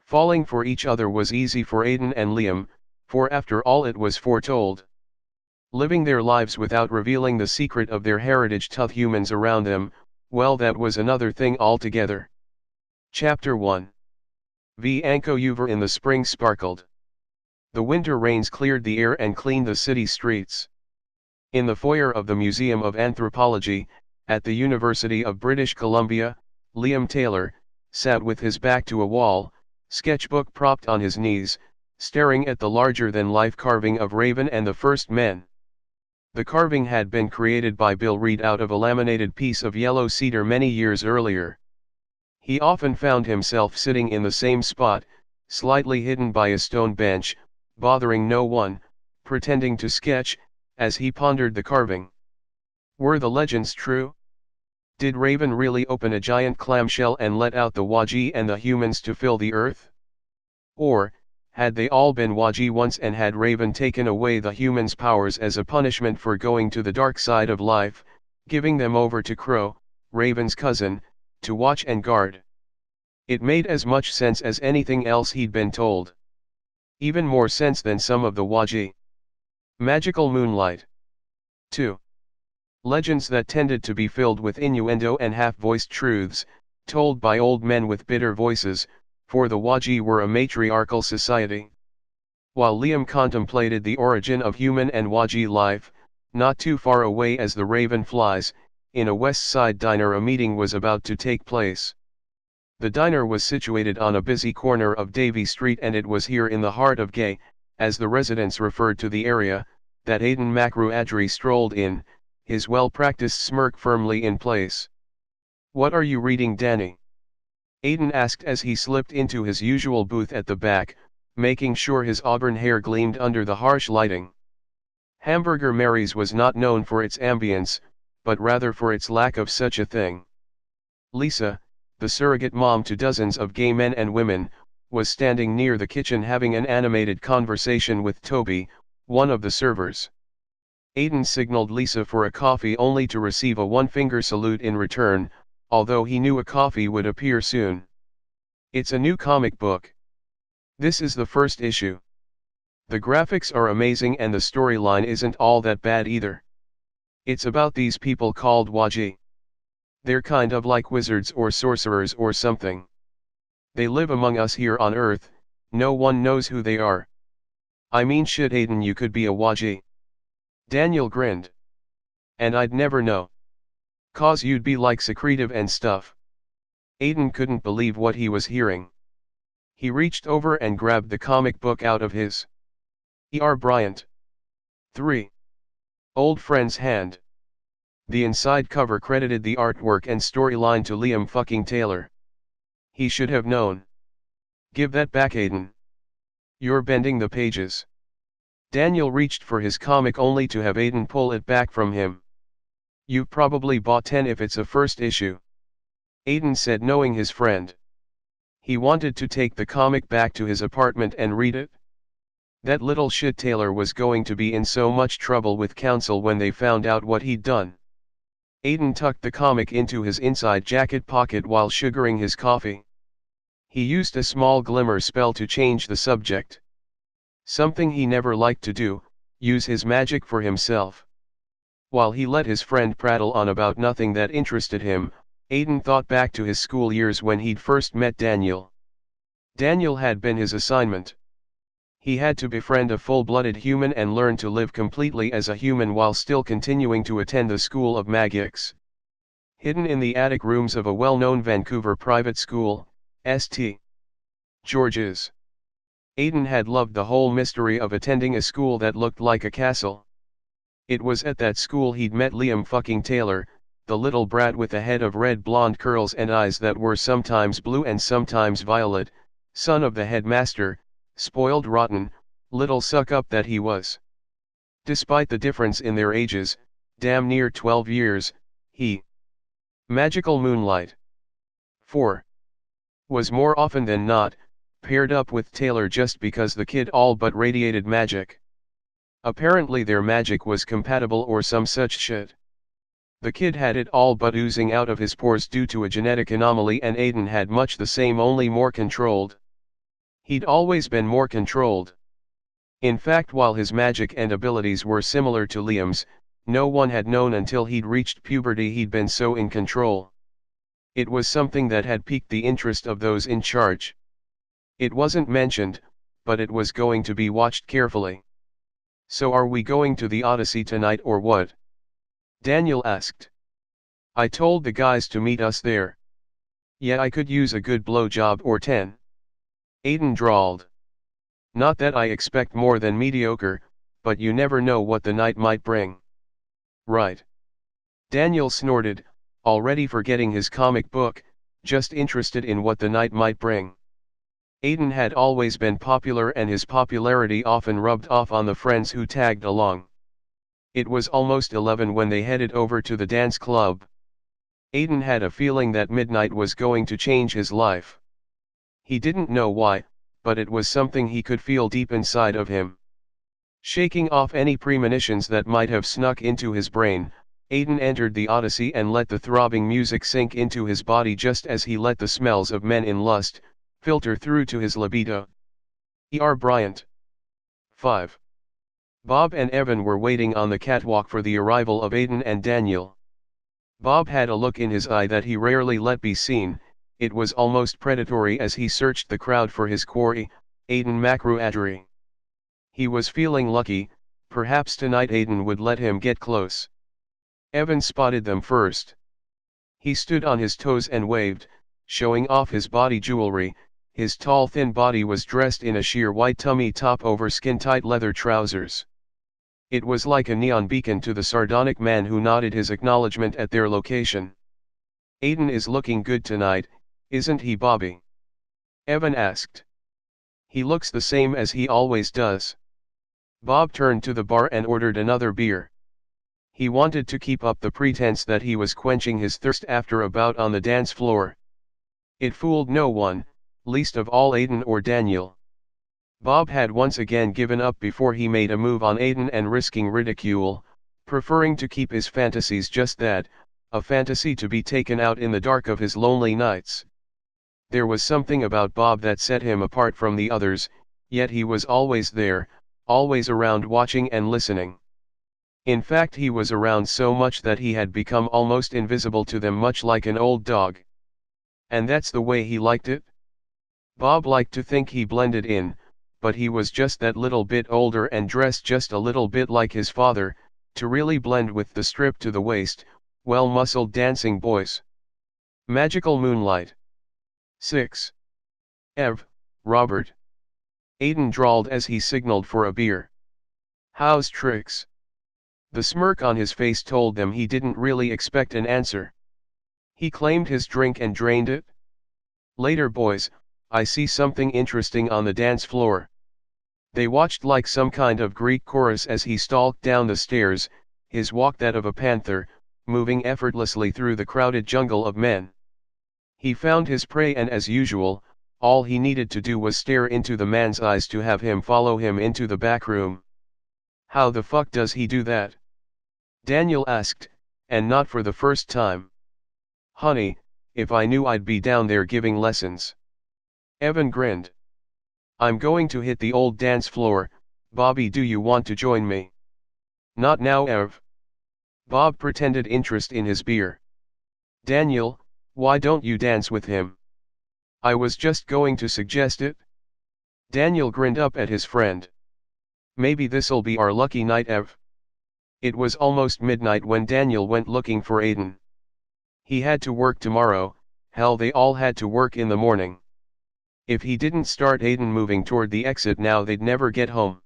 Falling for each other was easy for Aiden and Liam, for after all it was foretold. Living their lives without revealing the secret of their heritage to humans around them, well, that was another thing altogether. Chapter 1. Vancouver in the spring sparkled. The winter rains cleared the air and cleaned the city streets. In the foyer of the Museum of Anthropology, at the University of British Columbia, Liam Taylor sat with his back to a wall, sketchbook propped on his knees, staring at the larger-than-life carving of Raven and the First Men. The carving had been created by Bill Reed out of a laminated piece of yellow cedar many years earlier. He often found himself sitting in the same spot, slightly hidden by a stone bench, bothering no one, pretending to sketch, as he pondered the carving. Were the legends true? Did Raven really open a giant clamshell and let out the Waji and the humans to fill the earth? Or, had they all been Waji once and had Raven taken away the humans' powers as a punishment for going to the dark side of life, giving them over to Crow, Raven's cousin, to watch and guard? It made as much sense as anything else he'd been told. Even more sense than some of the Waji. Magical Moonlight. 2. Legends that tended to be filled with innuendo and half-voiced truths, told by old men with bitter voices, for the Waji were a matriarchal society. While Liam contemplated the origin of human and Waji life, not too far away as the raven flies, in a West Side diner a meeting was about to take place. The diner was situated on a busy corner of Davy Street, and it was here in the heart of Gay, as the residents referred to the area, that Aiden Makru strolled in, his well-practiced smirk firmly in place. "What are you reading, Danny?" Aiden asked as he slipped into his usual booth at the back, making sure his auburn hair gleamed under the harsh lighting. Hamburger Mary's was not known for its ambience, but rather for its lack of such a thing. Lisa, the surrogate mom to dozens of gay men and women, was standing near the kitchen having an animated conversation with Toby, one of the servers. Aiden signaled Lisa for a coffee only to receive a one-finger salute in return, although he knew a coffee would appear soon. "It's a new comic book. This is the first issue. The graphics are amazing and the storyline isn't all that bad either. It's about these people called Waji. They're kind of like wizards or sorcerers or something. They live among us here on Earth, no one knows who they are." "I mean, shit, Aiden, you could be a Waji." Daniel grinned. "And I'd never know. 'Cause you'd be like secretive and stuff." Aiden couldn't believe what he was hearing. He reached over and grabbed the comic book out of his E.R. Bryant 3. Old friend's hand. The inside cover credited the artwork and storyline to Liam fucking Taylor. He should have known. "Give that back, Aiden. You're bending the pages." Daniel reached for his comic only to have Aiden pull it back from him. "You've probably bought 10 if it's a first issue," Aiden said, knowing his friend. He wanted to take the comic back to his apartment and read it. That little shit Taylor was going to be in so much trouble with council when they found out what he'd done. Aiden tucked the comic into his inside jacket pocket while sugaring his coffee. He used a small glimmer spell to change the subject. Something he never liked to do, use his magic for himself. While he let his friend prattle on about nothing that interested him, Aiden thought back to his school years when he'd first met Daniel. Daniel had been his assignment. He had to befriend a full-blooded human and learn to live completely as a human while still continuing to attend the School of Magics. Hidden in the attic rooms of a well-known Vancouver private school, St. George's. Aiden had loved the whole mystery of attending a school that looked like a castle. It was at that school he'd met Liam fucking Taylor, the little brat with a head of red blonde curls and eyes that were sometimes blue and sometimes violet, son of the headmaster, spoiled rotten, little suck-up that he was. Despite the difference in their ages, damn near 12 years, he, Magical Moonlight 4, was more often than not paired up with Taylor just because the kid all but radiated magic. Apparently their magic was compatible or some such shit. The kid had it all but oozing out of his pores due to a genetic anomaly, and Aiden had much the same, only more controlled. He'd always been more controlled. In fact, while his magic and abilities were similar to Liam's, no one had known until he'd reached puberty he'd been so in control. It was something that had piqued the interest of those in charge. It wasn't mentioned, but it was going to be watched carefully. "So are we going to the Odyssey tonight or what?" Daniel asked. "I told the guys to meet us there." "Yeah, I could use a good blowjob or 10. Aiden drawled. "Not that I expect more than mediocre, but you never know what the night might bring." "Right." Daniel snorted, already forgetting his comic book, just interested in what the night might bring. Aiden had always been popular and his popularity often rubbed off on the friends who tagged along. It was almost 11 when they headed over to the dance club. Aiden had a feeling that midnight was going to change his life. He didn't know why, but it was something he could feel deep inside of him. Shaking off any premonitions that might have snuck into his brain, Aiden entered the Odyssey and let the throbbing music sink into his body just as he let the smells of men in lust filter through to his libido. E.R. Bryant. 5. Bob and Evan were waiting on the catwalk for the arrival of Aiden and Daniel. Bob had a look in his eye that he rarely let be seen. It was almost predatory as he searched the crowd for his quarry, Aiden McRuadri. He was feeling lucky, perhaps tonight Aiden would let him get close. Evan spotted them first. He stood on his toes and waved, showing off his body jewelry. His tall thin body was dressed in a sheer white tummy top over skin-tight leather trousers. It was like a neon beacon to the sardonic man who nodded his acknowledgement at their location. "Aiden is looking good tonight, isn't he, Bobby?" Evan asked. "He looks the same as he always does." Bob turned to the bar and ordered another beer. He wanted to keep up the pretense that he was quenching his thirst after a bout on the dance floor. It fooled no one, least of all Aiden or Daniel. Bob had once again given up before he made a move on Aiden and risking ridicule, preferring to keep his fantasies just that, a fantasy to be taken out in the dark of his lonely nights. There was something about Bob that set him apart from the others, yet he was always there, always around watching and listening. In fact, he was around so much that he had become almost invisible to them, much like an old dog. And that's the way he liked it? Bob liked to think he blended in, but he was just that little bit older and dressed just a little bit like his father, to really blend with the strip to the waist, well-muscled dancing boys. Magical Moonlight. 6. Ev, Robert. Aiden drawled as he signaled for a beer. "How's tricks?" The smirk on his face told them he didn't really expect an answer. He claimed his drink and drained it. "Later, boys, I see something interesting on the dance floor." They watched like some kind of Greek chorus as he stalked down the stairs, his walk that of a panther, moving effortlessly through the crowded jungle of men. He found his prey, and as usual, all he needed to do was stare into the man's eyes to have him follow him into the back room. "How the fuck does he do that?" Daniel asked, and not for the first time. "Honey, if I knew I'd be down there giving lessons." Evan grinned. "I'm going to hit the old dance floor. Bobby, do you want to join me?" "Not now, Ev." Bob pretended interest in his beer. "Daniel, why don't you dance with him?" "I was just going to suggest it." Daniel grinned up at his friend. "Maybe this'll be our lucky night, Ev." It was almost midnight when Daniel went looking for Aiden. He had to work tomorrow, hell, they all had to work in the morning. If he didn't start Aiden moving toward the exit now, they'd never get home.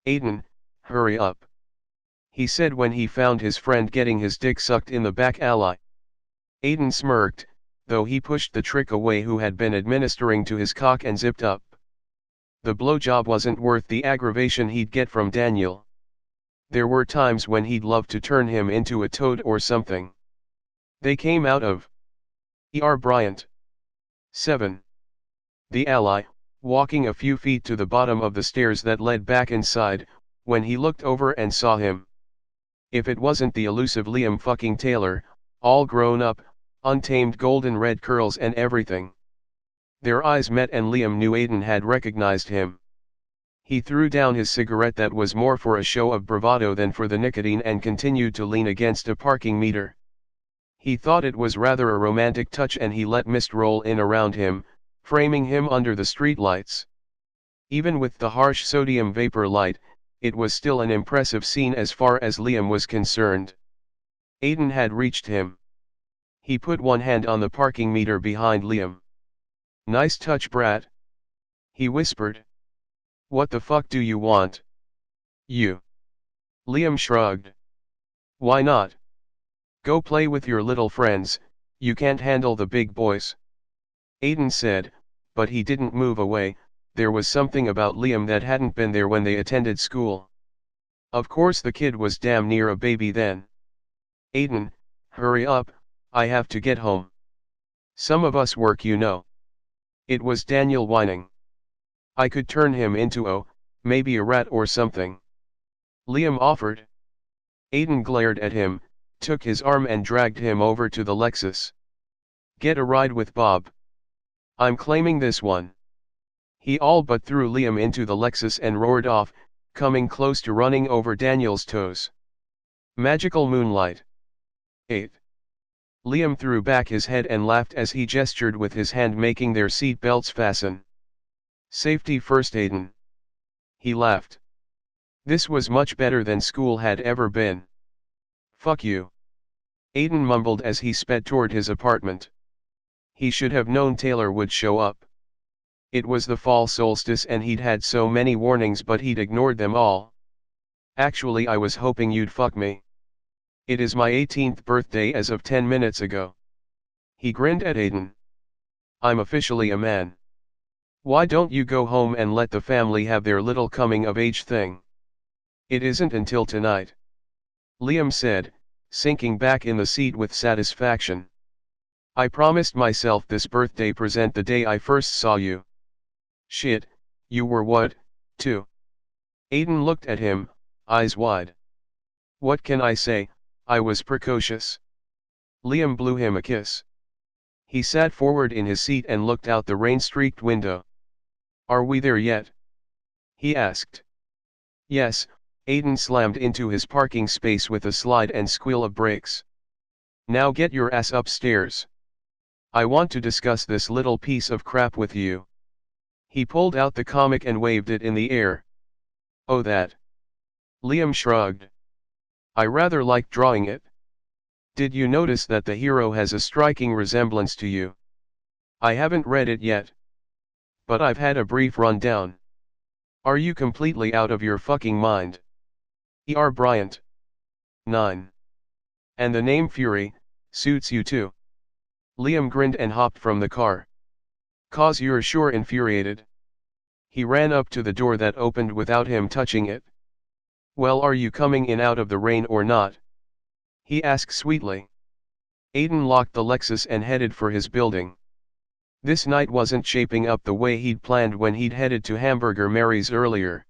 "Aiden, hurry up," he said when he found his friend getting his dick sucked in the back alley. Aiden smirked, though he pushed the trick away who had been administering to his cock and zipped up. The blowjob wasn't worth the aggravation he'd get from Daniel. There were times when he'd love to turn him into a toad or something. They came out of E.R. Bryant. 7. The ally, walking a few feet to the bottom of the stairs that led back inside, when he looked over and saw him. If it wasn't the elusive Liam fucking Taylor, all grown up, untamed golden red curls and everything. Their eyes met and Liam knew Aiden had recognized him. He threw down his cigarette that was more for a show of bravado than for the nicotine and continued to lean against a parking meter. He thought it was rather a romantic touch and he let mist roll in around him, framing him under the streetlights. Even with the harsh sodium vapor light, it was still an impressive scene as far as Liam was concerned. Aiden had reached him. He put one hand on the parking meter behind Liam. "Nice touch, brat," he whispered. "What the fuck do you want?" "You." Liam shrugged. "Why not? Go play with your little friends, you can't handle the big boys," Aiden said, but he didn't move away. There was something about Liam that hadn't been there when they attended school. Of course the kid was damn near a baby then. "Aiden, hurry up, I have to get home. Some of us work, you know." It was Daniel whining. "I could turn him into maybe a rat or something," Liam offered. Aiden glared at him, took his arm and dragged him over to the Lexus. "Get a ride with Bob. I'm claiming this one." He all but threw Liam into the Lexus and roared off, coming close to running over Daniel's toes. Magical Moonlight. 8. Liam threw back his head and laughed as he gestured with his hand, making their seat belts fasten. "Safety first, Aiden." He laughed. This was much better than school had ever been. "Fuck you," Aiden mumbled as he sped toward his apartment. He should have known Taylor would show up. It was the fall solstice and he'd had so many warnings, but he'd ignored them all. "Actually, I was hoping you'd fuck me. It is my 18th birthday as of 10 minutes ago." He grinned at Aiden. "I'm officially a man. Why don't you go home and let the family have their little coming of age thing?" "It isn't until tonight," Liam said, sinking back in the seat with satisfaction. "I promised myself this birthday present the day I first saw you." "Shit, you were what, 2? Aiden looked at him, eyes wide. "What can I say, I was precocious." Liam blew him a kiss. He sat forward in his seat and looked out the rain-streaked window. "Are we there yet?" he asked. "Yes," Aiden slammed into his parking space with a slide and squeal of brakes. "Now get your ass upstairs. I want to discuss this little piece of crap with you." He pulled out the comic and waved it in the air. "Oh, that?" Liam shrugged. "I rather like drawing it. Did you notice that the hero has a striking resemblance to you?" "I haven't read it yet. But I've had a brief rundown." "Are you completely out of your fucking mind?" E.R. Bryant. 9. "And the name Fury suits you too." Liam grinned and hopped from the car. "'Cause you're sure infuriated." He ran up to the door that opened without him touching it. "Well, are you coming in out of the rain or not?" he asked sweetly. Aiden locked the Lexus and headed for his building. This night wasn't shaping up the way he'd planned when he'd headed to Hamburger Mary's earlier.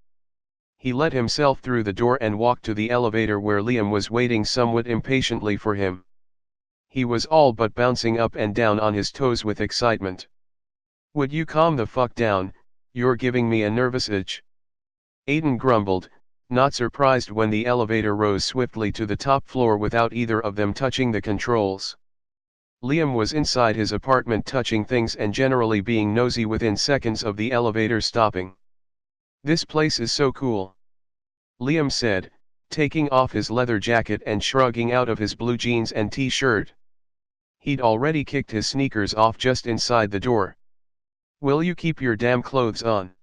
He let himself through the door and walked to the elevator where Liam was waiting somewhat impatiently for him. He was all but bouncing up and down on his toes with excitement. "Would you calm the fuck down, you're giving me a nervous itch," Aiden grumbled, not surprised when the elevator rose swiftly to the top floor without either of them touching the controls. Liam was inside his apartment touching things and generally being nosy within seconds of the elevator stopping. "This place is so cool," Liam said, taking off his leather jacket and shrugging out of his blue jeans and t-shirt. He'd already kicked his sneakers off just inside the door. "Will you keep your damn clothes on?"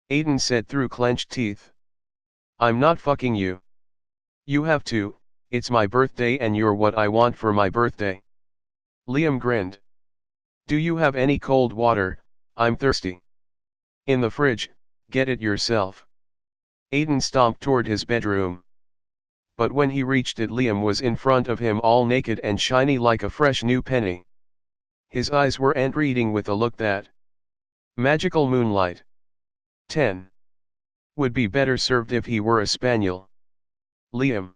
Aiden said through clenched teeth. "I'm not fucking you. You have to, it's my birthday and you're what I want for my birthday." Liam grinned. "Do you have any cold water? I'm thirsty." "In the fridge, get it yourself." Aiden stomped toward his bedroom. But when he reached it, Liam was in front of him, all naked and shiny like a fresh new penny. His eyes were ant-reading with a look that magical moonlight. 10. Would be better served if he were a spaniel. "Liam,"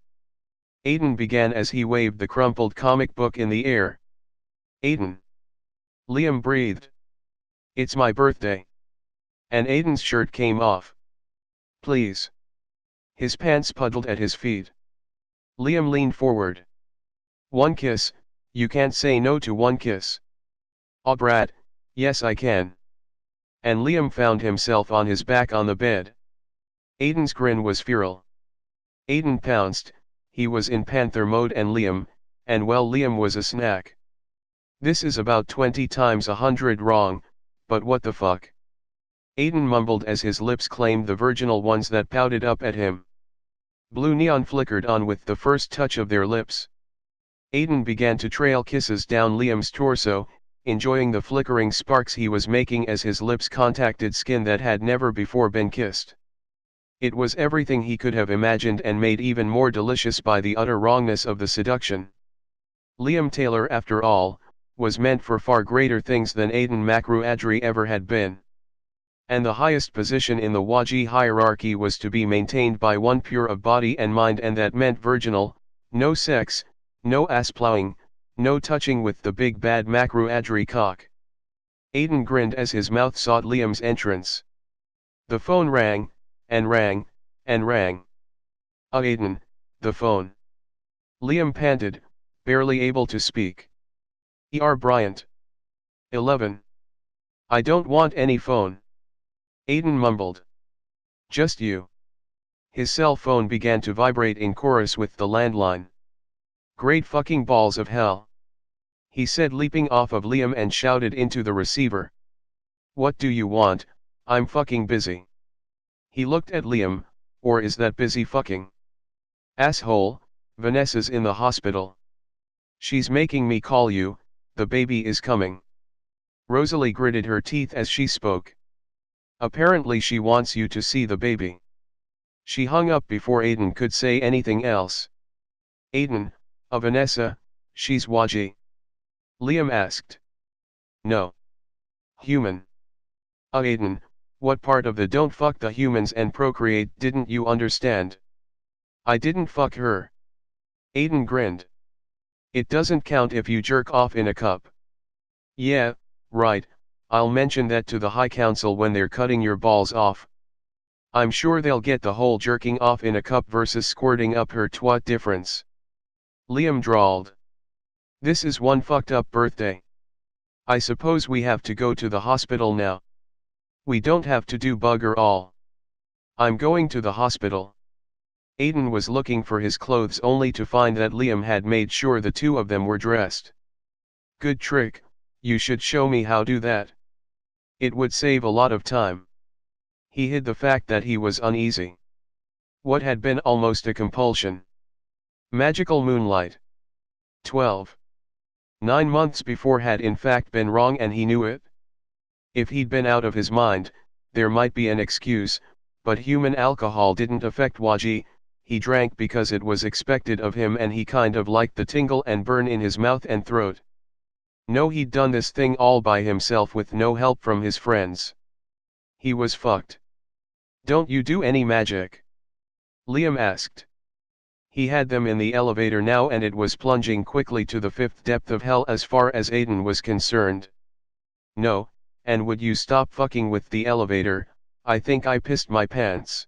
Aiden began as he waved the crumpled comic book in the air. "Aiden." Liam breathed. It's my birthday. And Aiden's shirt came off. Please. His pants puddled at his feet. Liam leaned forward. One kiss, you can't say no to one kiss. Oh brat, yes I can. And Liam found himself on his back on the bed. Aiden's grin was feral. Aiden pounced, he was in panther mode and Liam was a snack. This is about 20 times 100 wrong, but what the fuck? Aiden mumbled as his lips claimed the virginal ones that pouted up at him. Blue neon flickered on with the first touch of their lips. Aiden began to trail kisses down Liam's torso, enjoying the flickering sparks he was making as his lips contacted skin that had never before been kissed. It was everything he could have imagined and made even more delicious by the utter wrongness of the seduction. Liam Taylor, after all, was meant for far greater things than Aiden Makruadri ever had been. And the highest position in the Waji hierarchy was to be maintained by one pure of body and mind, and that meant virginal, no sex, no ass plowing, no touching with the big bad Makruadri cock. Aiden grinned as his mouth sought Liam's entrance. The phone rang, and rang, and rang. Aiden, the phone. Liam panted, barely able to speak. Bryant. 11. I don't want any phone. Aiden mumbled. Just you. His cell phone began to vibrate in chorus with the landline. Great fucking balls of hell. He said, leaping off of Liam, and shouted into the receiver. What do you want? I'm fucking busy. He looked at Liam. Or is that busy fucking? Asshole, Vanessa's in the hospital. She's making me call you, the baby is coming. Rosalie gritted her teeth as she spoke. Apparently she wants you to see the baby. She hung up before Aiden could say anything else. Aiden, Vanessa, she's Waji. Liam asked. No. Human. Aiden, what part of the don't fuck the humans and procreate didn't you understand? I didn't fuck her. Aiden grinned. It doesn't count if you jerk off in a cup. Yeah, right, I'll mention that to the High Council when they're cutting your balls off. I'm sure they'll get the whole jerking off in a cup versus squirting up her twat difference. Liam drawled. This is one fucked up birthday. I suppose we have to go to the hospital now. We don't have to do bugger all. I'm going to the hospital. Aiden was looking for his clothes only to find that Liam had made sure the two of them were dressed. Good trick, you should show me how to do that. It would save a lot of time. He hid the fact that he was uneasy. What had been almost a compulsion. Magical Moonlight. 12. 9 months before had in fact been wrong, and he knew it. If he'd been out of his mind, there might be an excuse, but human alcohol didn't affect Waji. He drank because it was expected of him, and he kind of liked the tingle and burn in his mouth and throat. No, he'd done this thing all by himself with no help from his friends. He was fucked. Don't you do any magic? Liam asked. He had them in the elevator now, and it was plunging quickly to the 5th depth of hell as far as Aiden was concerned. No, and would you stop fucking with the elevator? I think I pissed my pants.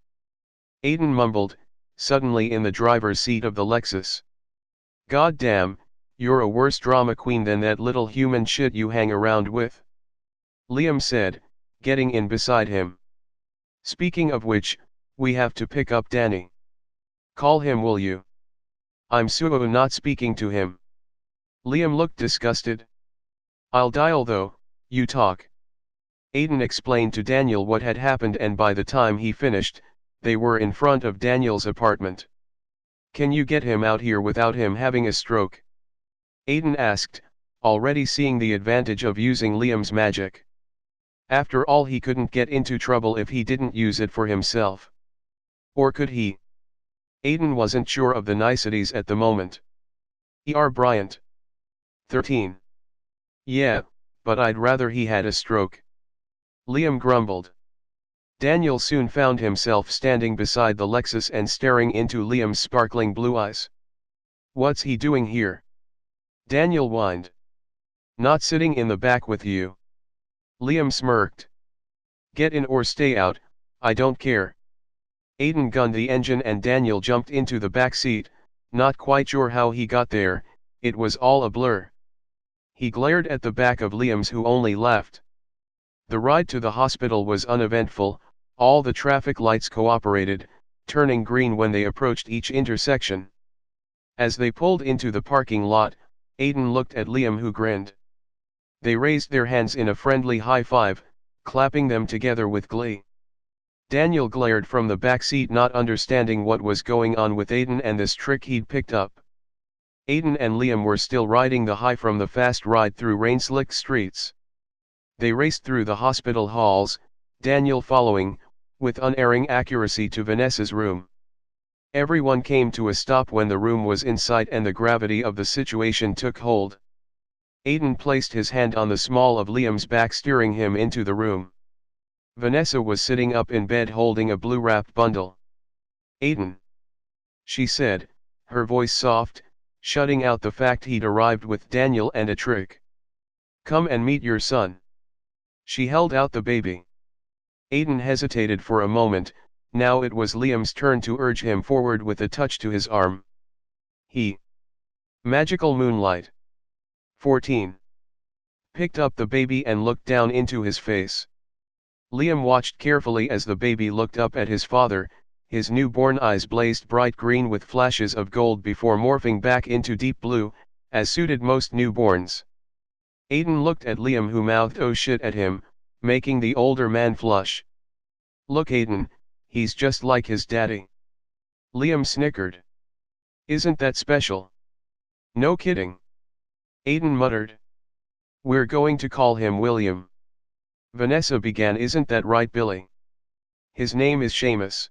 Aiden mumbled, suddenly in the driver's seat of the Lexus. God damn, you're a worse drama queen than that little human shit you hang around with. Liam said, getting in beside him. Speaking of which, we have to pick up Danny. Call him, will you? I'm so not speaking to him. Liam looked disgusted. I'll dial though, you talk. Aiden explained to Daniel what had happened, and by the time he finished, they were in front of Daniel's apartment. Can you get him out here without him having a stroke? Aiden asked, already seeing the advantage of using Liam's magic. After all, he couldn't get into trouble if he didn't use it for himself. Or could he? Aiden wasn't sure of the niceties at the moment. Bryant. 13. Yeah, but I'd rather he had a stroke. Liam grumbled. Daniel soon found himself standing beside the Lexus and staring into Liam's sparkling blue eyes. What's he doing here? Daniel whined. Not sitting in the back with you. Liam smirked. Get in or stay out, I don't care. Aiden gunned the engine and Daniel jumped into the back seat, not quite sure how he got there, it was all a blur. He glared at the back of Liam's who only laughed. The ride to the hospital was uneventful, all the traffic lights cooperated, turning green when they approached each intersection. As they pulled into the parking lot, Aiden looked at Liam who grinned. They raised their hands in a friendly high five, clapping them together with glee. Daniel glared from the back seat not understanding what was going on with Aiden and this trick he'd picked up. Aiden and Liam were still riding the high from the fast ride through rain-slicked streets. They raced through the hospital halls, Daniel following, with unerring accuracy to Vanessa's room. Everyone came to a stop when the room was in sight and the gravity of the situation took hold. Aiden placed his hand on the small of Liam's back steering him into the room. Vanessa was sitting up in bed holding a blue-wrapped bundle. Aiden, she said, her voice soft, shutting out the fact he'd arrived with Daniel and a trick. Come and meet your son. She held out the baby. Aiden hesitated for a moment, now it was Liam's turn to urge him forward with a touch to his arm. He, magical Moonlight, 14, picked up the baby and looked down into his face. Liam watched carefully as the baby looked up at his father, his newborn eyes blazed bright green with flashes of gold before morphing back into deep blue, as suited most newborns. Aiden looked at Liam who mouthed "oh shit" at him, making the older man flush. Look Aiden, he's just like his daddy. Liam snickered. Isn't that special? No kidding. Aiden muttered. We're going to call him William. Vanessa began. Isn't that right, Billy? His name is Seamus.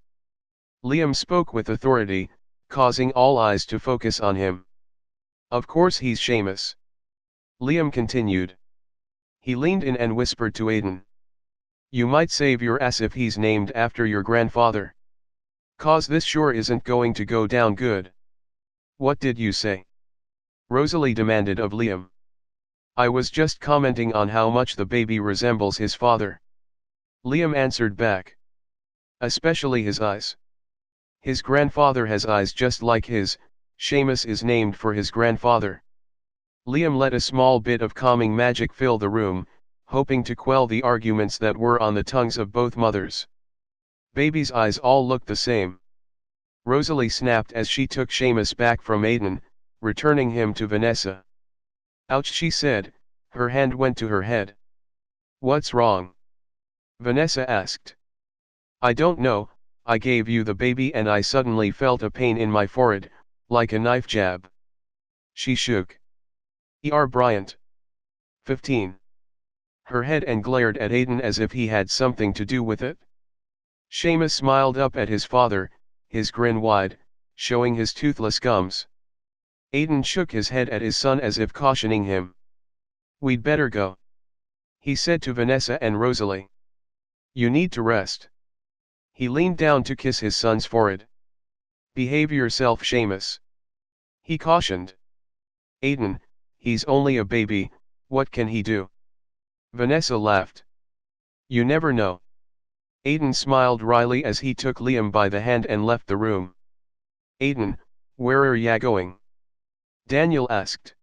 Liam spoke with authority, causing all eyes to focus on him. Of course he's Seamus. Liam continued. He leaned in and whispered to Aiden. You might save your ass if he's named after your grandfather. Cause this sure isn't going to go down good. What did you say? Rosalie demanded of Liam. I was just commenting on how much the baby resembles his father. Liam answered back. Especially his eyes. His grandfather has eyes just like his, Seamus is named for his grandfather. Liam let a small bit of calming magic fill the room, hoping to quell the arguments that were on the tongues of both mothers. Baby's eyes all looked the same. Rosalie snapped as she took Seamus back from Aiden, returning him to Vanessa. Ouch, she said, her hand went to her head. What's wrong? Vanessa asked. I don't know, I gave you the baby and I suddenly felt a pain in my forehead, like a knife jab. She shook. Bryant. 15. Her head and glared at Aiden as if he had something to do with it. Seamus smiled up at his father, his grin wide, showing his toothless gums. Aiden shook his head at his son as if cautioning him. We'd better go, he said to Vanessa and Rosalie. You need to rest. He leaned down to kiss his son's forehead. Behave yourself, Seamus, he cautioned. Aiden, he's only a baby, what can he do? Vanessa laughed. You never know. Aiden smiled wryly as he took Liam by the hand and left the room. Aiden, where are ya going? Daniel asked.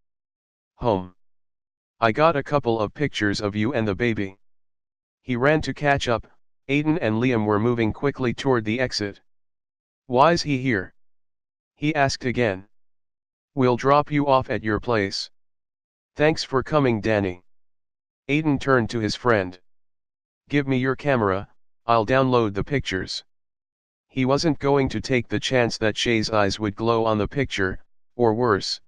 Home. I got a couple of pictures of you and the baby. He ran to catch up, Aiden and Liam were moving quickly toward the exit. Why's he here? He asked again. We'll drop you off at your place. Thanks for coming, Danny. Aiden turned to his friend. Give me your camera, I'll download the pictures. He wasn't going to take the chance that Shay's eyes would glow on the picture, or worse.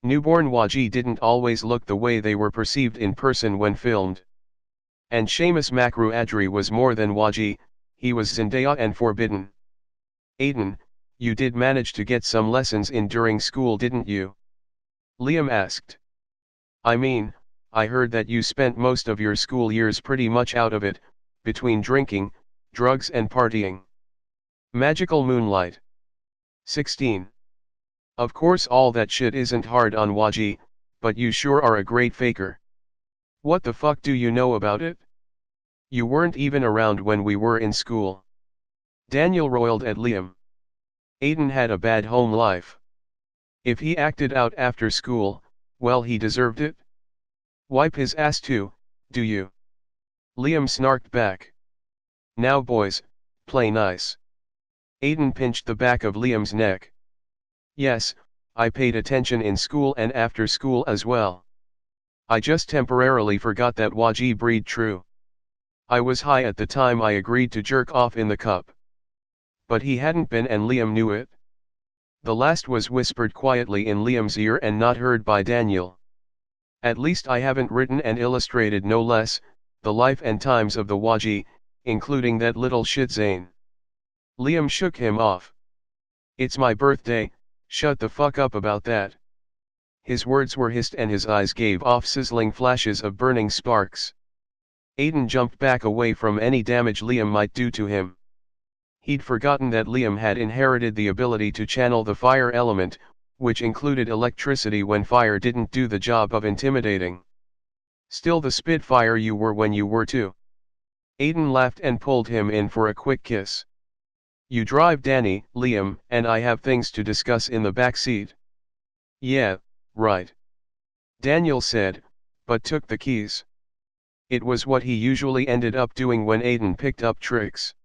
Newborn Waji didn't always look the way they were perceived in person when filmed. And Seamus Makru Adri was more than Waji, he was Zendaya and forbidden. Aiden, you did manage to get some lessons in during school, didn't you? Liam asked. I mean, I heard that you spent most of your school years pretty much out of it, between drinking, drugs and partying. Magical Moonlight. 16. Of course all that shit isn't hard on Waji, but you sure are a great faker. What the fuck do you know about it? You weren't even around when we were in school. Daniel roiled at Liam. Aiden had a bad home life. If he acted out after school, well, he deserved it. Wipe his ass too, do you? Liam snarked back. Now boys, play nice. Aiden pinched the back of Liam's neck. Yes, I paid attention in school and after school as well. I just temporarily forgot that Waji breed true. I was high at the time I agreed to jerk off in the cup. But he hadn't been and Liam knew it. The last was whispered quietly in Liam's ear and not heard by Daniel. At least I haven't written and illustrated no less, the life and times of the Waji, including that little shit Zane. Liam shook him off. It's my birthday, shut the fuck up about that. His words were hissed and his eyes gave off sizzling flashes of burning sparks. Aiden jumped back away from any damage Liam might do to him. He'd forgotten that Liam had inherited the ability to channel the fire element, which included electricity when fire didn't do the job of intimidating. Still the spitfire you were when you were two. Aiden laughed and pulled him in for a quick kiss. You drive Danny, Liam, and I have things to discuss in the back seat. Yeah, right. Daniel said, but took the keys. It was what he usually ended up doing when Aiden picked up tricks.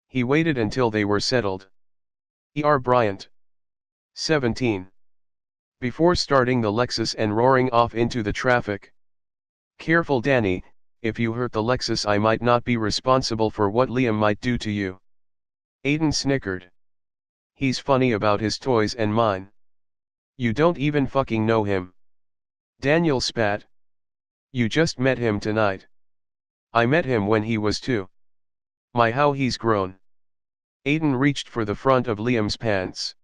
He waited until they were settled. Bryant. 17. Before starting the Lexus and roaring off into the traffic. Careful Danny, if you hurt the Lexus I might not be responsible for what Liam might do to you. Aiden snickered. He's funny about his toys and mine. You don't even fucking know him. Daniel spat. You just met him tonight. I met him when he was 2. My how he's grown. Aiden reached for the front of Liam's pants.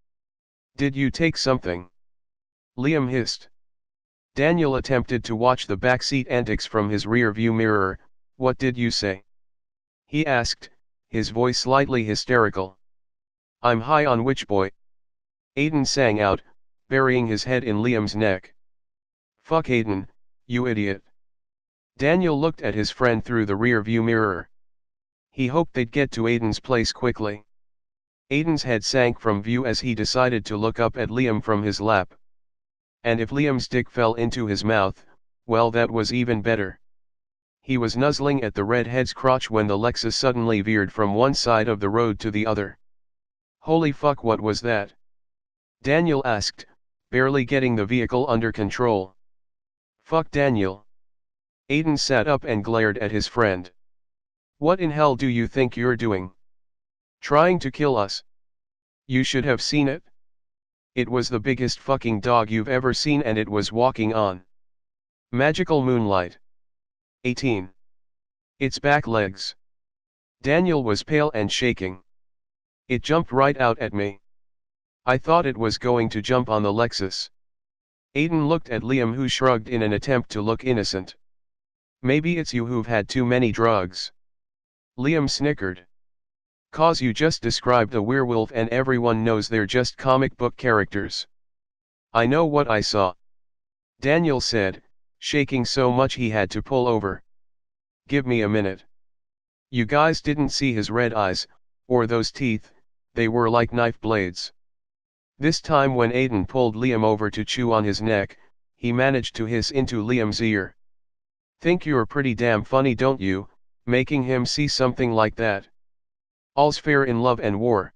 Did you take something? Liam hissed. Daniel attempted to watch the backseat antics from his rear-view mirror. What did you say? He asked, his voice slightly hysterical. I'm high on which boy? Aiden sang out, burying his head in Liam's neck. Fuck Aiden, you idiot. Daniel looked at his friend through the rear-view mirror. He hoped they'd get to Aiden's place quickly. Aiden's head sank from view as he decided to look up at Liam from his lap. And if Liam's dick fell into his mouth, well, that was even better. He was nuzzling at the redhead's crotch when the Lexus suddenly veered from one side of the road to the other. Holy fuck, what was that? Daniel asked, barely getting the vehicle under control. Fuck Daniel. Aiden sat up and glared at his friend. What in hell do you think you're doing? Trying to kill us? You should have seen it. It was the biggest fucking dog you've ever seen and it was walking on magical moonlight. 18. Its back legs. Daniel was pale and shaking. It jumped right out at me. I thought it was going to jump on the Lexus. Aiden looked at Liam, who shrugged in an attempt to look innocent. Maybe it's you who've had too many drugs. Liam snickered. Cause you just described a werewolf and everyone knows they're just comic book characters. I know what I saw. Daniel said, shaking so much he had to pull over. Give me a minute. You guys didn't see his red eyes, or those teeth, they were like knife blades. This time when Aiden pulled Liam over to chew on his neck, he managed to hiss into Liam's ear. Think you're pretty damn funny, don't you, making him see something like that? All's fair in love and war.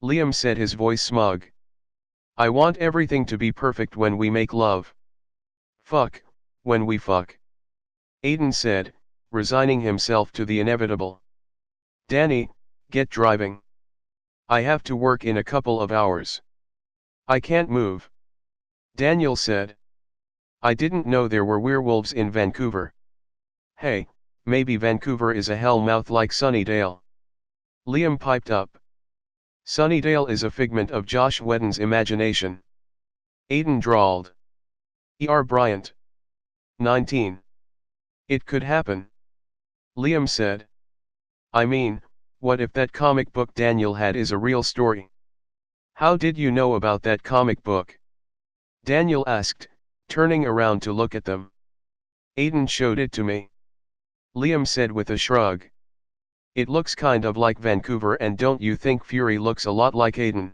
Liam said, his voice smug. I want everything to be perfect when we make love. Fuck, when we fuck. Aiden said, resigning himself to the inevitable. Danny, get driving. I have to work in a couple of hours. I can't move. Daniel said. I didn't know there were werewolves in Vancouver. Hey, maybe Vancouver is a hellmouth like Sunnydale. Liam piped up. Sunnydale is a figment of Josh Whedon's imagination. Aiden drawled. Bryant. 19. It could happen. Liam said. I mean, what if that comic book Daniel had is a real story? How did you know about that comic book? Daniel asked, turning around to look at them. Aiden showed it to me. Liam said with a shrug. It looks kind of like Vancouver, and don't you think Fury looks a lot like Aiden?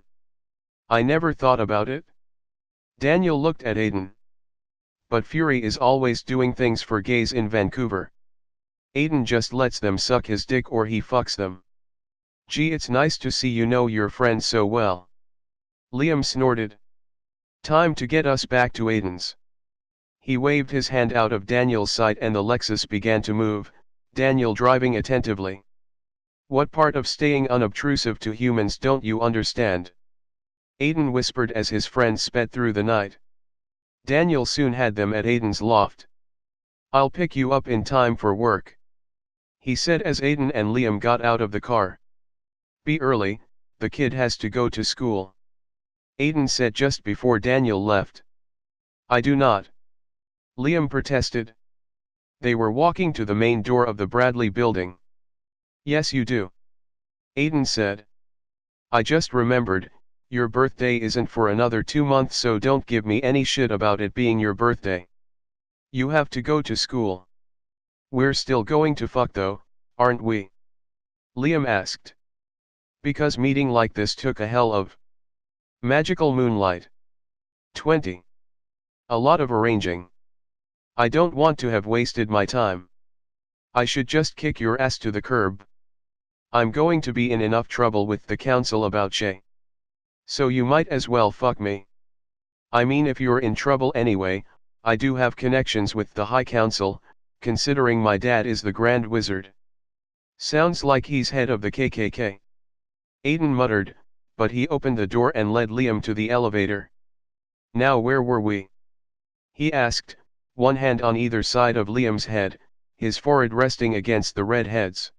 I never thought about it. Daniel looked at Aiden. But Fury is always doing things for gays in Vancouver. Aiden just lets them suck his dick or he fucks them. Gee, it's nice to see you know your friends so well. Liam snorted. Time to get us back to Aiden's. He waved his hand out of Daniel's sight and the Lexus began to move, Daniel driving attentively. What part of staying unobtrusive to humans don't you understand? Aiden whispered as his friend sped through the night. Daniel soon had them at Aiden's loft. I'll pick you up in time for work, he said as Aiden and Liam got out of the car. Be early, the kid has to go to school, Aiden said just before Daniel left. I do not, Liam protested. They were walking to the main door of the Bradley building. Yes you do, Aiden said. I just remembered, your birthday isn't for another 2 months, so don't give me any shit about it being your birthday. You have to go to school. We're still going to fuck though, aren't we? Liam asked. Because meeting like this took a hell of magical moonlight. 20. A lot of arranging. I don't want to have wasted my time. I should just kick your ass to the curb. I'm going to be in enough trouble with the council about Shay. So you might as well fuck me. I mean, if you're in trouble anyway, I do have connections with the High Council, considering my dad is the Grand Wizard. Sounds like he's head of the KKK. Aiden muttered, but he opened the door and led Liam to the elevator. Now where were we? He asked, one hand on either side of Liam's head, his forehead resting against the redhead's.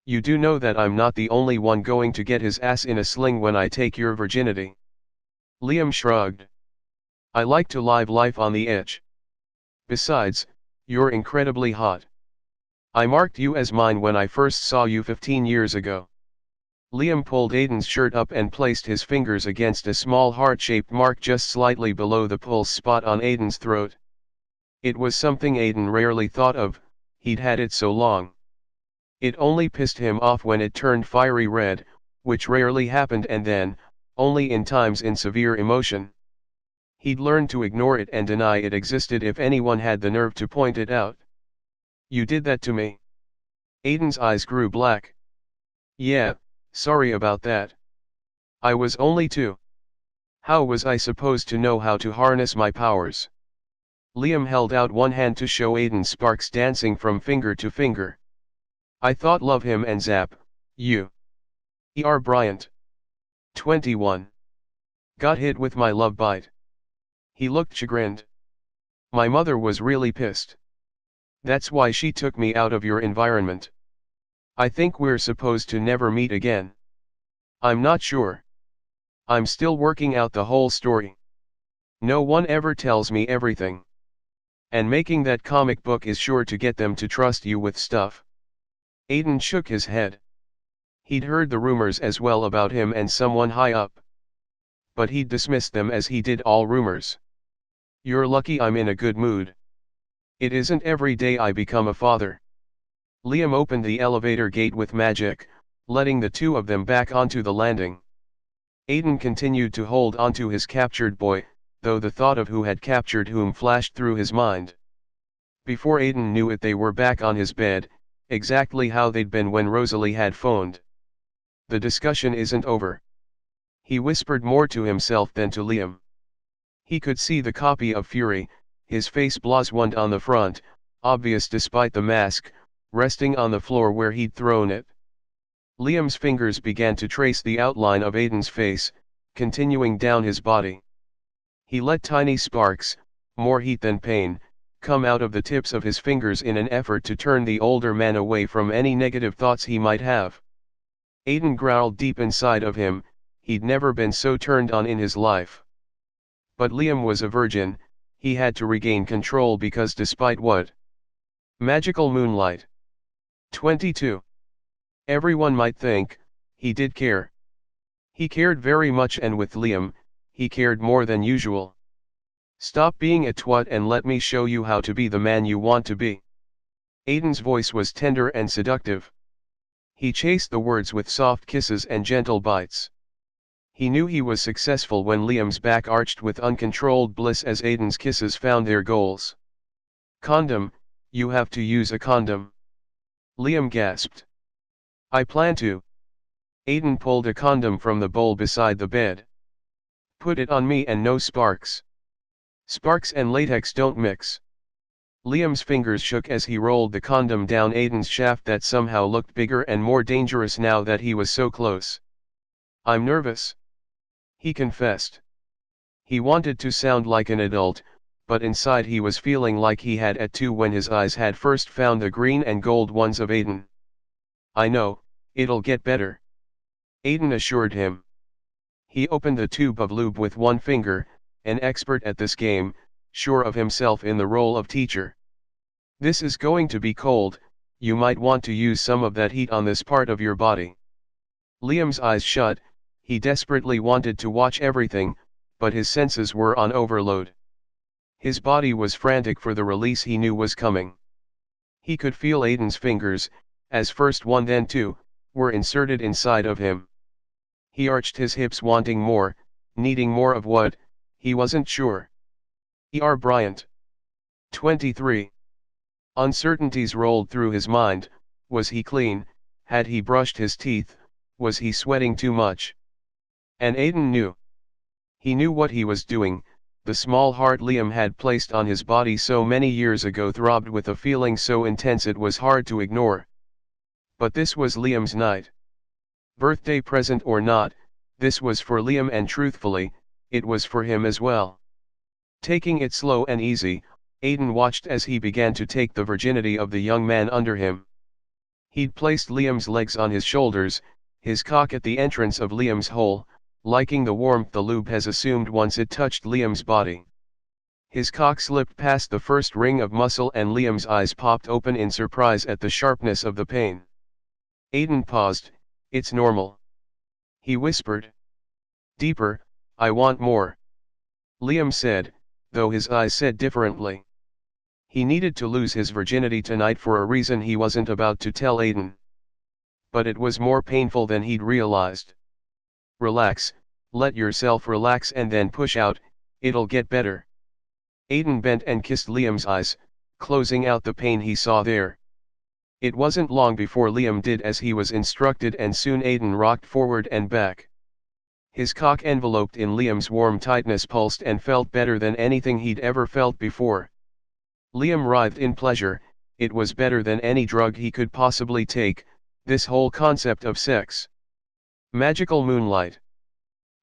You do know that I'm not the only one going to get his ass in a sling when I take your virginity. Liam shrugged. I like to live life on the edge. Besides, you're incredibly hot. I marked you as mine when I first saw you 15 years ago. Liam pulled Aiden's shirt up and placed his fingers against a small heart-shaped mark just slightly below the pulse spot on Aiden's throat. It was something Aiden rarely thought of, he'd had it so long. It only pissed him off when it turned fiery red, which rarely happened, and then, only in times in severe emotion. He'd learned to ignore it and deny it existed if anyone had the nerve to point it out. You did that to me. Aiden's eyes grew black. Yeah, sorry about that. I was only 2. How was I supposed to know how to harness my powers? Liam held out one hand to show Aiden sparks dancing from finger to finger. I thought love him and zap, you. E.R. Bryant. 21. Got hit with my love bite. He looked chagrined. My mother was really pissed. That's why she took me out of your environment. I think we're supposed to never meet again. I'm not sure. I'm still working out the whole story. No one ever tells me everything. And making that comic book is sure to get them to trust you with stuff. Aiden shook his head. He'd heard the rumors as well about him and someone high up. But he'd dismissed them as he did all rumors. You're lucky I'm in a good mood. It isn't every day I become a father. Liam opened the elevator gate with magic, letting the two of them back onto the landing. Aiden continued to hold onto his captured boy, though the thought of who had captured whom flashed through his mind. Before Aiden knew it, they were back on his bed, exactly how they'd been when Rosalie had phoned. The discussion isn't over. He whispered more to himself than to Liam. He could see the copy of Fury, his face blazoned on the front, obvious despite the mask, resting on the floor where he'd thrown it. Liam's fingers began to trace the outline of Aiden's face, continuing down his body. He let tiny sparks, more heat than pain, come out of the tips of his fingers in an effort to turn the older man away from any negative thoughts he might have. Aiden growled deep inside of him, he'd never been so turned on in his life. But Liam was a virgin, he had to regain control because despite what? Magical moonlight. 22. Everyone might think, he did care. He cared very much, and with Liam, he cared more than usual. Stop being a twat and let me show you how to be the man you want to be. Aiden's voice was tender and seductive. He chased the words with soft kisses and gentle bites. He knew he was successful when Liam's back arched with uncontrolled bliss as Aiden's kisses found their goals. Condom, you have to use a condom. Liam gasped. I plan to. Aiden pulled a condom from the bowl beside the bed. Put it on me and no sparks. Sparks and latex don't mix. Liam's fingers shook as he rolled the condom down Aiden's shaft that somehow looked bigger and more dangerous now that he was so close. I'm nervous, he confessed. He wanted to sound like an adult, but inside he was feeling like he had at 2 when his eyes had first found the green and gold ones of Aiden. I know, it'll get better, Aiden assured him. He opened the tube of lube with one finger, an expert at this game, sure of himself in the role of teacher. This is going to be cold, you might want to use some of that heat on this part of your body. Liam's eyes shut, he desperately wanted to watch everything, but his senses were on overload. His body was frantic for the release he knew was coming. He could feel Aiden's fingers, as first one then two, were inserted inside of him. He arched his hips wanting more, needing more of what, he wasn't sure. E.R. Bryant. 23. Uncertainties rolled through his mind. Was he clean? Had he brushed his teeth? Was he sweating too much? And Aiden knew. He knew what he was doing. The small heart Liam had placed on his body so many years ago throbbed with a feeling so intense it was hard to ignore. But this was Liam's night. Birthday present or not, this was for Liam, and truthfully, it was for him as well. Taking it slow and easy, Aiden watched as he began to take the virginity of the young man under him. He'd placed Liam's legs on his shoulders, his cock at the entrance of Liam's hole, liking the warmth the lube has assumed once it touched Liam's body. His cock slipped past the first ring of muscle and Liam's eyes popped open in surprise at the sharpness of the pain. Aiden paused. It's normal, he whispered. Deeper, I want more, Liam said, though his eyes said differently. He needed to lose his virginity tonight for a reason he wasn't about to tell Aiden. But it was more painful than he'd realized. Relax, let yourself relax and then push out, it'll get better. Aiden bent and kissed Liam's eyes, closing out the pain he saw there. It wasn't long before Liam did as he was instructed, and soon Aiden rocked forward and back. His cock enveloped in Liam's warm tightness pulsed and felt better than anything he'd ever felt before. Liam writhed in pleasure. It was better than any drug he could possibly take, this whole concept of sex. Magical Moonlight.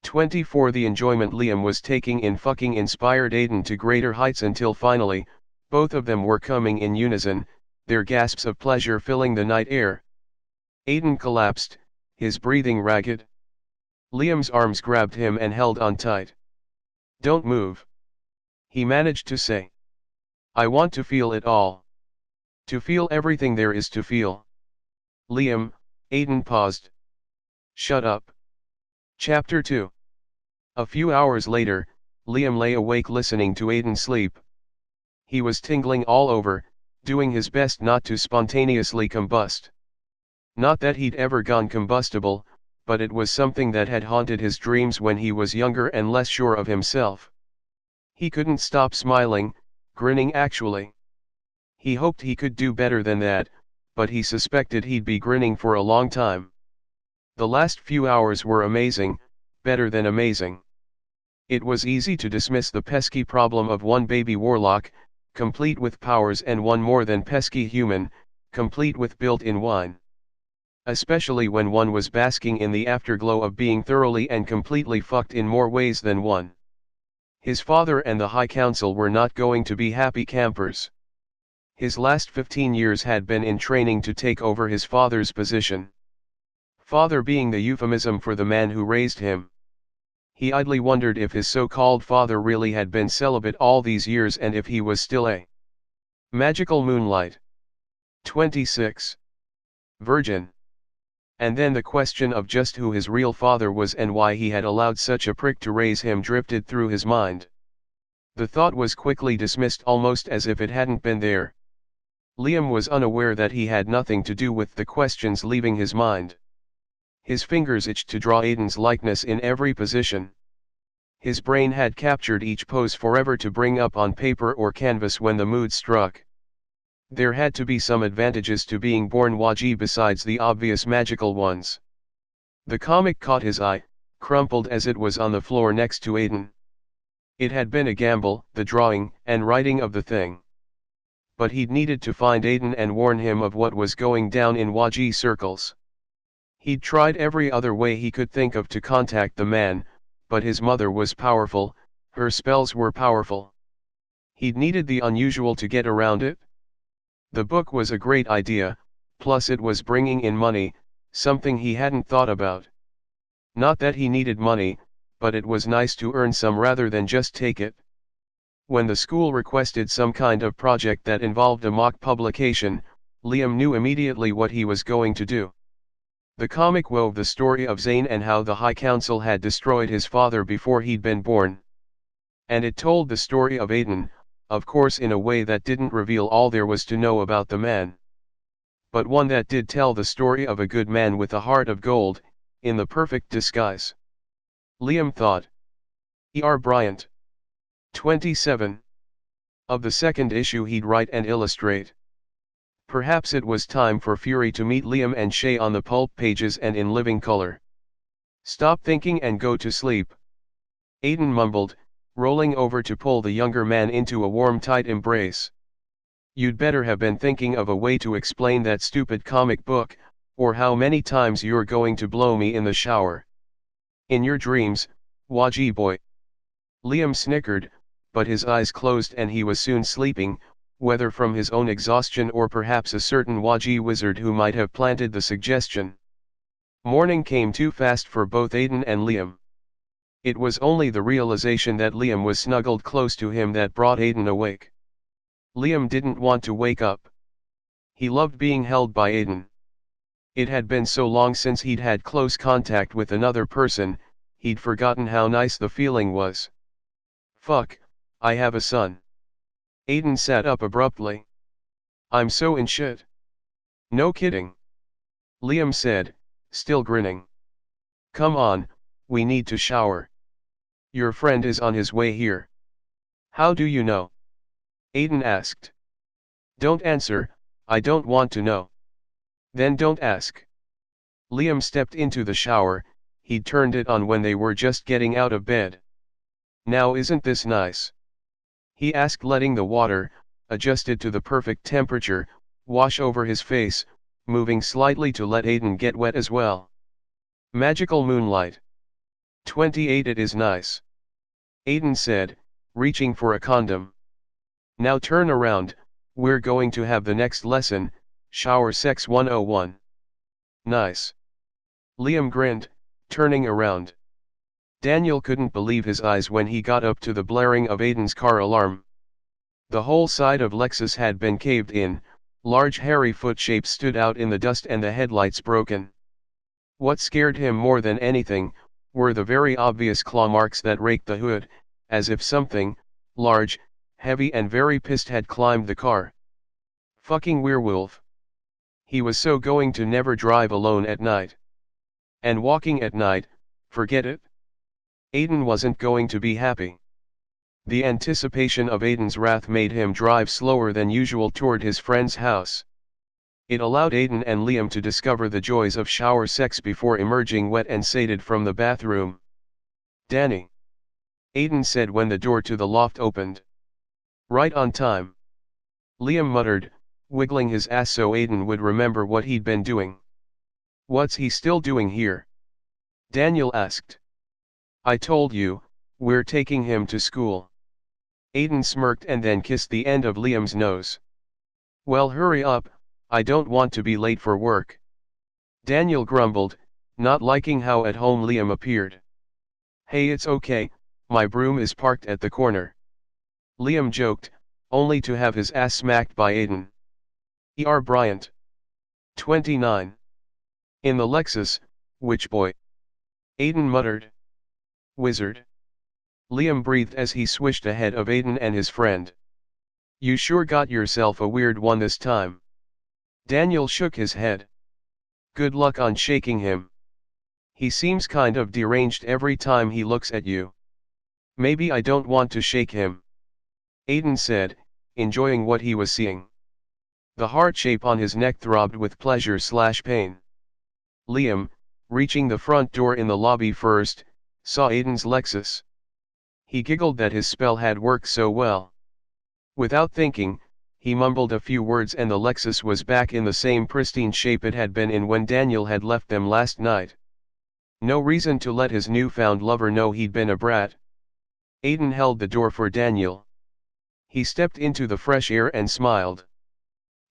24. The enjoyment Liam was taking in fucking inspired Aiden to greater heights until finally, both of them were coming in unison, their gasps of pleasure filling the night air. Aiden collapsed, his breathing ragged. Liam's arms grabbed him and held on tight. Don't move, he managed to say. I want to feel it all. To feel everything there is to feel. Liam, Aiden paused. Shut up. Chapter 2. A few hours later, Liam lay awake listening to Aiden sleep. He was tingling all over, doing his best not to spontaneously combust. Not that he'd ever gone combustible, but it was something that had haunted his dreams when he was younger and less sure of himself. He couldn't stop smiling, grinning actually. He hoped he could do better than that, but he suspected he'd be grinning for a long time. The last few hours were amazing, better than amazing. It was easy to dismiss the pesky problem of one baby warlock, complete with powers, and one more than pesky human, complete with built-in wine. Especially when one was basking in the afterglow of being thoroughly and completely fucked in more ways than one. His father and the High Council were not going to be happy campers. His last 15 years had been in training to take over his father's position. Father being the euphemism for the man who raised him. He idly wondered if his so-called father really had been celibate all these years and if he was still a magical Moonlight. 26. Virgin. And then the question of just who his real father was and why he had allowed such a prick to raise him drifted through his mind. The thought was quickly dismissed almost as if it hadn't been there. Liam was unaware that he had nothing to do with the questions leaving his mind. His fingers itched to draw Aiden's likeness in every position. His brain had captured each pose forever to bring up on paper or canvas when the mood struck. There had to be some advantages to being born Waji besides the obvious magical ones. The comic caught his eye, crumpled as it was on the floor next to Aiden. It had been a gamble, the drawing and writing of the thing. But he'd needed to find Aiden and warn him of what was going down in Waji circles. He'd tried every other way he could think of to contact the man, but his mother was powerful, her spells were powerful. He'd needed the unusual to get around it. The book was a great idea, plus it was bringing in money, something he hadn't thought about. Not that he needed money, but it was nice to earn some rather than just take it. When the school requested some kind of project that involved a mock publication, Liam knew immediately what he was going to do. The comic wove the story of Zane and how the High Council had destroyed his father before he'd been born. And it told the story of Aiden, of course in a way that didn't reveal all there was to know about the man. But one that did tell the story of a good man with a heart of gold, in the perfect disguise. Liam thought. Bryant. 27. Of the second issue he'd write and illustrate. Perhaps it was time for Fury to meet Liam and Shay on the pulp pages and in living color. Stop thinking and go to sleep. Aiden mumbled, rolling over to pull the younger man into a warm tight embrace. You'd better have been thinking of a way to explain that stupid comic book, or how many times you're going to blow me in the shower. In your dreams, Waji boy. Liam snickered, but his eyes closed and he was soon sleeping, whether from his own exhaustion or perhaps a certain Waji wizard who might have planted the suggestion. Morning came too fast for both Aiden and Liam. It was only the realization that Liam was snuggled close to him that brought Aiden awake. Liam didn't want to wake up. He loved being held by Aiden. It had been so long since he'd had close contact with another person, he'd forgotten how nice the feeling was. Fuck, I have a son. Aiden sat up abruptly. I'm so in shit. No kidding. Liam said, still grinning. Come on, we need to shower. Your friend is on his way here. How do you know? Aiden asked. Don't answer, I don't want to know. Then don't ask. Liam stepped into the shower, he'd turned it on when they were just getting out of bed. Now isn't this nice? He asked, letting the water, adjusted to the perfect temperature, wash over his face, moving slightly to let Aiden get wet as well. Magical moonlight. 28. It is nice. Aiden said, reaching for a condom. Now turn around, we're going to have the next lesson, Shower Sex 101. Nice. Liam grinned, turning around. Daniel couldn't believe his eyes when he got up to the blaring of Aiden's car alarm. The whole side of Lexus had been caved in, large hairy foot shapes stood out in the dust and the headlights broken. What scared him more than anything, were the very obvious claw marks that raked the hood, as if something, large, heavy and very pissed had climbed the car. Fucking werewolf. He was so going to never drive alone at night. And walking at night, forget it. Aiden wasn't going to be happy. The anticipation of Aiden's wrath made him drive slower than usual toward his friend's house. It allowed Aiden and Liam to discover the joys of shower sex before emerging wet and sated from the bathroom. Danny. Aiden said when the door to the loft opened. Right on time. Liam muttered, wiggling his ass so Aiden would remember what he'd been doing. What's he still doing here? Daniel asked. I told you, we're taking him to school. Aiden smirked and then kissed the end of Liam's nose. Well, hurry up, I don't want to be late for work. Daniel grumbled, not liking how at home Liam appeared. Hey, it's okay, my broom is parked at the corner. Liam joked, only to have his ass smacked by Aiden. Bryant. 29. In the Lexus, which boy? Aiden muttered. Wizard. Liam breathed as he swished ahead of Aiden and his friend. You sure got yourself a weird one this time. Daniel shook his head. Good luck on shaking him. He seems kind of deranged every time he looks at you. Maybe I don't want to shake him. Aiden said, enjoying what he was seeing. The heart shape on his neck throbbed with pleasure/pain. Liam, reaching the front door in the lobby first, saw Aiden's Lexus. He giggled that his spell had worked so well. Without thinking, he mumbled a few words and the Lexus was back in the same pristine shape it had been in when Daniel had left them last night. No reason to let his newfound lover know he'd been a brat. Aiden held the door for Daniel. He stepped into the fresh air and smiled.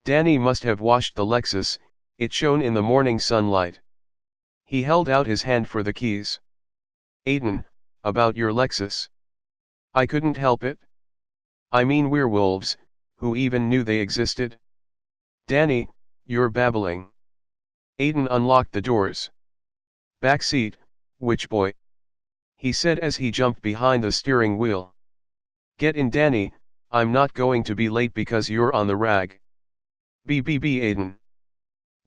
Danny must have washed the Lexus, it shone in the morning sunlight. He held out his hand for the keys. Aiden, about your Lexus. I couldn't help it. I mean werewolves, who even knew they existed? Danny, you're babbling. Aiden unlocked the doors. Back seat, witch boy. He said as he jumped behind the steering wheel. Get in Danny, I'm not going to be late because you're on the rag. BBB Aiden.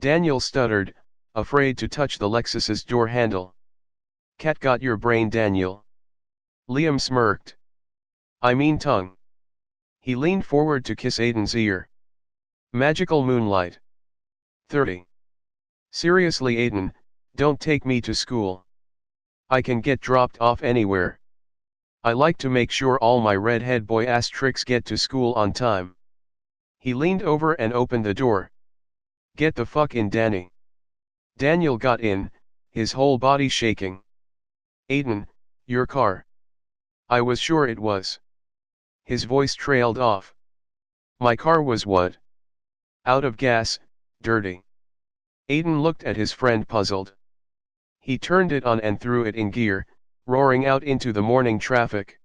Daniel stuttered, afraid to touch the Lexus's door handle. Cat got your brain Daniel. Liam smirked. I mean tongue. He leaned forward to kiss Aiden's ear. Magical Moonlight. 30. Seriously Aiden, don't take me to school. I can get dropped off anywhere. I like to make sure all my redhead boy ass tricks get to school on time. He leaned over and opened the door. Get the fuck in Danny. Daniel got in, his whole body shaking. Aiden, your car. I was sure it was. His voice trailed off. My car was what? Out of gas, dirty. Aiden looked at his friend puzzled. He turned it on and threw it in gear, roaring out into the morning traffic.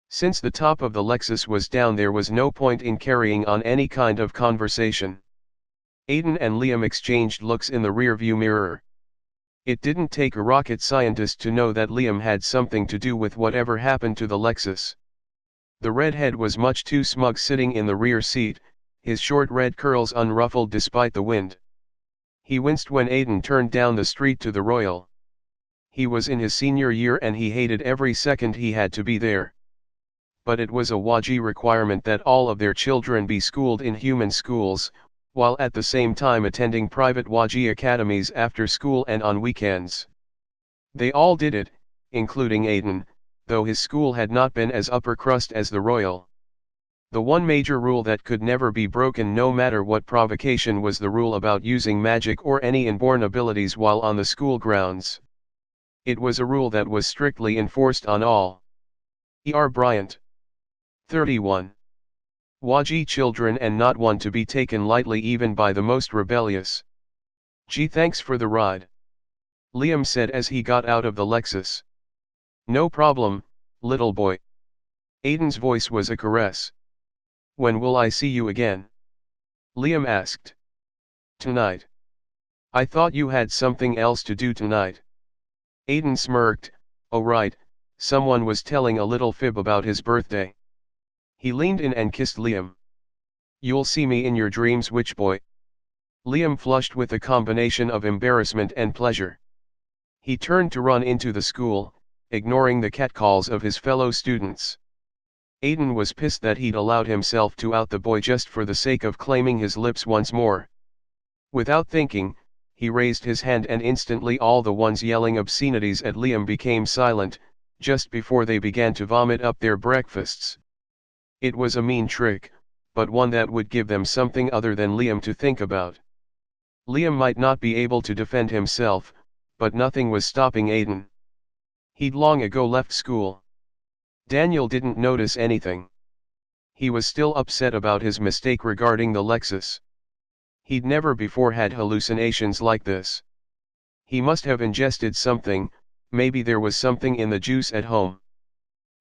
Since the top of the Lexus was down there was no point in carrying on any kind of conversation. Aiden and Liam exchanged looks in the rearview mirror. It didn't take a rocket scientist to know that Liam had something to do with whatever happened to the Lexus. The redhead was much too smug sitting in the rear seat, his short red curls unruffled despite the wind. He winced when Aiden turned down the street to the Royal. He was in his senior year and he hated every second he had to be there. But it was a WAGI requirement that all of their children be schooled in human schools, while at the same time attending private WAGI academies after school and on weekends. They all did it, including Aiden, though his school had not been as upper crust as the Royal. The one major rule that could never be broken no matter what provocation was the rule about using magic or any inborn abilities while on the school grounds. It was a rule that was strictly enforced on all. E.R. Bryant. 31. WAGI children and not one to be taken lightly even by the most rebellious. Gee, thanks for the ride. Liam said as he got out of the Lexus. No problem, little boy. Aiden's voice was a caress. When will I see you again? Liam asked. Tonight. I thought you had something else to do tonight. Aiden smirked. Oh right, someone was telling a little fib about his birthday. He leaned in and kissed Liam. You'll see me in your dreams, witch boy. Liam flushed with a combination of embarrassment and pleasure. He turned to run into the school, ignoring the catcalls of his fellow students. Aiden was pissed that he'd allowed himself to out the boy just for the sake of claiming his lips once more. Without thinking, he raised his hand and instantly all the ones yelling obscenities at Liam became silent, just before they began to vomit up their breakfasts. It was a mean trick, but one that would give them something other than Liam to think about. Liam might not be able to defend himself, but nothing was stopping Aiden. He'd long ago left school. Daniel didn't notice anything. He was still upset about his mistake regarding the Lexus. He'd never before had hallucinations like this. He must have ingested something, maybe there was something in the juice at home.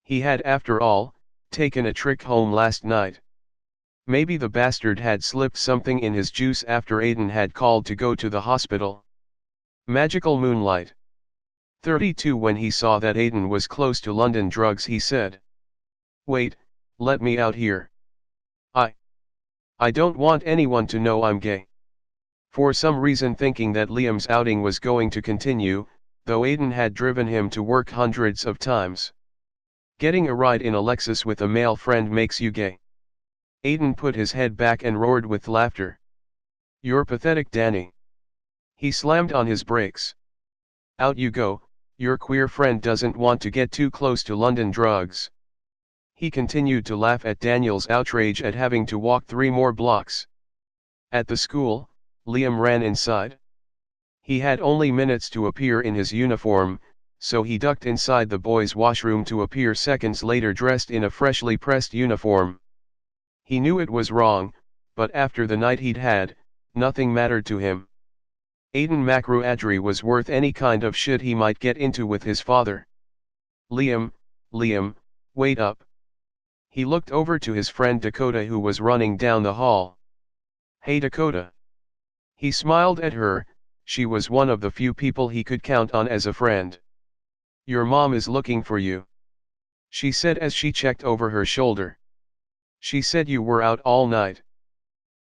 He had, after all, taken a trick home last night. Maybe the bastard had slipped something in his juice after Aiden had called to go to the hospital. Magical Moonlight. 32 When he saw that Aiden was close to London drugs, he said, "Wait, let me out here. I I don't want anyone to know I'm gay." For some reason, thinking that Liam's outing was going to continue, though Aiden had driven him to work hundreds of times. Getting a ride in a Lexus with a male friend makes you gay. Aiden put his head back and roared with laughter. "You're pathetic, Danny." He slammed on his brakes. "Out you go, your queer friend doesn't want to get too close to London drugs." He continued to laugh at Daniel's outrage at having to walk 3 more blocks. At the school, Liam ran inside. He had only minutes to appear in his uniform, so he ducked inside the boys' washroom to appear seconds later dressed in a freshly pressed uniform. He knew it was wrong, but after the night he'd had, nothing mattered to him. Aiden McRuadri was worth any kind of shit he might get into with his father. "Liam, wait up." He looked over to his friend Dakota, who was running down the hall. "Hey Dakota." He smiled at her. She was one of the few people he could count on as a friend. "Your mom is looking for you," she said as she checked over her shoulder. "She said you were out all night."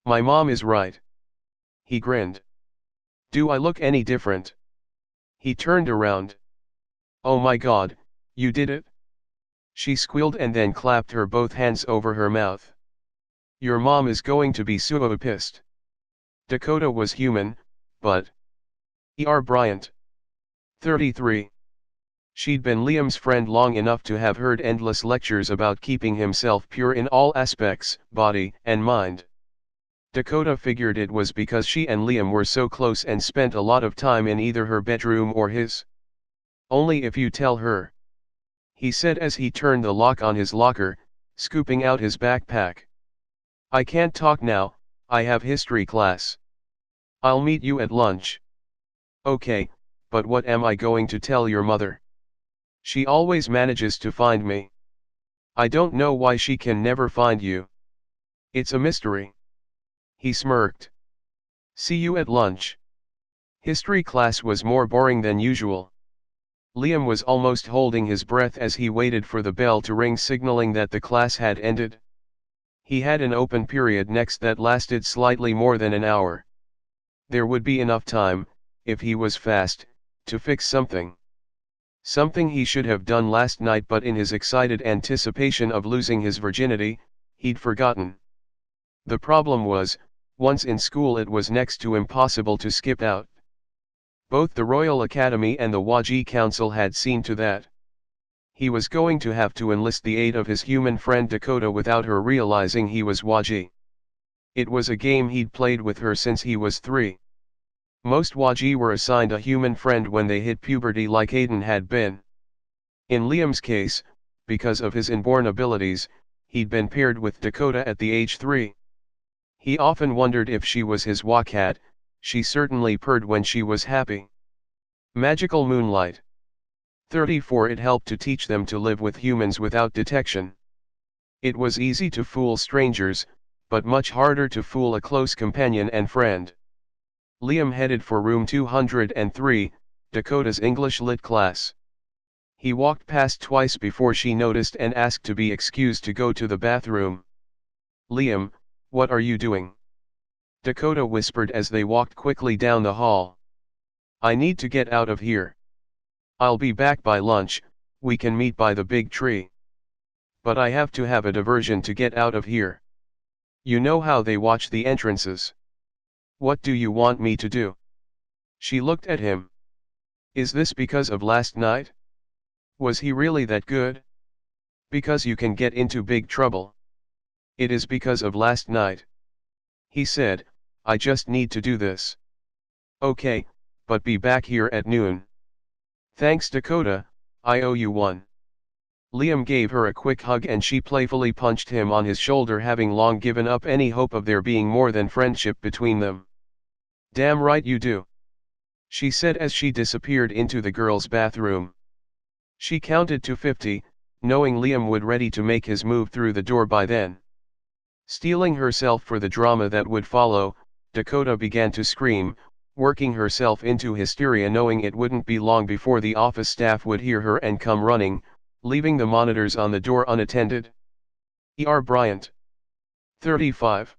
"My mom is right." He grinned. "Do I look any different?" He turned around. "Oh my God, you did it?" She squealed and then clapped her both hands over her mouth. "Your mom is going to be so pissed." Dakota was human, but Bryant. 33. She'd been Liam's friend long enough to have heard endless lectures about keeping himself pure in all aspects, body and mind. Dakota figured it was because she and Liam were so close and spent a lot of time in either her bedroom or his. "Only if you tell her," he said as he turned the lock on his locker, scooping out his backpack. "I can't talk now, I have history class. I'll meet you at lunch." "Okay, but what am I going to tell your mother? She always manages to find me. I don't know why she can never find you. It's a mystery." He smirked. "See you at lunch." History class was more boring than usual. Liam was almost holding his breath as he waited for the bell to ring, signaling that the class had ended. He had an open period next that lasted slightly more than an hour. There would be enough time, if he was fast, to fix something. Something he should have done last night, but in his excited anticipation of losing his virginity, he'd forgotten. The problem was, once in school it was next to impossible to skip out. Both the Royal Academy and the Waji Council had seen to that. He was going to have to enlist the aid of his human friend Dakota without her realizing he was Waji. It was a game he'd played with her since he was 3. Most Waji were assigned a human friend when they hit puberty, like Aiden had been. In Liam's case, because of his inborn abilities, he'd been paired with Dakota at the age 3. He often wondered if she was his Wakat. She certainly purred when she was happy. Magical Moonlight. 34 It helped to teach them to live with humans without detection. It was easy to fool strangers, but much harder to fool a close companion and friend. Liam headed for room 203, Dakota's English Lit class. He walked past twice before she noticed and asked to be excused to go to the bathroom. "Liam, what are you doing?" Dakota whispered as they walked quickly down the hall. "I need to get out of here. I'll be back by lunch, we can meet by the big tree. But I have to have a diversion to get out of here. You know how they watch the entrances. What do you want me to do?" She looked at him. "Is this because of last night? Was he really that good? Because you can get into big trouble." "It is because of last night," he said. "I just need to do this." "Okay, but be back here at noon." "Thanks Dakota, I owe you one." Liam gave her a quick hug and she playfully punched him on his shoulder, having long given up any hope of there being more than friendship between them. "Damn right you do," she said as she disappeared into the girls' bathroom. She counted to 50, knowing Liam would ready to make his move through the door by then. Steeling herself for the drama that would follow, Dakota began to scream, working herself into hysteria knowing it wouldn't be long before the office staff would hear her and come running, leaving the monitors on the door unattended. Bryant. 35.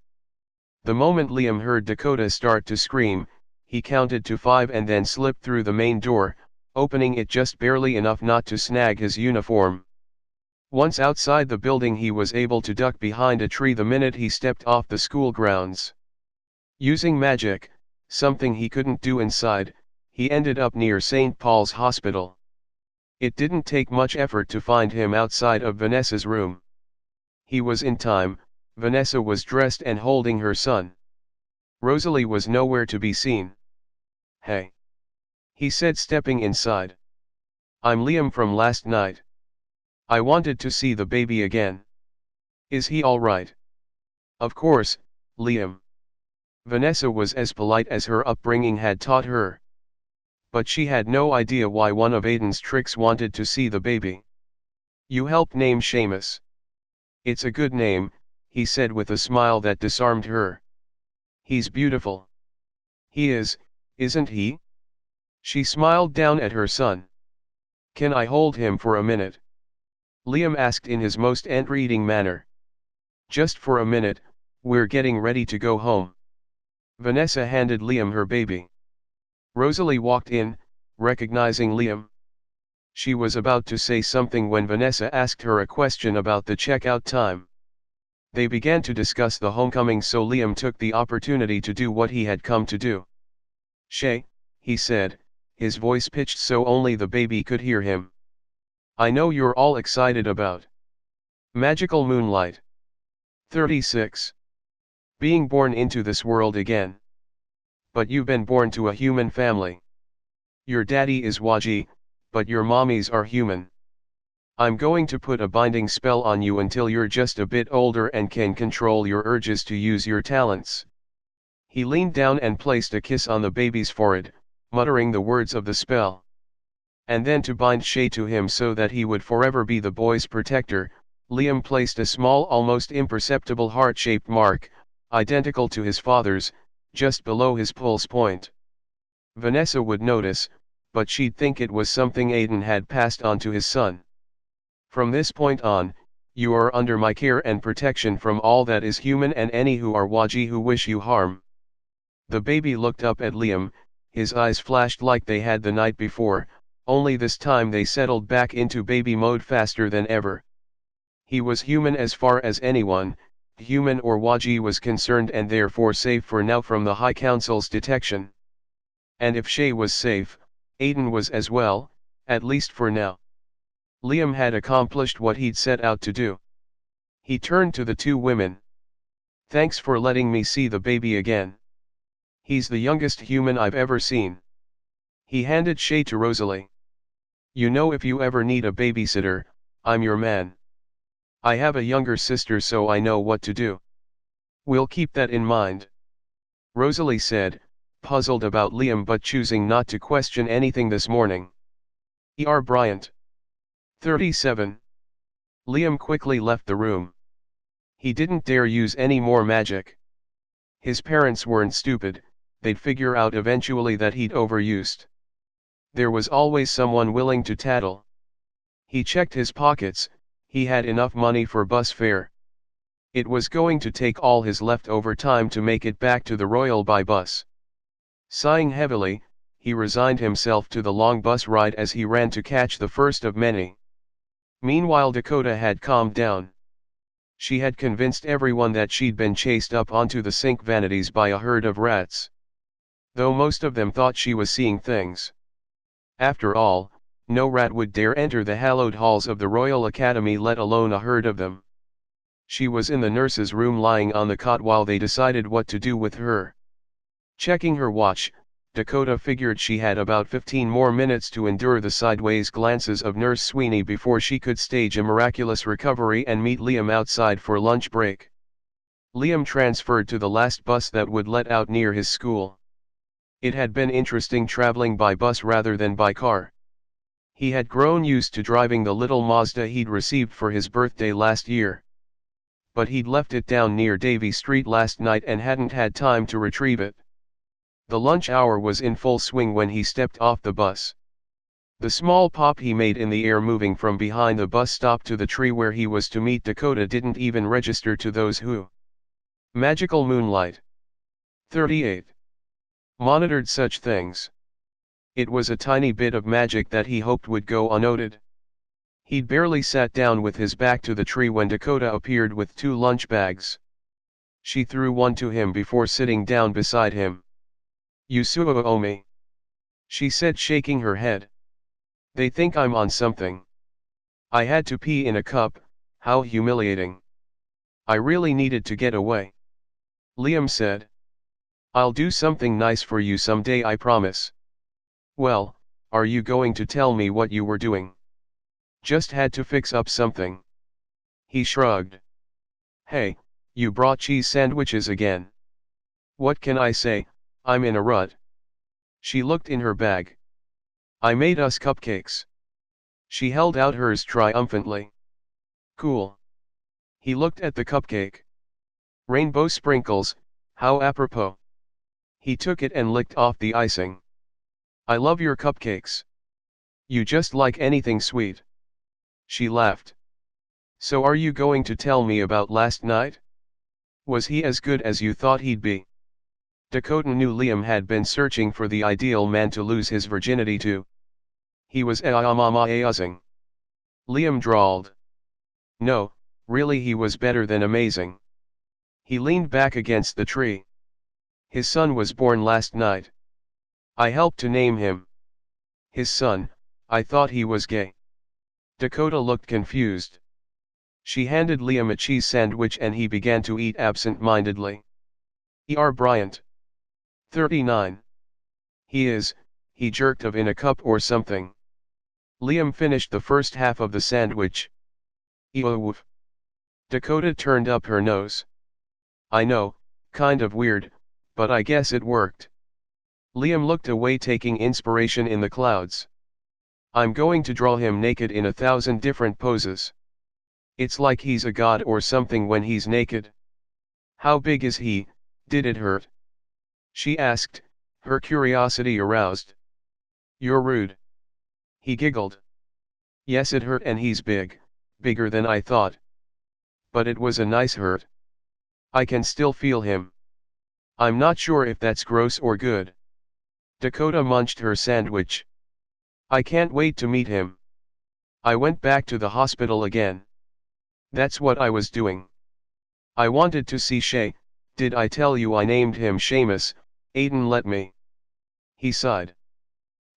The moment Liam heard Dakota start to scream, he counted to 5 and then slipped through the main door, opening it just barely enough not to snag his uniform. Once outside the building he was able to duck behind a tree the minute he stepped off the school grounds. Using magic, something he couldn't do inside, he ended up near St. Paul's Hospital. It didn't take much effort to find him outside of Vanessa's room. He was in time. Vanessa was dressed and holding her son. Rosalie was nowhere to be seen. "Hey," he said, stepping inside. "I'm Liam from last night. I wanted to see the baby again. Is he all right?" "Of course, Liam." Vanessa was as polite as her upbringing had taught her. But she had no idea why one of Aiden's tricks wanted to see the baby. "You helped name Seamus." "It's a good name," he said with a smile that disarmed her. "He's beautiful." "He is, isn't he?" She smiled down at her son. "Can I hold him for a minute?" Liam asked in his most entreating manner. "Just for a minute, we're getting ready to go home." Vanessa handed Liam her baby. Rosalie walked in, recognizing Liam. She was about to say something when Vanessa asked her a question about the checkout time. They began to discuss the homecoming, so Liam took the opportunity to do what he had come to do. "Shay," he said, his voice pitched so only the baby could hear him. "I know you're all excited about magical Moonlight." 36. Being born into this world again. But you've been born to a human family. Your daddy is Waji, but your mommies are human. I'm going to put a binding spell on you until you're just a bit older and can control your urges to use your talents." He leaned down and placed a kiss on the baby's forehead, muttering the words of the spell. And then to bind Shay to him so that he would forever be the boy's protector, Liam placed a small, almost imperceptible heart-shaped mark, identical to his father's, just below his pulse point. Vanessa would notice, but she'd think it was something Aiden had passed on to his son. "From this point on, you are under my care and protection from all that is human and any who are Waji who wish you harm." The baby looked up at Liam, his eyes flashed like they had the night before, only this time they settled back into baby mode faster than ever. He was human as far as anyone, human or Waji, was concerned, and therefore safe for now from the High Council's detection. And if Shay was safe, Aiden was as well, at least for now. Liam had accomplished what he'd set out to do. He turned to the two women. "Thanks for letting me see the baby again. He's the youngest human I've ever seen." He handed Shay to Rosalie. "You know, if you ever need a babysitter, I'm your man. I have a younger sister, so I know what to do." "We'll keep that in mind," Rosalie said, puzzled about Liam but choosing not to question anything this morning. Bryant. 37. Liam quickly left the room. He didn't dare use any more magic. His parents weren't stupid, they'd figure out eventually that he'd overused. There was always someone willing to tattle. He checked his pockets. He had enough money for bus fare. It was going to take all his leftover time to make it back to the Royal by bus. Sighing heavily, he resigned himself to the long bus ride as he ran to catch the first of many. Meanwhile, Dakota had calmed down. She had convinced everyone that she'd been chased up onto the sink vanities by a herd of rats. Though most of them thought she was seeing things. After all, no rat would dare enter the hallowed halls of the Royal Academy, let alone a herd of them. She was in the nurse's room lying on the cot while they decided what to do with her. Checking her watch, Dakota figured she had about 15 more minutes to endure the sideways glances of Nurse Sweeney before she could stage a miraculous recovery and meet Liam outside for lunch break. Liam transferred to the last bus that would let out near his school. It had been interesting traveling by bus rather than by car. He had grown used to driving the little Mazda he'd received for his birthday last year. But he'd left it down near Davy Street last night and hadn't had time to retrieve it. The lunch hour was in full swing when he stepped off the bus. The small pop he made in the air moving from behind the bus stop to the tree where he was to meet Dakota didn't even register to those who Magical Moonlight 38 monitored such things. It was a tiny bit of magic that he hoped would go unnoted. He'd barely sat down with his back to the tree when Dakota appeared with 2 lunch bags. She threw one to him before sitting down beside him. "You owe me," she said, shaking her head. "They think I'm on something. I had to pee in a cup, how humiliating. I really needed to get away." Liam said. "I'll do something nice for you someday, I promise." "Well, are you going to tell me what you were doing?" "Just had to fix up something." He shrugged. "Hey, you brought cheese sandwiches again." "What can I say, I'm in a rut." She looked in her bag. "I made us cupcakes." She held out hers triumphantly. "Cool." He looked at the cupcake. "Rainbow sprinkles, how apropos." He took it and licked off the icing. "I love your cupcakes. You just like anything sweet." She laughed. "So are you going to tell me about last night? Was he as good as you thought he'd be?" Dakota knew Liam had been searching for the ideal man to lose his virginity to. He was amazing. Liam drawled. "No, really he was better than amazing." He leaned back against the tree. "His son was born last night. I helped to name him." "His son, I thought he was gay." Dakota looked confused. She handed Liam a cheese sandwich and he began to eat absent-mindedly. Bryant 39. He jerked off in a cup or something." Liam finished the first half of the sandwich. "Woof." Dakota turned up her nose. "I know, kind of weird, but I guess it worked." Liam looked away, taking inspiration in the clouds. "I'm going to draw him naked in 1,000 different poses. It's like he's a god or something when he's naked." "How big is he, did it hurt?" she asked, her curiosity aroused. "You're rude." He giggled. "Yes, it hurt and he's big, bigger than I thought. But it was a nice hurt. I can still feel him. I'm not sure if that's gross or good." Dakota munched her sandwich. "I can't wait to meet him. I went back to the hospital again. That's what I was doing. I wanted to see Shay. Did I tell you I named him Seamus? Aiden let me." He sighed.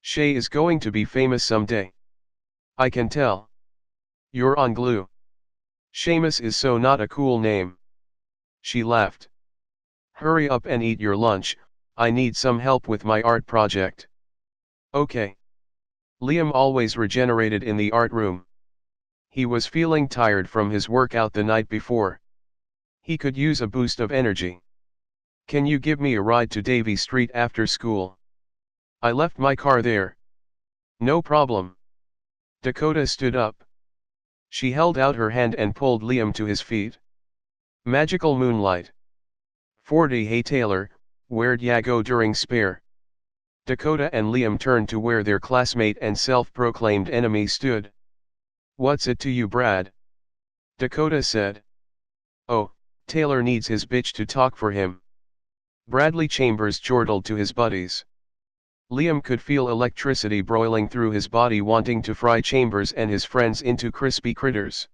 "Shay is going to be famous someday. I can tell. You're on glue. Seamus is so not a cool name." She laughed. "Hurry up and eat your lunch, I need some help with my art project." "Okay." Liam always regenerated in the art room. He was feeling tired from his workout the night before. He could use a boost of energy. "Can you give me a ride to Davy Street after school? I left my car there." "No problem." Dakota stood up. She held out her hand and pulled Liam to his feet. Magical Moonlight 40. "Hey Taylor, where'd ya go during spare?" Dakota and Liam turned to where their classmate and self-proclaimed enemy stood. "What's it to you, Brad?" Dakota said. "Oh, Taylor needs his bitch to talk for him." Bradley Chambers chortled to his buddies. Liam could feel electricity broiling through his body, wanting to fry Chambers and his friends into crispy critters.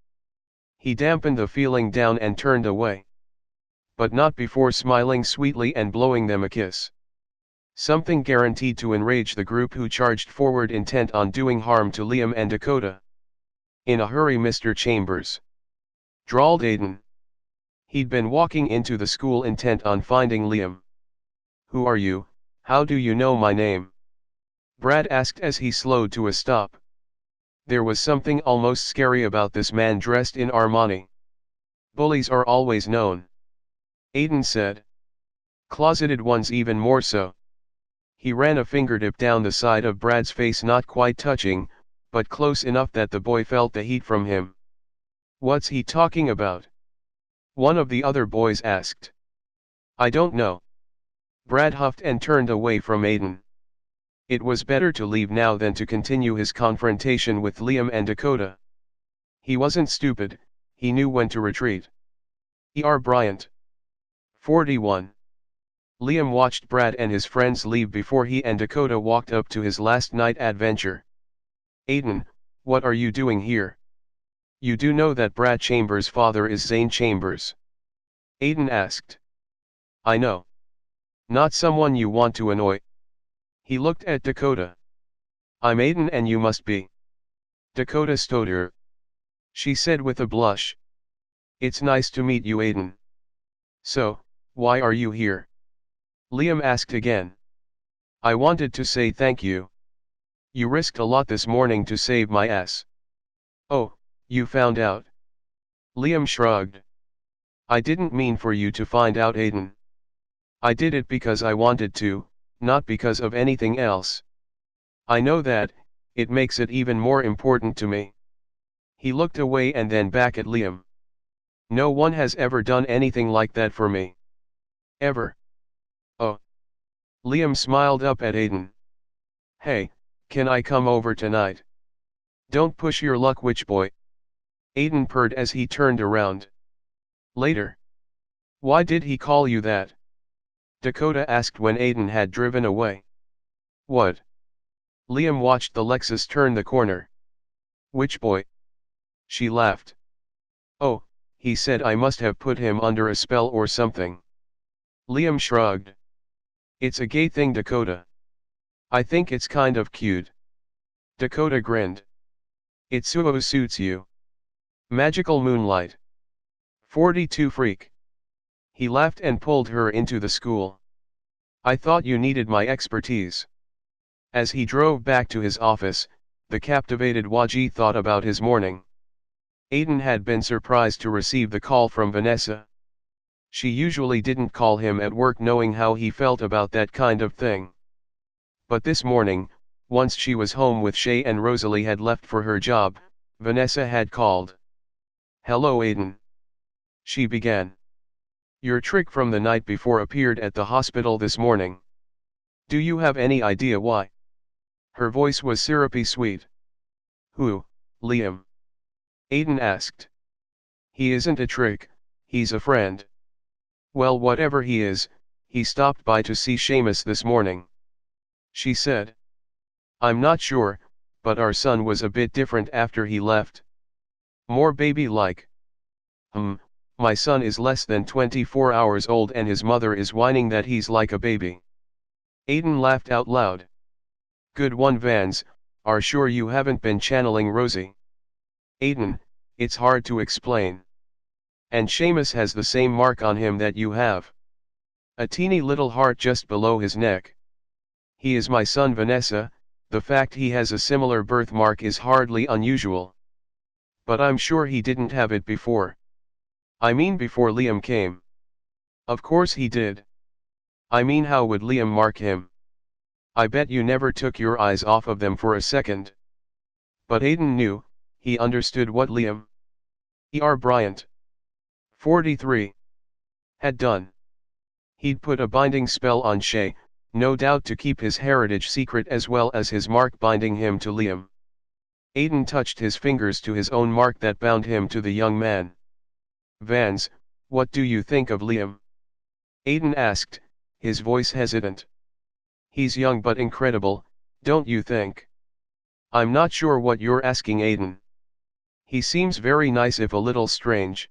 He dampened the feeling down and turned away. But not before smiling sweetly and blowing them a kiss. Something guaranteed to enrage the group who charged forward intent on doing harm to Liam and Dakota. "In a hurry, Mr. Chambers," drawled Aiden. He'd been walking into the school intent on finding Liam. "Who are you? How do you know my name?" Brad asked as he slowed to a stop. There was something almost scary about this man dressed in Armani. "Bullies are always known," Aiden said. "Closeted ones even more so." He ran a fingertip down the side of Brad's face, not quite touching, but close enough that the boy felt the heat from him. "What's he talking about?" one of the other boys asked. "I don't know." Brad huffed and turned away from Aiden. It was better to leave now than to continue his confrontation with Liam and Dakota. He wasn't stupid, he knew when to retreat. Bryant. 41. Liam watched Brad and his friends leave before he and Dakota walked up to his last night adventure. Aiden, what are you doing here? You do know that Brad Chambers' father is Zane Chambers? Aiden asked. I know. Not someone you want to annoy. He looked at Dakota. I'm Aiden and you must be. Dakota stuttered. She said with a blush. It's nice to meet you, Aiden. So, why are you here? Liam asked again. I wanted to say thank you. You risked a lot this morning to save my ass. Oh, you found out? Liam shrugged. I didn't mean for you to find out, Aiden. I did it because I wanted to, not because of anything else. I know that, it makes it even more important to me. He looked away and then back at Liam. No one has ever done anything like that for me. Ever. Oh. Liam smiled up at Aiden. Hey, can I come over tonight? Don't push your luck, witch boy. Aiden purred as he turned around. Later. Why did he call you that? Dakota asked when Aiden had driven away. What? Liam watched the Lexus turn the corner. Witch boy. She laughed. Oh, he said I must have put him under a spell or something. Liam shrugged. It's a gay thing, Dakota. I think it's kind of cute. Dakota grinned. It so suits you. Magical Moonlight. 42 freak. He laughed and pulled her into the school. I thought you needed my expertise. As he drove back to his office, the captivated Waji thought about his morning. Aiden had been surprised to receive the call from Vanessa. She usually didn't call him at work knowing how he felt about that kind of thing. But this morning, once she was home with Shay and Rosalie had left for her job, Vanessa had called. Hello, Aiden. She began. Your trick from the night before appeared at the hospital this morning. Do you have any idea why? Her voice was syrupy sweet. Who, Liam? Aiden asked. He isn't a trick, he's a friend. Well, whatever he is, he stopped by to see Seamus this morning. She said. I'm not sure, but our son was a bit different after he left. More baby-like. My son is less than 24 hours old and his mother is whining that he's like a baby. Aiden laughed out loud. Good one, Vans, are sure you haven't been channeling Rosie? Aiden, it's hard to explain. And Seamus has the same mark on him that you have. A teeny little heart just below his neck. He is my son, Vanessa, the fact he has a similar birthmark is hardly unusual. But I'm sure he didn't have it before. I mean before Liam came. Of course he did. I mean, how would Liam mark him? I bet you never took your eyes off of them for a second. But Aiden knew, he understood what Liam Bryant 43 had done. He'd put a binding spell on Shay, no doubt to keep his heritage secret as well as his mark binding him to Liam. Aiden touched his fingers to his own mark that bound him to the young man. Vans, what do you think of Liam? Aiden asked, his voice hesitant. He's young but incredible, don't you think? I'm not sure what you're asking, Aiden. He seems very nice if a little strange.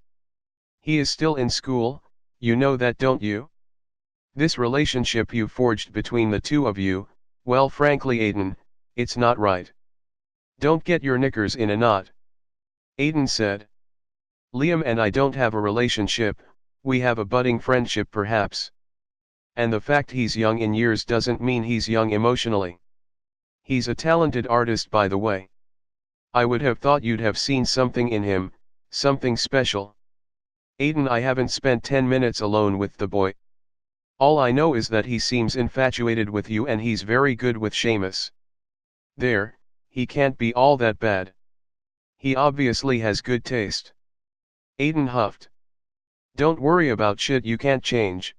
He is still in school, you know that, don't you? This relationship you forged between the two of you, well, frankly, Aiden, it's not right. Don't get your knickers in a knot. Aiden said. Liam and I don't have a relationship, we have a budding friendship perhaps. And the fact he's young in years doesn't mean he's young emotionally. He's a talented artist, by the way. I would have thought you'd have seen something in him, something special. Aiden, I haven't spent 10 minutes alone with the boy. All I know is that he seems infatuated with you and he's very good with Seamus. There, he can't be all that bad. He obviously has good taste. Aiden huffed. Don't worry about shit you can't change.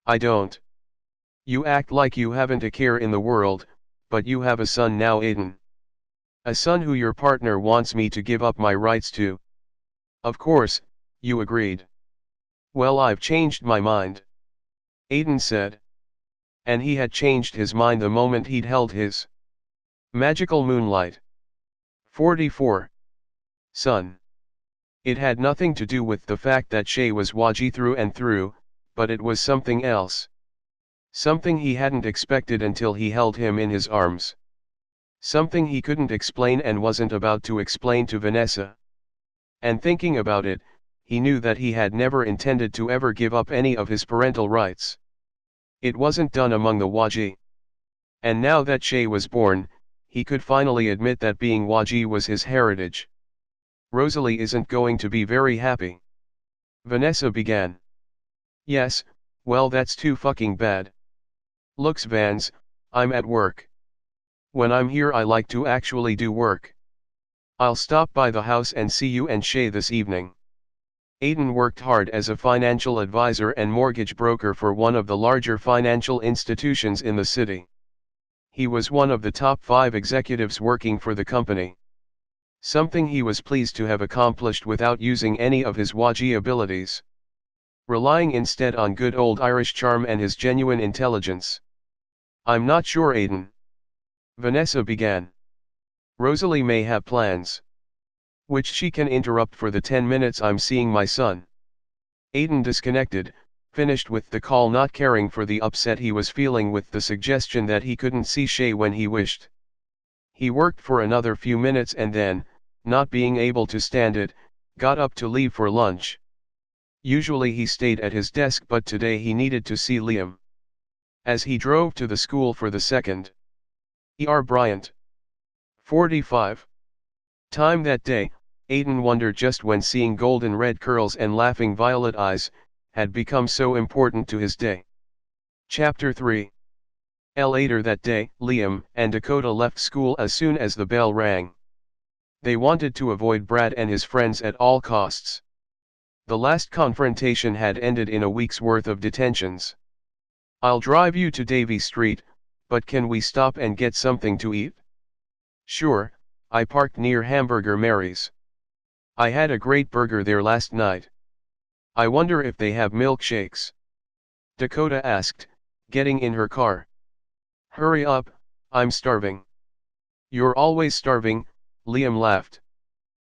I don't. You act like you haven't a care in the world, but you have a son now, Aiden. A son who your partner wants me to give up my rights to. Of course, you agreed. Well, I've changed my mind, Aiden said. And he had changed his mind the moment he'd held his magical Moonlight. 44. Son. It had nothing to do with the fact that Shay was Waji through and through, but it was something else. Something he hadn't expected until he held him in his arms. Something he couldn't explain and wasn't about to explain to Vanessa. And thinking about it, he knew that he had never intended to ever give up any of his parental rights. It wasn't done among the Waji. And now that Shay was born, he could finally admit that being Waji was his heritage. Rosalie isn't going to be very happy, Vanessa began. Yes, well, that's too fucking bad. Looks, Vans, I'm at work. When I'm here I like to actually do work. I'll stop by the house and see you and Shay this evening. Aiden worked hard as a financial advisor and mortgage broker for one of the larger financial institutions in the city. He was one of the top 5 executives working for the company. Something he was pleased to have accomplished without using any of his Waji abilities. Relying instead on good old Irish charm and his genuine intelligence. I'm not sure, Aiden, Vanessa began. Rosalie may have plans, which she can interrupt for the 10 minutes I'm seeing my son. Aiden disconnected, finished with the call, not caring for the upset he was feeling with the suggestion that he couldn't see Shay when he wished. He worked for another few minutes and then, not being able to stand it, got up to leave for lunch. Usually he stayed at his desk, but today he needed to see Liam. As he drove to the school for the second Bryant 45 time that day, Aiden wondered just when seeing golden red curls and laughing violet eyes had become so important to his day. Chapter 3. Later that day, Liam and Dakota left school as soon as the bell rang. They wanted to avoid Brad and his friends at all costs. The last confrontation had ended in a week's worth of detentions. I'll drive you to Davy Street, but can we stop and get something to eat? Sure, I parked near Hamburger Mary's. I had a great burger there last night. I wonder if they have milkshakes, Dakota asked, getting in her car. Hurry up, I'm starving. You're always starving, Liam laughed.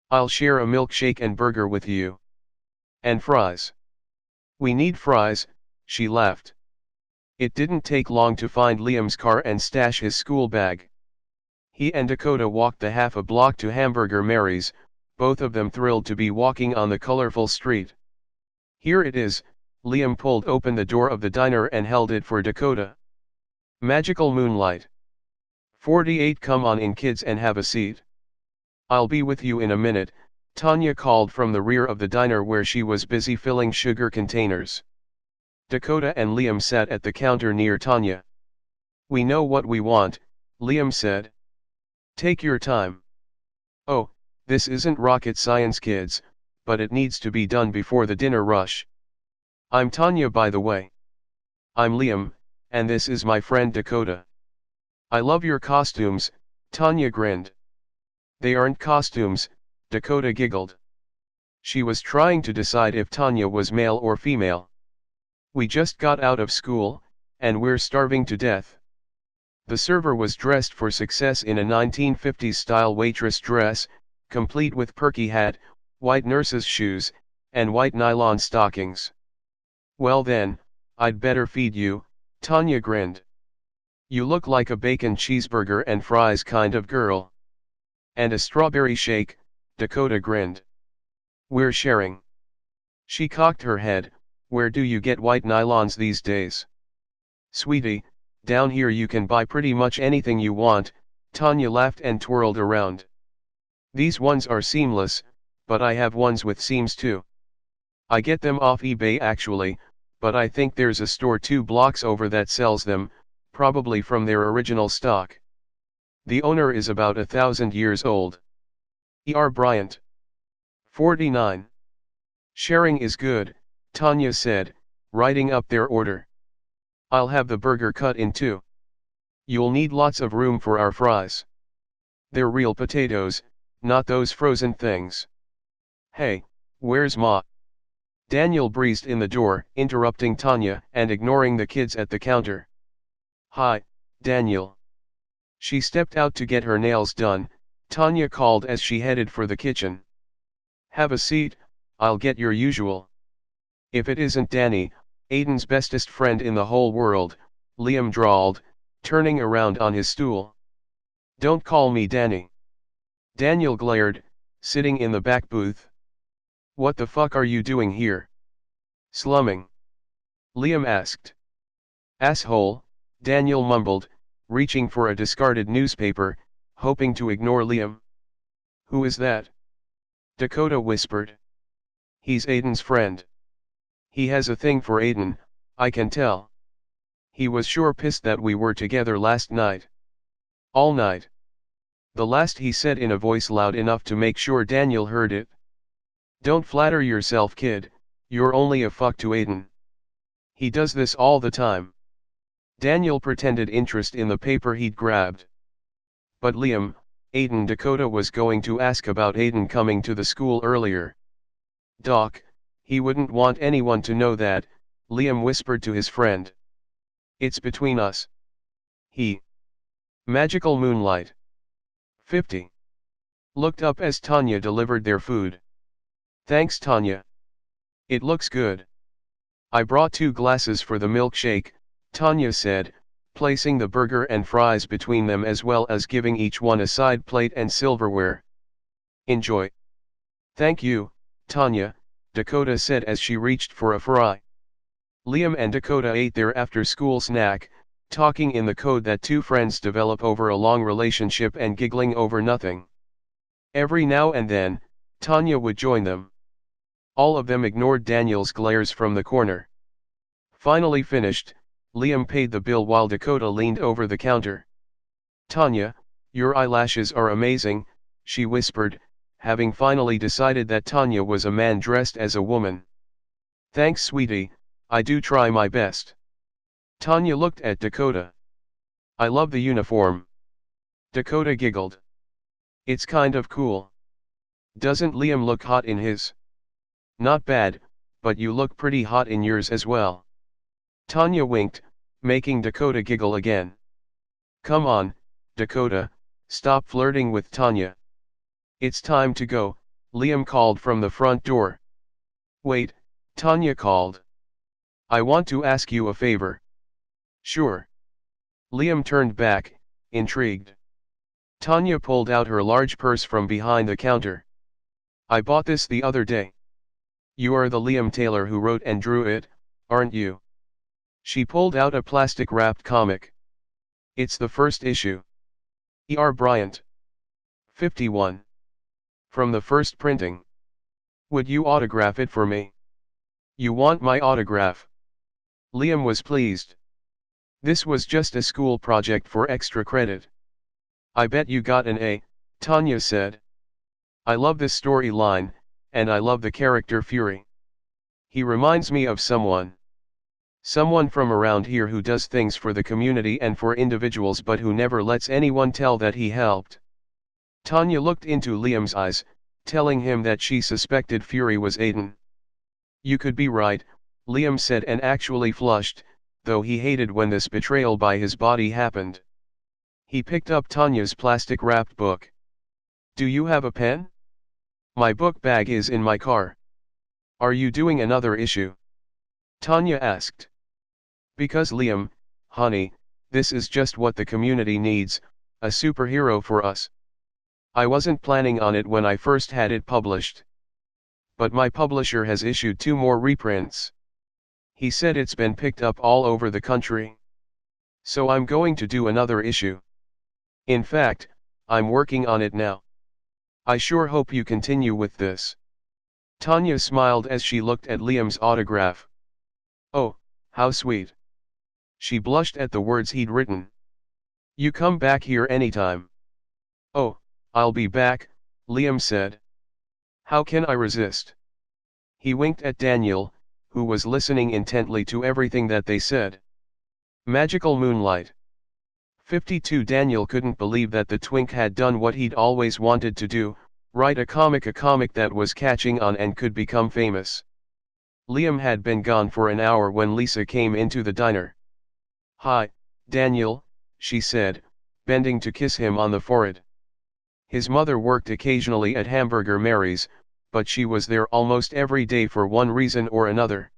I'll share a milkshake and burger with you. And fries. We need fries, she laughed. It didn't take long to find Liam's car and stash his school bag. He and Dakota walked the half a block to Hamburger Mary's, both of them thrilled to be walking on the colorful street. Here it is, Liam pulled open the door of the diner and held it for Dakota. Magical Moonlight. 48. Come on in, kids, and have a seat. I'll be with you in a minute, Tanya called from the rear of the diner where she was busy filling sugar containers. Dakota and Liam sat at the counter near Tanya. We know what we want, Liam said. Take your time. Oh, this isn't rocket science, kids, but it needs to be done before the dinner rush. I'm Tanya, by the way. I'm Liam, and this is my friend Dakota. I love your costumes, Tanya grinned. They aren't costumes, Dakota giggled. She was trying to decide if Tanya was male or female. We just got out of school, and we're starving to death. The server was dressed for success in a 1950s style waitress dress, complete with perky hat, white nurse's shoes, and white nylon stockings. Well then, I'd better feed you, Tanya grinned. You look like a bacon cheeseburger and fries kind of girl. And a strawberry shake, Dakota grinned. We're sharing. She cocked her head. Where do you get white nylons these days? Sweetie, down here you can buy pretty much anything you want, Tanya laughed and twirled around. These ones are seamless, but I have ones with seams too. I get them off eBay actually, but I think there's a store 2 blocks over that sells them, probably from their original stock. The owner is about 1,000 years old. Bryant. 49. Sharing is good, Tanya said, writing up their order. I'll have the burger cut in two. You'll need lots of room for our fries. They're real potatoes, not those frozen things. Hey, where's Ma? Daniel breezed in the door, interrupting Tanya and ignoring the kids at the counter. Hi, Daniel. She stepped out to get her nails done, Tanya called as she headed for the kitchen. Have a seat, I'll get your usual. If it isn't Danny, Aiden's bestest friend in the whole world, Liam drawled, turning around on his stool. Don't call me Danny. Daniel glared, sitting in the back booth. What the fuck are you doing here? Slumming. Liam asked. Asshole, Daniel mumbled, reaching for a discarded newspaper, hoping to ignore Liam. Who is that? Dakota whispered. He's Aiden's friend. He has a thing for Aiden, I can tell. He was sure pissed that we were together last night. All night. The last he said in a voice loud enough to make sure Daniel heard it. Don't flatter yourself, kid, you're only a fuck to Aiden. He does this all the time. Daniel pretended interest in the paper he'd grabbed. But Liam, Aiden Dakota was going to ask about Aiden coming to the school earlier. Doc, he wouldn't want anyone to know that, Liam whispered to his friend. It's between us. He. Magical Moonlight. 50. Looked up as Tanya delivered their food. Thanks, Tanya. It looks good. I brought 2 glasses for the milkshake, Tanya said, placing the burger and fries between them as well as giving each one a side plate and silverware. Enjoy. Thank you, Tanya, Dakota said as she reached for a fry. Liam and Dakota ate their after-school snack, talking in the code that 2 friends develop over a long relationship and giggling over nothing. Every now and then, Tanya would join them. All of them ignored Daniel's glares from the corner. Finally finished, Liam paid the bill while Dakota leaned over the counter. Tanya, your eyelashes are amazing, she whispered, having finally decided that Tanya was a man dressed as a woman. Thanks, sweetie, I do try my best. Tanya looked at Dakota. I love the uniform. Dakota giggled. It's kind of cool. Doesn't Liam look hot in his? Not bad, but you look pretty hot in yours as well. Tanya winked, making Dakota giggle again. Come on, Dakota, stop flirting with Tanya. It's time to go, Liam called from the front door. Wait, Tanya called. I want to ask you a favor. Sure. Liam turned back, intrigued. Tanya pulled out her large purse from behind the counter. I bought this the other day. You are the Liam Taylor who wrote and drew it, aren't you? She pulled out a plastic-wrapped comic. It's the first issue. E.R. Bryant. 51. From the first printing. Would you autograph it for me? You want my autograph? Liam was pleased. This was just a school project for extra credit. I bet you got an A, Tanya said. I love this storyline, and I love the character Fury. He reminds me of someone. Someone from around here who does things for the community and for individuals but who never lets anyone tell that he helped. Tanya looked into Liam's eyes, telling him that she suspected Fury was Aiden. You could be right, Liam said and actually flushed, though he hated when this betrayal by his body happened. He picked up Tanya's plastic-wrapped book. Do you have a pen? My book bag is in my car. Are you doing another issue? Tanya asked. Because Liam, honey, this is just what the community needs, a superhero for us. I wasn't planning on it when I first had it published. But my publisher has issued 2 more reprints. He said it's been picked up all over the country. So I'm going to do another issue. In fact, I'm working on it now. I sure hope you continue with this. Tanya smiled as she looked at Liam's autograph. Oh, how sweet. She blushed at the words he'd written. You come back here anytime. Oh, I'll be back, Liam said. How can I resist? He winked at Daniel, who was listening intently to everything that they said. Magical Moonlight. 52 Daniel couldn't believe that the twink had done what he'd always wanted to do, write a comic that was catching on and could become famous. Liam had been gone for an hour when Lisa came into the diner. "Hi, Daniel," she said, bending to kiss him on the forehead. His mother worked occasionally at Hamburger Mary's, but she was there almost every day for one reason or another.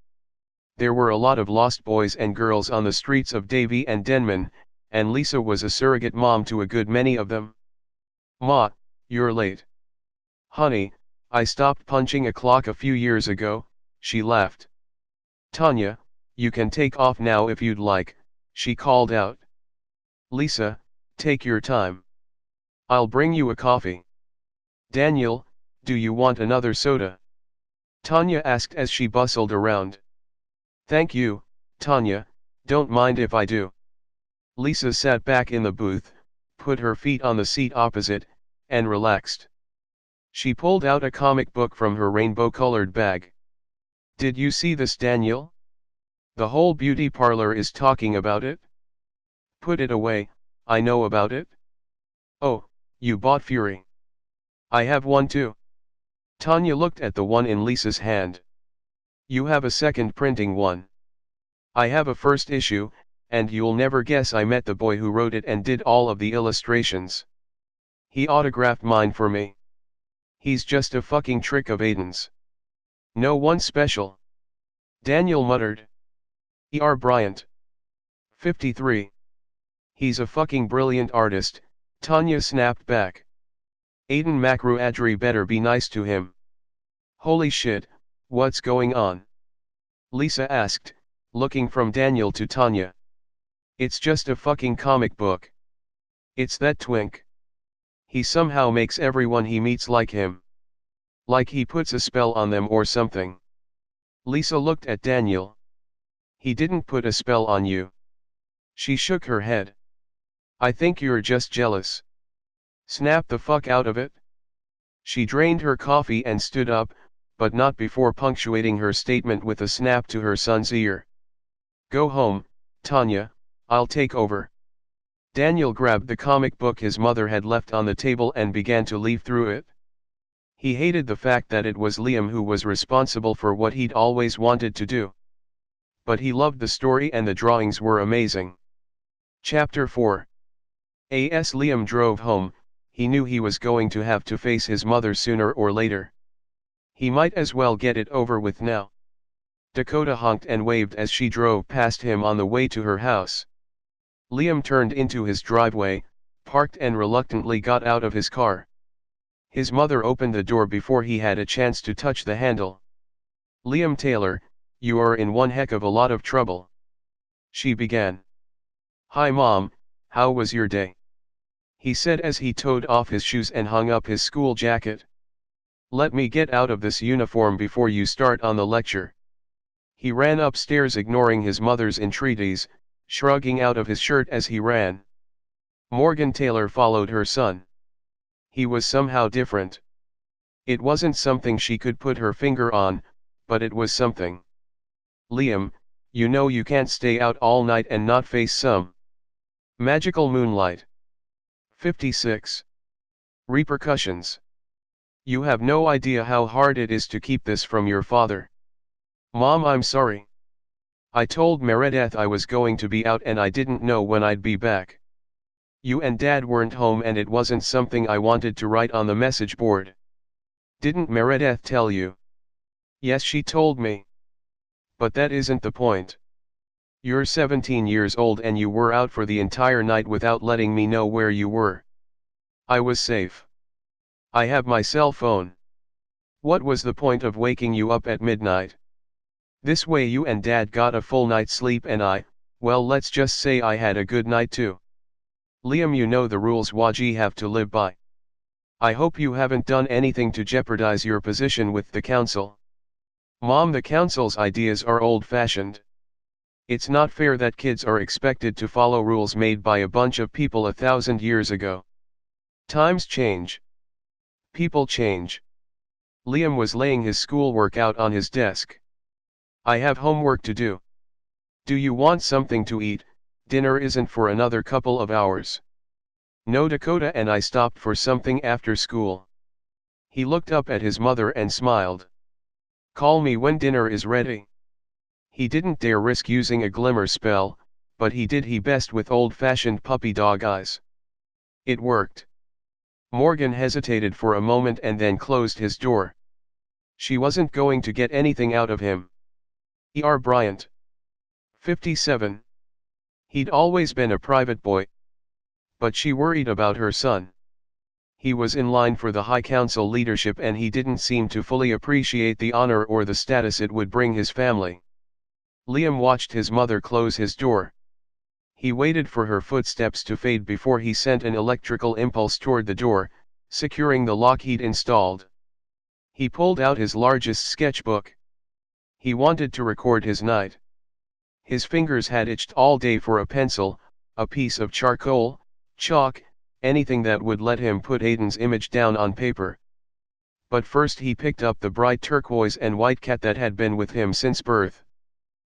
There were a lot of lost boys and girls on the streets of Davie and Denman, and Lisa was a surrogate mom to a good many of them. "Ma, you're late." "Honey, I stopped punching a clock a few years ago," she laughed. "Tanya, you can take off now if you'd like," she called out. "Lisa, take your time. I'll bring you a coffee." "Daniel, do you want another soda?" Tanya asked as she bustled around. "Thank you, Tanya, don't mind if I do." Lisa sat back in the booth, put her feet on the seat opposite, and relaxed. She pulled out a comic book from her rainbow-colored bag. "Did you see this, Daniel? The whole beauty parlor is talking about it." "Put it away, I know about it." "Oh, you bought Fury." "I have one too." Tanya looked at the one in Lisa's hand. "You have a second printing one." "I have a first issue, and you'll never guess I met the boy who wrote it and did all of the illustrations. He autographed mine for me. He's just a fucking trick of Aiden's. No one special." Daniel muttered. "E.R. Bryant. 53. He's a fucking brilliant artist," Tanya snapped back. "Aiden Makruadri better be nice to him." "Holy shit, what's going on?" Lisa asked, looking from Daniel to Tanya. "It's just a fucking comic book. It's that twink. He somehow makes everyone he meets like him. Like he puts a spell on them or something." Lisa looked at Daniel. "He didn't put a spell on you." She shook her head. "I think you're just jealous. Snap the fuck out of it." She drained her coffee and stood up, but not before punctuating her statement with a snap to her son's ear. "Go home, Tanya, I'll take over." Daniel grabbed the comic book his mother had left on the table and began to leaf through it. He hated the fact that it was Liam who was responsible for what he'd always wanted to do. But he loved the story and the drawings were amazing. Chapter 4. As Liam drove home, he knew he was going to have to face his mother sooner or later. He might as well get it over with now. Dakota honked and waved as she drove past him on the way to her house. Liam turned into his driveway, parked and reluctantly got out of his car. His mother opened the door before he had a chance to touch the handle. "Liam Taylor, you are in one heck of a lot of trouble," she began. "Hi Mom, how was your day?" he said as he toed off his shoes and hung up his school jacket. "Let me get out of this uniform before you start on the lecture." He ran upstairs ignoring his mother's entreaties, shrugging out of his shirt as he ran. Morgan Taylor followed her son. He was somehow different. It wasn't something she could put her finger on, but it was something. "Liam, you know you can't stay out all night and not face some magical moonlight." 56. Repercussions. "You have no idea how hard it is to keep this from your father." "Mom, I'm sorry. I told Meredith I was going to be out and I didn't know when I'd be back. You and Dad weren't home and it wasn't something I wanted to write on the message board." "Didn't Meredith tell you?" "Yes, she told me. But that isn't the point. You're 17 years old and you were out for the entire night without letting me know where you were." "I was safe. I have my cell phone. What was the point of waking you up at midnight? This way you and Dad got a full night's sleep and well, let's just say I had a good night too." "Liam, you know the rules Waji have to live by. I hope you haven't done anything to jeopardize your position with the council." "Mom, the council's ideas are old-fashioned. It's not fair that kids are expected to follow rules made by a bunch of people 1,000 years ago. Times change. People change." Liam was laying his schoolwork out on his desk. "I have homework to do. Do you want something to eat, Dinner isn't for another couple of hours. No, Dakota and I stopped for something after school. He looked up at his mother and smiled. Call me when dinner is ready. He didn't dare risk using a glimmer spell, but he did his best with old-fashioned puppy dog eyes. It worked. Morgan hesitated for a moment and then closed his door. She wasn't going to get anything out of him. E.R. Bryant. 57. He'd always been a private boy. But she worried about her son. He was in line for the High Council leadership and he didn't seem to fully appreciate the honor or the status it would bring his family. Liam watched his mother close his door. He waited for her footsteps to fade before he sent an electrical impulse toward the door, securing the lock he'd installed. He pulled out his largest sketchbook. He wanted to record his night. His fingers had itched all day for a pencil, a piece of charcoal, chalk, anything that would let him put Aiden's image down on paper. But first he picked up the bright turquoise and white cat that had been with him since birth.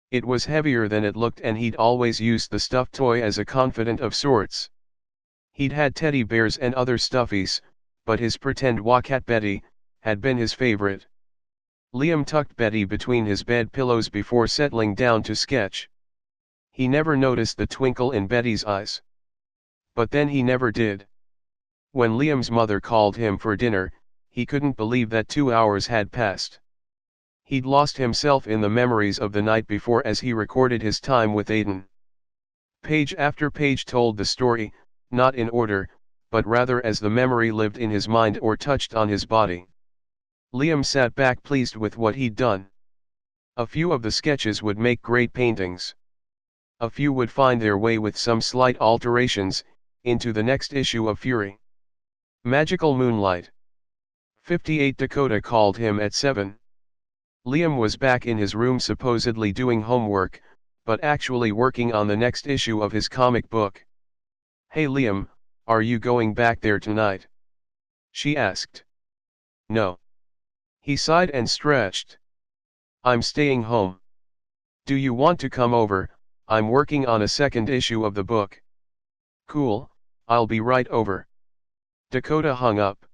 It was heavier than it looked and he'd always used the stuffed toy as a confidant of sorts. He'd had teddy bears and other stuffies, but his pretend cat Betty had been his favorite. Liam tucked Betty between his bed pillows before settling down to sketch. He never noticed the twinkle in Betty's eyes. But then he never did. When Liam's mother called him for dinner, he couldn't believe that 2 hours had passed. He'd lost himself in the memories of the night before as he recorded his time with Aiden. Page after page told the story, not in order, but rather as the memory lived in his mind or touched on his body. Liam sat back pleased with what he'd done. A few of the sketches would make great paintings. A few would find their way with some slight alterations into the next issue of Fury. Magical Moonlight. 58. Dakota called him at 7. Liam was back in his room supposedly doing homework, but actually working on the next issue of his comic book. Hey Liam, are you going back there tonight? She asked. No. He sighed and stretched. I'm staying home. Do you want to come over? I'm working on a second issue of the book. Cool, I'll be right over. Dakota hung up.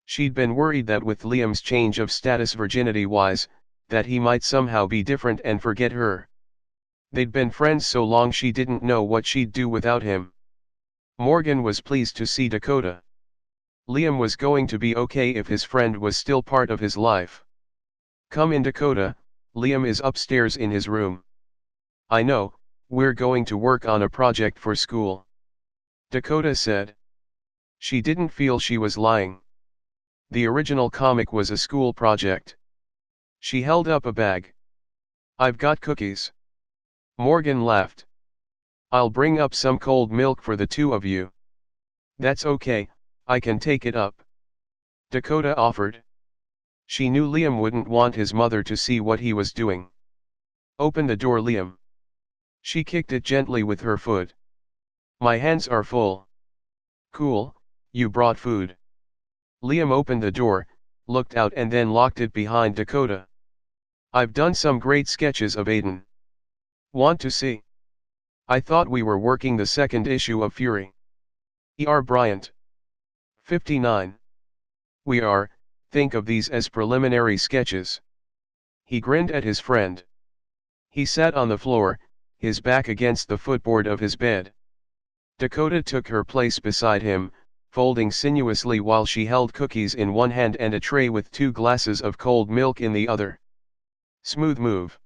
She'd been worried that with Liam's change of status virginity-wise, that he might somehow be different and forget her. They'd been friends so long she didn't know what she'd do without him. Morgan was pleased to see Dakota. Liam was going to be okay if his friend was still part of his life. Come in Dakota, Liam is upstairs in his room. I know, we're going to work on a project for school. Dakota said. She didn't feel she was lying. The original comic was a school project. She held up a bag. I've got cookies. Morgan laughed. I'll bring up some cold milk for the two of you. That's okay, I can take it up. Dakota offered. She knew Liam wouldn't want his mother to see what he was doing. Open the door, Liam. She kicked it gently with her foot. My hands are full. Cool, you brought food. Liam opened the door, looked out and then locked it behind Dakota. I've done some great sketches of Aiden. Want to see? I thought we were working the second issue of Fury. E.R. Bryant. 59. We are, think of these as preliminary sketches. He grinned at his friend. He sat on the floor, his back against the footboard of his bed. Dakota took her place beside him, folding sinuously while she held cookies in one hand and a tray with 2 glasses of cold milk in the other. Smooth move.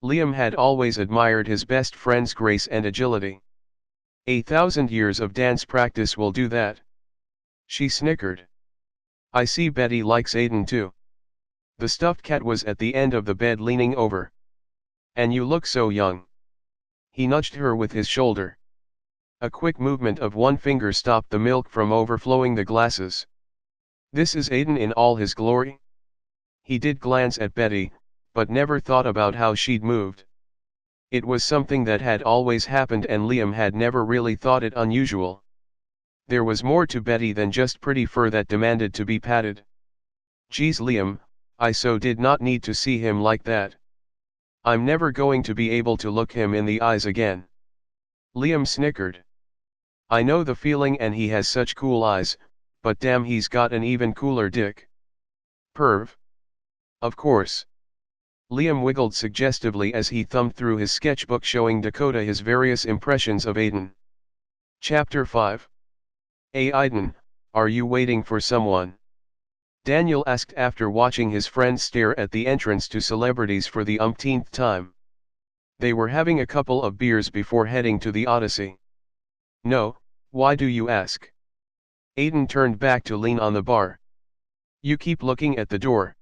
Liam had always admired his best friend's grace and agility. 1,000 years of dance practice will do that. She snickered. I see Betty likes Aiden too. The stuffed cat was at the end of the bed leaning over. And you look so young. He nudged her with his shoulder. A quick movement of one finger stopped the milk from overflowing the glasses. This is Aiden in all his glory? He did glance at Betty, but never thought about how she'd moved. It was something that had always happened and Liam had never really thought it unusual. There was more to Betty than just pretty fur that demanded to be patted. Geez Liam, I so did not need to see him like that. I'm never going to be able to look him in the eyes again. Liam snickered. I know the feeling, and he has such cool eyes, but damn, he's got an even cooler dick. Perv. Of course. Liam wiggled suggestively as he thumbed through his sketchbook, showing Dakota his various impressions of Aiden. Chapter 5. Hey Aiden, are you waiting for someone? Daniel asked after watching his friend stare at the entrance to celebrities for the umpteenth time. They were having a couple of beers before heading to the Odyssey. No, why do you ask? Aiden turned back to lean on the bar. You keep looking at the door.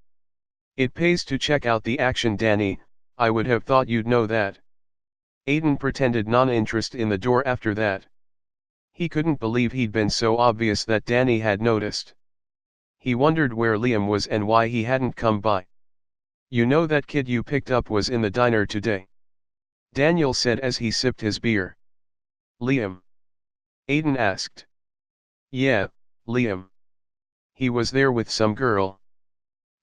It pays to check out the action, Danny. I would have thought you'd know that. Aiden pretended non-interest in the door after that. He couldn't believe he'd been so obvious that Danny had noticed. He wondered where Liam was and why he hadn't come by. You know that kid you picked up was in the diner today? Daniel said as he sipped his beer. Liam? Aiden asked. Yeah, Liam. He was there with some girl.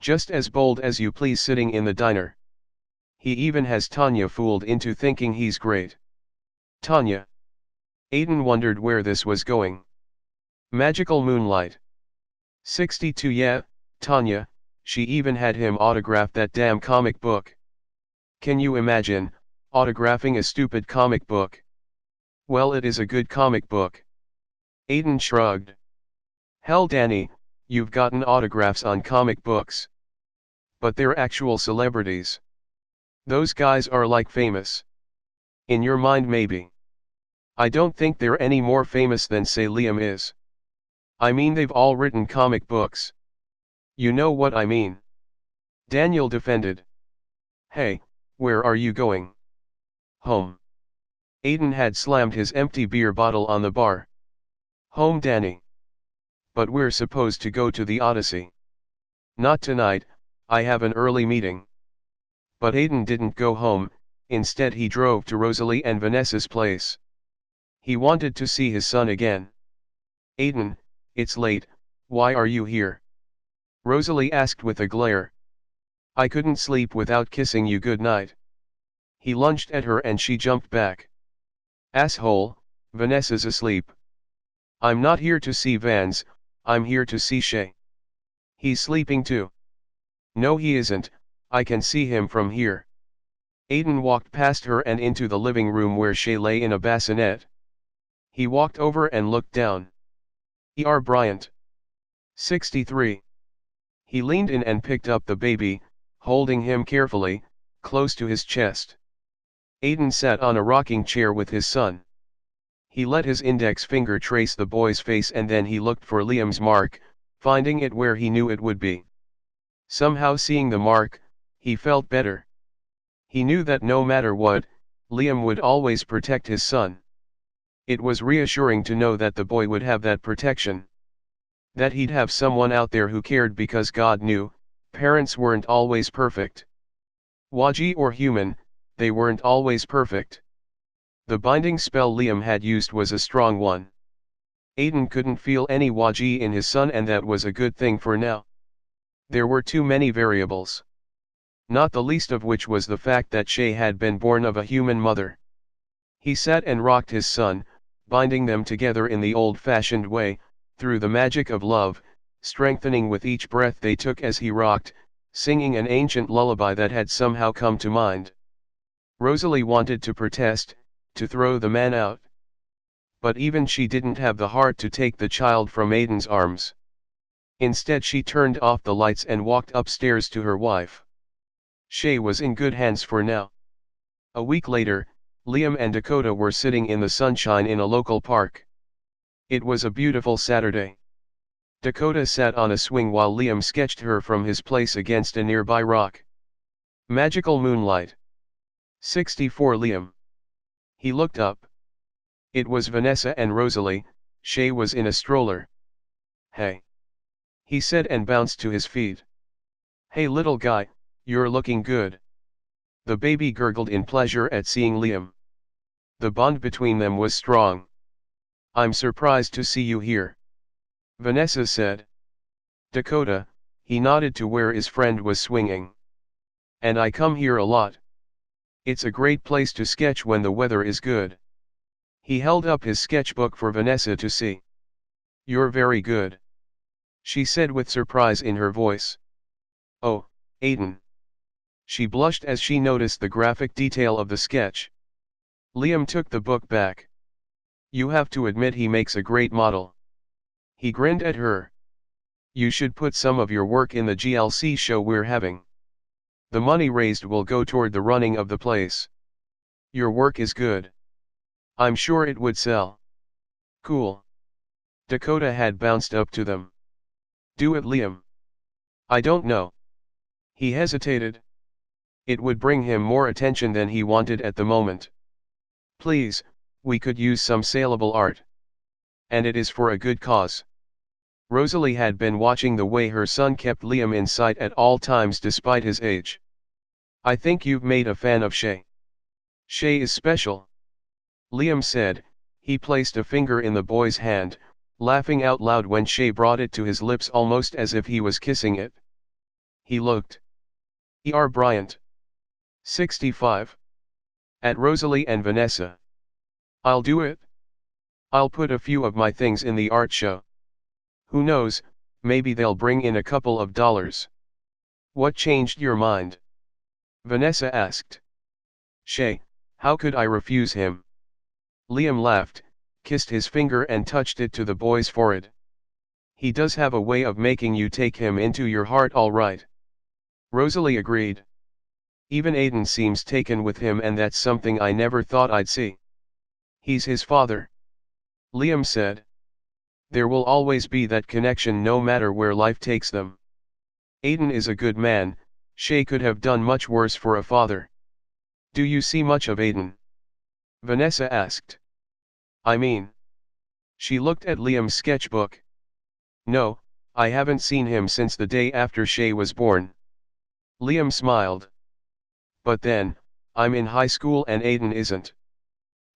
Just as bold as you please, sitting in the diner. He even has Tanya fooled into thinking he's great. Tanya? Aiden wondered where this was going. Magical Moonlight. 62. Yeah, Tanya, she even had him autograph that damn comic book. Can you imagine, autographing a stupid comic book? Well, it is a good comic book. Aiden shrugged. Hell, Danny, you've gotten autographs on comic books. But they're actual celebrities. Those guys are like famous. In your mind maybe. I don't think they're any more famous than, say, Liam is. I mean, they've all written comic books. You know what I mean. Daniel defended. Hey, where are you going? Home. Aiden had slammed his empty beer bottle on the bar. Home, Danny. But we're supposed to go to the Odyssey. Not tonight, I have an early meeting. But Aiden didn't go home, instead he drove to Rosalie and Vanessa's place. He wanted to see his son again. Aiden, it's late, why are you here? Rosalie asked with a glare. I couldn't sleep without kissing you goodnight. He lunged at her and she jumped back. Asshole, Vanessa's asleep. I'm not here to see Vans, I'm here to see Shay. He's sleeping too. No, he isn't, I can see him from here. Aiden walked past her and into the living room where Shay lay in a bassinet. He walked over and looked down. E.R. Bryant. 63. He leaned in and picked up the baby, holding him carefully, close to his chest. Aiden sat on a rocking chair with his son. He let his index finger trace the boy's face and then he looked for Liam's mark, finding it where he knew it would be. Somehow, seeing the mark, he felt better. He knew that no matter what, Liam would always protect his son. It was reassuring to know that the boy would have that protection. That he'd have someone out there who cared, because God knew, parents weren't always perfect. Waji or human, they weren't always perfect. The binding spell Liam had used was a strong one. Aiden couldn't feel any Waji in his son, and that was a good thing for now. There were too many variables. Not the least of which was the fact that Shay had been born of a human mother. He sat and rocked his son, binding them together in the old-fashioned way, through the magic of love, strengthening with each breath they took as he rocked, singing an ancient lullaby that had somehow come to mind. Rosalie wanted to protest, to throw the man out. But even she didn't have the heart to take the child from Aiden's arms. Instead, she turned off the lights and walked upstairs to her wife. Shay was in good hands for now. A week later, Liam and Dakota were sitting in the sunshine in a local park. It was a beautiful Saturday. Dakota sat on a swing while Liam sketched her from his place against a nearby rock. Magical Moonlight. 64. Liam. He looked up. It was Vanessa and Rosalie. Shay was in a stroller. Hey, he said and bounced to his feet. Hey little guy, you're looking good. The baby gurgled in pleasure at seeing Liam. The bond between them was strong. I'm surprised to see you here, Vanessa said. Dakota, he nodded to where his friend was swinging. And I come here a lot. It's a great place to sketch when the weather is good. He held up his sketchbook for Vanessa to see. "You're very good," she said with surprise in her voice. "Oh, Aiden." She blushed as she noticed the graphic detail of the sketch. Liam took the book back. "You have to admit he makes a great model." He grinned at her. "You should put some of your work in the GLC show we're having. The money raised will go toward the running of the place. Your work is good. I'm sure it would sell." "Cool." Dakota had bounced up to them. "Do it, Liam." "I don't know." He hesitated. It would bring him more attention than he wanted at the moment. "Please, we could use some saleable art. And it is for a good cause." Rosalie had been watching the way her son kept Liam in sight at all times despite his age. "I think you've made a fan of Shay." "Shay is special," Liam said. He placed a finger in the boy's hand, laughing out loud when Shay brought it to his lips almost as if he was kissing it. He looked. Bryant. 65. At Rosalie and Vanessa. "I'll do it. I'll put a few of my things in the art show. Who knows, maybe they'll bring in a couple of dollars." "What changed your mind?" Vanessa asked. "Shay, how could I refuse him?" Liam laughed, kissed his finger and touched it to the boy's forehead. "He does have a way of making you take him into your heart, all right." Rosalie agreed. "Even Aiden seems taken with him, and that's something I never thought I'd see." "He's his father," Liam said. "There will always be that connection no matter where life takes them. Aiden is a good man. Shay could have done much worse for a father." "Do you see much of Aiden?" Vanessa asked. "I mean?" She looked at Liam's sketchbook. "No, I haven't seen him since the day after Shay was born." Liam smiled. "But then, I'm in high school and Aiden isn't.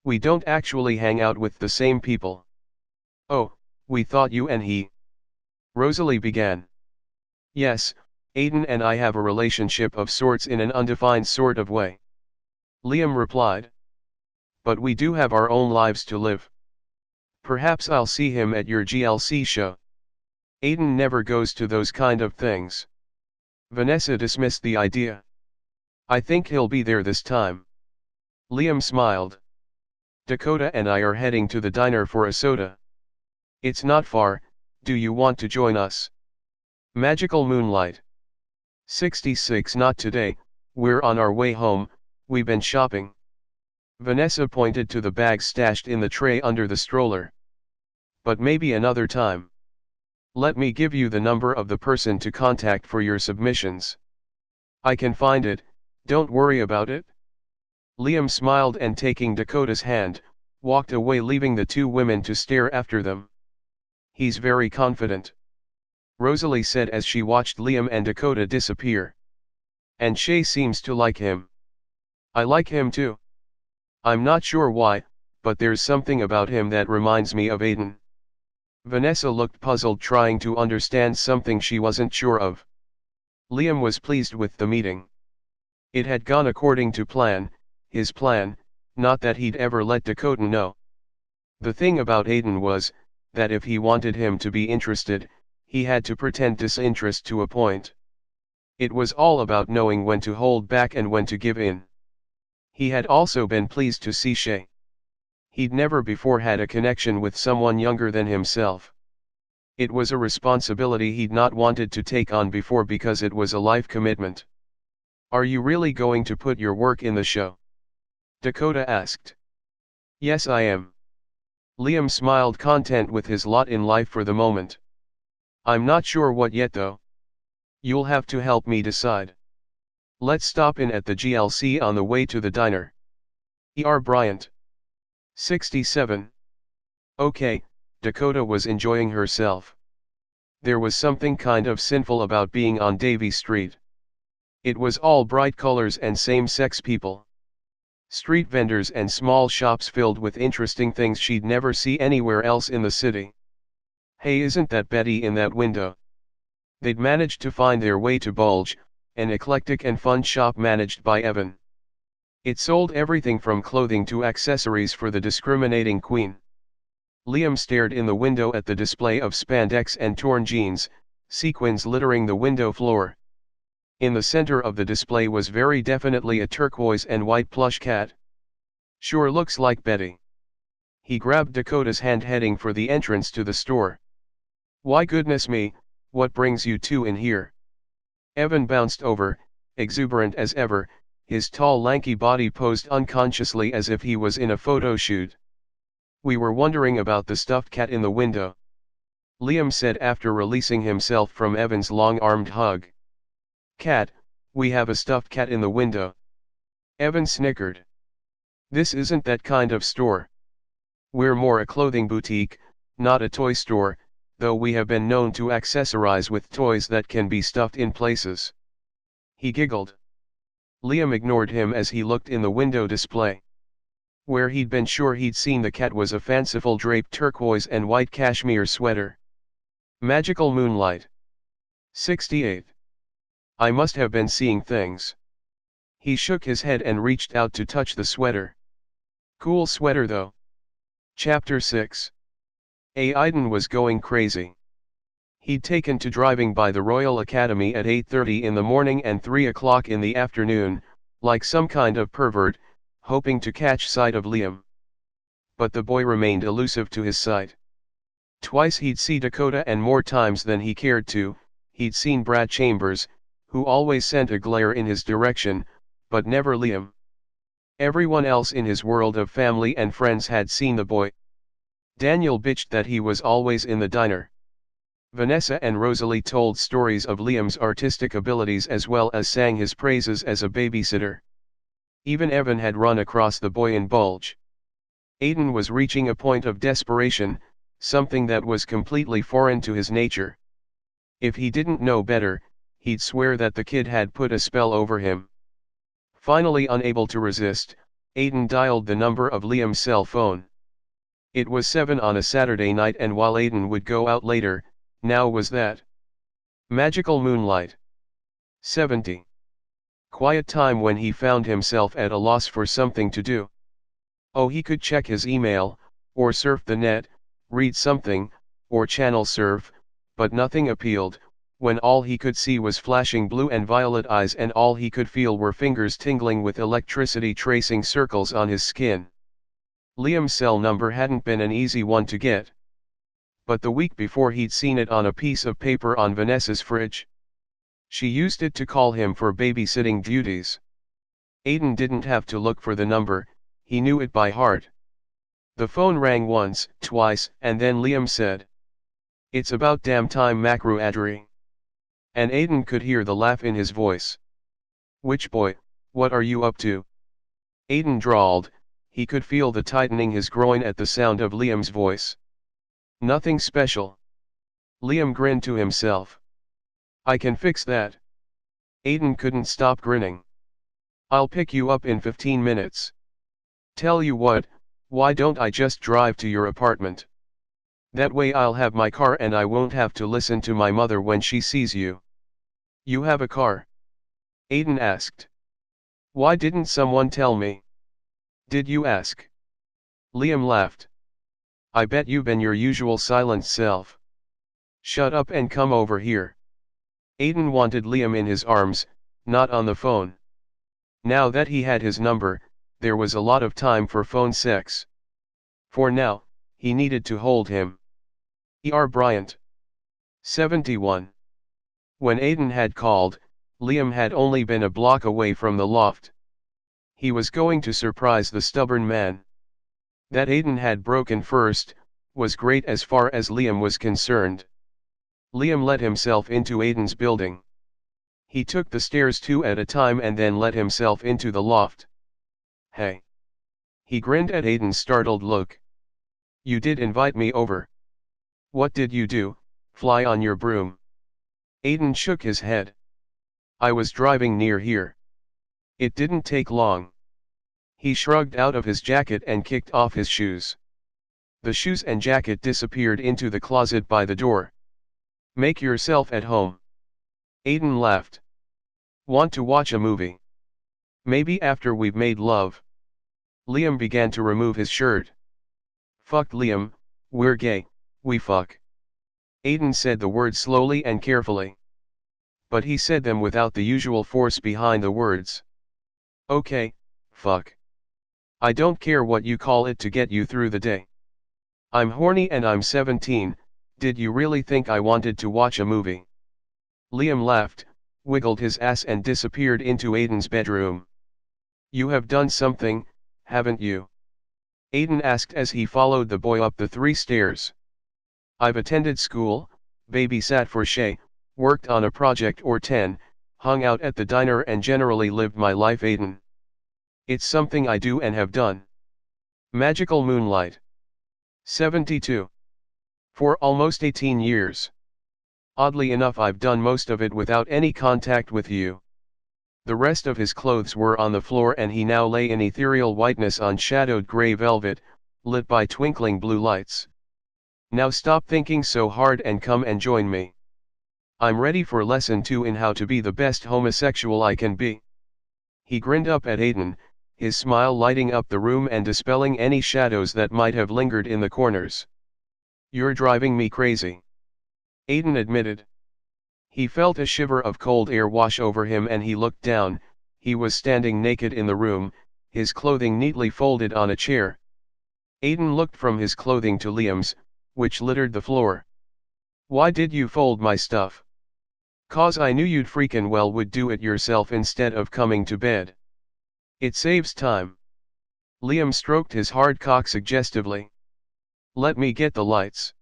We don't actually hang out with the same people." "Oh, we thought you and he..." Rosalie began. "Yes, Aiden and I have a relationship of sorts in an undefined sort of way," Liam replied. "But we do have our own lives to live. Perhaps I'll see him at your GLC show." "Aiden never goes to those kind of things." Vanessa dismissed the idea. "I think he'll be there this time." Liam smiled. "Dakota and I are heading to the diner for a soda. It's not far, do you want to join us?" Magical Moonlight. 66. Not today, we're on our way home, we've been shopping. Vanessa pointed to the bags stashed in the tray under the stroller. "But maybe another time. Let me give you the number of the person to contact for your submissions." "I can find it, don't worry about it." Liam smiled and, taking Dakota's hand, walked away, leaving the two women to stare after them. "He's very confident," Rosalie said as she watched Liam and Dakota disappear. "And Shay seems to like him." "I like him too. I'm not sure why, but there's something about him that reminds me of Aiden." Vanessa looked puzzled, trying to understand something she wasn't sure of. Liam was pleased with the meeting. It had gone according to plan, his plan, not that he'd ever let Dakota know. The thing about Aiden was, that if he wanted him to be interested, he had to pretend disinterest to a point. It was all about knowing when to hold back and when to give in. He had also been pleased to see Shay. He'd never before had a connection with someone younger than himself. It was a responsibility he'd not wanted to take on before because it was a life commitment. "Are you really going to put your work in the show?" Dakota asked. "Yes, I am." Liam smiled, content with his lot in life for the moment. "I'm not sure what yet though. You'll have to help me decide. Let's stop in at the GLC on the way to the diner." Bryant. 67. Okay, Dakota was enjoying herself. There was something kind of sinful about being on Davy Street. It was all bright colors and same-sex people. Street vendors and small shops filled with interesting things she'd never see anywhere else in the city. "Hey, isn't that Betty in that window?" They'd managed to find their way to Bulge, an eclectic and fun shop managed by Evan. It sold everything from clothing to accessories for the discriminating queen. Liam stared in the window at the display of spandex and torn jeans, sequins littering the window floor. In the center of the display was very definitely a turquoise and white plush cat. Sure looks like Betty. He grabbed Dakota's hand heading for the entrance to the store. Why goodness me, what brings you two in here? Evan bounced over, exuberant as ever, his tall lanky body posed unconsciously as if he was in a photo shoot. We were wondering about the stuffed cat in the window, Liam said after releasing himself from Evan's long-armed hug. Cat, we have a stuffed cat in the window. Evan snickered. This isn't that kind of store. We're more a clothing boutique, not a toy store, though we have been known to accessorize with toys that can be stuffed in places. He giggled. Liam ignored him as he looked in the window display. Where he'd been sure he'd seen the cat was a fanciful draped turquoise and white cashmere sweater. Magical Moonlight. 68. I must have been seeing things. He shook his head and reached out to touch the sweater. Cool sweater though. Chapter 6. Aiden was going crazy. He'd taken to driving by the Royal Academy at 8:30 in the morning and 3 o'clock in the afternoon, like some kind of pervert, hoping to catch sight of Liam. But the boy remained elusive to his sight. Twice he'd see Dakota and more times than he cared to, he'd seen Brad Chambers, who always sent a glare in his direction, but never Liam. Everyone else in his world of family and friends had seen the boy. Daniel bitched that he was always in the diner. Vanessa and Rosalie told stories of Liam's artistic abilities as well as sang his praises as a babysitter. Even Evan had run across the boy in Bulge. Aiden was reaching a point of desperation, something that was completely foreign to his nature. If he didn't know better, he'd swear that the kid had put a spell over him. Finally unable to resist, Aiden dialed the number of Liam's cell phone. It was 7 on a Saturday night, and while Aiden would go out later, now was that magical Moonlight. 70. Quiet time when he found himself at a loss for something to do. Oh, he could check his email, or surf the net, read something, or channel surf, but nothing appealed, when all he could see was flashing blue and violet eyes and all he could feel were fingers tingling with electricity tracing circles on his skin. Liam's cell number hadn't been an easy one to get. But the week before he'd seen it on a piece of paper on Vanessa's fridge. She used it to call him for babysitting duties. Aiden didn't have to look for the number, he knew it by heart. The phone rang once, twice, and then Liam said, "It's about damn time, Macru Adri." And Aiden could hear the laugh in his voice. "Which boy, what are you up to?" Aiden drawled, he could feel the tightening his groin at the sound of Liam's voice. "Nothing special." Liam grinned to himself. "I can fix that." Aiden couldn't stop grinning. "I'll pick you up in 15 minutes. Tell you what, why don't I just drive to your apartment? That way I'll have my car and I won't have to listen to my mother when she sees you." "You have a car?" Aiden asked. "Why didn't someone tell me?" "Did you ask?" Liam laughed. "I bet you've been your usual silent self. Shut up and come over here." Aiden wanted Liam in his arms, not on the phone. Now that he had his number, there was a lot of time for phone sex. For now, he needed to hold him. E.R. Bryant. 71. When Aiden had called, Liam had only been a block away from the loft. He was going to surprise the stubborn man. That Aiden had broken first, was great as far as Liam was concerned. Liam let himself into Aiden's building. He took the stairs 2 at a time and then let himself into the loft. "Hey." He grinned at Aiden's startled look. "You did invite me over. What did you do, fly on your broom?" Aiden shook his head. "I was driving near here. It didn't take long." He shrugged out of his jacket and kicked off his shoes. The shoes and jacket disappeared into the closet by the door. "Make yourself at home." Aiden laughed. "Want to watch a movie?" Maybe after we've made love. Liam began to remove his shirt. Fuck Liam, we're gay, we fuck. Aiden said the words slowly and carefully. But he said them without the usual force behind the words. Okay, fuck. I don't care what you call it to get you through the day. I'm horny and I'm 17, did you really think I wanted to watch a movie? Liam laughed, wiggled his ass and disappeared into Aiden's bedroom. You have done something, haven't you? Aiden asked as he followed the boy up the 3 stairs. I've attended school, babysat for Shay, worked on a project or 10, hung out at the diner and generally lived my life, Aiden. It's something I do and have done. Magical Moonlight. 72. For almost 18 years. Oddly enough, I've done most of it without any contact with you. The rest of his clothes were on the floor and he now lay in ethereal whiteness on shadowed gray velvet, lit by twinkling blue lights. Now stop thinking so hard and come and join me. I'm ready for lesson 2 in how to be the best homosexual I can be. He grinned up at Aiden, his smile lighting up the room and dispelling any shadows that might have lingered in the corners. You're driving me crazy. Aiden admitted. He felt a shiver of cold air wash over him and he looked down. He was standing naked in the room, his clothing neatly folded on a chair. Aiden looked from his clothing to Liam's, which littered the floor. Why did you fold my stuff? 'Cause I knew you'd freakin' well would do it yourself instead of coming to bed. It saves time. Liam stroked his hard cock suggestively. Let me get the lights.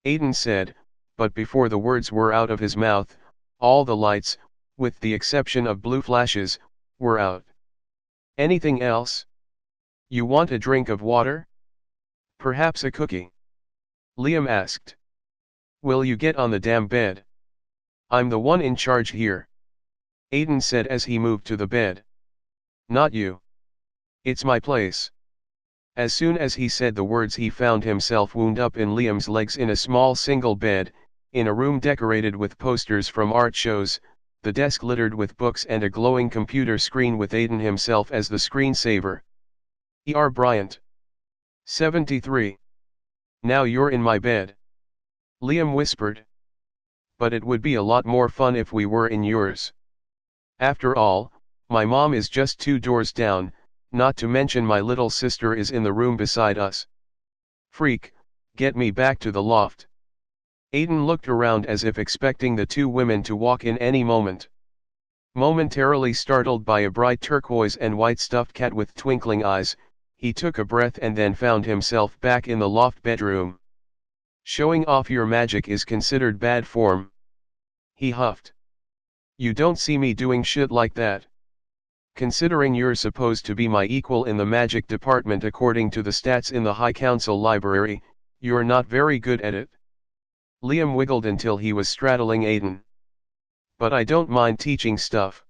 Aiden said, but before the words were out of his mouth, all the lights, with the exception of blue flashes, were out. Anything else? You want a drink of water? Perhaps a cookie? Liam asked. Will you get on the damn bed? I'm the one in charge here. Aiden said as he moved to the bed. Not you. It's my place. As soon as he said the words he found himself wound up in Liam's legs in a small single bed, in a room decorated with posters from art shows, the desk littered with books and a glowing computer screen with Aiden himself as the screensaver. E.R. Bryant. 73. Now you're in my bed. Liam whispered. But it would be a lot more fun if we were in yours. After all, my mom is just 2 doors down, not to mention my little sister is in the room beside us. Freak, get me back to the loft. Aiden looked around as if expecting the 2 women to walk in any moment. Momentarily startled by a bright turquoise and white stuffed cat with twinkling eyes, he took a breath and then found himself back in the loft bedroom. Showing off your magic is considered bad form. He huffed. You don't see me doing shit like that. Considering you're supposed to be my equal in the magic department according to the stats in the High Council library, you're not very good at it. Liam wiggled until he was straddling Aiden. But I don't mind teaching stuff.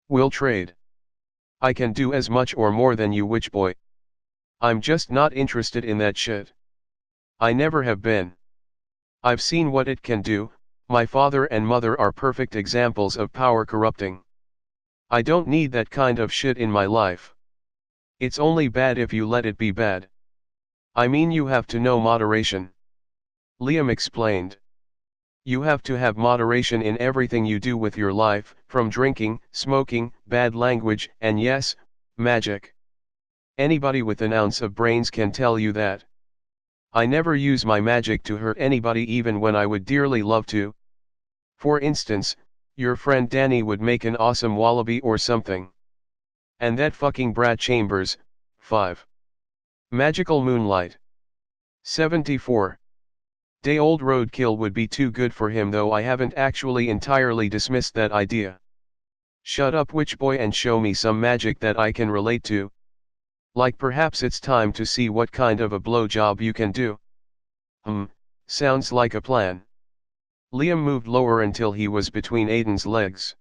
We'll trade. I can do as much or more than you, witch boy. I'm just not interested in that shit. I never have been. I've seen what it can do. My father and mother are perfect examples of power corrupting. I don't need that kind of shit in my life. It's only bad if you let it be bad. I mean, you have to know moderation. Liam explained. You have to have moderation in everything you do with your life, from drinking, smoking, bad language, and yes, magic. Anybody with an ounce of brains can tell you that. I never use my magic to hurt anybody even when I would dearly love to. For instance, your friend Danny would make an awesome wallaby or something. And that fucking Brad Chambers, 5. Magical Moonlight. 74. Day-old roadkill would be too good for him, though I haven't actually entirely dismissed that idea. Shut up, witch boy, and show me some magic that I can relate to. Like perhaps it's time to see what kind of a blowjob you can do. Sounds like a plan. Liam moved lower until he was between Aiden's legs.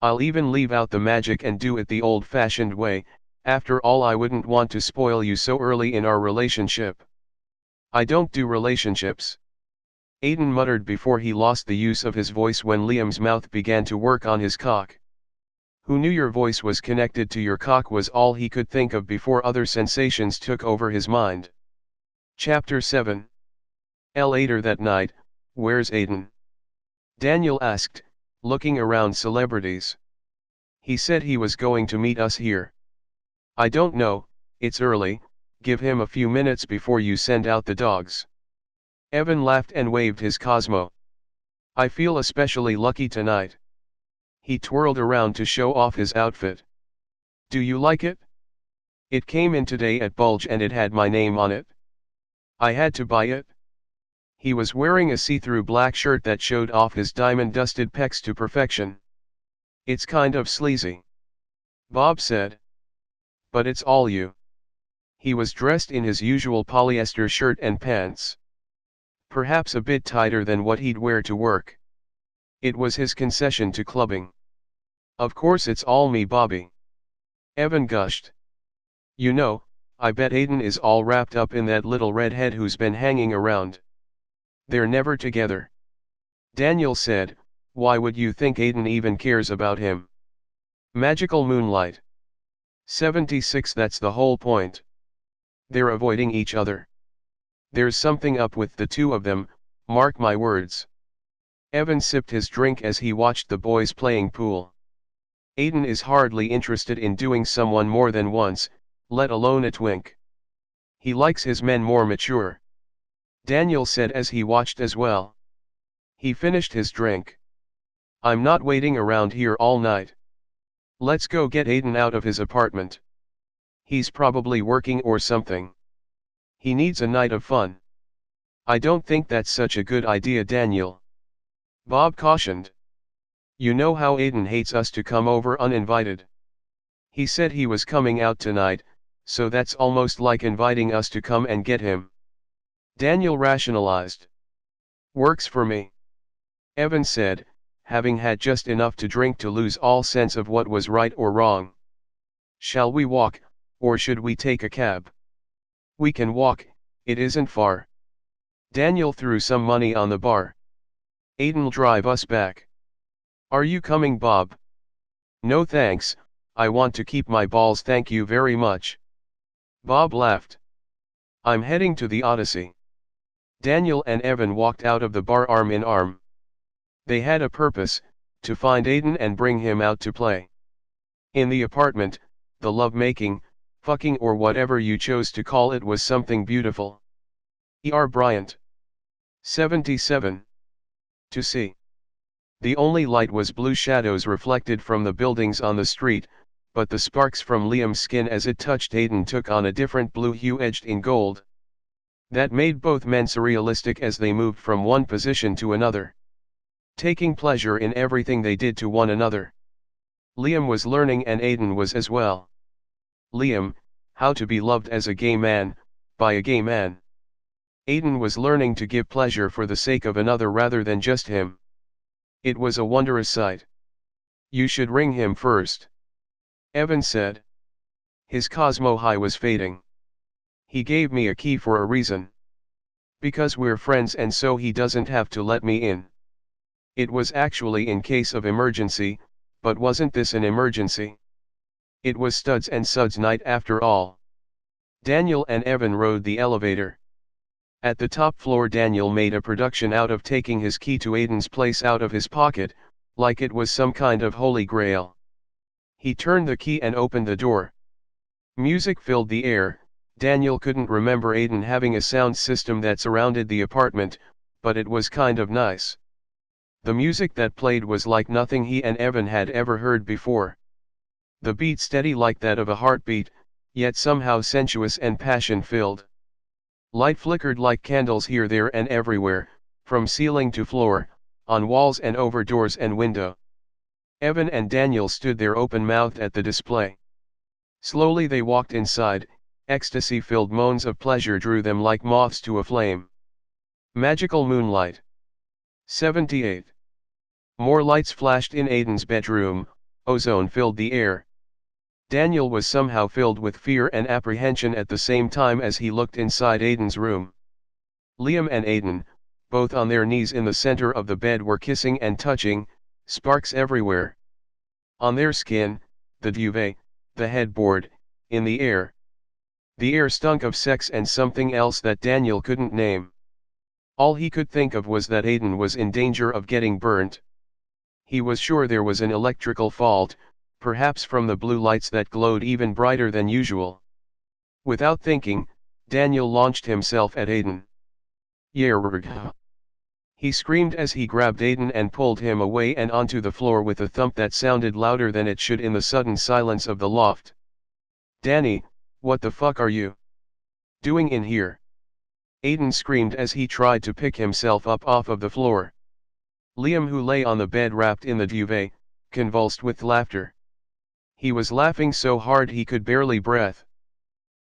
I'll even leave out the magic and do it the old-fashioned way. After all, I wouldn't want to spoil you so early in our relationship. I don't do relationships. Aiden muttered before he lost the use of his voice when Liam's mouth began to work on his cock. Who knew your voice was connected to your cock was all he could think of before other sensations took over his mind. Chapter 7. Later that night, where's Aiden? Daniel asked, looking around celebrities. He said he was going to meet us here. I don't know, it's early, give him a few minutes before you send out the dogs. Evan laughed and waved his Cosmo. I feel especially lucky tonight. He twirled around to show off his outfit. Do you like it? It came in today at Bulge and it had my name on it. I had to buy it. He was wearing a see-through black shirt that showed off his diamond-dusted pecs to perfection. It's kind of sleazy, Bob said. But it's all you. He was dressed in his usual polyester shirt and pants. Perhaps a bit tighter than what he'd wear to work. It was his concession to clubbing. Of course it's all me, Bobby. Evan gushed. You know, I bet Aiden is all wrapped up in that little redhead who's been hanging around. They're never together. Daniel said, why would you think Aiden even cares about him? Magical Moonlight. 76. That's the whole point. They're avoiding each other. There's something up with the two of them, mark my words. Evan sipped his drink as he watched the boys playing pool. Aiden is hardly interested in doing someone more than once, let alone a twink. He likes his men more mature. Daniel said as he watched as well. He finished his drink. I'm not waiting around here all night. Let's go get Aiden out of his apartment. He's probably working or something. He needs a night of fun. I don't think that's such a good idea, Daniel. Bob cautioned. You know how Aiden hates us to come over uninvited. He said he was coming out tonight, so that's almost like inviting us to come and get him. Daniel rationalized. Works for me. Evan said, having had just enough to drink to lose all sense of what was right or wrong. Shall we walk, or should we take a cab? We can walk, it isn't far. Daniel threw some money on the bar. Aiden'll drive us back. Are you coming, Bob? No thanks, I want to keep my balls, thank you very much. Bob laughed. I'm heading to the Odyssey. Daniel and Evan walked out of the bar arm in arm. They had a purpose, to find Aiden and bring him out to play. In the apartment, the love-making, fucking or whatever you chose to call it was something beautiful. E.R. Bryant. 77. To see. The only light was blue shadows reflected from the buildings on the street, but the sparks from Liam's skin as it touched Aiden took on a different blue hue edged in gold. That made both men surrealistic as they moved from one position to another, taking pleasure in everything they did to one another. Liam was learning and Aiden was as well. Liam, how to be loved as a gay man, by a gay man. Aiden was learning to give pleasure for the sake of another rather than just him. It was a wondrous sight. You should ring him first, Evan said. His Cosmo high was fading. He gave me a key for a reason. Because we're friends and so he doesn't have to let me in. It was actually in case of emergency, but wasn't this an emergency? It was Studs and Suds night after all. Daniel and Evan rode the elevator. At the top floor Daniel made a production out of taking his key to Aiden's place out of his pocket, like it was some kind of holy grail. He turned the key and opened the door. Music filled the air. Daniel couldn't remember Aiden having a sound system that surrounded the apartment, but it was kind of nice. The music that played was like nothing he and Evan had ever heard before. The beat steady like that of a heartbeat, yet somehow sensuous and passion-filled. Light flickered like candles here, there and everywhere, from ceiling to floor, on walls and over doors and window. Evan and Daniel stood there open-mouthed at the display. Slowly they walked inside, ecstasy-filled moans of pleasure drew them like moths to a flame. Magical Moonlight. 78. More lights flashed in Aiden's bedroom, ozone filled the air. Daniel was somehow filled with fear and apprehension at the same time as he looked inside Aiden's room. Liam and Aiden, both on their knees in the center of the bed, were kissing and touching, sparks everywhere. On their skin, the duvet, the headboard, in the air. The air stunk of sex and something else that Daniel couldn't name. All he could think of was that Aiden was in danger of getting burnt. He was sure there was an electrical fault, perhaps from the blue lights that glowed even brighter than usual. Without thinking, Daniel launched himself at Aiden. "Yerrrrg!" He screamed as he grabbed Aiden and pulled him away and onto the floor with a thump that sounded louder than it should in the sudden silence of the loft. "Danny, what the fuck are you doing in here?" Aiden screamed as he tried to pick himself up off of the floor. Liam, who lay on the bed wrapped in the duvet, convulsed with laughter. He was laughing so hard he could barely breathe.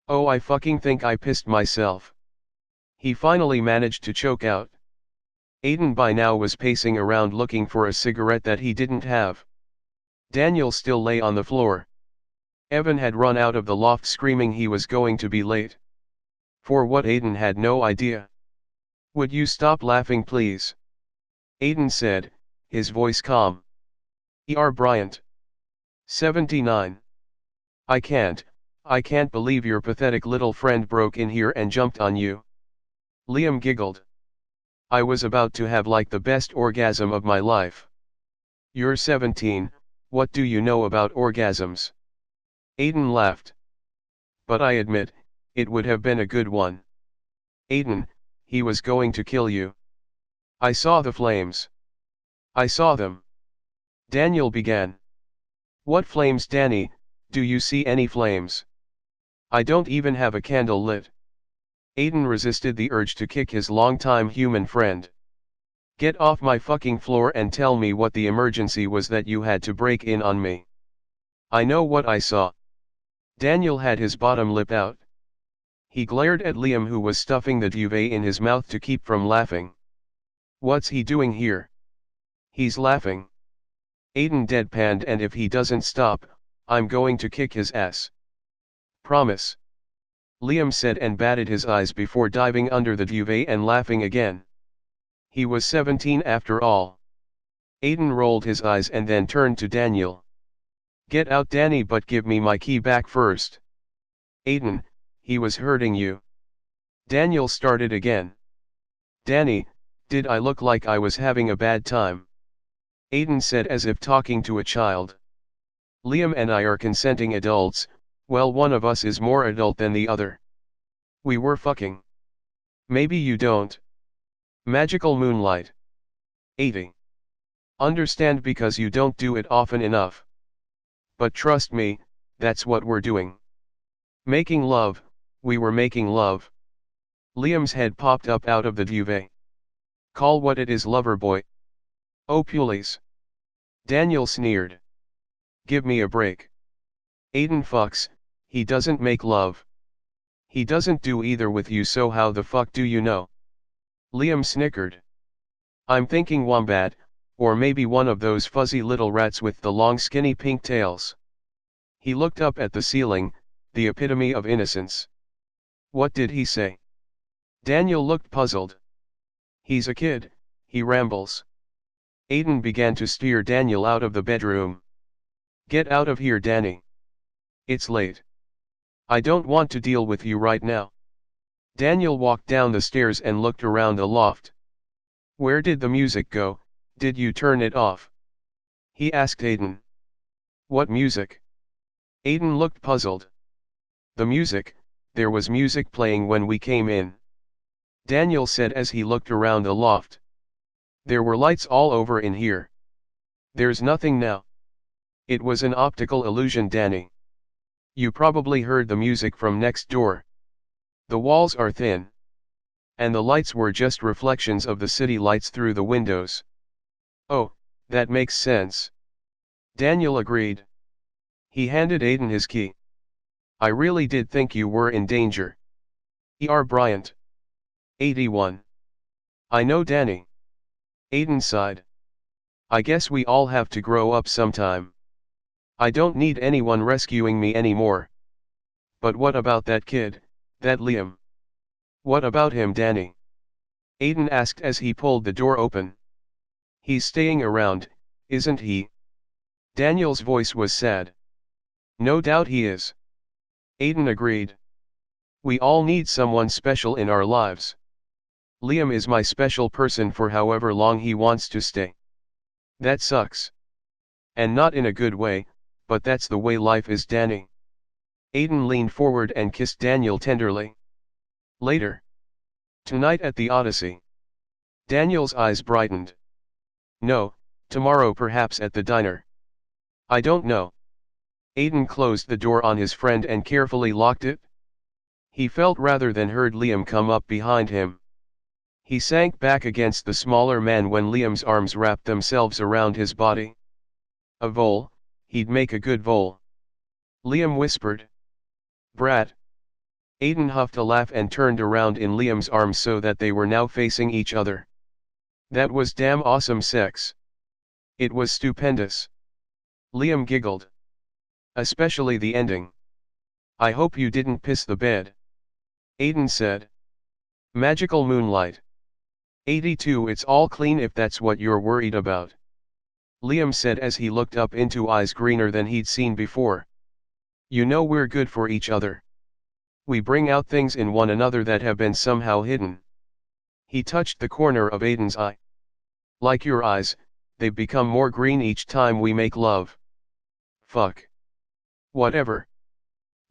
"Oh, I fucking think I pissed myself," he finally managed to choke out. Aiden by now was pacing around looking for a cigarette that he didn't have. Daniel still lay on the floor. Evan had run out of the loft screaming he was going to be late. For what Aiden had no idea. "Would you stop laughing please?" Aiden said, his voice calm. Bryant. 79. I can't believe your pathetic little friend broke in here and jumped on you." Liam giggled. "I was about to have like the best orgasm of my life." "You're 17, what do you know about orgasms?" Aiden laughed. "But I admit, it would have been a good one." "Aiden, he was going to kill you." "I saw the flames. I saw them." Daniel began. "What flames, Danny? Do you see any flames? I don't even have a candle lit." Aiden resisted the urge to kick his longtime human friend. "Get off my fucking floor and tell me what the emergency was that you had to break in on me." "I know what I saw." Daniel had his bottom lip out. He glared at Liam, who was stuffing the duvet in his mouth to keep from laughing. "What's he doing here?" "He's laughing." Aiden deadpanned, "and if he doesn't stop, I'm going to kick his ass." "Promise?" Liam said and batted his eyes before diving under the duvet and laughing again. He was 17 after all. Aiden rolled his eyes and then turned to Daniel. "Get out, Danny, but give me my key back first." "Aiden, he was hurting you." Daniel started again. "Danny, did I look like I was having a bad time?" Aiden said as if talking to a child. "Liam and I are consenting adults, well, one of us is more adult than the other. We were fucking." "Maybe you don't." Magical Moonlight. 80. "Understand, because you don't do it often enough. But trust me, that's what we're doing. Making love, we were making love." Liam's head popped up out of the duvet. "Call what it is, lover boy." "Oh pulies." Daniel sneered. "Give me a break." "Aiden fucks, he doesn't make love. He doesn't do either with you, so how the fuck do you know?" Liam snickered. "I'm thinking wombat, or maybe one of those fuzzy little rats with the long skinny pink tails." He looked up at the ceiling, the epitome of innocence. "What did he say?" Daniel looked puzzled. "He's a kid, he rambles." Aiden began to steer Daniel out of the bedroom. "Get out of here, Danny. It's late. I don't want to deal with you right now." Daniel walked down the stairs and looked around the loft. "Where did the music go? Did you turn it off?" he asked Aiden. "What music?" Aiden looked puzzled. "The music, there was music playing when we came in," Daniel said as he looked around the loft. "There were lights all over in here. There's nothing now. It was an optical illusion, Danny. You probably heard the music from next door. The walls are thin. And the lights were just reflections of the city lights through the windows." "Oh, that makes sense." Daniel agreed. He handed Aiden his key. "I really did think you were in danger." Bryant. 81. "I know, Danny." Aiden sighed. "I guess we all have to grow up sometime. I don't need anyone rescuing me anymore." "But what about that kid, that Liam? What about him, Danny?" Aiden asked as he pulled the door open. "He's staying around, isn't he?" Daniel's voice was sad. No doubt he is. Aiden agreed. We all need someone special in our lives. Liam is my special person for however long he wants to stay. That sucks. And not in a good way, but that's the way life is, Danny. Aiden leaned forward and kissed Daniel tenderly. Later. Tonight at the Odyssey. Daniel's eyes brightened. No, tomorrow perhaps at the diner. I don't know. Aiden closed the door on his friend and carefully locked it. He felt rather than heard Liam come up behind him. He sank back against the smaller man when Liam's arms wrapped themselves around his body. A vole, he'd make a good vole. Liam whispered. Brat. Aiden huffed a laugh and turned around in Liam's arms so that they were now facing each other. That was damn awesome sex. It was stupendous. Liam giggled. Especially the ending. I hope you didn't piss the bed. Aiden said. Magical moonlight. 82. It's all clean if that's what you're worried about. Liam said as he looked up into eyes greener than he'd seen before. You know we're good for each other. We bring out things in one another that have been somehow hidden. He touched the corner of Aiden's eye. Like your eyes, they've become more green each time we make love. Fuck. Whatever.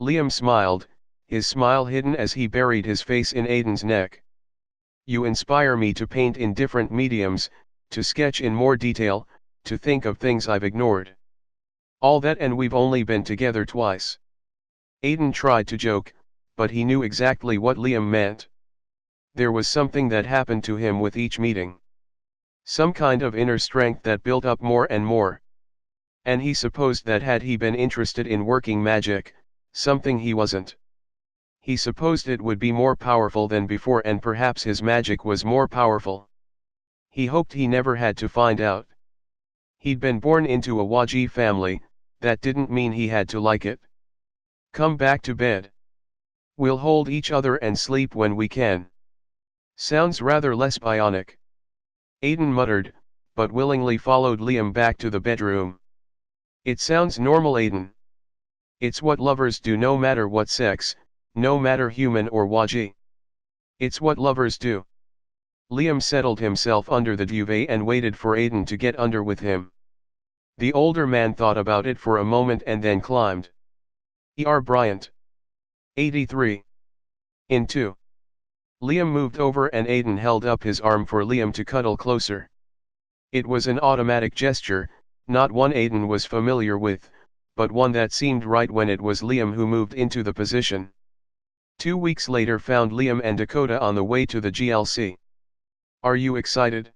Liam smiled, his smile hidden as he buried his face in Aiden's neck. You inspire me to paint in different mediums, to sketch in more detail, to think of things I've ignored. All that, and we've only been together twice. Aiden tried to joke, but he knew exactly what Liam meant. There was something that happened to him with each meeting. Some kind of inner strength that built up more and more. And he supposed that had he been interested in working magic, something he wasn't. He supposed it would be more powerful than before, and perhaps his magic was more powerful. He hoped he never had to find out. He'd been born into a Waji family, that didn't mean he had to like it. Come back to bed. We'll hold each other and sleep when we can. Sounds rather less bionic. Aiden muttered, but willingly followed Liam back to the bedroom. It sounds normal, Aiden. It's what lovers do no matter what sex, no matter human or Waji. It's what lovers do. Liam settled himself under the duvet and waited for Aiden to get under with him. The older man thought about it for a moment and then climbed. E.R. Bryant. 83. In 2. Liam moved over and Aiden held up his arm for Liam to cuddle closer. It was an automatic gesture, not one Aiden was familiar with, but one that seemed right when it was Liam who moved into the position. 2 weeks later found Liam and Dakota on the way to the GLC. Are you excited?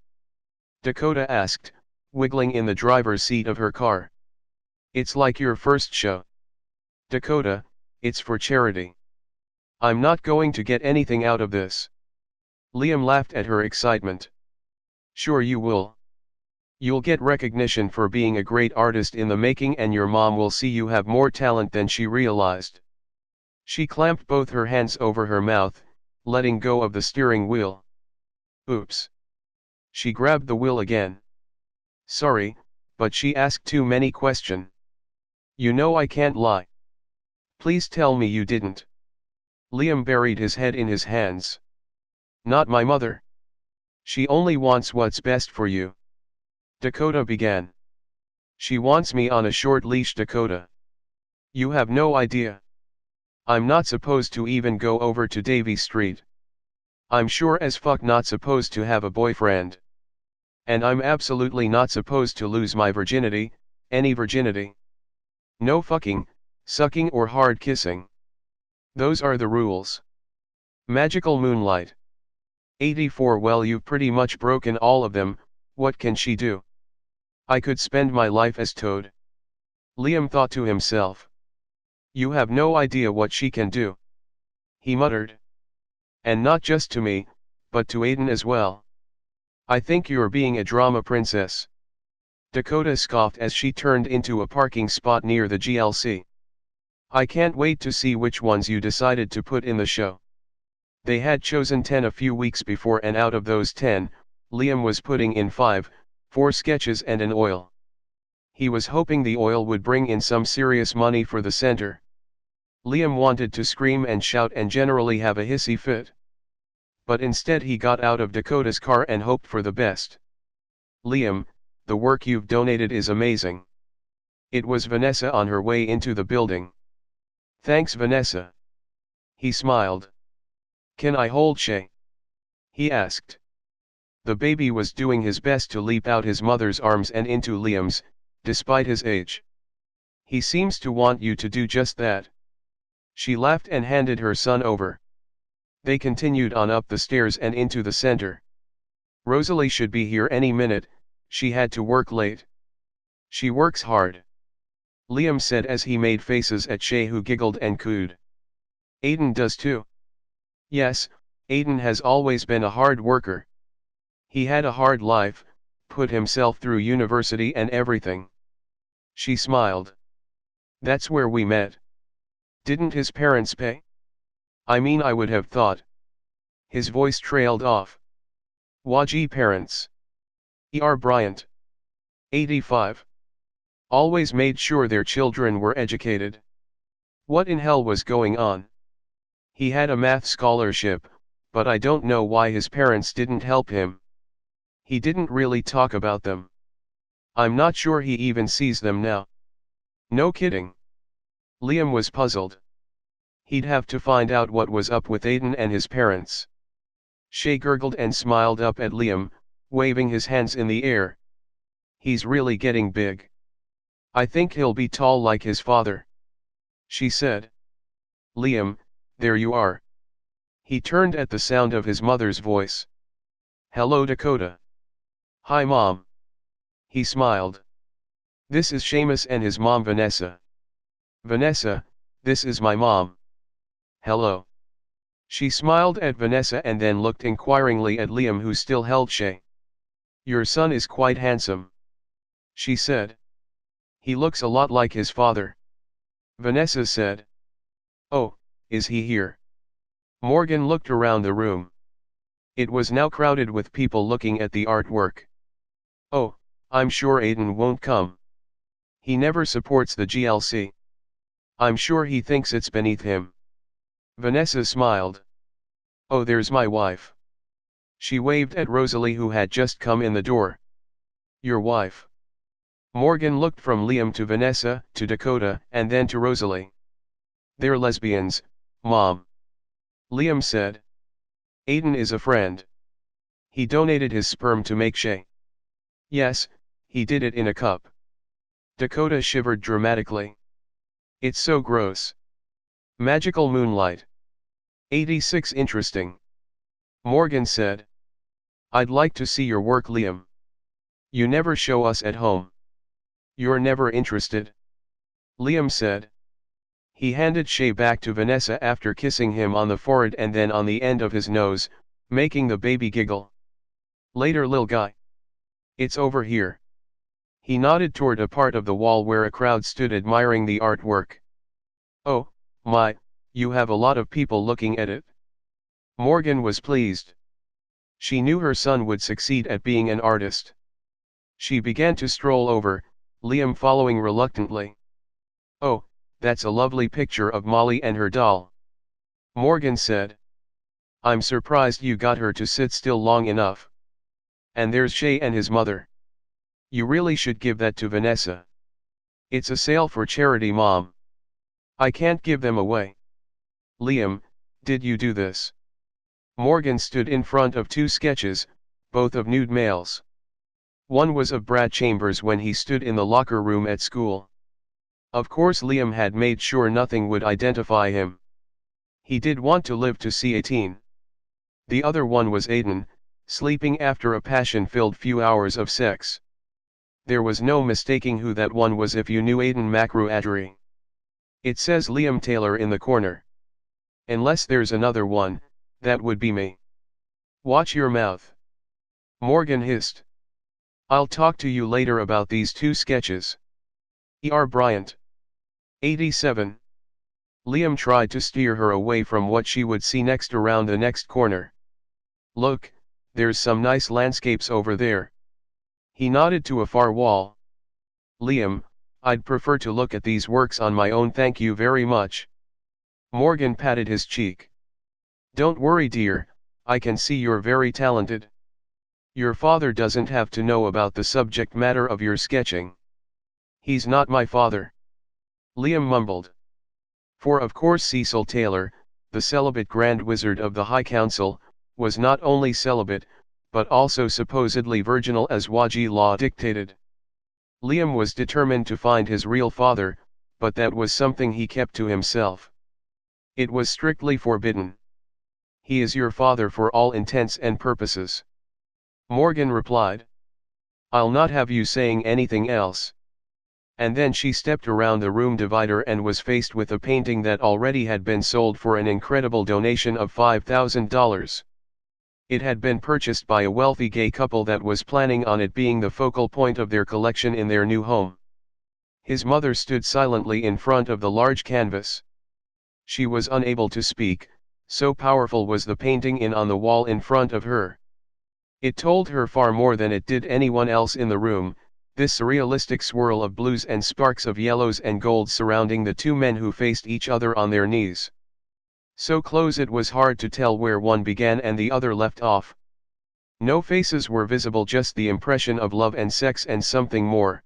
Dakota asked, wiggling in the driver's seat of her car. It's like your first show. Dakota, it's for charity. I'm not going to get anything out of this. Liam laughed at her excitement. Sure you will. You'll get recognition for being a great artist in the making, and your mom will see you have more talent than she realized. She clamped both her hands over her mouth, letting go of the steering wheel. Oops. She grabbed the wheel again. Sorry, but she asked too many questions. You know I can't lie. Please tell me you didn't. Liam buried his head in his hands. Not my mother. She only wants what's best for you. Dakota began. She wants me on a short leash, Dakota. You have no idea. I'm not supposed to even go over to Davy Street. I'm sure as fuck not supposed to have a boyfriend. And I'm absolutely not supposed to lose my virginity, any virginity. No fucking, sucking or hard kissing. Those are the rules. Magical moonlight. 84. Well, you've pretty much broken all of them. What can she do? I could spend my life as Toad. Liam thought to himself. You have no idea what she can do. He muttered. And not just to me, but to Aiden as well. I think you're being a drama princess. Dakota scoffed as she turned into a parking spot near the GLC. I can't wait to see which ones you decided to put in the show. They had chosen 10 a few weeks before, and out of those 10, Liam was putting in 4 sketches and an oil. He was hoping the oil would bring in some serious money for the center. Liam wanted to scream and shout and generally have a hissy fit. But instead he got out of Dakota's car and hoped for the best. Liam, the work you've donated is amazing. It was Vanessa on her way into the building. Thanks Vanessa. He smiled. Can I hold Shay? He asked. The baby was doing his best to leap out his mother's arms and into Liam's, despite his age. He seems to want you to do just that. She laughed and handed her son over. They continued on up the stairs and into the center. Rosalie should be here any minute, she had to work late. She works hard. Liam said as he made faces at Shay who giggled and cooed. Aiden does too. Yes, Aiden has always been a hard worker. He had a hard life, put himself through university and everything. She smiled. That's where we met. Didn't his parents pay? I mean I would have thought. His voice trailed off. Wajee parents. E.R. Bryant. 85. Always made sure their children were educated. What in hell was going on? He had a math scholarship, but I don't know why his parents didn't help him. He didn't really talk about them. I'm not sure he even sees them now. No kidding. Liam was puzzled. He'd have to find out what was up with Aiden and his parents. Shay gurgled and smiled up at Liam, waving his hands in the air. He's really getting big. I think he'll be tall like his father. She said. Liam, there you are. He turned at the sound of his mother's voice. Hello Dakota. Hi Mom. He smiled. This is Seamus and his mom Vanessa. Vanessa, this is my mom. Hello. She smiled at Vanessa and then looked inquiringly at Liam who still held Shay. Your son is quite handsome. She said. He looks a lot like his father. Vanessa said. Oh, is he here? Morgan looked around the room. It was now crowded with people looking at the artwork. Oh, I'm sure Aiden won't come. He never supports the GLC. I'm sure he thinks it's beneath him. Vanessa smiled. Oh, there's my wife. She waved at Rosalie who had just come in the door. Your wife. Morgan looked from Liam to Vanessa, to Dakota, and then to Rosalie. They're lesbians, Mom. Liam said. Aiden is a friend. He donated his sperm to make Shay. Yes, he did it in a cup. Dakota shivered dramatically. It's so gross. Magical Moonlight. 86 Interesting. Morgan said. I'd like to see your work Liam. You never show us at home. You're never interested. Liam said. He handed Shay back to Vanessa after kissing him on the forehead and then on the end of his nose, making the baby giggle. Later lil guy. It's over here. He nodded toward a part of the wall where a crowd stood admiring the artwork. Oh, my, you have a lot of people looking at it. Morgan was pleased. She knew her son would succeed at being an artist. She began to stroll over, Liam following reluctantly. Oh, that's a lovely picture of Molly and her doll. Morgan said. I'm surprised you got her to sit still long enough. And there's Shay and his mother. You really should give that to Vanessa. It's a sale for charity Mom. I can't give them away. Liam, did you do this? Morgan stood in front of two sketches, both of nude males. One was of Brad Chambers when he stood in the locker room at school. Of course Liam had made sure nothing would identify him. He did want to live to see 18. The other one was Aiden, sleeping after a passion-filled few hours of sex. There was no mistaking who that one was if you knew Aiden Makru Adri. It says Liam Taylor in the corner. Unless there's another one, that would be me. Watch your mouth. Morgan hissed. I'll talk to you later about these two sketches. E.R. Bryant. 87. Liam tried to steer her away from what she would see next around the next corner. Look, there's some nice landscapes over there. He nodded to a far wall. Liam, I'd prefer to look at these works on my own, thank you very much. Morgan patted his cheek. Don't worry dear, I can see you're very talented. Your father doesn't have to know about the subject matter of your sketching. He's not my father. Liam mumbled. For of course Cecil Taylor, the celibate Grand Wizard of the High Council, was not only celibate, but also supposedly virginal as Waji law dictated. Liam was determined to find his real father, but that was something he kept to himself. It was strictly forbidden. He is your father for all intents and purposes. Morgan replied. I'll not have you saying anything else. And then she stepped around the room divider and was faced with a painting that already had been sold for an incredible donation of $5,000. It had been purchased by a wealthy gay couple that was planning on it being the focal point of their collection in their new home. His mother stood silently in front of the large canvas. She was unable to speak, so powerful was the painting on the wall in front of her. It told her far more than it did anyone else in the room, this surrealistic swirl of blues and sparks of yellows and golds surrounding the two men who faced each other on their knees. So close it was hard to tell where one began and the other left off. No faces were visible, just the impression of love and sex and something more.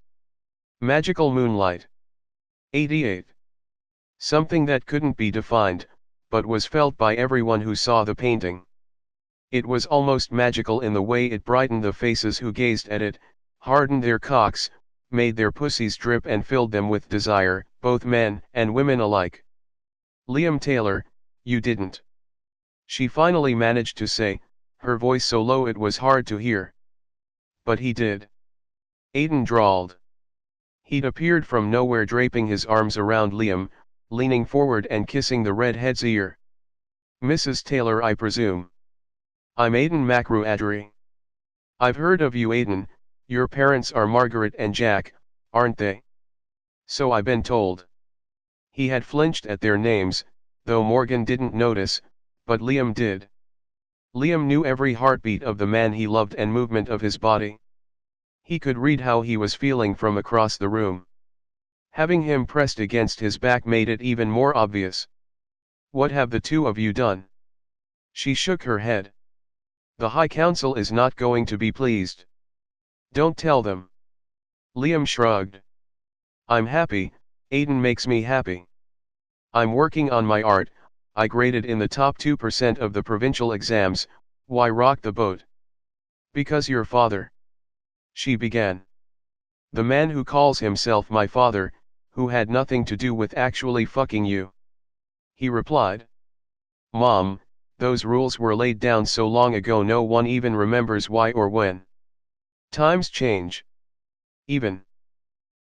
Magical moonlight. 88. Something that couldn't be defined, but was felt by everyone who saw the painting. It was almost magical in the way it brightened the faces who gazed at it, hardened their cocks, made their pussies drip and filled them with desire, both men and women alike. Liam Taylor, you didn't. She finally managed to say, her voice so low it was hard to hear. But he did. Aiden drawled. He'd appeared from nowhere, draping his arms around Liam, leaning forward and kissing the redhead's ear. Mrs. Taylor, I presume. I'm Aiden McRuadry. I've heard of you, Aiden. Your parents are Margaret and Jack, aren't they? So I've been told. He had flinched at their names, though Morgan didn't notice, but Liam did. Liam knew every heartbeat of the man he loved and movement of his body. He could read how he was feeling from across the room. Having him pressed against his back made it even more obvious. What have the two of you done? She shook her head. The High Council is not going to be pleased. Don't tell them. Liam shrugged. I'm happy, Aiden makes me happy. I'm working on my art, I graded in the top 2% of the provincial exams, why rock the boat? Because your father. She began. The man who calls himself my father, who had nothing to do with actually fucking you. He replied. Mom, those rules were laid down so long ago no one even remembers why or when. Times change. Even.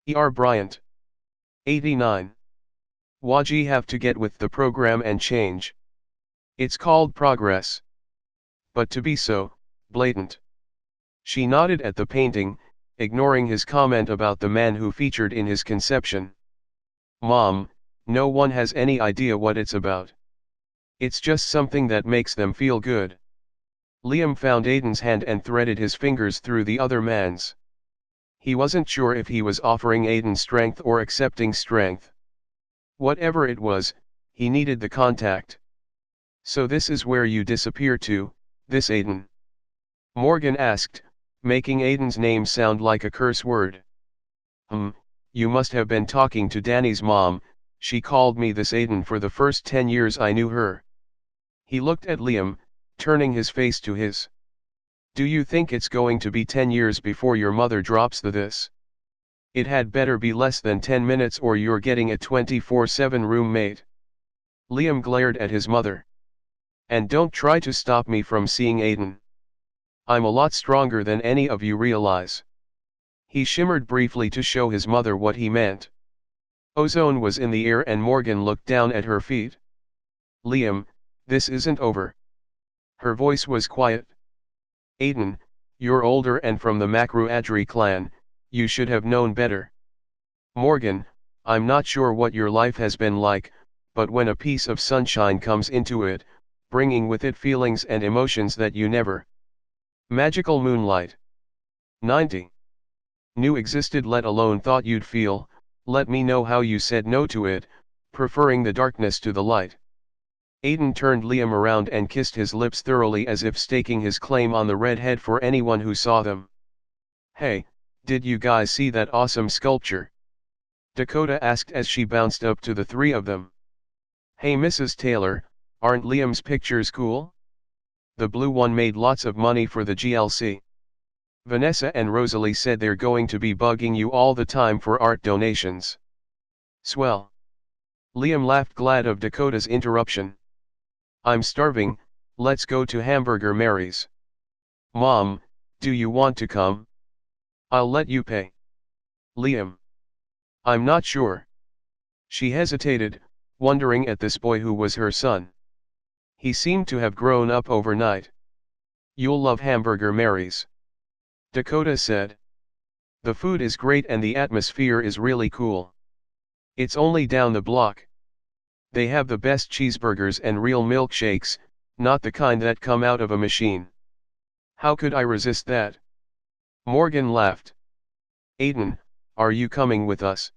E.R. Bryant. 89. Waji have to get with the program and change. It's called progress. But to be so blatant. She nodded at the painting, ignoring his comment about the man who featured in his conception. Mom, no one has any idea what it's about. It's just something that makes them feel good. Liam found Aiden's hand and threaded his fingers through the other man's. He wasn't sure if he was offering Aiden strength or accepting strength. Whatever it was, he needed the contact. So this is where you disappear to, this Aiden? Morgan asked, making Aiden's name sound like a curse word. You must have been talking to Danny's mom, she called me this Aiden for the first 10 years I knew her. He looked at Liam, turning his face to his. Do you think it's going to be 10 years before your mother drops this? It had better be less than 10 minutes or you're getting a 24/7 roommate. Liam glared at his mother. And don't try to stop me from seeing Aiden. I'm a lot stronger than any of you realize. He shimmered briefly to show his mother what he meant. Ozone was in the air and Morgan looked down at her feet. Liam, this isn't over. Her voice was quiet. Aiden, you're older and from the McRuadry clan, you should have known better. Morgan, I'm not sure what your life has been like, but when a piece of sunshine comes into it, bringing with it feelings and emotions that you never. Magical moonlight. 90. knew existed, let alone thought you'd feel. Let me know how you said no to it, preferring the darkness to the light. Aiden turned Liam around and kissed his lips thoroughly, as if staking his claim on the redhead for anyone who saw them. "Hey, did you guys see that awesome sculpture?" Dakota asked as she bounced up to the three of them. "Hey Mrs. Taylor, aren't Liam's pictures cool? The blue one made lots of money for the GLC. Vanessa and Rosalie said they're going to be bugging you all the time for art donations." "Swell." Liam laughed, glad of Dakota's interruption. "I'm starving, let's go to Hamburger Mary's." "Mom, do you want to come? I'll let you pay." "Liam. I'm not sure." She hesitated, wondering at this boy who was her son. He seemed to have grown up overnight. "You'll love Hamburger Mary's," Dakota said. "The food is great and the atmosphere is really cool. It's only down the block. They have the best cheeseburgers and real milkshakes, not the kind that come out of a machine." "How could I resist that?" Morgan laughed. "Aiden, are you coming with us?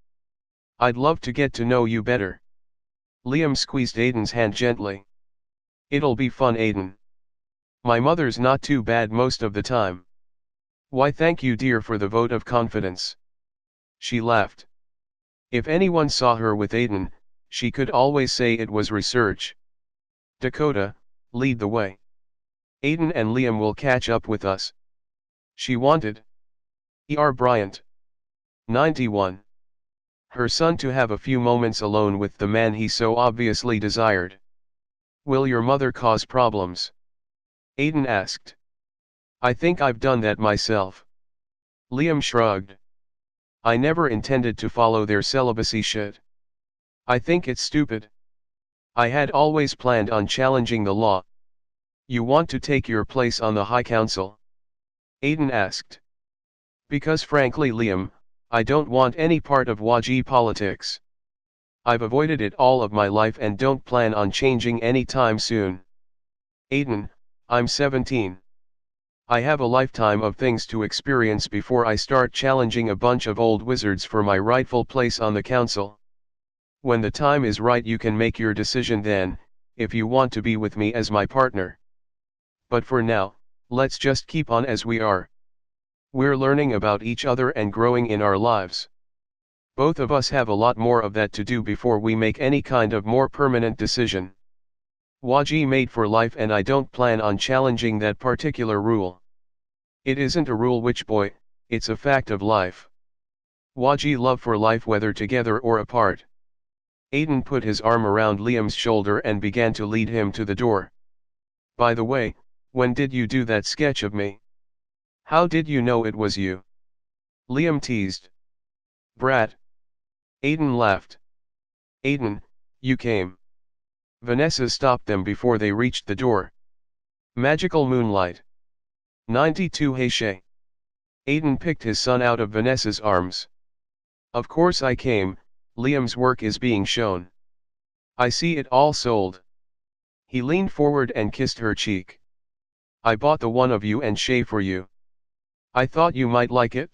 I'd love to get to know you better." Liam squeezed Aiden's hand gently. "It'll be fun, Aiden. My mother's not too bad most of the time." "Why, thank you dear for the vote of confidence." She laughed. If anyone saw her with Aiden, she could always say it was research. "Dakota, lead the way. Aiden and Liam will catch up with us," she wanted. Bryant. 91. Her son to have a few moments alone with the man he so obviously desired. "Will your mother cause problems?" Aiden asked. "I think I've done that myself." Liam shrugged. "I never intended to follow their celibacy shit. I think it's stupid. I had always planned on challenging the law." "You want to take your place on the High Council?" Aiden asked. "Because frankly Liam, I don't want any part of Waji politics. I've avoided it all of my life and don't plan on changing any time soon." "Aiden, I'm 17. I have a lifetime of things to experience before I start challenging a bunch of old wizards for my rightful place on the council. When the time is right you can make your decision then, if you want to be with me as my partner. But for now, let's just keep on as we are. We're learning about each other and growing in our lives. Both of us have a lot more of that to do before we make any kind of more permanent decision. Waji made for life and I don't plan on challenging that particular rule. It isn't a rule witch boy, it's a fact of life. Waji love for life whether together or apart." Aiden put his arm around Liam's shoulder and began to lead him to the door. "By the way, when did you do that sketch of me? How did you know it was you?" Liam teased. "Brat." Aiden laughed. "Aiden, you came." Vanessa stopped them before they reached the door. Magical Moonlight. 92. Hey Shay. Aiden picked his son out of Vanessa's arms. "Of course I came, Liam's work is being shown. I see it all sold." He leaned forward and kissed her cheek. "I bought the one of you and Shay for you. I thought you might like it.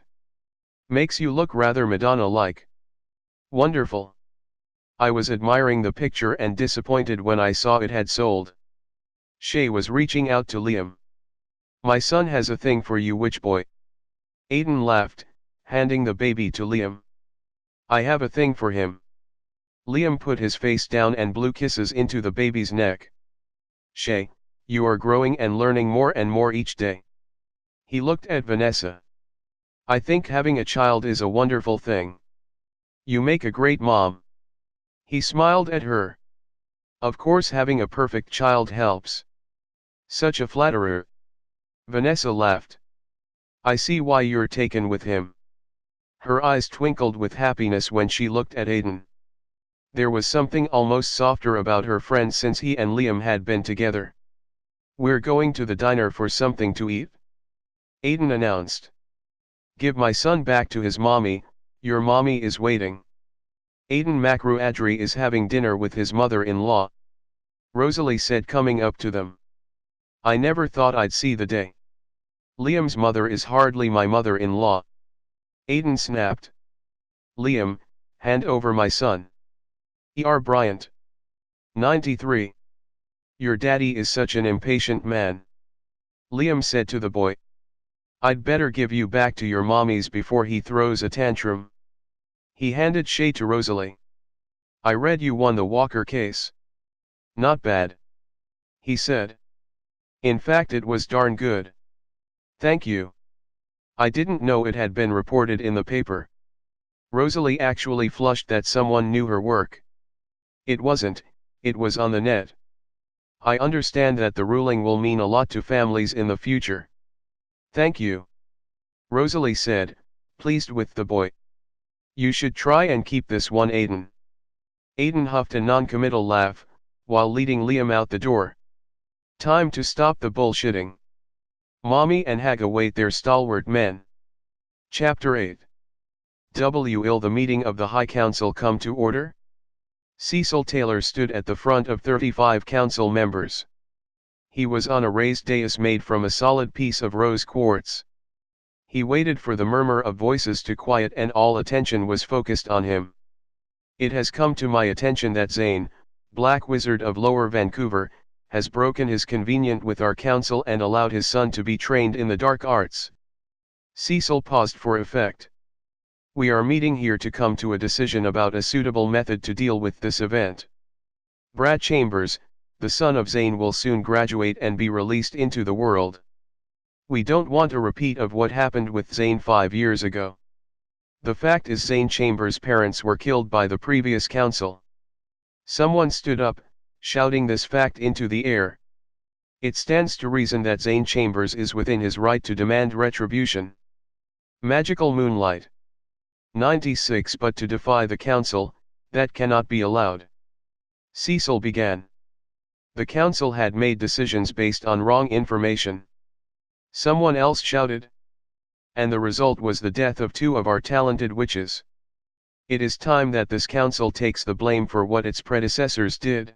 Makes you look rather Madonna-like." "Wonderful. I was admiring the picture and disappointed when I saw it had sold." Shay was reaching out to Liam. "My son has a thing for you witch boy." Aiden laughed, handing the baby to Liam. "I have a thing for him." Liam put his face down and blew kisses into the baby's neck. "Shay, you are growing and learning more and more each day." He looked at Vanessa. "I think having a child is a wonderful thing. You make a great mom." He smiled at her. "Of course having a perfect child helps." "Such a flatterer." Vanessa laughed. "I see why you're taken with him." Her eyes twinkled with happiness when she looked at Aiden. There was something almost softer about her friend since he and Liam had been together. "We're going to the diner for something to eat," Aiden announced. "Give my son back to his mommy, your mommy is waiting." "Aiden Makruadri is having dinner with his mother-in-law," Rosalie said, coming up to them. "I never thought I'd see the day. Liam's mother is hardly my mother-in-law." Aiden snapped. Liam, hand over my son. Bryant. 93. Your daddy is such an impatient man. Liam said to the boy. I'd better give you back to your mommies before he throws a tantrum. He handed Shay to Rosalie. I read you won the Walker case. Not bad. He said. In fact, it was darn good. Thank you. I didn't know it had been reported in the paper. Rosalie actually flushed that someone knew her work. It wasn't, it was on the net. I understand that the ruling will mean a lot to families in the future. Thank you. Rosalie said, pleased with the boy. You should try and keep this one, Aiden. Aiden huffed a non-committal laugh, while leading Liam out the door. Time to stop the bullshitting. Mommy and Hag await their stalwart men. Chapter 8. Will the meeting of the High Council come to order? Cecil Taylor stood at the front of 35 council members. He was on a raised dais made from a solid piece of rose quartz. He waited for the murmur of voices to quiet and all attention was focused on him. It has come to my attention that Zane, Black Wizard of Lower Vancouver, has broken his covenant with our council and allowed his son to be trained in the dark arts. Cecil paused for effect. We are meeting here to come to a decision about a suitable method to deal with this event. Brad Chambers, the son of Zane, will soon graduate and be released into the world. We don't want a repeat of what happened with Zane 5 years ago. The fact is Zane Chambers' parents were killed by the previous council. Someone stood up, shouting this fact into the air. It stands to reason that Zane Chambers is within his right to demand retribution. Magical Moonlight. 96. But to defy the council, that cannot be allowed. Cecil began. The council had made decisions based on wrong information. Someone else shouted. And the result was the death of 2 of our talented witches. It is time that this council takes the blame for what its predecessors did.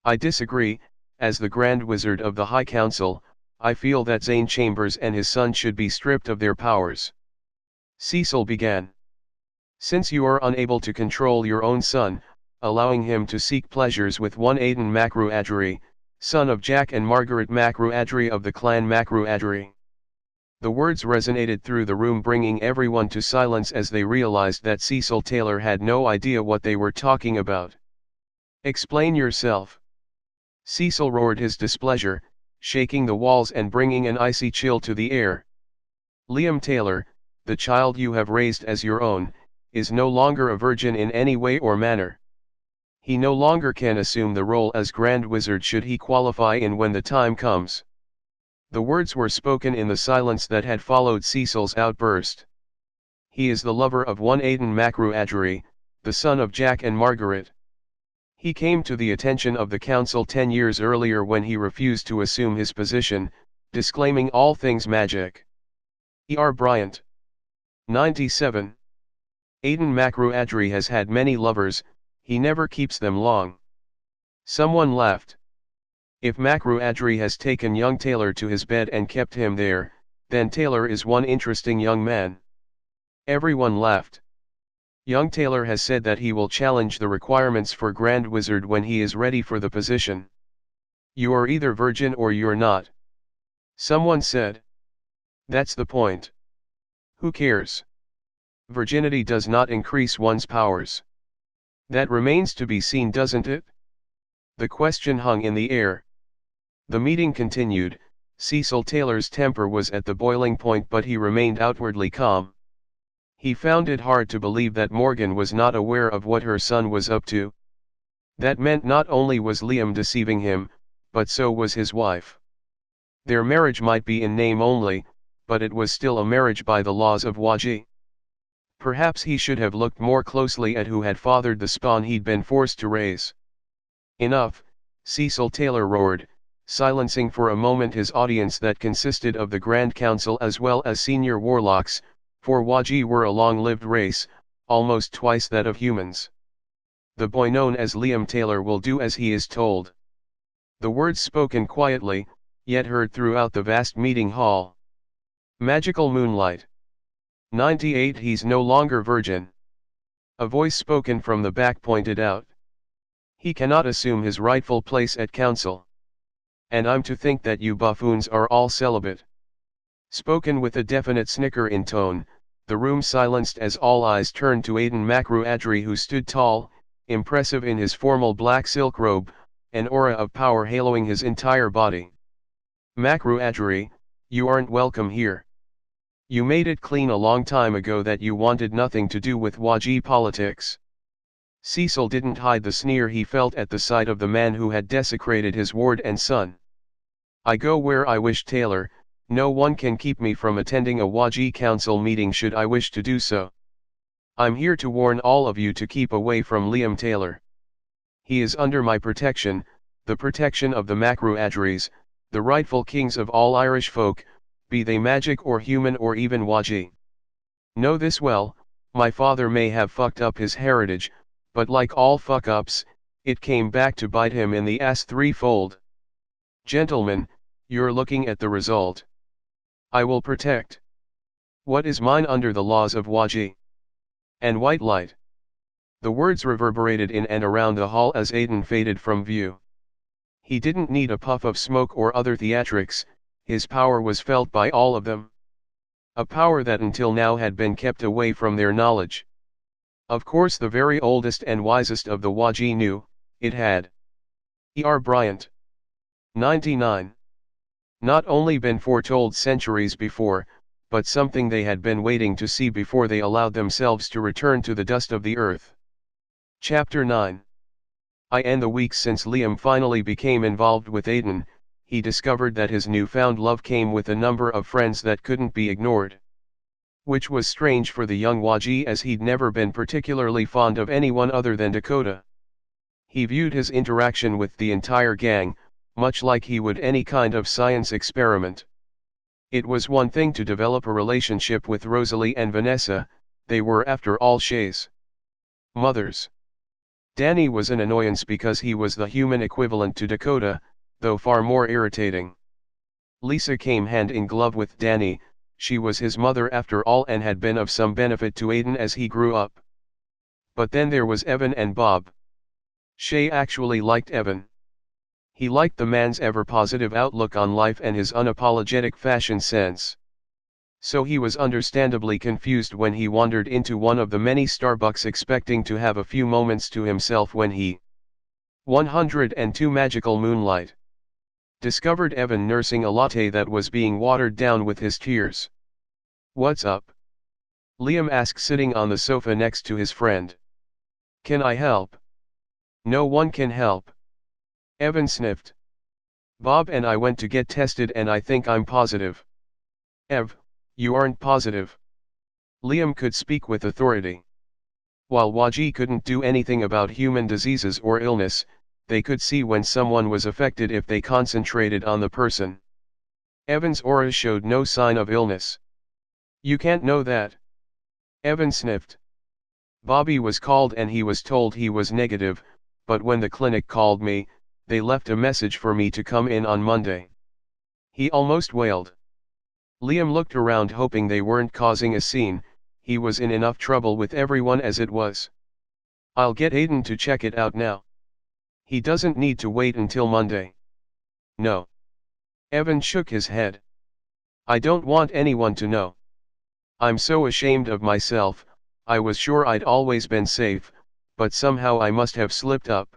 I disagree. As the Grand Wizard of the High Council, I feel that Zane Chambers and his son should be stripped of their powers. Cecil began. Since you are unable to control your own son, allowing him to seek pleasures with one Aiden Macruadri, son of Jack and Margaret Macruadri of the clan Macruadri. The words resonated through the room, bringing everyone to silence as they realized that Cecil Taylor had no idea what they were talking about. Explain yourself. Cecil roared his displeasure, shaking the walls and bringing an icy chill to the air. Liam Taylor, the child you have raised as your own, is no longer a virgin in any way or manner. He no longer can assume the role as Grand Wizard should he qualify in when the time comes. The words were spoken in the silence that had followed Cecil's outburst. He is the lover of one Aiden Macruadri, the son of Jack and Margaret. He came to the attention of the council 10 years earlier when he refused to assume his position, disclaiming all things magic. Bryant. 97. Aiden Macruadri has had many lovers, he never keeps them long. Someone laughed. If Macruadri has taken young Taylor to his bed and kept him there, then Taylor is one interesting young man. Everyone laughed. Young Taylor has said that he will challenge the requirements for Grand Wizard when he is ready for the position. You are either virgin or you're not. Someone said. That's the point. Who cares? Virginity does not increase one's powers. That remains to be seen, doesn't it? The question hung in the air. The meeting continued. Cecil Taylor's temper was at the boiling point, but he remained outwardly calm. He found it hard to believe that Morgan was not aware of what her son was up to. That meant not only was Liam deceiving him, but so was his wife. Their marriage might be in name only, but it was still a marriage by the laws of Waji. Perhaps he should have looked more closely at who had fathered the spawn he'd been forced to raise. Enough, Cecil Taylor roared, silencing for a moment his audience that consisted of the Grand Council as well as senior warlocks, for Waji were a long-lived race, almost twice that of humans. The boy known as Liam Taylor will do as he is told. The words spoken quietly, yet heard throughout the vast meeting hall. Magical Moonlight. 98 He's no longer virgin. A voice spoken from the back pointed out. He cannot assume his rightful place at council. And I'm to think that you buffoons are all celibate. Spoken with a definite snicker in tone, the room silenced as all eyes turned to Aiden Makru-Adri, who stood tall, impressive in his formal black silk robe, an aura of power haloing his entire body. Makru-Adri, you aren't welcome here. You made it clean a long time ago that you wanted nothing to do with Waji politics. Cecil didn't hide the sneer he felt at the sight of the man who had desecrated his ward and son. I go where I wish, Taylor. No one can keep me from attending a Waji council meeting should I wish to do so. I'm here to warn all of you to keep away from Liam Taylor. He is under my protection, the protection of the Makru-Adris, the rightful kings of all Irish folk, be they magic or human or even Waji. Know this well, my father may have fucked up his heritage, but like all fuck-ups, it came back to bite him in the ass threefold. Gentlemen, you're looking at the result. I will protect what is mine under the laws of Waji and white light. The words reverberated in and around the hall as Aiden faded from view. He didn't need a puff of smoke or other theatrics, his power was felt by all of them. A power that until now had been kept away from their knowledge. Of course the very oldest and wisest of the Waji knew, it had. Bryant. 99. Not only been foretold centuries before, but something they had been waiting to see before they allowed themselves to return to the dust of the earth. Chapter 9. In the weeks since Liam finally became involved with Aiden, he discovered that his newfound love came with a number of friends that couldn't be ignored. Which was strange for the young Waji, as he'd never been particularly fond of anyone other than Dakota. He viewed his interaction with the entire gang, much like he would any kind of science experiment. It was one thing to develop a relationship with Rosalie and Vanessa, they were after all Shay's mothers. Danny was an annoyance because he was the human equivalent to Dakota, though far more irritating. Lisa came hand in glove with Danny. She was his mother after all and had been of some benefit to Aiden as he grew up. But then there was Evan and Bob. Shay actually liked Evan. He liked the man's ever-positive outlook on life and his unapologetic fashion sense. So he was understandably confused when he wandered into one of the many Starbucks expecting to have a few moments to himself when he 102 magical Moonlight discovered Evan nursing a latte that was being watered down with his tears. "What's up?" Liam asked, sitting on the sofa next to his friend. "Can I help?" "No one can help." Evan sniffed. "Bob and I went to get tested and I think I'm positive." "Ev, you aren't positive." Liam could speak with authority. While Waji couldn't do anything about human diseases or illness, they could see when someone was affected if they concentrated on the person. Evan's aura showed no sign of illness. "You can't know that." Evan sniffed. "Bobby was called and he was told he was negative, but when the clinic called me, they left a message for me to come in on Monday." He almost wailed. Liam looked around hoping they weren't causing a scene. He was in enough trouble with everyone as it was. "I'll get Aiden to check it out now. He doesn't need to wait until Monday." "No." Evan shook his head. "I don't want anyone to know. I'm so ashamed of myself. I was sure I'd always been safe, but somehow I must have slipped up."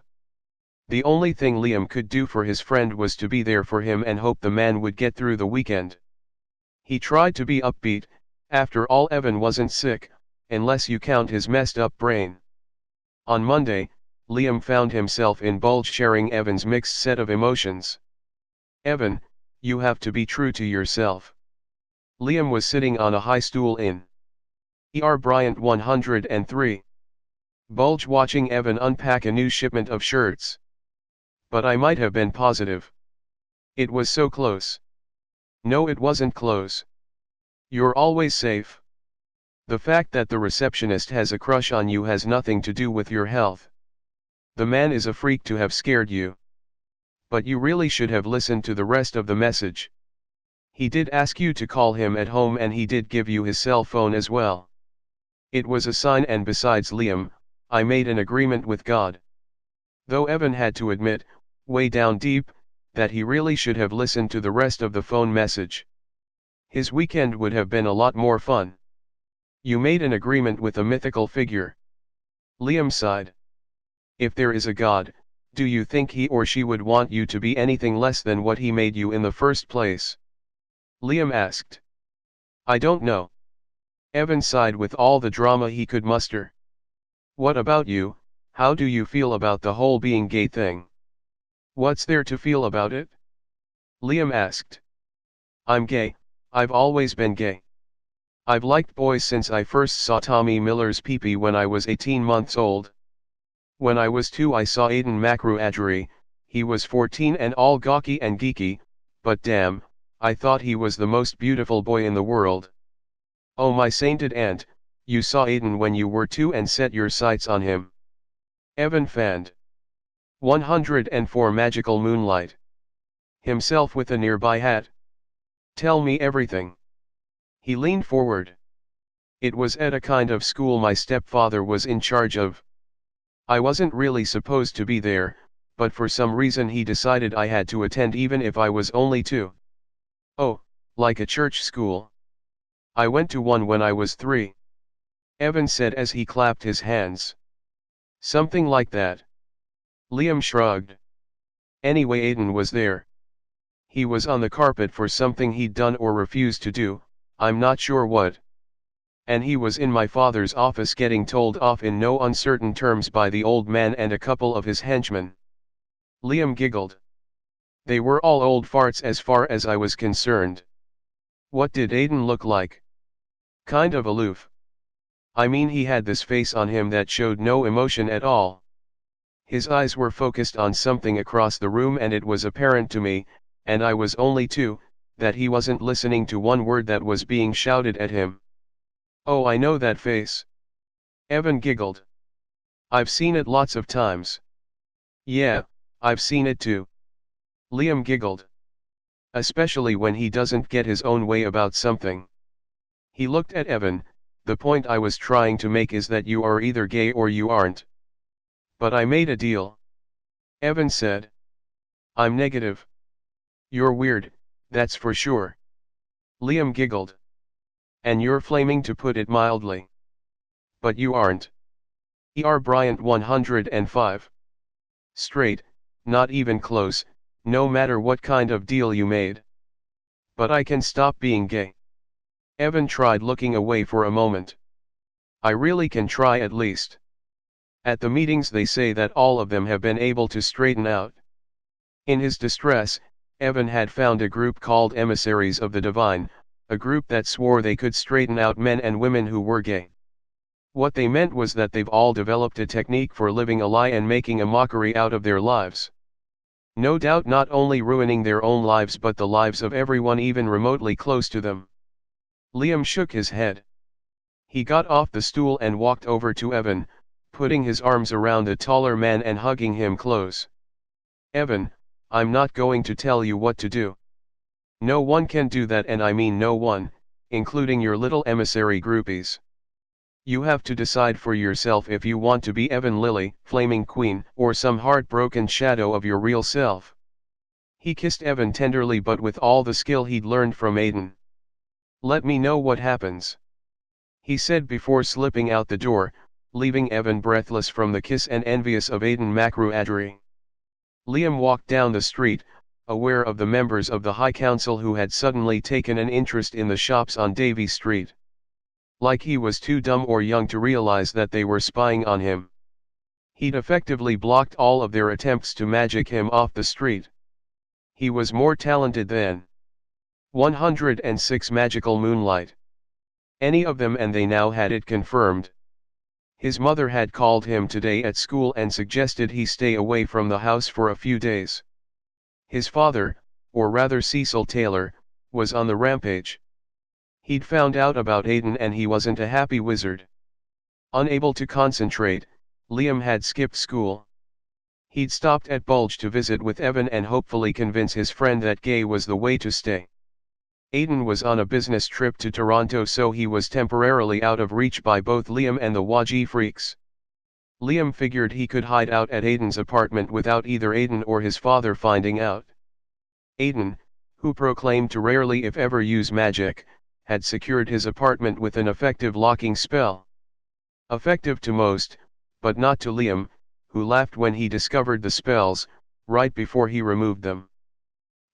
The only thing Liam could do for his friend was to be there for him and hope the man would get through the weekend. He tried to be upbeat. After all, Evan wasn't sick, unless you count his messed up brain. On Monday, Liam found himself in Bulge sharing Evan's mixed set of emotions. "Evan, you have to be true to yourself." Liam was sitting on a high stool in Bryant 103. Bulge watching Evan unpack a new shipment of shirts. "But I might have been positive. It was so close." "No, it wasn't close. You're always safe. The fact that the receptionist has a crush on you has nothing to do with your health. The man is a freak to have scared you. But you really should have listened to the rest of the message. He did ask you to call him at home and he did give you his cell phone as well. It was a sign, and besides Liam, I made an agreement with God. Though Evan had to admit, way down deep, that he really should have listened to the rest of the phone message. His weekend would have been a lot more fun. You made an agreement with a mythical figure. Liam sighed. If there is a God, do you think he or she would want you to be anything less than what he made you in the first place? Liam asked. I don't know. Evan sighed with all the drama he could muster. What about you? How do you feel about the whole being gay thing? What's there to feel about it? Liam asked. I'm gay, I've always been gay. I've liked boys since I first saw Tommy Miller's peepee when I was 18 months old. When I was 2 I saw Aiden Macru. He was 14 and all gawky and geeky, but damn, I thought he was the most beautiful boy in the world. Oh my sainted aunt, you saw Aiden when you were 2 and set your sights on him. Evan fanned. 104 Magical Moonlight. Himself with a nearby hat. Tell me everything. He leaned forward. It was at a kind of school my stepfather was in charge of. I wasn't really supposed to be there, but for some reason he decided I had to attend even if I was only 2. Oh, like a church school. I went to one when I was 3. Evan said as he clapped his hands. Something like that. Liam shrugged. Anyway, Aiden was there. He was on the carpet for something he'd done or refused to do, I'm not sure what. And he was in my father's office getting told off in no uncertain terms by the old man and a couple of his henchmen. Liam giggled. They were all old farts as far as I was concerned. What did Aiden look like? Kind of aloof. I mean, he had this face on him that showed no emotion at all. His eyes were focused on something across the room and it was apparent to me, and I was only 2, that he wasn't listening to one word that was being shouted at him. Oh, I know that face. Evan giggled. I've seen it lots of times. Yeah, I've seen it too. Liam giggled. Especially when he doesn't get his own way about something. He looked at Evan. The point I was trying to make is that you are either gay or you aren't. But I made a deal. Evan said. I'm negative. You're weird, that's for sure. Liam giggled. And you're flaming, to put it mildly. But you aren't. E.R. Bryant 105. Straight, not even close, no matter what kind of deal you made. But I can stop being gay. Evan tried looking away for a moment. I really can try at least. At the meetings they say that all of them have been able to straighten out. In his distress, Evan had found a group called Emissaries of the Divine, a group that swore they could straighten out men and women who were gay. What they meant was that they've all developed a technique for living a lie and making a mockery out of their lives. No doubt not only ruining their own lives but the lives of everyone even remotely close to them. Liam shook his head. He got off the stool and walked over to Evan, putting his arms around the taller man and hugging him close. Evan, I'm not going to tell you what to do. No one can do that, and I mean no one, including your little emissary groupies. You have to decide for yourself if you want to be Evan Lily, Flaming Queen, or some heartbroken shadow of your real self. He kissed Evan tenderly but with all the skill he'd learned from Aiden. Let me know what happens, he said before slipping out the door, leaving Evan breathless from the kiss and envious of Aiden Macru. Liam walked down the street, aware of the members of the High Council who had suddenly taken an interest in the shops on Davy Street. Like he was too dumb or young to realize that they were spying on him. He'd effectively blocked all of their attempts to magic him off the street. He was more talented than 106 Magical Moonlight. Any of them, and they now had it confirmed. His mother had called him today at school and suggested he stay away from the house for a few days. His father, or rather Cecil Taylor, was on the rampage. He'd found out about Aiden and he wasn't a happy wizard. Unable to concentrate, Liam had skipped school. He'd stopped at Bulge to visit with Evan and hopefully convince his friend that gay was the way to stay. Aiden was on a business trip to Toronto, so he was temporarily out of reach by both Liam and the Waji freaks. Liam figured he could hide out at Aiden's apartment without either Aiden or his father finding out. Aiden, who proclaimed to rarely if ever use magic, had secured his apartment with an effective locking spell. Effective to most, but not to Liam, who laughed when he discovered the spells, right before he removed them.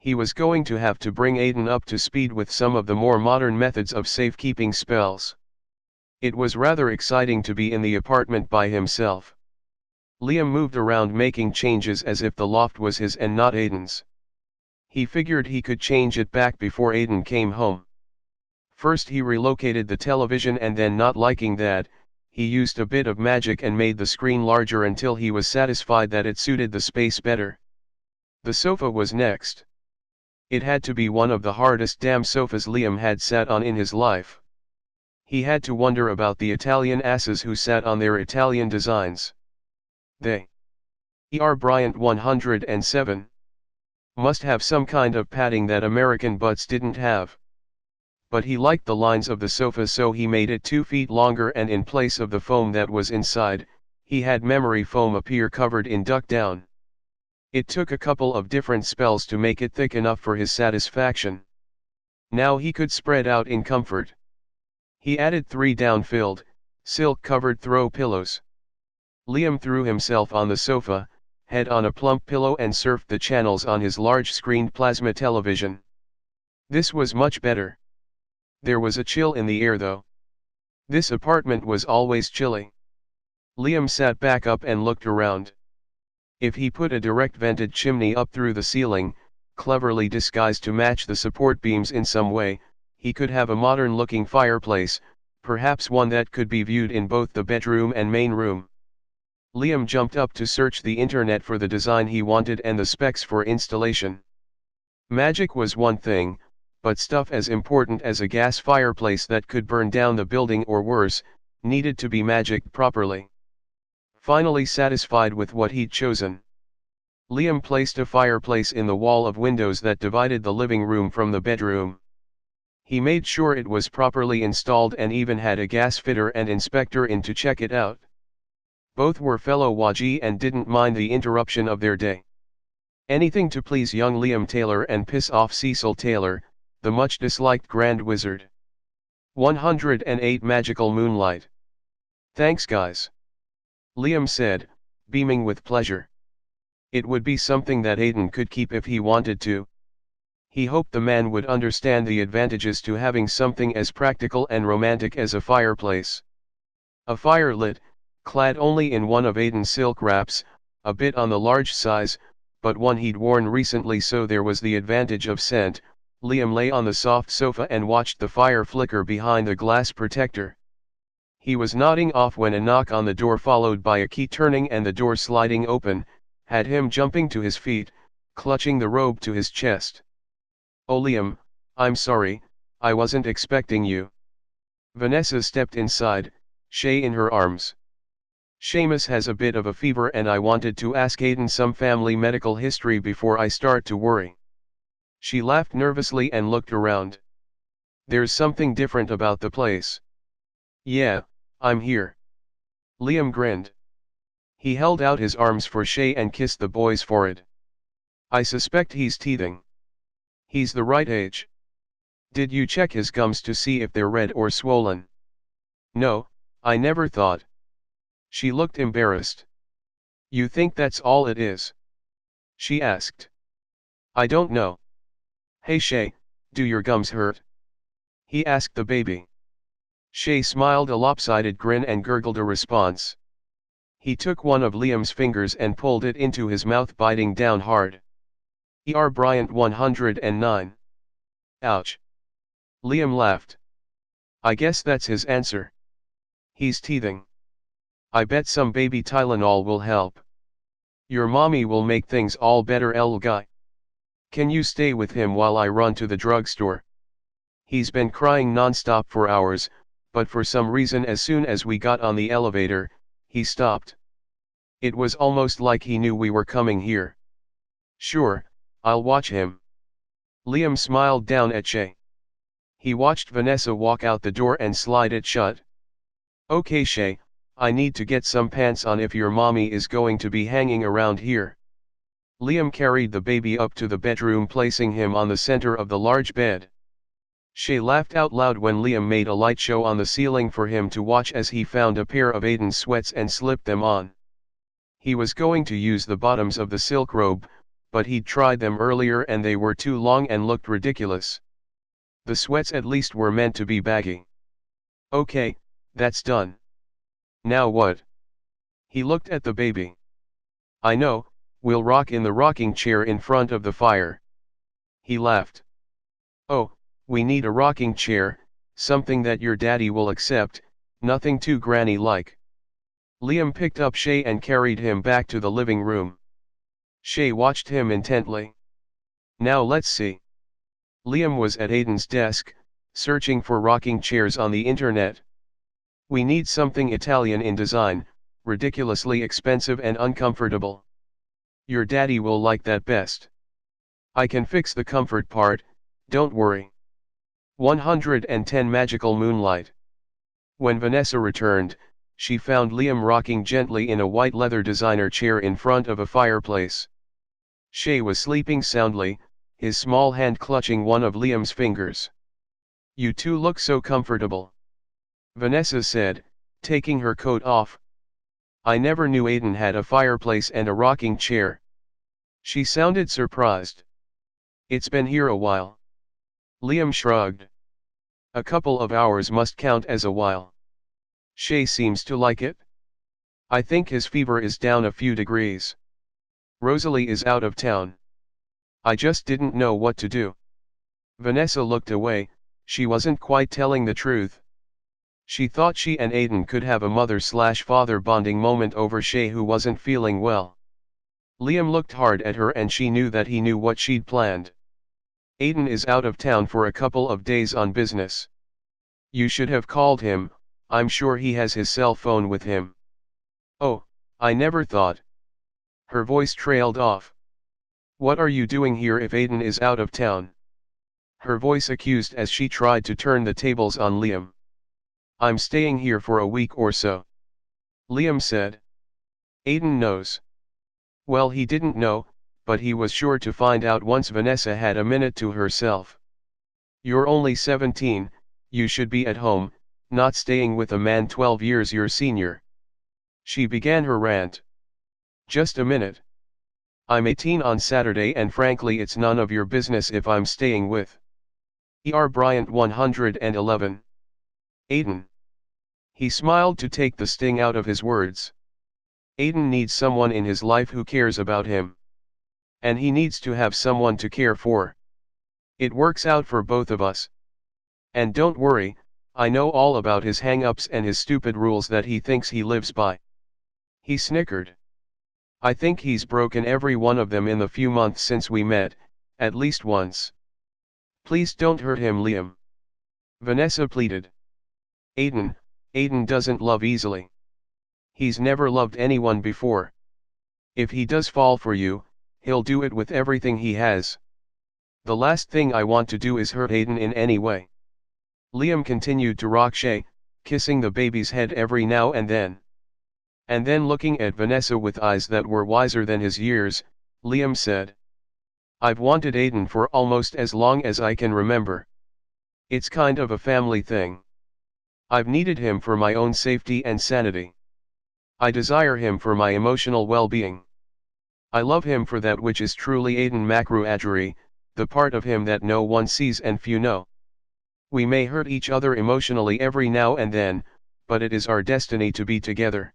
He was going to have to bring Aiden up to speed with some of the more modern methods of safekeeping spells. It was rather exciting to be in the apartment by himself. Liam moved around making changes as if the loft was his and not Aiden's. He figured he could change it back before Aiden came home. First he relocated the television, and then, not liking that, he used a bit of magic and made the screen larger until he was satisfied that it suited the space better. The sofa was next. It had to be one of the hardest damn sofas Liam had sat on in his life. He had to wonder about the Italian asses who sat on their Italian designs. They Bryant 107 must have some kind of padding that American butts didn't have. But he liked the lines of the sofa, so he made it 2 feet longer, and in place of the foam that was inside, he had memory foam appear covered in duck down. It took a couple of different spells to make it thick enough for his satisfaction. Now he could spread out in comfort. He added 3 down-filled, silk-covered throw pillows. Liam threw himself on the sofa, head on a plump pillow, and surfed the channels on his large-screened plasma television. This was much better. There was a chill in the air though. This apartment was always chilly. Liam sat back up and looked around. If he put a direct vented chimney up through the ceiling, cleverly disguised to match the support beams in some way, he could have a modern-looking fireplace, perhaps one that could be viewed in both the bedroom and main room. Liam jumped up to search the internet for the design he wanted and the specs for installation. Magic was one thing, but stuff as important as a gas fireplace that could burn down the building or worse, needed to be magicked properly. Finally satisfied with what he'd chosen, Liam placed a fireplace in the wall of windows that divided the living room from the bedroom. He made sure it was properly installed and even had a gas fitter and inspector in to check it out. Both were fellow Waji and didn't mind the interruption of their day. Anything to please young Liam Taylor and piss off Cecil Taylor, the much disliked Grand Wizard. 108 Magical Moonlight. Thanks guys. Liam said, beaming with pleasure. It would be something that Aiden could keep if he wanted to. He hoped the man would understand the advantages to having something as practical and romantic as a fireplace. A fire lit, clad only in one of Aiden's silk wraps, a bit on the large size, but one he'd worn recently, so there was the advantage of scent. Liam lay on the soft sofa and watched the fire flicker behind the glass protector. He was nodding off when a knock on the door, followed by a key turning and the door sliding open, had him jumping to his feet, clutching the robe to his chest. "Oh Liam, I'm sorry, I wasn't expecting you." Vanessa stepped inside, Shay in her arms. "Seamus has a bit of a fever and I wanted to ask Aiden some family medical history before I start to worry." She laughed nervously and looked around. "There's something different about the place." "Yeah, I'm here." Liam grinned. He held out his arms for Shay and kissed the boy's forehead. "I suspect he's teething. He's the right age. Did you check his gums to see if they're red or swollen?" "No, I never thought." She looked embarrassed. "You think that's all it is?" she asked. "I don't know." "Hey Shay, do your gums hurt?" he asked the baby. Shay smiled a lopsided grin and gurgled a response. He took one of Liam's fingers and pulled it into his mouth, biting down hard. Bryant 109. Ouch. Liam laughed. "I guess that's his answer. He's teething. I bet some baby Tylenol will help. Your mommy will make things all better, guy. Can you stay with him while I run to the drugstore? He's been crying nonstop for hours, but for some reason as soon as we got on the elevator, he stopped. It was almost like he knew we were coming here." "Sure, I'll watch him." Liam smiled down at Shay. He watched Vanessa walk out the door and slide it shut. Okay Shay, I need to get some pants on if your mommy is going to be hanging around here. Liam carried the baby up to the bedroom, placing him on the center of the large bed. Shay laughed out loud when Liam made a light show on the ceiling for him to watch as he found a pair of Aiden's sweats and slipped them on. He was going to use the bottoms of the silk robe, but he'd tried them earlier and they were too long and looked ridiculous. The sweats at least were meant to be baggy. Okay, that's done. Now what? He looked at the baby. I know, we'll rock in the rocking chair in front of the fire. He laughed. Oh, we need a rocking chair, something that your daddy will accept, nothing too granny-like. Liam picked up Shay and carried him back to the living room. Shay watched him intently. Now let's see. Liam was at Aiden's desk, searching for rocking chairs on the internet. We need something Italian in design, ridiculously expensive and uncomfortable. Your daddy will like that best. I can fix the comfort part, don't worry. 110 Magical Moonlight. When Vanessa returned, she found Liam rocking gently in a white leather designer chair in front of a fireplace. Shay was sleeping soundly, his small hand clutching one of Liam's fingers. You two look so comfortable, Vanessa said, taking her coat off. I never knew Aiden had a fireplace and a rocking chair. She sounded surprised. It's been here a while. Liam shrugged. A couple of hours must count as a while. Shay seems to like it. I think his fever is down a few degrees. Rosalie is out of town. I just didn't know what to do. Vanessa looked away, she wasn't quite telling the truth. She thought she and Aiden could have a mother/father bonding moment over Shay who wasn't feeling well. Liam looked hard at her and she knew that he knew what she'd planned. Aiden is out of town for a couple of days on business. You should have called him, I'm sure he has his cell phone with him. Oh, I never thought. Her voice trailed off. What are you doing here if Aiden is out of town? Her voice accused as she tried to turn the tables on Liam. I'm staying here for a week or so. Liam said. Aiden knows. Well, he didn't know, but he was sure to find out once Vanessa had a minute to herself. You're only 17, you should be at home, not staying with a man 12 years your senior. She began her rant. Just a minute. I'm 18 on Saturday and frankly it's none of your business if I'm staying with. E.R. Bryant 111. Aiden. He smiled to take the sting out of his words. Aiden needs someone in his life who cares about him. And he needs to have someone to care for. It works out for both of us. And don't worry, I know all about his hang-ups and his stupid rules that he thinks he lives by. He snickered. I think he's broken every one of them in the few months since we met, at least once. Please don't hurt him, Liam. Vanessa pleaded. Aiden doesn't love easily. He's never loved anyone before. If he does fall for you, he'll do it with everything he has. The last thing I want to do is hurt Aiden in any way. Liam continued to rock Shay, kissing the baby's head every now and then. And then looking at Vanessa with eyes that were wiser than his years, Liam said. I've wanted Aiden for almost as long as I can remember. It's kind of a family thing. I've needed him for my own safety and sanity. I desire him for my emotional well-being. I love him for that which is truly Aiden Makru Ajuri, the part of him that no one sees and few know. We may hurt each other emotionally every now and then, but it is our destiny to be together.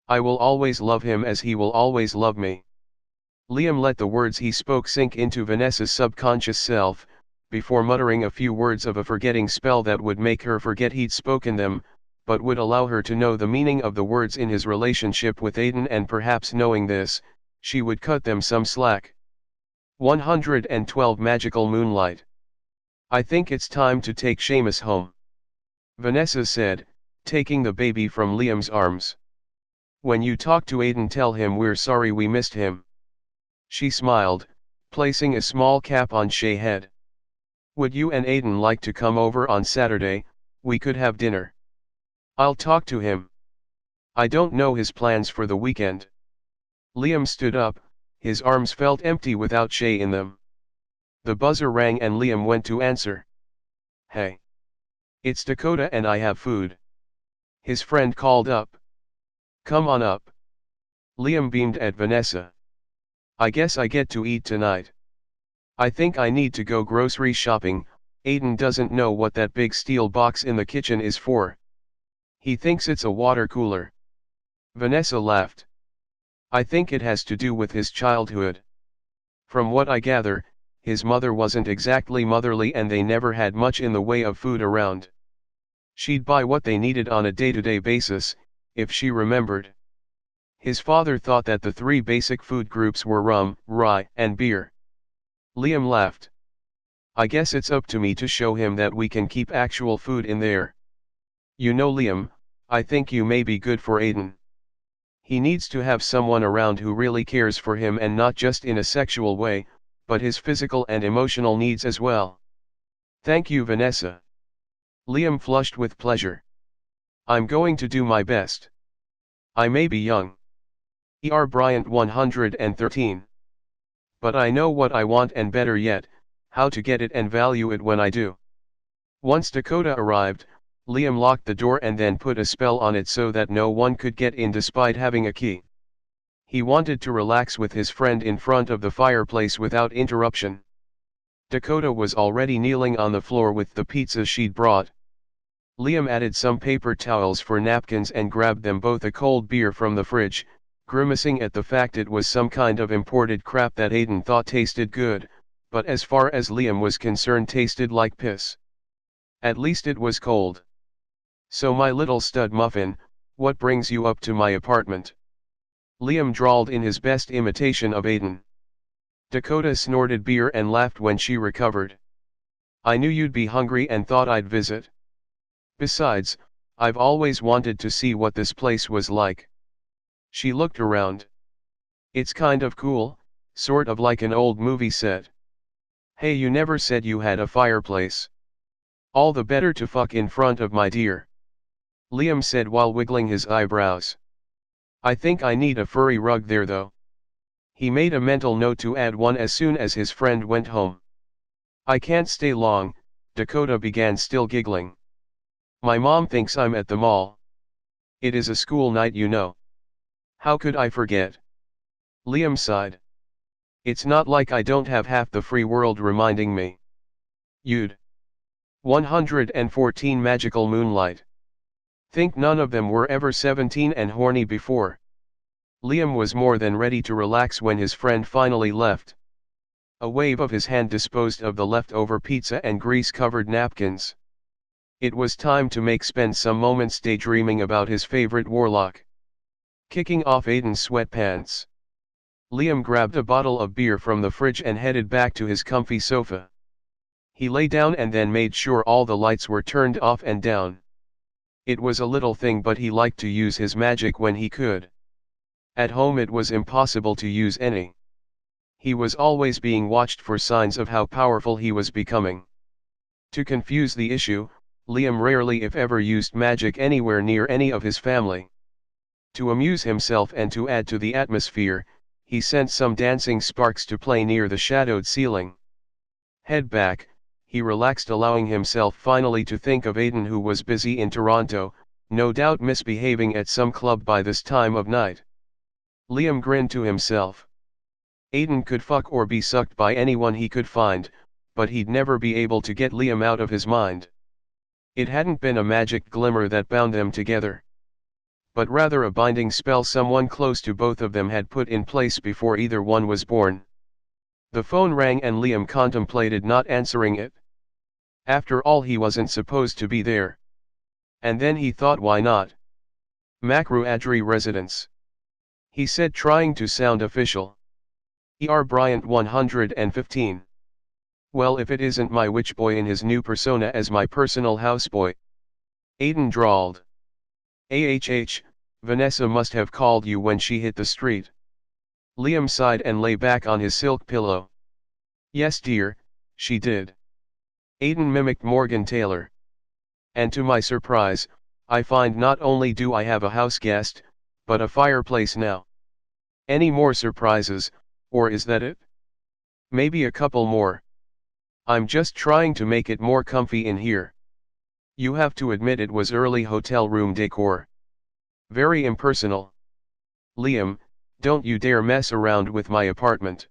I will always love him as he will always love me. Liam let the words he spoke sink into Vanessa's subconscious self, before muttering a few words of a forgetting spell that would make her forget he'd spoken them, but would allow her to know the meaning of the words in his relationship with Aiden, and perhaps knowing this, she would cut them some slack. 112 Magical Moonlight. I think it's time to take Seamus home. Vanessa said, taking the baby from Liam's arms. When you talk to Aiden, tell him we're sorry we missed him. She smiled, placing a small cap on Shay's head. Would you and Aiden like to come over on Saturday? We could have dinner. I'll talk to him. I don't know his plans for the weekend. Liam stood up, his arms felt empty without Shay in them. The buzzer rang and Liam went to answer. Hey. It's Dakota and I have food. His friend called up. Come on up. Liam beamed at Vanessa. I guess I get to eat tonight. I think I need to go grocery shopping. Aiden doesn't know what that big steel box in the kitchen is for. He thinks it's a water cooler. Vanessa laughed. I think it has to do with his childhood. From what I gather, his mother wasn't exactly motherly and they never had much in the way of food around. She'd buy what they needed on a day-to-day basis, if she remembered. His father thought that the three basic food groups were rum, rye, and beer. Liam laughed. I guess it's up to me to show him that we can keep actual food in there. You know, Liam, I think you may be good for Aiden. He needs to have someone around who really cares for him and not just in a sexual way, but his physical and emotional needs as well. Thank you, Vanessa. Liam flushed with pleasure. I'm going to do my best. I may be young. Bryant 113. But I know what I want and better yet, how to get it and value it when I do. Once Dakota arrived, Liam locked the door and then put a spell on it so that no one could get in despite having a key. He wanted to relax with his friend in front of the fireplace without interruption. Dakota was already kneeling on the floor with the pizza she'd brought. Liam added some paper towels for napkins and grabbed them both a cold beer from the fridge, grimacing at the fact it was some kind of imported crap that Aiden thought tasted good, but as far as Liam was concerned tasted like piss. At least it was cold. So my little stud muffin, what brings you up to my apartment? Liam drawled in his best imitation of Aiden. Dakota snorted beer and laughed when she recovered. I knew you'd be hungry and thought I'd visit. Besides, I've always wanted to see what this place was like. She looked around. It's kind of cool, sort of like an old movie set. Hey, you never said you had a fireplace. All the better to fuck in front of, my dear. Liam said while wiggling his eyebrows. I think I need a furry rug there though. He made a mental note to add one as soon as his friend went home. I can't stay long, Dakota began, still giggling. My mom thinks I'm at the mall. It is a school night, you know. How could I forget? Liam sighed. It's not like I don't have half the free world reminding me. You'd. 114 Magical Moonlight. Think none of them were ever 17 and horny before. Liam was more than ready to relax when his friend finally left. A wave of his hand disposed of the leftover pizza and grease-covered napkins. It was time to spend some moments daydreaming about his favorite warlock. Kicking off Aiden's sweatpants. Liam grabbed a bottle of beer from the fridge and headed back to his comfy sofa. He lay down and then made sure all the lights were turned off and down. It was a little thing, but he liked to use his magic when he could. At home it was impossible to use any. He was always being watched for signs of how powerful he was becoming. To confuse the issue, Liam rarely if ever used magic anywhere near any of his family. To amuse himself and to add to the atmosphere, he sent some dancing sparks to play near the shadowed ceiling. Head back, he relaxed, allowing himself finally to think of Aiden, who was busy in Toronto, no doubt misbehaving at some club by this time of night. Liam grinned to himself. Aiden could fuck or be sucked by anyone he could find, but he'd never be able to get Liam out of his mind. It hadn't been a magic glimmer that bound them together, but rather a binding spell someone close to both of them had put in place before either one was born. The phone rang and Liam contemplated not answering it. After all, he wasn't supposed to be there. And then he thought, why not? Macruadri residence. He said, trying to sound official. Bryant 115. Well, if it isn't my witch boy in his new persona as my personal houseboy. Aiden drawled. Vanessa must have called you when she hit the street. Liam sighed and lay back on his silk pillow. Yes dear, she did. Aiden mimicked Morgan Taylor. And to my surprise, I find not only do I have a house guest, but a fireplace now. Any more surprises, or is that it? Maybe a couple more. I'm just trying to make it more comfy in here. You have to admit it was early hotel room decor. Very impersonal. Liam, don't you dare mess around with my apartment.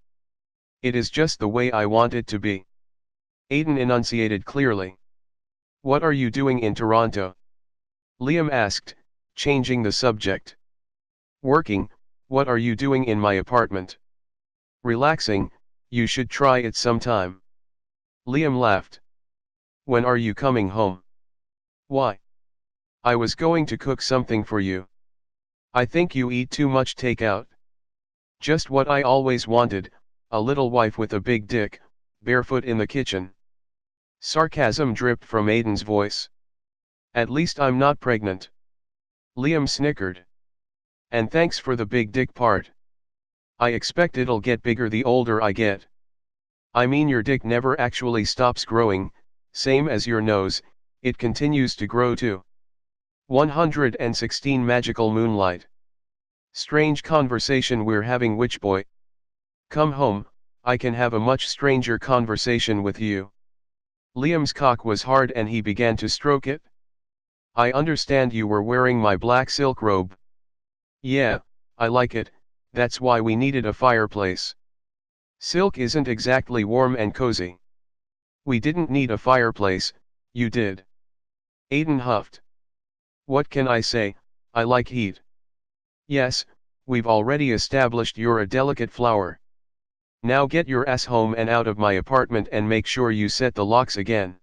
It is just the way I want it to be. Aiden enunciated clearly. What are you doing in Toronto? Liam asked, changing the subject. Working. What are you doing in my apartment? Relaxing. You should try it sometime. Liam laughed. When are you coming home? Why? I was going to cook something for you. I think you eat too much takeout. Just what I always wanted, a little wife with a big dick, barefoot in the kitchen. Sarcasm dripped from Aiden's voice. At least I'm not pregnant. Liam snickered. And thanks for the big dick part. I expect it'll get bigger the older I get. I mean your dick never actually stops growing, same as your nose, it continues to grow too. 116 Magical Moonlight. Strange conversation we're having, witch boy. Come home, I can have a much stranger conversation with you. Liam's cock was hard and he began to stroke it. I understand you were wearing my black silk robe. Yeah, I like it, that's why we needed a fireplace. Silk isn't exactly warm and cozy. We didn't need a fireplace, you did. Aiden huffed. What can I say, I like heat. Yes, we've already established you're a delicate flower. Now get your ass home and out of my apartment and make sure you set the locks again.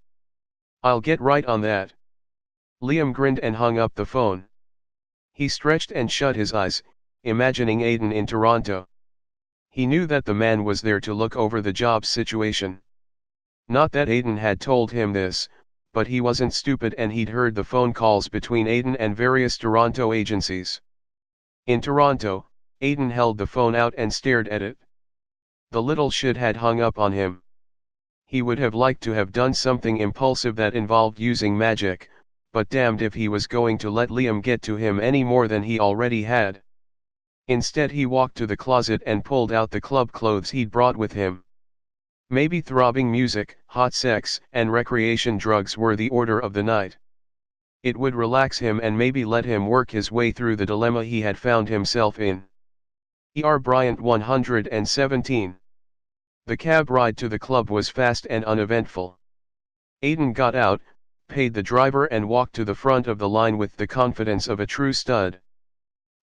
I'll get right on that. Liam grinned and hung up the phone. He stretched and shut his eyes, imagining Aiden in Toronto. He knew that the man was there to look over the job situation. Not that Aiden had told him this, but he wasn't stupid and he'd heard the phone calls between Aiden and various Toronto agencies. In Toronto, Aiden held the phone out and stared at it. The little shit had hung up on him. He would have liked to have done something impulsive that involved using magic, but damned if he was going to let Liam get to him any more than he already had. Instead he walked to the closet and pulled out the club clothes he'd brought with him. Maybe throbbing music, hot sex, and recreation drugs were the order of the night. It would relax him and maybe let him work his way through the dilemma he had found himself in. E.R. Bryant 117. The cab ride to the club was fast and uneventful. Aiden got out, paid the driver and walked to the front of the line with the confidence of a true stud.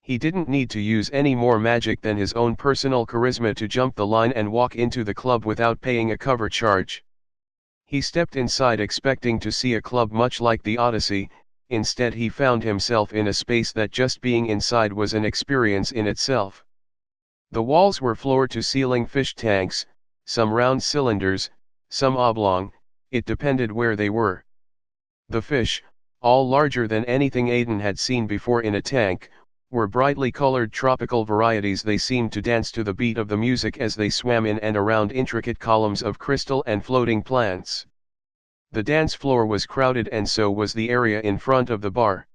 He didn't need to use any more magic than his own personal charisma to jump the line and walk into the club without paying a cover charge. He stepped inside expecting to see a club much like the Odyssey, instead he found himself in a space that just being inside was an experience in itself. The walls were floor-to-ceiling fish tanks, some round cylinders, some oblong, it depended where they were. The fish, all larger than anything Aiden had seen before in a tank, were brightly colored tropical varieties. They seemed to dance to the beat of the music as they swam in and around intricate columns of crystal and floating plants. The dance floor was crowded and so was the area in front of the bar.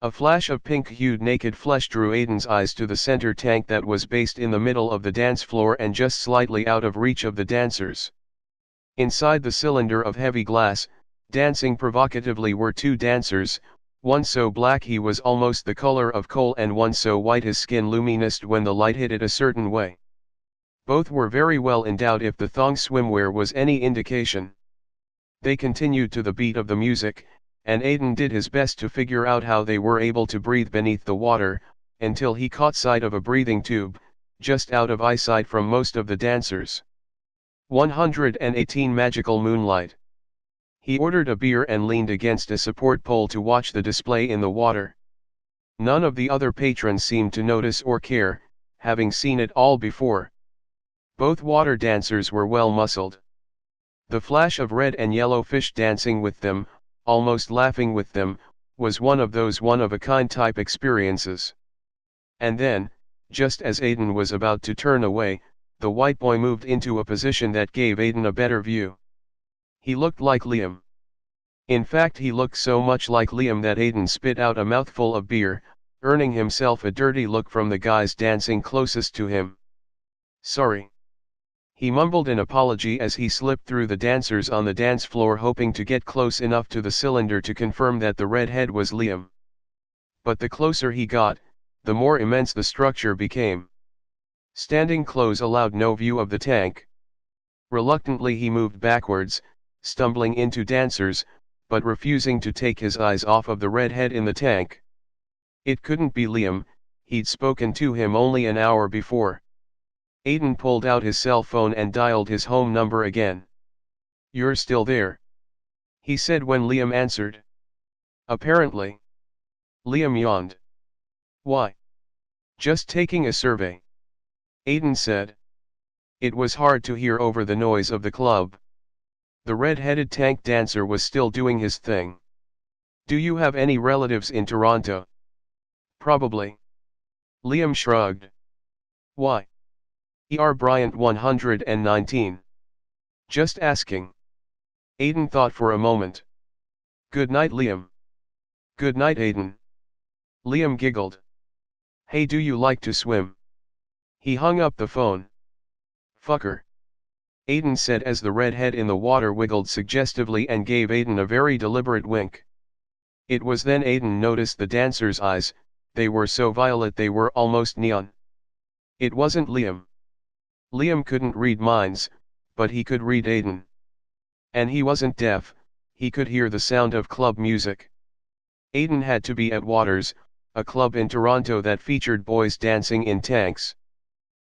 A flash of pink-hued naked flesh drew Aiden's eyes to the center tank that was based in the middle of the dance floor and just slightly out of reach of the dancers. Inside the cylinder of heavy glass, dancing provocatively were two dancers, one so black he was almost the color of coal and one so white his skin luminesced when the light hit it a certain way. Both were very well endowed if the thong swimwear was any indication. They continued to the beat of the music, and Aiden did his best to figure out how they were able to breathe beneath the water, until he caught sight of a breathing tube, just out of eyesight from most of the dancers. 118 Magical Moonlight. He ordered a beer and leaned against a support pole to watch the display in the water. None of the other patrons seemed to notice or care, having seen it all before. Both water dancers were well muscled. The flash of red and yellow fish dancing with them, almost laughing with them, was one of those one-of-a-kind type experiences. And then, just as Aiden was about to turn away, the white boy moved into a position that gave Aiden a better view. He looked like Liam. In fact, he looked so much like Liam that Aiden spit out a mouthful of beer, earning himself a dirty look from the guys dancing closest to him. "Sorry." He mumbled an apology as he slipped through the dancers on the dance floor, hoping to get close enough to the cylinder to confirm that the redhead was Liam. But the closer he got, the more immense the structure became. Standing close allowed no view of the tank. Reluctantly he moved backwards, stumbling into dancers, but refusing to take his eyes off of the redhead in the tank. It couldn't be Liam, he'd spoken to him only an hour before. Aiden pulled out his cell phone and dialed his home number again. "You're still there?" he said when Liam answered. "Apparently." Liam yawned. "Why?" "Just taking a survey," Aiden said. It was hard to hear over the noise of the club. The red-headed tank dancer was still doing his thing. "Do you have any relatives in Toronto?" "Probably." Liam shrugged. "Why?" Bryant 119. "Just asking." Aiden thought for a moment. "Good night, Liam." "Good night, Aiden." Liam giggled. "Hey, do you like to swim?" He hung up the phone. "Fucker," Aiden said as the redhead in the water wiggled suggestively and gave Aiden a very deliberate wink. It was then Aiden noticed the dancer's eyes, they were so violet they were almost neon. It wasn't Liam. Liam couldn't read minds, but he could read Aiden. And he wasn't deaf, he could hear the sound of club music. Aiden had to be at Waters, a club in Toronto that featured boys dancing in tanks.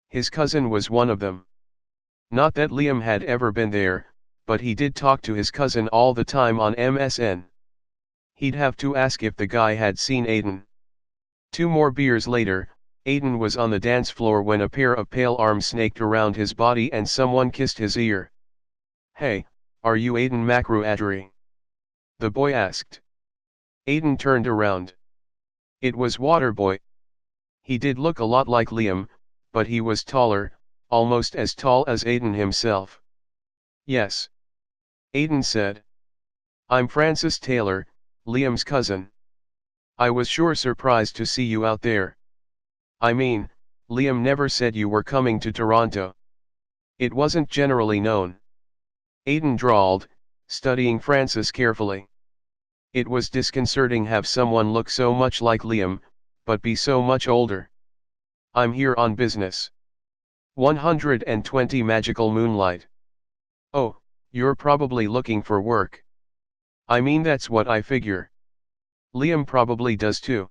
His cousin was one of them. Not that Liam had ever been there, but he did talk to his cousin all the time on MSN. He'd have to ask if the guy had seen Aiden. 2 more beers later, Aiden was on the dance floor when a pair of pale arms snaked around his body and someone kissed his ear. "Hey, are you Aiden Makruadri?" the boy asked. Aiden turned around. It was Waterboy. He did look a lot like Liam, but he was taller, almost as tall as Aiden himself. "Yes," Aiden said. "I'm Francis Taylor, Liam's cousin. I was sure surprised to see you out there. I mean, Liam never said you were coming to Toronto. It wasn't generally known." Aiden drawled, studying Francis carefully. It was disconcerting have someone look so much like Liam, but be so much older. "I'm here on business." 120 Magical Moonlight. "Oh, you're probably looking for work." "I mean, that's what I figure. Liam probably does too.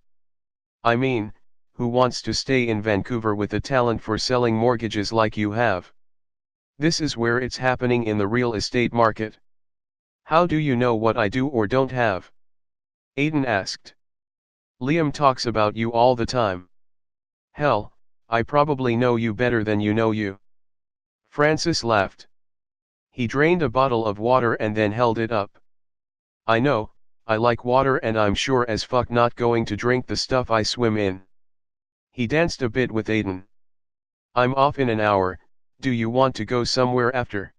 I mean, who wants to stay in Vancouver with a talent for selling mortgages like you have? This is where it's happening in the real estate market." "How do you know what I do or don't have?" Aiden asked. "Liam talks about you all the time." "Hell, I probably know you better than you know you." Francis laughed. He drained a bottle of water and then held it up. "I know, I like water and I'm sure as fuck not going to drink the stuff I swim in." He danced a bit with Aiden. "I'm off in an hour, do you want to go somewhere after?"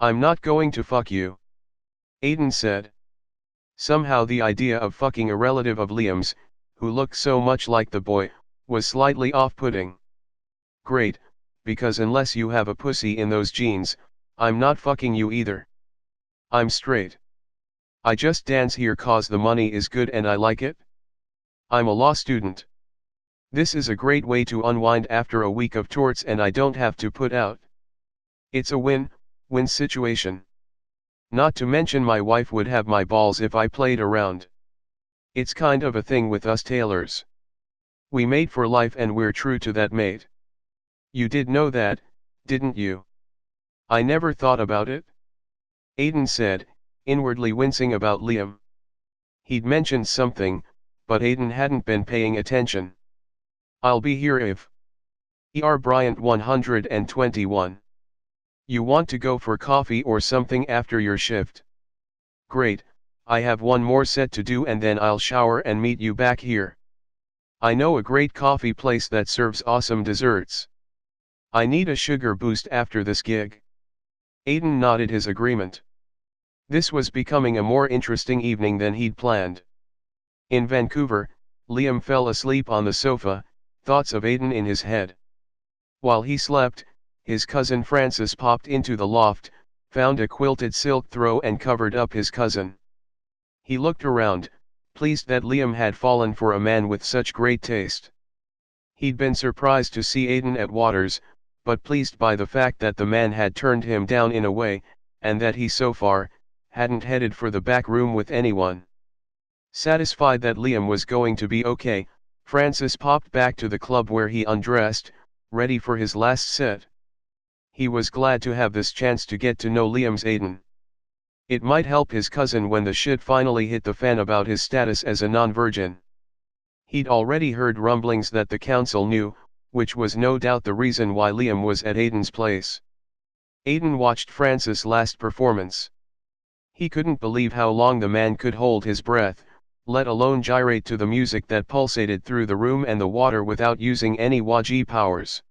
"I'm not going to fuck you," Aiden said. Somehow the idea of fucking a relative of Liam's, who looked so much like the boy, was slightly off-putting. "Great, because unless you have a pussy in those jeans, I'm not fucking you either. I'm straight. I just dance here cause the money is good and I like it. I'm a law student. This is a great way to unwind after a week of torts and I don't have to put out. It's a win-win situation. Not to mention my wife would have my balls if I played around. It's kind of a thing with us Taylors. We mate for life and we're true to that mate. You did know that, didn't you?" "I never thought about it," Aiden said, inwardly wincing about Liam. He'd mentioned something, but Aiden hadn't been paying attention. "I'll be here if..." Bryant 121. "You want to go for coffee or something after your shift?" "Great, I have one more set to do and then I'll shower and meet you back here. I know a great coffee place that serves awesome desserts. I need a sugar boost after this gig." Aiden nodded his agreement. This was becoming a more interesting evening than he'd planned. In Vancouver, Liam fell asleep on the sofa, thoughts of Aiden in his head. While he slept, his cousin Francis popped into the loft, found a quilted silk throw and covered up his cousin. He looked around, pleased that Liam had fallen for a man with such great taste. He'd been surprised to see Aiden at Waters, but pleased by the fact that the man had turned him down in a way, and that he so far, hadn't headed for the back room with anyone. Satisfied that Liam was going to be okay, Francis popped back to the club where he undressed, ready for his last set. He was glad to have this chance to get to know Liam's Aiden. It might help his cousin when the shit finally hit the fan about his status as a non-virgin. He'd already heard rumblings that the council knew, which was no doubt the reason why Liam was at Aiden's place. Aiden watched Francis' last performance. He couldn't believe how long the man could hold his breath, let alone gyrate to the music that pulsated through the room and the water without using any Waji powers.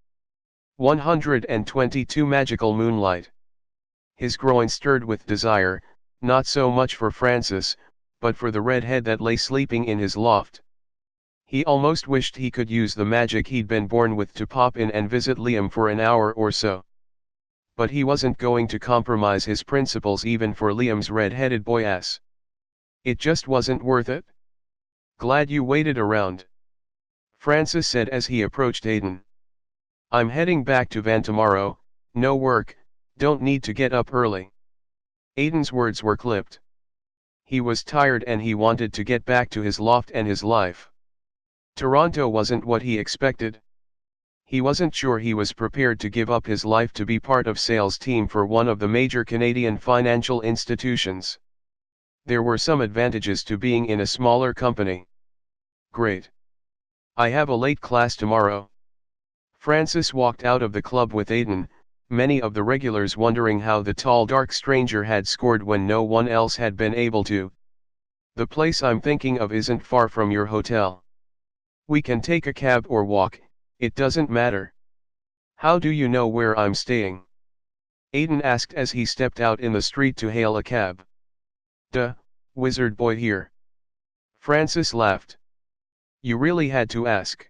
122 Magical Moonlight. His groin stirred with desire, not so much for Francis, but for the redhead that lay sleeping in his loft. He almost wished he could use the magic he'd been born with to pop in and visit Liam for an hour or so. But he wasn't going to compromise his principles even for Liam's red-headed boy ass. It just wasn't worth it. Glad you waited around, Francis said as he approached Aiden. I'm heading back to Van tomorrow, no work, don't need to get up early. Aiden's words were clipped. He was tired and he wanted to get back to his loft and his life. Toronto wasn't what he expected. He wasn't sure he was prepared to give up his life to be part of sales team for one of the major Canadian financial institutions. There were some advantages to being in a smaller company. Great. I have a late class tomorrow. Francis walked out of the club with Aiden, many of the regulars wondering how the tall dark stranger had scored when no one else had been able to. The place I'm thinking of isn't far from your hotel. We can take a cab or walk, it doesn't matter. How do you know where I'm staying? Aiden asked as he stepped out in the street to hail a cab. Duh, wizard boy here. Francis laughed. You really had to ask.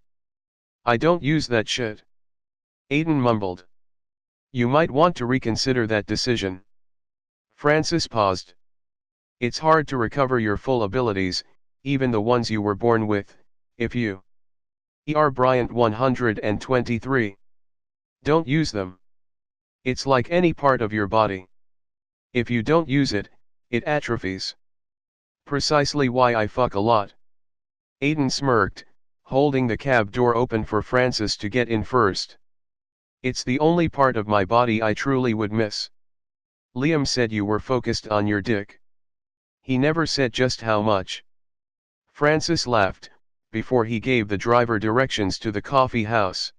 I don't use that shit. Aiden mumbled. You might want to reconsider that decision. Francis paused. It's hard to recover your full abilities, even the ones you were born with, if you Bryant 123. Don't use them. It's like any part of your body. If you don't use it, it atrophies. Precisely why I fuck a lot. Aiden smirked, holding the cab door open for Francis to get in first. It's the only part of my body I truly would miss. Liam said you were focused on your dick. He never said just how much. Francis laughed, before he gave the driver directions to the coffee house.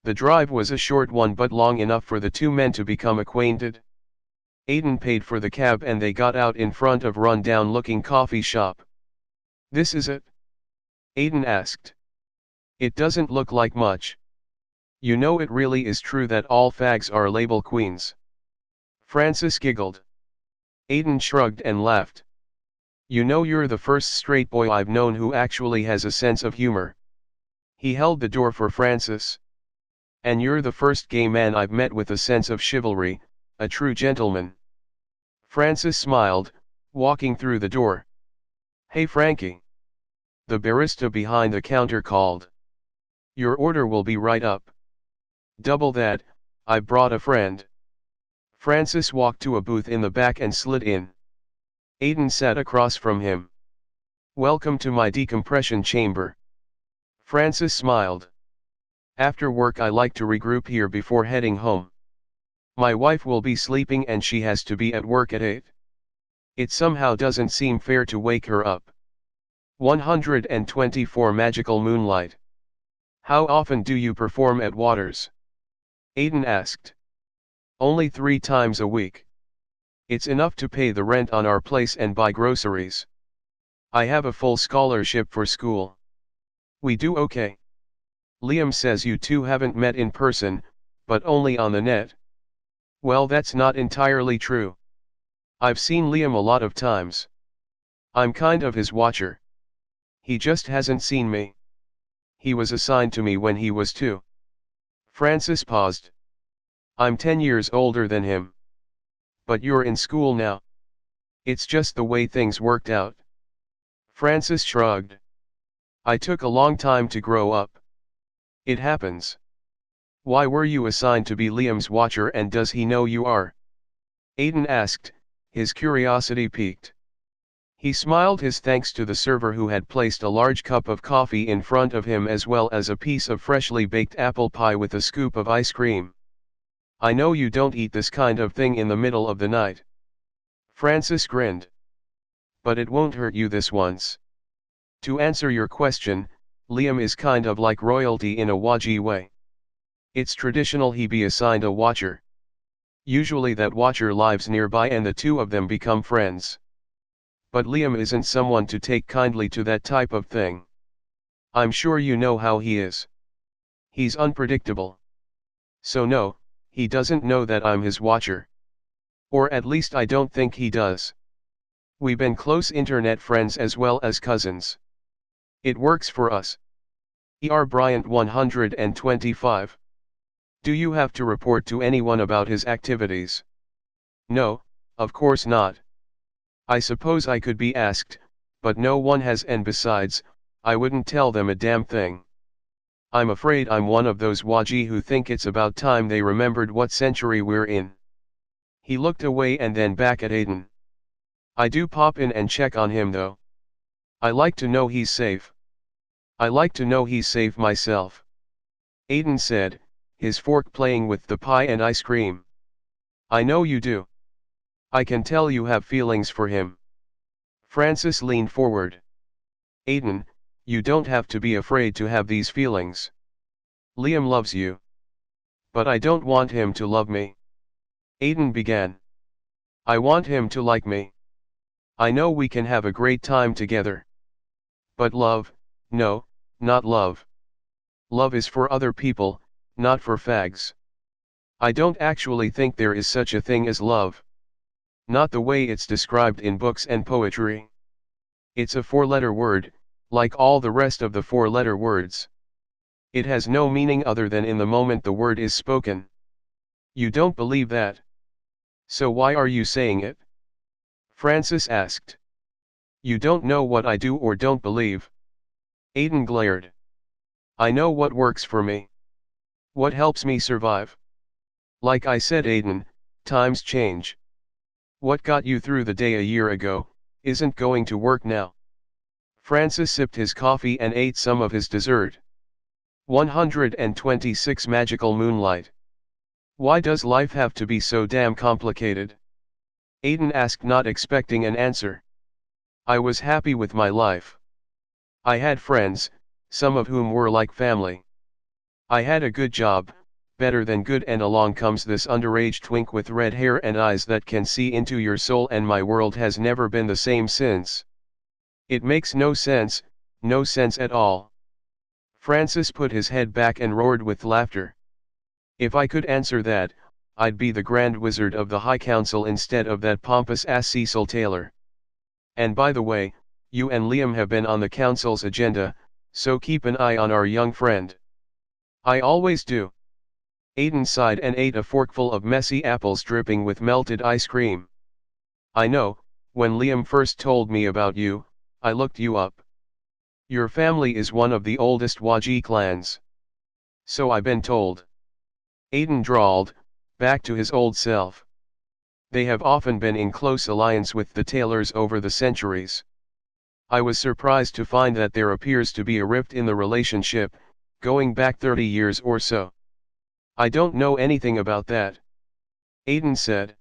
The drive was a short one but long enough for the two men to become acquainted. Aiden paid for the cab and they got out in front of run-down-looking coffee shop. This is it? Aiden asked. It doesn't look like much. You know it really is true that all fags are label queens. Francis giggled. Aiden shrugged and laughed. You know you're the first straight boy I've known who actually has a sense of humor. He held the door for Francis. And you're the first gay man I've met with a sense of chivalry, a true gentleman. Francis smiled, walking through the door. Hey Frankie. The barista behind the counter called. Your order will be right up. Double that, I brought a friend. Francis walked to a booth in the back and slid in. Aiden sat across from him. Welcome to my decompression chamber. Francis smiled. After work I like to regroup here before heading home. My wife will be sleeping and she has to be at work at 8. It somehow doesn't seem fair to wake her up. 124 Magical Moonlight. How often do you perform at Waters? Aiden asked. Only 3 times a week. It's enough to pay the rent on our place and buy groceries. I have a full scholarship for school. We do okay. Liam says you two haven't met in person, but only on the net. Well, that's not entirely true. I've seen Liam a lot of times. I'm kind of his watcher. He just hasn't seen me. He was assigned to me when he was 2. Francis paused. I'm 10 years older than him. But you're in school now. It's just the way things worked out. Francis shrugged. I took a long time to grow up. It happens. Why were you assigned to be Liam's watcher, and does he know you are? Aiden asked, his curiosity piqued. He smiled his thanks to the server who had placed a large cup of coffee in front of him as well as a piece of freshly baked apple pie with a scoop of ice cream. I know you don't eat this kind of thing in the middle of the night. Francis grinned. But it won't hurt you this once. To answer your question, Liam is kind of like royalty in a Waji way. It's traditional he be assigned a watcher. Usually that watcher lives nearby and the two of them become friends. But Liam isn't someone to take kindly to that type of thing. I'm sure you know how he is. He's unpredictable. So no, he doesn't know that I'm his watcher. Or at least I don't think he does. We've been close internet friends as well as cousins. It works for us. Bryant 125. Do you have to report to anyone about his activities? No, of course not. I suppose I could be asked, but no one has, and besides, I wouldn't tell them a damn thing. I'm afraid I'm one of those Waji who think it's about time they remembered what century we're in. He looked away and then back at Aiden. I do pop in and check on him though. I like to know he's safe. I like to know he's safe myself. Aiden said, his fork playing with the pie and ice cream. I know you do. I can tell you have feelings for him. Francis leaned forward. Aiden, you don't have to be afraid to have these feelings. Liam loves you. But I don't want him to love me. Aiden began. I want him to like me. I know we can have a great time together. But love, no, not love. Love is for other people, not for fags. I don't actually think there is such a thing as love. Not the way it's described in books and poetry. It's a 4-letter word, like all the rest of the 4-letter words. It has no meaning other than in the moment the word is spoken. You don't believe that? So why are you saying it? Francis asked. You don't know what I do or don't believe. Aiden glared. I know what works for me. What helps me survive. Like I said, Aiden, times change. What got you through the day a year ago, isn't going to work now. Francis sipped his coffee and ate some of his dessert. 126 Magical Moonlight. Why does life have to be so damn complicated? Aiden asked, not expecting an answer. I was happy with my life. I had friends, some of whom were like family. I had a good job, better than good, and along comes this underage twink with red hair and eyes that can see into your soul, and my world has never been the same since. It makes no sense at all. Francis put his head back and roared with laughter. If I could answer that, I'd be the Grand Wizard of the High Council instead of that pompous-ass Cecil Taylor. And by the way, you and Liam have been on the council's agenda, so keep an eye on our young friend. I always do. Aiden sighed and ate a forkful of messy apples dripping with melted ice cream. I know, when Liam first told me about you, I looked you up. Your family is one of the oldest Waji clans. So I've been told. Aiden drawled, back to his old self. They have often been in close alliance with the Taylors over the centuries. I was surprised to find that there appears to be a rift in the relationship, going back 30 years or so. I don't know anything about that. Aiden said.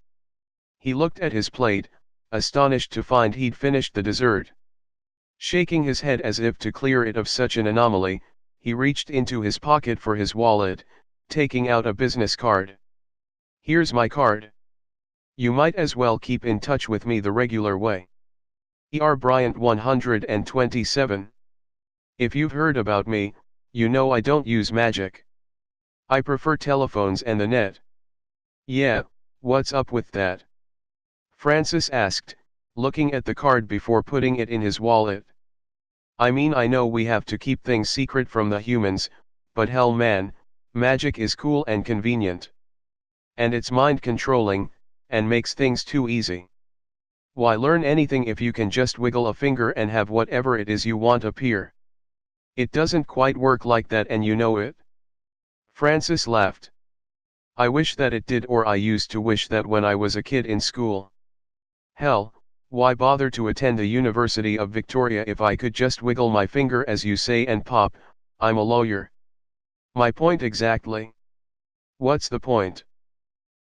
He looked at his plate, astonished to find he'd finished the dessert. Shaking his head as if to clear it of such an anomaly, he reached into his pocket for his wallet, taking out a business card. Here's my card. You might as well keep in touch with me the regular way. Bryant 127. If you've heard about me, you know I don't use magic. I prefer telephones and the net. Yeah, what's up with that? Francis asked, looking at the card before putting it in his wallet. I mean, I know we have to keep things secret from the humans, but hell man, magic is cool and convenient. And it's mind controlling, and makes things too easy. Why learn anything if you can just wiggle a finger and have whatever it is you want appear? It doesn't quite work like that, and you know it. Francis laughed. I wish that it did, or I used to wish that when I was a kid in school. Hell, why bother to attend the University of Victoria if I could just wiggle my finger as you say and pop, I'm a lawyer. My point exactly. What's the point?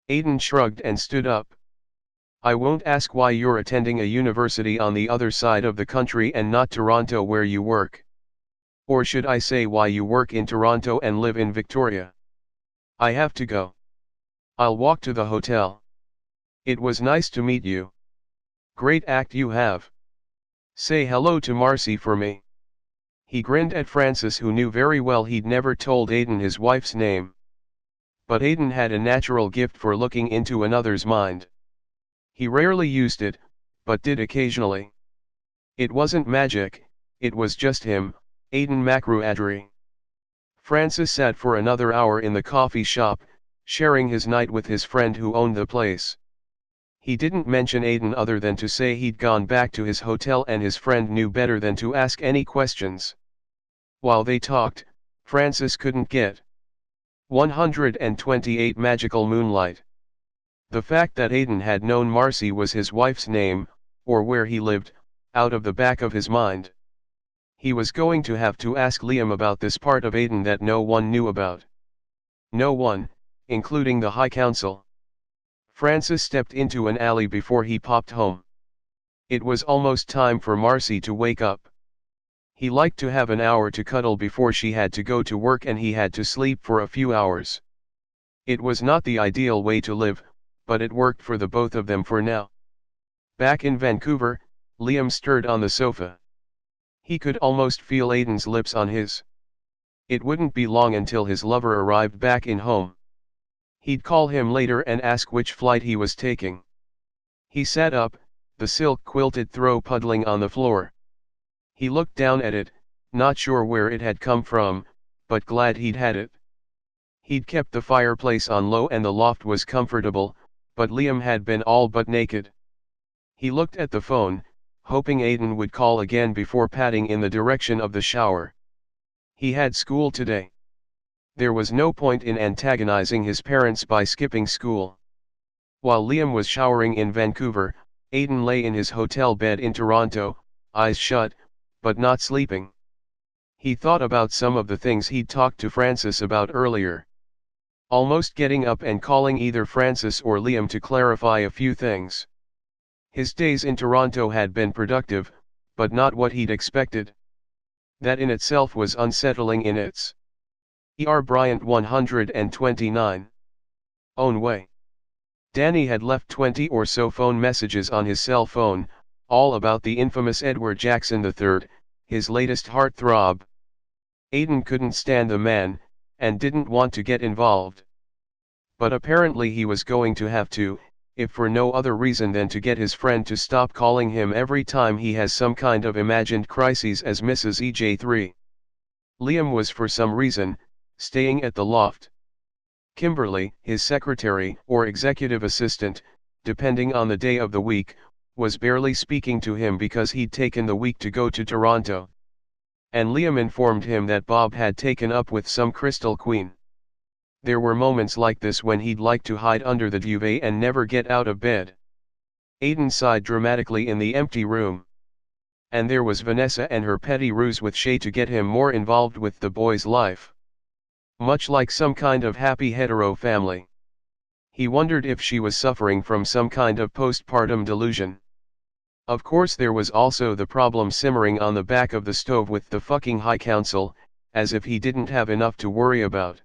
Aiden shrugged and stood up. I won't ask why you're attending a university on the other side of the country and not Toronto where you work. Or should I say why you work in Toronto and live in Victoria? I have to go. I'll walk to the hotel. It was nice to meet you. Great act you have. Say hello to Marcy for me. He grinned at Francis, who knew very well he'd never told Aiden his wife's name. But Aiden had a natural gift for looking into another's mind. He rarely used it, but did occasionally. It wasn't magic, it was just him, Aiden McRuadry. Francis sat for another hour in the coffee shop, sharing his night with his friend who owned the place. He didn't mention Aiden other than to say he'd gone back to his hotel, and his friend knew better than to ask any questions. While they talked, Francis couldn't get 128 magical Moonlight. The fact that Aiden had known Marcy was his wife's name, or where he lived, out of the back of his mind. He was going to have to ask Liam about this part of Aiden that no one knew about. No one, including the High Council. Francis stepped into an alley before he popped home. It was almost time for Marcy to wake up. He liked to have an hour to cuddle before she had to go to work and he had to sleep for a few hours. It was not the ideal way to live, but it worked for the both of them for now. Back in Vancouver, Liam stirred on the sofa. He could almost feel Aiden's lips on his. It wouldn't be long until his lover arrived back in home. He'd call him later and ask which flight he was taking. He sat up, the silk quilted throw puddling on the floor. He looked down at it, not sure where it had come from, but glad he'd had it. He'd kept the fireplace on low and the loft was comfortable, but Liam had been all but naked. He looked at the phone, hoping Aiden would call again before padding in the direction of the shower. He had school today. There was no point in antagonizing his parents by skipping school. While Liam was showering in Vancouver, Aiden lay in his hotel bed in Toronto, eyes shut, but not sleeping. He thought about some of the things he'd talked to Francis about earlier. Almost getting up and calling either Francis or Liam to clarify a few things. His days in Toronto had been productive, but not what he'd expected. That in itself was unsettling in its Bryant 129. Own way. Danny had left 20 or so phone messages on his cell phone, all about the infamous Edward Jackson III, his latest heartthrob. Aiden couldn't stand the man, and didn't want to get involved. But apparently he was going to have to, if for no other reason than to get his friend to stop calling him every time he has some kind of imagined crises as Mrs. EJ3. Liam was for some reason, staying at the loft. Kimberly, his secretary or executive assistant, depending on the day of the week, was barely speaking to him because he'd taken the week to go to Toronto. And Liam informed him that Bob had taken up with some crystal queen. There were moments like this when he'd like to hide under the duvet and never get out of bed. Aiden sighed dramatically in the empty room. And there was Vanessa and her petty ruse with Shay to get him more involved with the boy's life. Much like some kind of happy hetero family. He wondered if she was suffering from some kind of postpartum delusion. Of course there was also the problem simmering on the back of the stove with the fucking High Council, as if he didn't have enough to worry about.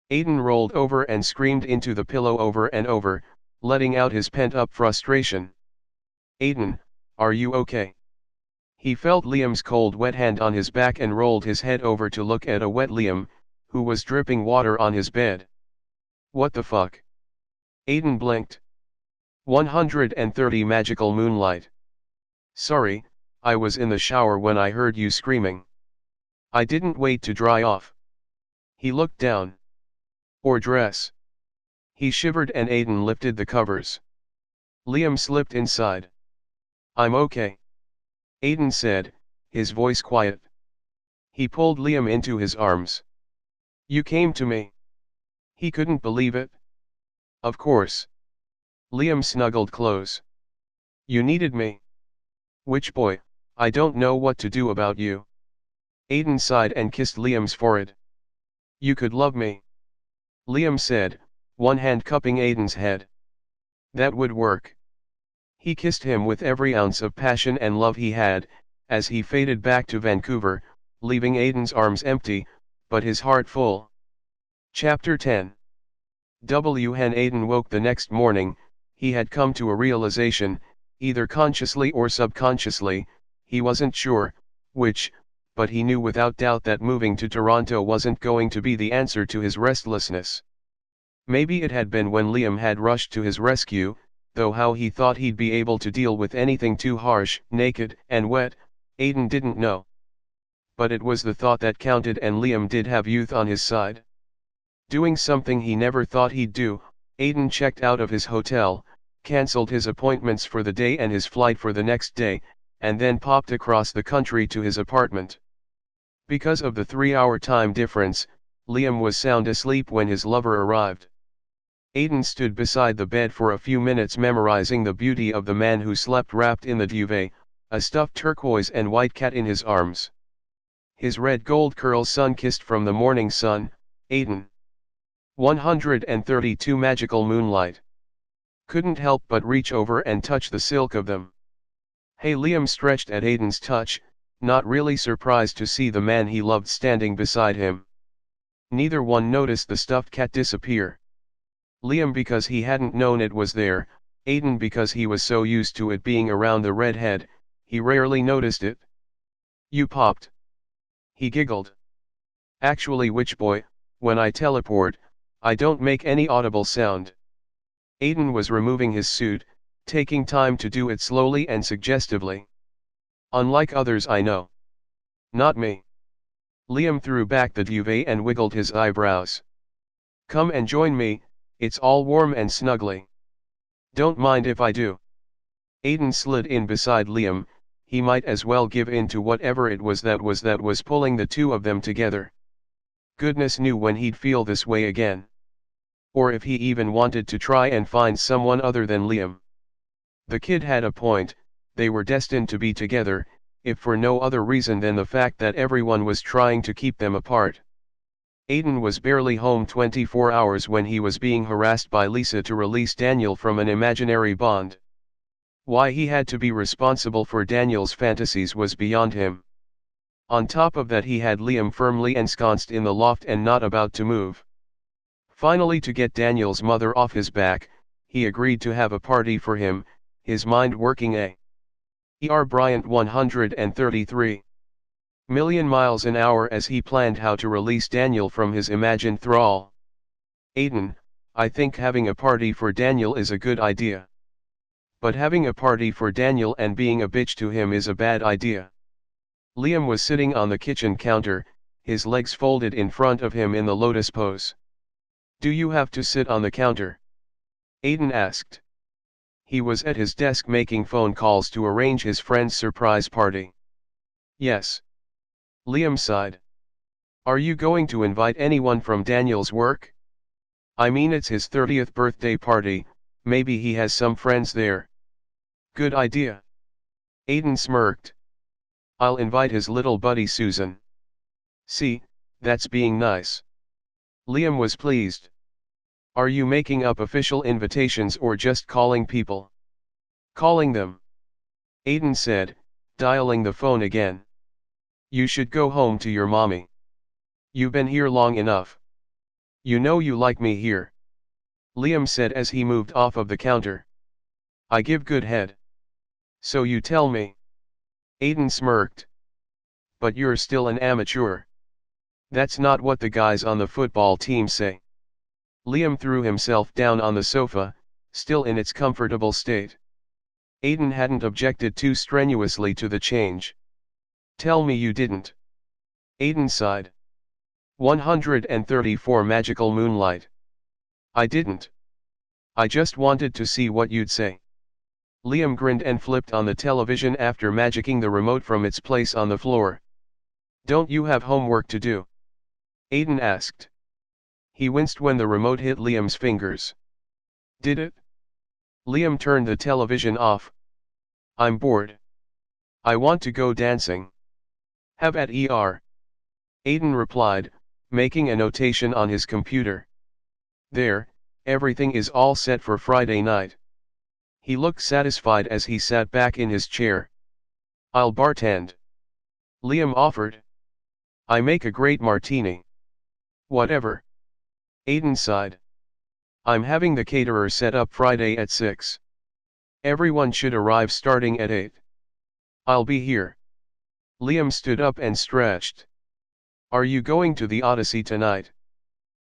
Aiden rolled over and screamed into the pillow over and over, letting out his pent-up frustration. Aiden, are you okay? He felt Liam's cold wet hand on his back and rolled his head over to look at a wet Liam, who was dripping water on his bed. What the fuck? Aiden blinked. 130 Magical Moonlight. Sorry, I was in the shower when I heard you screaming. I didn't wait to dry off. He looked down. Or dress. He shivered and Aiden lifted the covers. Liam slipped inside. I'm okay. Aiden said, his voice quiet. He pulled Liam into his arms. You came to me. He couldn't believe it. Of course. Liam snuggled close. You needed me. Which boy, I don't know what to do about you. Aiden sighed and kissed Liam's forehead. You could love me. Liam said, one hand cupping Aiden's head. That would work. He kissed him with every ounce of passion and love he had, as he faded back to Vancouver, leaving Aiden's arms empty, but his heart full. Chapter 10. When Aiden woke the next morning, he had come to a realization, either consciously or subconsciously, he wasn't sure, which, but he knew without doubt that moving to Toronto wasn't going to be the answer to his restlessness. Maybe it had been when Liam had rushed to his rescue, though how he thought he'd be able to deal with anything too harsh, naked, and wet, Aiden didn't know. But it was the thought that counted, and Liam did have youth on his side. Doing something he never thought he'd do, Aiden checked out of his hotel, cancelled his appointments for the day and his flight for the next day, and then popped across the country to his apartment. Because of the 3-hour time difference, Liam was sound asleep when his lover arrived. Aiden stood beside the bed for a few minutes memorizing the beauty of the man who slept wrapped in the duvet, a stuffed turquoise and white cat in his arms. His red gold curls sun-kissed from the morning sun. Aiden. 132 Magical Moonlight. Couldn't help but reach over and touch the silk of them. Hey, Liam stretched at Aiden's touch, not really surprised to see the man he loved standing beside him. Neither one noticed the stuffed cat disappear. Liam because he hadn't known it was there, Aiden because he was so used to it being around the redhead, he rarely noticed it. You popped. He giggled. Actually, witch boy, when I teleport, I don't make any audible sound. Aiden was removing his suit, taking time to do it slowly and suggestively. Unlike others I know. Not me. Liam threw back the duvet and wiggled his eyebrows. Come and join me, it's all warm and snuggly. Don't mind if I do. Aiden slid in beside Liam, he might as well give in to whatever it was that was pulling the two of them together. Goodness knew when he'd feel this way again. Or if he even wanted to try and find someone other than Liam. The kid had a point, they were destined to be together, if for no other reason than the fact that everyone was trying to keep them apart. Aiden was barely home 24 hours when he was being harassed by Lisa to release Daniel from an imaginary bond. Why he had to be responsible for Daniel's fantasies was beyond him. On top of that, he had Liam firmly ensconced in the loft and not about to move. Finally, to get Daniel's mother off his back, he agreed to have a party for him, his mind working Bryant 133 million miles an hour as he planned how to release Daniel from his imagined thrall. Aiden, I think having a party for Daniel is a good idea. But having a party for Daniel and being a bitch to him is a bad idea. Liam was sitting on the kitchen counter, his legs folded in front of him in the lotus pose. Do you have to sit on the counter? Aiden asked. He was at his desk making phone calls to arrange his friend's surprise party. Yes. Liam sighed. Are you going to invite anyone from Daniel's work? I mean, it's his 30th birthday party, maybe he has some friends there. Good idea. Aiden smirked. I'll invite his little buddy Susan. See, that's being nice. Liam was pleased. Are you making up official invitations or just calling people? Calling them. Aiden said, dialing the phone again. You should go home to your mommy. You've been here long enough. You know you like me here. Liam said as he moved off of the counter. I give good head. So you tell me. Aiden smirked. But you're still an amateur. That's not what the guys on the football team say. Liam threw himself down on the sofa, still in its comfortable state. Aiden hadn't objected too strenuously to the change. "Tell me you didn't." Aiden sighed. 134 Magical Moonlight. "I didn't. I just wanted to see what you'd say." Liam grinned and flipped on the television after magicking the remote from its place on the floor. "Don't you have homework to do?" Aiden asked. He winced when the remote hit Liam's fingers. "Did it?" Liam turned the television off. "I'm bored. I want to go dancing." "Have at ER." Aiden replied, making a notation on his computer. "There, everything is all set for Friday night." He looked satisfied as he sat back in his chair. "I'll bartend." Liam offered. "I make a great martini." "Whatever." Aiden sighed. "I'm having the caterer set up Friday at 6. Everyone should arrive starting at 8. I'll be here." Liam stood up and stretched. "Are you going to the Odyssey tonight?"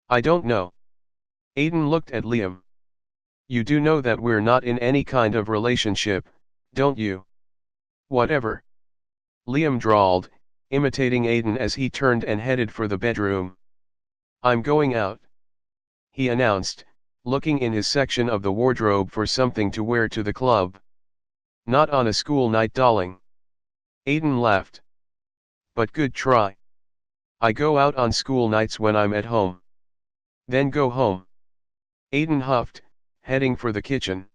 "I don't know." Aiden looked at Liam. "You do know that we're not in any kind of relationship, don't you?" "Whatever." Liam drawled, imitating Aiden as he turned and headed for the bedroom. "I'm going out," he announced, looking in his section of the wardrobe for something to wear to the club. "Not on a school night, darling." Aiden laughed. "But good try. I go out on school nights when I'm at home. Then go home." Aiden huffed, heading for the kitchen.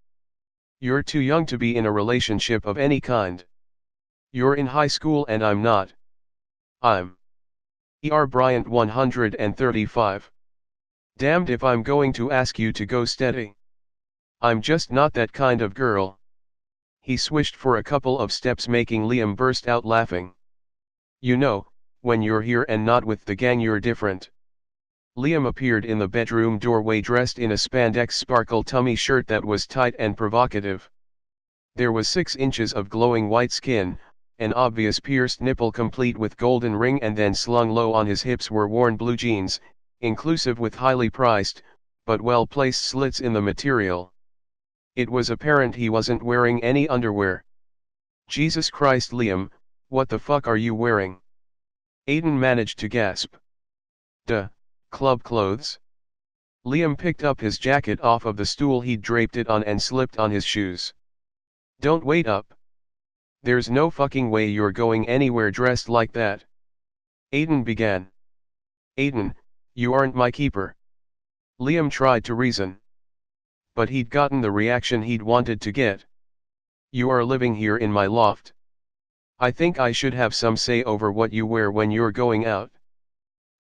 "You're too young to be in a relationship of any kind. You're in high school and I'm not. I'm Bryant 135. Damned if I'm going to ask you to go steady. I'm just not that kind of girl." He swished for a couple of steps, making Liam burst out laughing. "You know, when you're here and not with the gang you're different." Liam appeared in the bedroom doorway dressed in a spandex sparkle tummy shirt that was tight and provocative. There was 6 inches of glowing white skin, an obvious pierced nipple complete with golden ring, and then slung low on his hips were worn blue jeans, inclusive with highly priced, but well-placed slits in the material. It was apparent he wasn't wearing any underwear. "Jesus Christ, Liam, what the fuck are you wearing?" Aiden managed to gasp. "Duh, club clothes." Liam picked up his jacket off of the stool he'd draped it on and slipped on his shoes. "Don't wait up. There's no fucking way you're going anywhere dressed like that." Aiden began. "Aiden, you aren't my keeper." Liam tried to reason. But he'd gotten the reaction he'd wanted to get. "You are living here in my loft. I think I should have some say over what you wear when you're going out."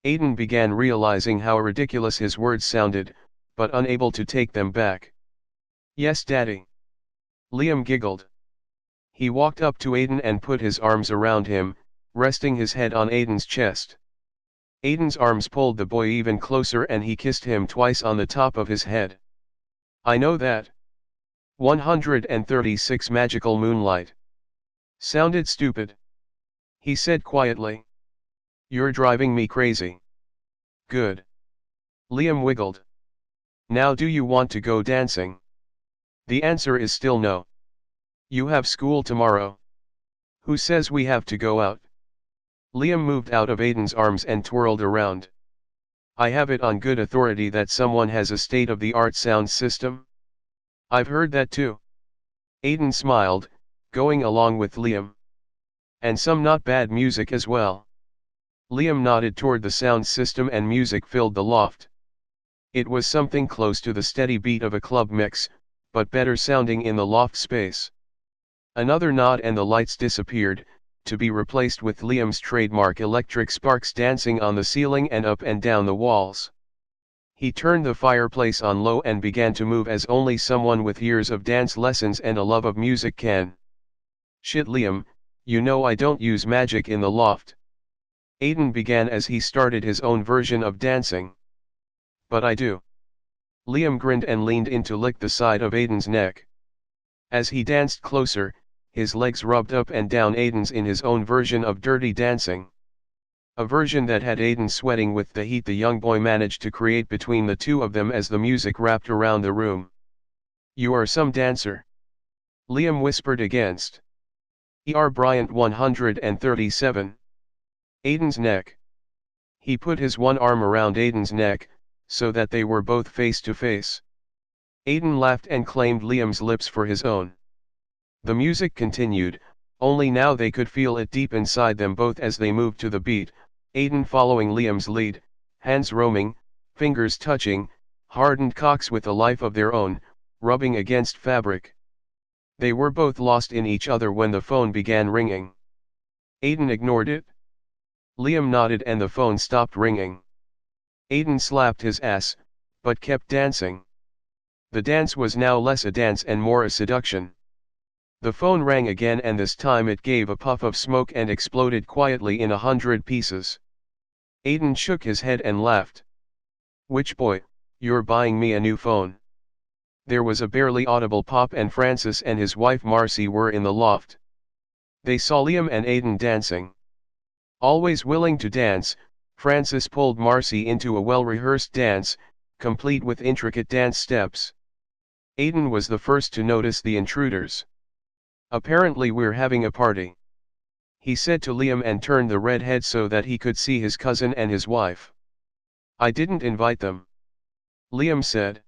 Aiden began realizing how ridiculous his words sounded, but unable to take them back. "Yes, Daddy." Liam giggled. He walked up to Aiden and put his arms around him, resting his head on Aiden's chest. Aiden's arms pulled the boy even closer and he kissed him twice on the top of his head. "I know that. 136 Magical Moonlight. Sounded stupid," he said quietly. "You're driving me crazy." "Good." Liam wiggled. "Now do you want to go dancing?" The answer is still no. "You have school tomorrow." "Who says we have to go out?" Liam moved out of Aiden's arms and twirled around. "I have it on good authority that someone has a state-of-the-art sound system." "I've heard that too." Aiden smiled, going along with Liam. "And some not bad music as well." Liam nodded toward the sound system and music filled the loft. It was something close to the steady beat of a club mix, but better sounding in the loft space. Another nod and the lights disappeared, to be replaced with Liam's trademark electric sparks dancing on the ceiling and up and down the walls. He turned the fireplace on low and began to move as only someone with years of dance lessons and a love of music can. "Shit, Liam, you know I don't use magic in the loft." Aiden began as he started his own version of dancing. "But I do." Liam grinned and leaned in to lick the side of Aiden's neck. As he danced closer, his legs rubbed up and down Aiden's in his own version of dirty dancing. A version that had Aiden sweating with the heat the young boy managed to create between the two of them as the music wrapped around the room. You are some dancer. Liam whispered against. Bryant 137. Aiden's neck. He put his one arm around Aiden's neck, so that they were both face to face. Aiden laughed and claimed Liam's lips for his own. The music continued, only now they could feel it deep inside them both as they moved to the beat, Aiden following Liam's lead, hands roaming, fingers touching, hardened cocks with a life of their own, rubbing against fabric. They were both lost in each other when the phone began ringing. Aiden ignored it. Liam nodded and the phone stopped ringing. Aiden slapped his ass, but kept dancing. The dance was now less a dance and more a seduction. The phone rang again and this time it gave a puff of smoke and exploded quietly in 100 pieces. Aiden shook his head and laughed. "Which boy, you're buying me a new phone." There was a barely audible pop and Francis and his wife Marcy were in the loft. They saw Liam and Aiden dancing. Always willing to dance, Francis pulled Marcy into a well-rehearsed dance, complete with intricate dance steps. Aiden was the first to notice the intruders. "Apparently we're having a party," he said to Liam and turned the red head so that he could see his cousin and his wife. "I didn't invite them," Liam said.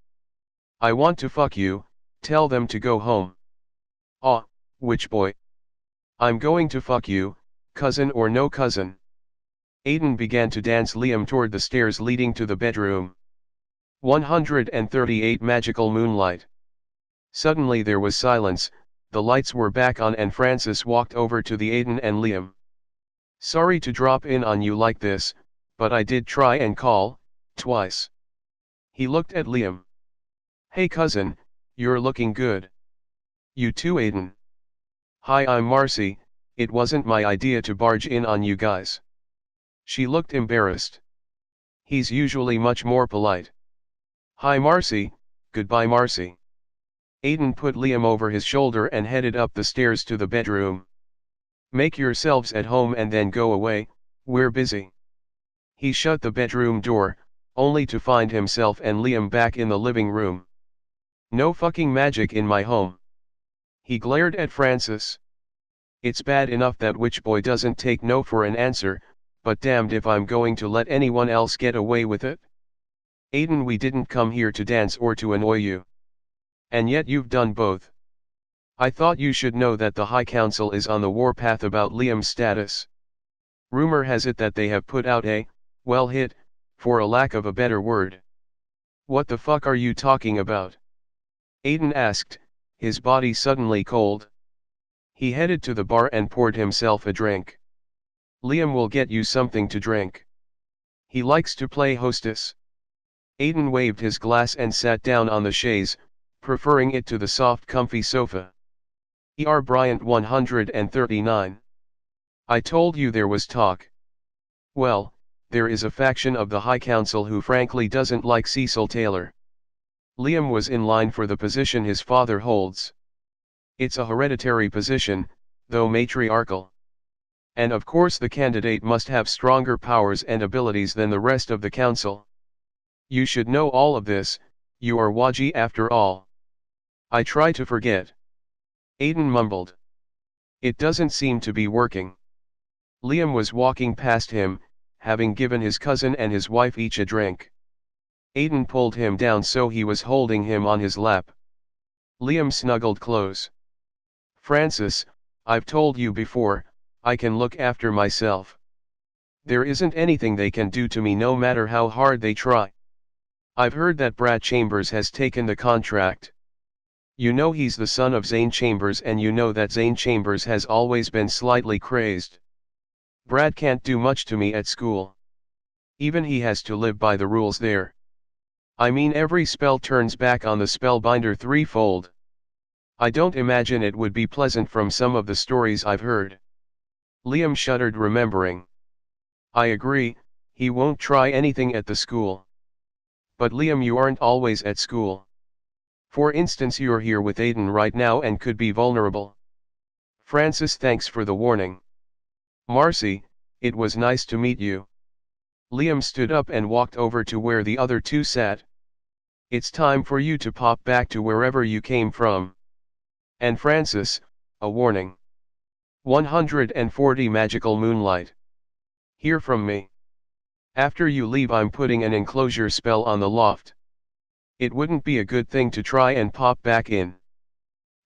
"I want to fuck you, tell them to go home." "Aw, which boy?" "I'm going to fuck you, cousin or no cousin." Aiden began to dance Liam toward the stairs leading to the bedroom. 138 Magical Moonlight. Suddenly there was silence, the lights were back on and Francis walked over to the Aiden and Liam. "Sorry to drop in on you like this, but I did try and call, twice." He looked at Liam. "Hey cousin, you're looking good." "You too Aiden." "Hi, I'm Marcy, it wasn't my idea to barge in on you guys." She looked embarrassed. He's usually much more polite. "Hi Marcy, goodbye Marcy." Aiden put Liam over his shoulder and headed up the stairs to the bedroom. "Make yourselves at home and then go away, we're busy." He shut the bedroom door, only to find himself and Liam back in the living room. "No fucking magic in my home." He glared at Francis. "It's bad enough that witch boy doesn't take no for an answer, but damned if I'm going to let anyone else get away with it." "Aiden, we didn't come here to dance or to annoy you. And yet you've done both. I thought you should know that the High Council is on the warpath about Liam's status. Rumor has it that they have put out a, well hit, for a lack of a better word." "What the fuck are you talking about?" Aiden asked, his body suddenly cold. He headed to the bar and poured himself a drink. "Liam will get you something to drink. He likes to play hostess." Aiden waved his glass and sat down on the chaise, preferring it to the soft comfy sofa. Bryant 139. "I told you there was talk." "Well, there is a faction of the High Council who frankly doesn't like Cecil Taylor. Liam was in line for the position his father holds. It's a hereditary position, though matriarchal. And of course the candidate must have stronger powers and abilities than the rest of the council. You should know all of this, you are Waji after all." "I try to forget." Aiden mumbled. "It doesn't seem to be working." Liam was walking past him, having given his cousin and his wife each a drink. Aiden pulled him down so he was holding him on his lap. Liam snuggled close. "Francis, I've told you before, I can look after myself. There isn't anything they can do to me no matter how hard they try. I've heard that Brad Chambers has taken the contract. You know he's the son of Zane Chambers and you know that Zane Chambers has always been slightly crazed. Brad can't do much to me at school. Even he has to live by the rules there. I mean every spell turns back on the spellbinder threefold. I don't imagine it would be pleasant from some of the stories I've heard." Liam shuddered remembering. "I agree, he won't try anything at the school." "But Liam, you aren't always at school. For instance, you're here with Aiden right now and could be vulnerable." "Francis, thanks for the warning." "Marcy, it was nice to meet you." Liam stood up and walked over to where the other two sat. It's time for you to pop back to wherever you came from. And Francis, a warning. 140 Magical Moonlight. Hear from me. After you leave, I'm putting an enclosure spell on the loft. It wouldn't be a good thing to try and pop back in.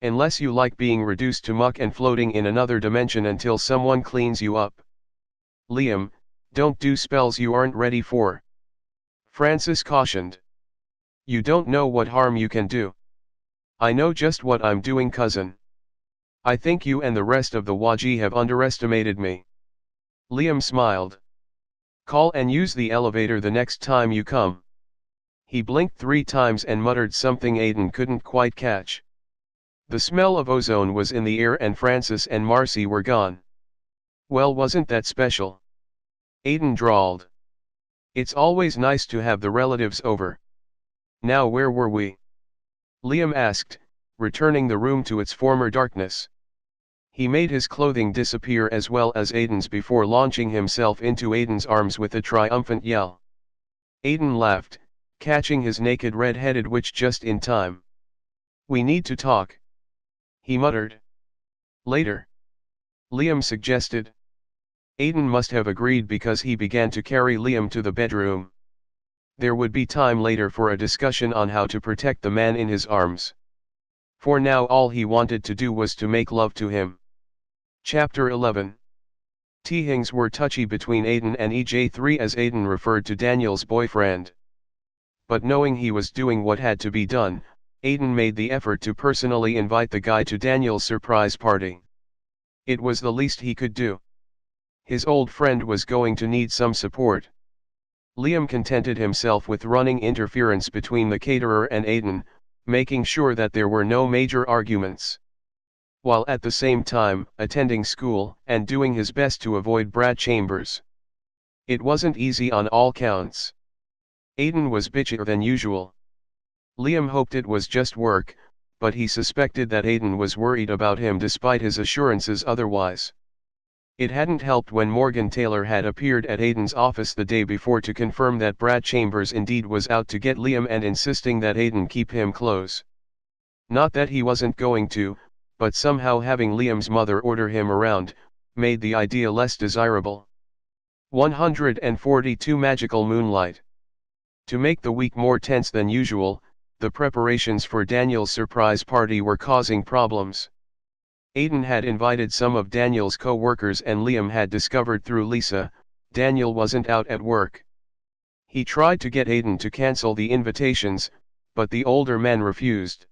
Unless you like being reduced to muck and floating in another dimension until someone cleans you up. Liam, don't do spells you aren't ready for. Francis cautioned. You don't know what harm you can do. I know just what I'm doing, cousin. I think you and the rest of the Waji have underestimated me. Liam smiled. Call and use the elevator the next time you come. He blinked 3 times and muttered something Aiden couldn't quite catch. The smell of ozone was in the air and Francis and Marcy were gone. Well, wasn't that special? Aiden drawled. It's always nice to have the relatives over. Now where were we? Liam asked, returning the room to its former darkness. He made his clothing disappear as well as Aiden's before launching himself into Aiden's arms with a triumphant yell. Aiden laughed, catching his naked red-headed witch just in time. We need to talk, he muttered. Later, Liam suggested. Aiden must have agreed because he began to carry Liam to the bedroom. There would be time later for a discussion on how to protect the man in his arms. For now all he wanted to do was to make love to him. Chapter 11. Teahings were touchy between Aiden and EJ3 as Aiden referred to Daniel's boyfriend. But knowing he was doing what had to be done, Aiden made the effort to personally invite the guy to Daniel's surprise party. It was the least he could do. His old friend was going to need some support. Liam contented himself with running interference between the caterer and Aiden, making sure that there were no major arguments, while at the same time attending school and doing his best to avoid Brad Chambers. It wasn't easy on all counts. Aiden was bitchier than usual. Liam hoped it was just work, but he suspected that Aiden was worried about him despite his assurances otherwise. It hadn't helped when Morgan Taylor had appeared at Aiden's office the day before to confirm that Brad Chambers indeed was out to get Liam and insisting that Aiden keep him close. Not that he wasn't going to, but somehow having Liam's mother order him around, made the idea less desirable. 142 Magical Moonlight. To make the week more tense than usual, the preparations for Daniel's surprise party were causing problems. Aiden had invited some of Daniel's co-workers and Liam had discovered through Lisa, Daniel wasn't out at work. He tried to get Aiden to cancel the invitations, but the older man refused.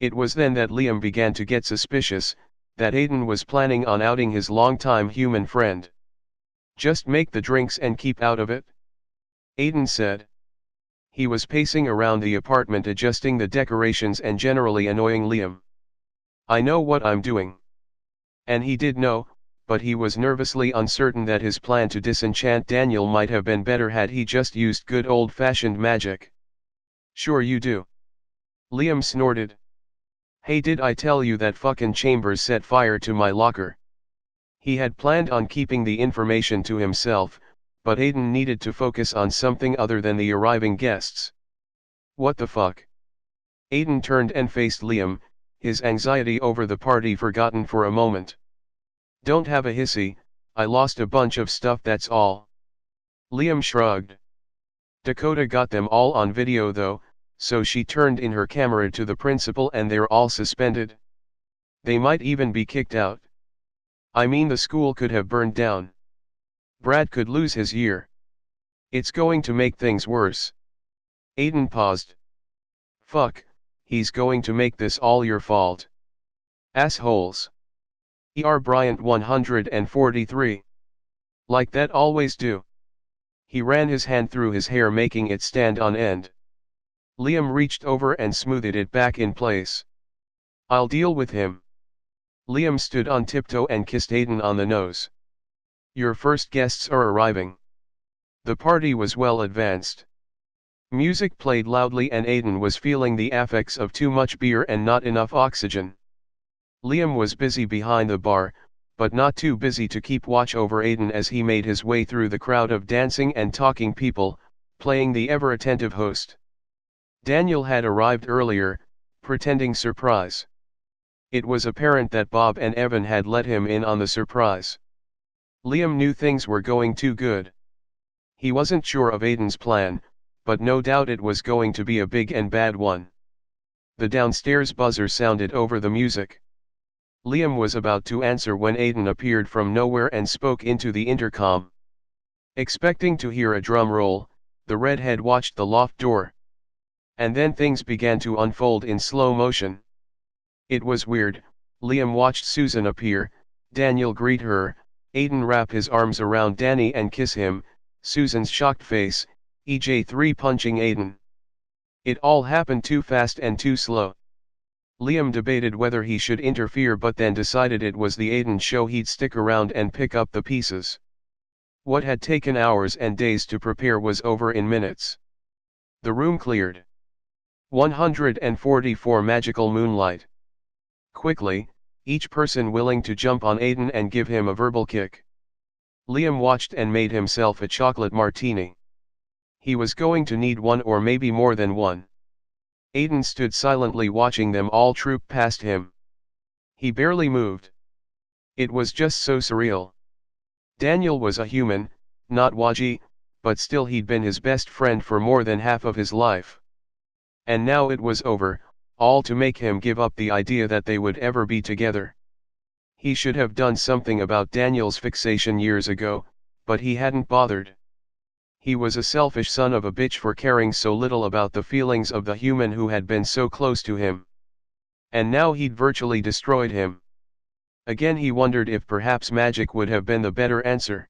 It was then that Liam began to get suspicious, that Aiden was planning on outing his longtime human friend. Just make the drinks and keep out of it, Aiden said. He was pacing around the apartment adjusting the decorations and generally annoying Liam. I know what I'm doing. And he did know, but he was nervously uncertain that his plan to disenchant Daniel might have been better had he just used good old-fashioned magic. Sure you do. Liam snorted. Hey, did I tell you that fucking Chambers set fire to my locker? He had planned on keeping the information to himself, but Aiden needed to focus on something other than the arriving guests. What the fuck? Aiden turned and faced Liam, his anxiety over the party forgotten for a moment. Don't have a hissy, I lost a bunch of stuff, that's all. Liam shrugged. Dakota got them all on video though, so she turned in her camera to the principal and they're all suspended. They might even be kicked out. I mean, the school could have burned down. Brad could lose his year. It's going to make things worse. Aiden paused. Fuck, he's going to make this all your fault. Assholes. Bryant 143. Like that always do. He ran his hand through his hair making it stand on end. Liam reached over and smoothed it back in place. I'll deal with him. Liam stood on tiptoe and kissed Aiden on the nose. Your first guests are arriving. The party was well advanced. Music played loudly and Aiden was feeling the effects of too much beer and not enough oxygen. Liam was busy behind the bar, but not too busy to keep watch over Aiden as he made his way through the crowd of dancing and talking people, playing the ever-attentive host. Daniel had arrived earlier, pretending surprise. It was apparent that Bob and Evan had let him in on the surprise. Liam knew things were going too good. He wasn't sure of Aiden's plan, but no doubt it was going to be a big and bad one. The downstairs buzzer sounded over the music. Liam was about to answer when Aiden appeared from nowhere and spoke into the intercom. Expecting to hear a drum roll, the redhead watched the loft door. And then things began to unfold in slow motion. It was weird. Liam watched Susan appear, Daniel greet her, Aiden wrap his arms around Danny and kiss him, Susan's shocked face, EJ3 punching Aiden. It all happened too fast and too slow. Liam debated whether he should interfere but then decided it was the Aiden show, he'd stick around and pick up the pieces. What had taken hours and days to prepare was over in minutes. The room cleared. 144 Magical Moonlight. Quickly, each person willing to jump on Aiden and give him a verbal kick. Liam watched and made himself a chocolate martini. He was going to need one or maybe more than one. Aiden stood silently watching them all troop past him. He barely moved. It was just so surreal. Daniel was a human, not Waji, but still he'd been his best friend for more than half of his life. And now it was over, all to make him give up the idea that they would ever be together. He should have done something about Daniel's fixation years ago, but he hadn't bothered. He was a selfish son of a bitch for caring so little about the feelings of the human who had been so close to him. And now he'd virtually destroyed him. Again he wondered if perhaps magic would have been the better answer.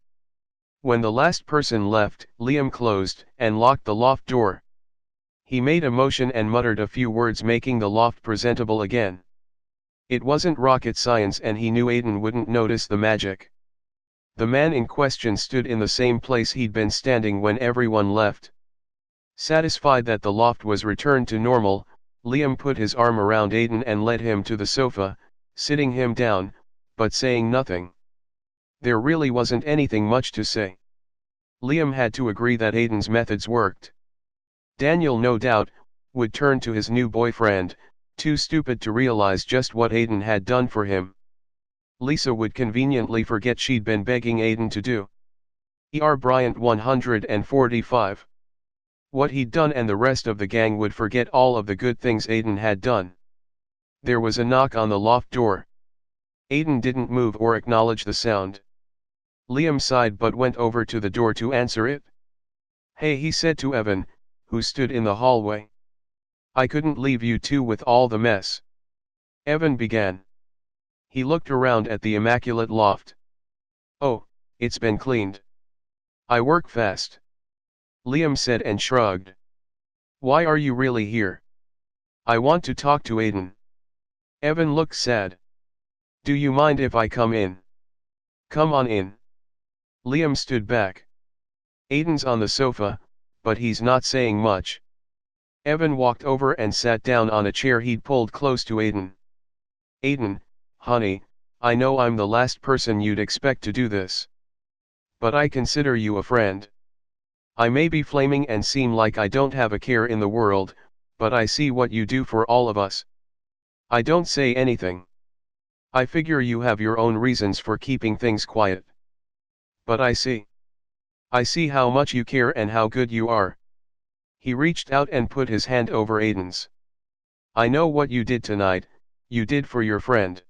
When the last person left, Liam closed and locked the loft door. He made a motion and muttered a few words, making the loft presentable again. It wasn't rocket science and he knew Aiden wouldn't notice the magic. The man in question stood in the same place he'd been standing when everyone left. Satisfied that the loft was returned to normal, Liam put his arm around Aiden and led him to the sofa, sitting him down, but saying nothing. There really wasn't anything much to say. Liam had to agree that Aiden's methods worked. Daniel, no doubt, would turn to his new boyfriend, too stupid to realize just what Aiden had done for him. Lisa would conveniently forget she'd been begging Aiden to do. Bryant 145. What he'd done, and the rest of the gang would forget all of the good things Aiden had done. There was a knock on the loft door. Aiden didn't move or acknowledge the sound. Liam sighed but went over to the door to answer it. "Hey," he said to Evan, who stood in the hallway. "I couldn't leave you two with all the mess." Evan began. He looked around at the immaculate loft. "Oh, it's been cleaned. I work fast," Liam said and shrugged. "Why are you really here?" "I want to talk to Aiden." Evan looked sad. "Do you mind if I come in?" "Come on in." Liam stood back. Aiden's on the sofa, but he's not saying much. Evan walked over and sat down on a chair he'd pulled close to Aiden. "Aiden, honey, I know I'm the last person you'd expect to do this. But I consider you a friend. I may be flaming and seem like I don't have a care in the world, but I see what you do for all of us. I don't say anything. I figure you have your own reasons for keeping things quiet. But I see how much you care and how good you are." He reached out and put his hand over Aiden's. "I know what you did tonight, you did for your friend.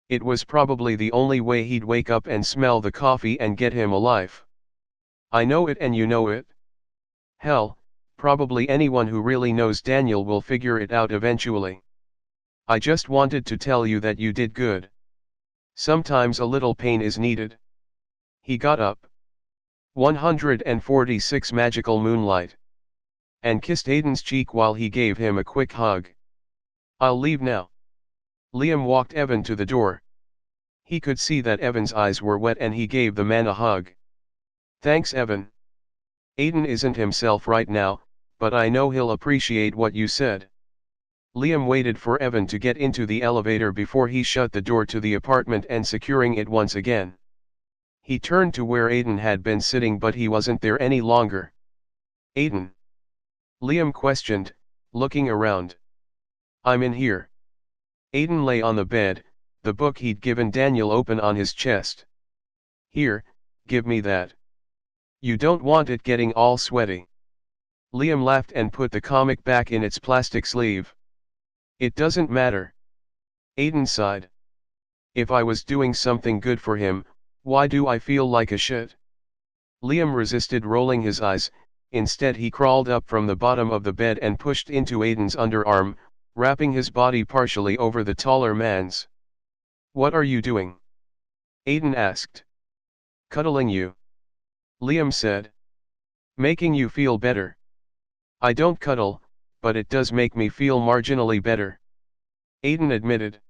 It was probably the only way he'd wake up and smell the coffee and get him a life. I know it and you know it. Hell, probably anyone who really knows Daniel will figure it out eventually. I just wanted to tell you that you did good. Sometimes a little pain is needed." He got up. 146 Magical Moonlight. And kissed Aiden's cheek while he gave him a quick hug. "I'll leave now." Liam walked Evan to the door. He could see that Evan's eyes were wet and he gave the man a hug. "Thanks, Evan. Aiden isn't himself right now, but I know he'll appreciate what you said." Liam waited for Evan to get into the elevator before he shut the door to the apartment and securing it once again. He turned to where Aiden had been sitting, but he wasn't there any longer. "Aiden?" Liam questioned, looking around. I'm in here. Aiden lay on the bed, the book he'd given Daniel open on his chest. Here, give me that. You don't want it getting all sweaty. Liam laughed and put the comic back in its plastic sleeve. It doesn't matter. Aiden sighed. If I was doing something good for him, why do I feel like a shit? Liam resisted rolling his eyes, instead he crawled up from the bottom of the bed and pushed into Aiden's underarm, wrapping his body partially over the taller man's. What are you doing? Aiden asked. Cuddling you. Liam said. Making you feel better. I don't cuddle, but it does make me feel marginally better. Aiden admitted.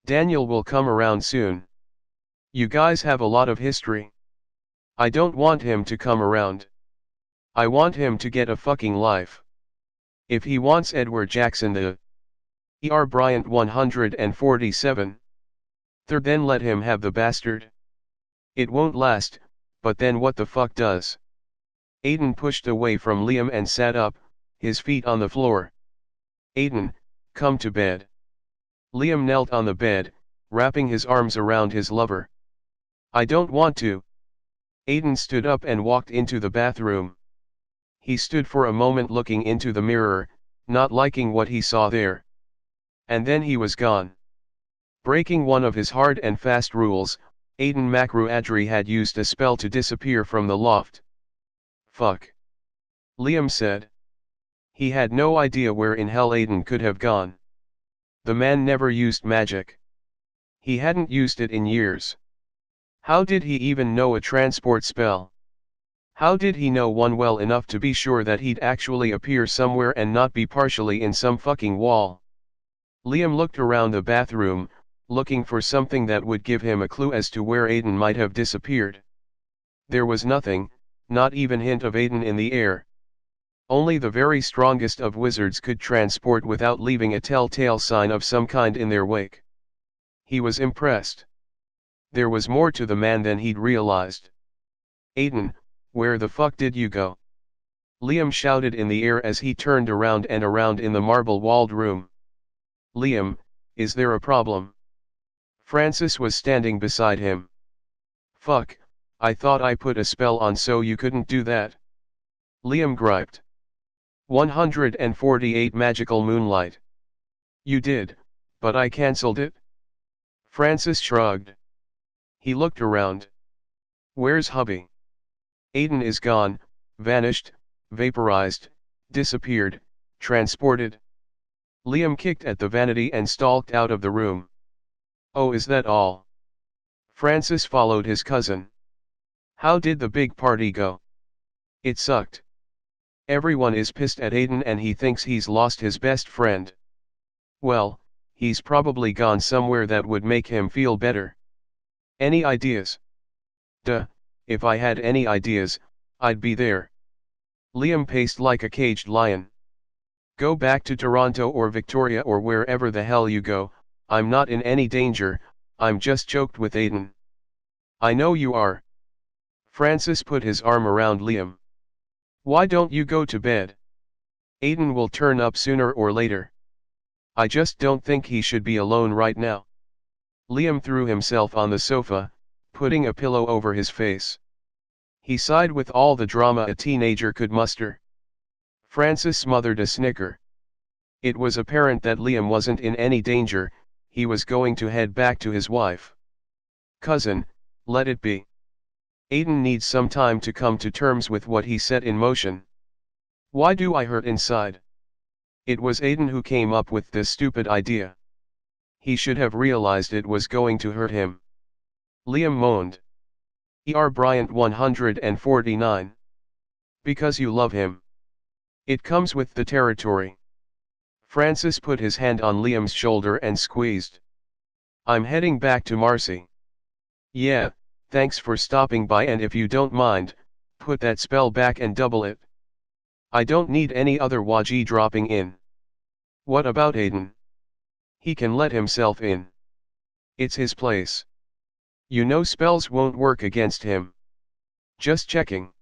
Daniel will come around soon. You guys have a lot of history. I don't want him to come around. I want him to get a fucking life. If he wants Edward Jackson the Bryant 147. Third, then let him have the bastard. It won't last, but then what the fuck does? Aiden pushed away from Liam and sat up, his feet on the floor. Aiden, come to bed. Liam knelt on the bed, wrapping his arms around his lover. I don't want to. Aiden stood up and walked into the bathroom. He stood for a moment looking into the mirror, not liking what he saw there. And then he was gone. Breaking one of his hard and fast rules, Aiden Makru Adri had used a spell to disappear from the loft. Fuck. Liam said. He had no idea where in hell Aiden could have gone. The man never used magic. He hadn't used it in years. How did he even know a transport spell? How did he know one well enough to be sure that he'd actually appear somewhere and not be partially in some fucking wall? Liam looked around the bathroom, looking for something that would give him a clue as to where Aiden might have disappeared. There was nothing, not even hint of Aiden in the air. Only the very strongest of wizards could transport without leaving a telltale sign of some kind in their wake. He was impressed. There was more to the man than he'd realized. Aiden, where the fuck did you go? Liam shouted in the air as he turned around and around in the marble-walled room. Liam, is there a problem? Francis was standing beside him. Fuck, I thought I put a spell on so you couldn't do that. Liam griped. 148 magical moonlight. You did, but I cancelled it. Francis shrugged. He looked around. Where's hubby? Aiden is gone, vanished, vaporized, disappeared, transported. Liam kicked at the vanity and stalked out of the room. Oh, is that all? Francis followed his cousin. How did the big party go? It sucked. Everyone is pissed at Aiden and he thinks he's lost his best friend. Well, he's probably gone somewhere that would make him feel better. Any ideas? Duh, if I had any ideas, I'd be there. Liam paced like a caged lion. Go back to Toronto or Victoria or wherever the hell you go, I'm not in any danger, I'm just choked with Aiden. I know you are. Francis put his arm around Liam. Why don't you go to bed? Aiden will turn up sooner or later. I just don't think he should be alone right now. Liam threw himself on the sofa, putting a pillow over his face. He sighed with all the drama a teenager could muster. Francis smothered a snicker. It was apparent that Liam wasn't in any danger, he was going to head back to his wife. Cousin, let it be. Aiden needs some time to come to terms with what he set in motion. Why do I hurt inside? It was Aiden who came up with this stupid idea. He should have realized it was going to hurt him. Liam moaned. Bryant 149. Because you love him. It comes with the territory. Francis put his hand on Liam's shoulder and squeezed. I'm heading back to Marcy. Yeah, thanks for stopping by, and if you don't mind, put that spell back and double it. I don't need any other Waji dropping in. What about Aiden? He can let himself in. It's his place. You know spells won't work against him. Just checking.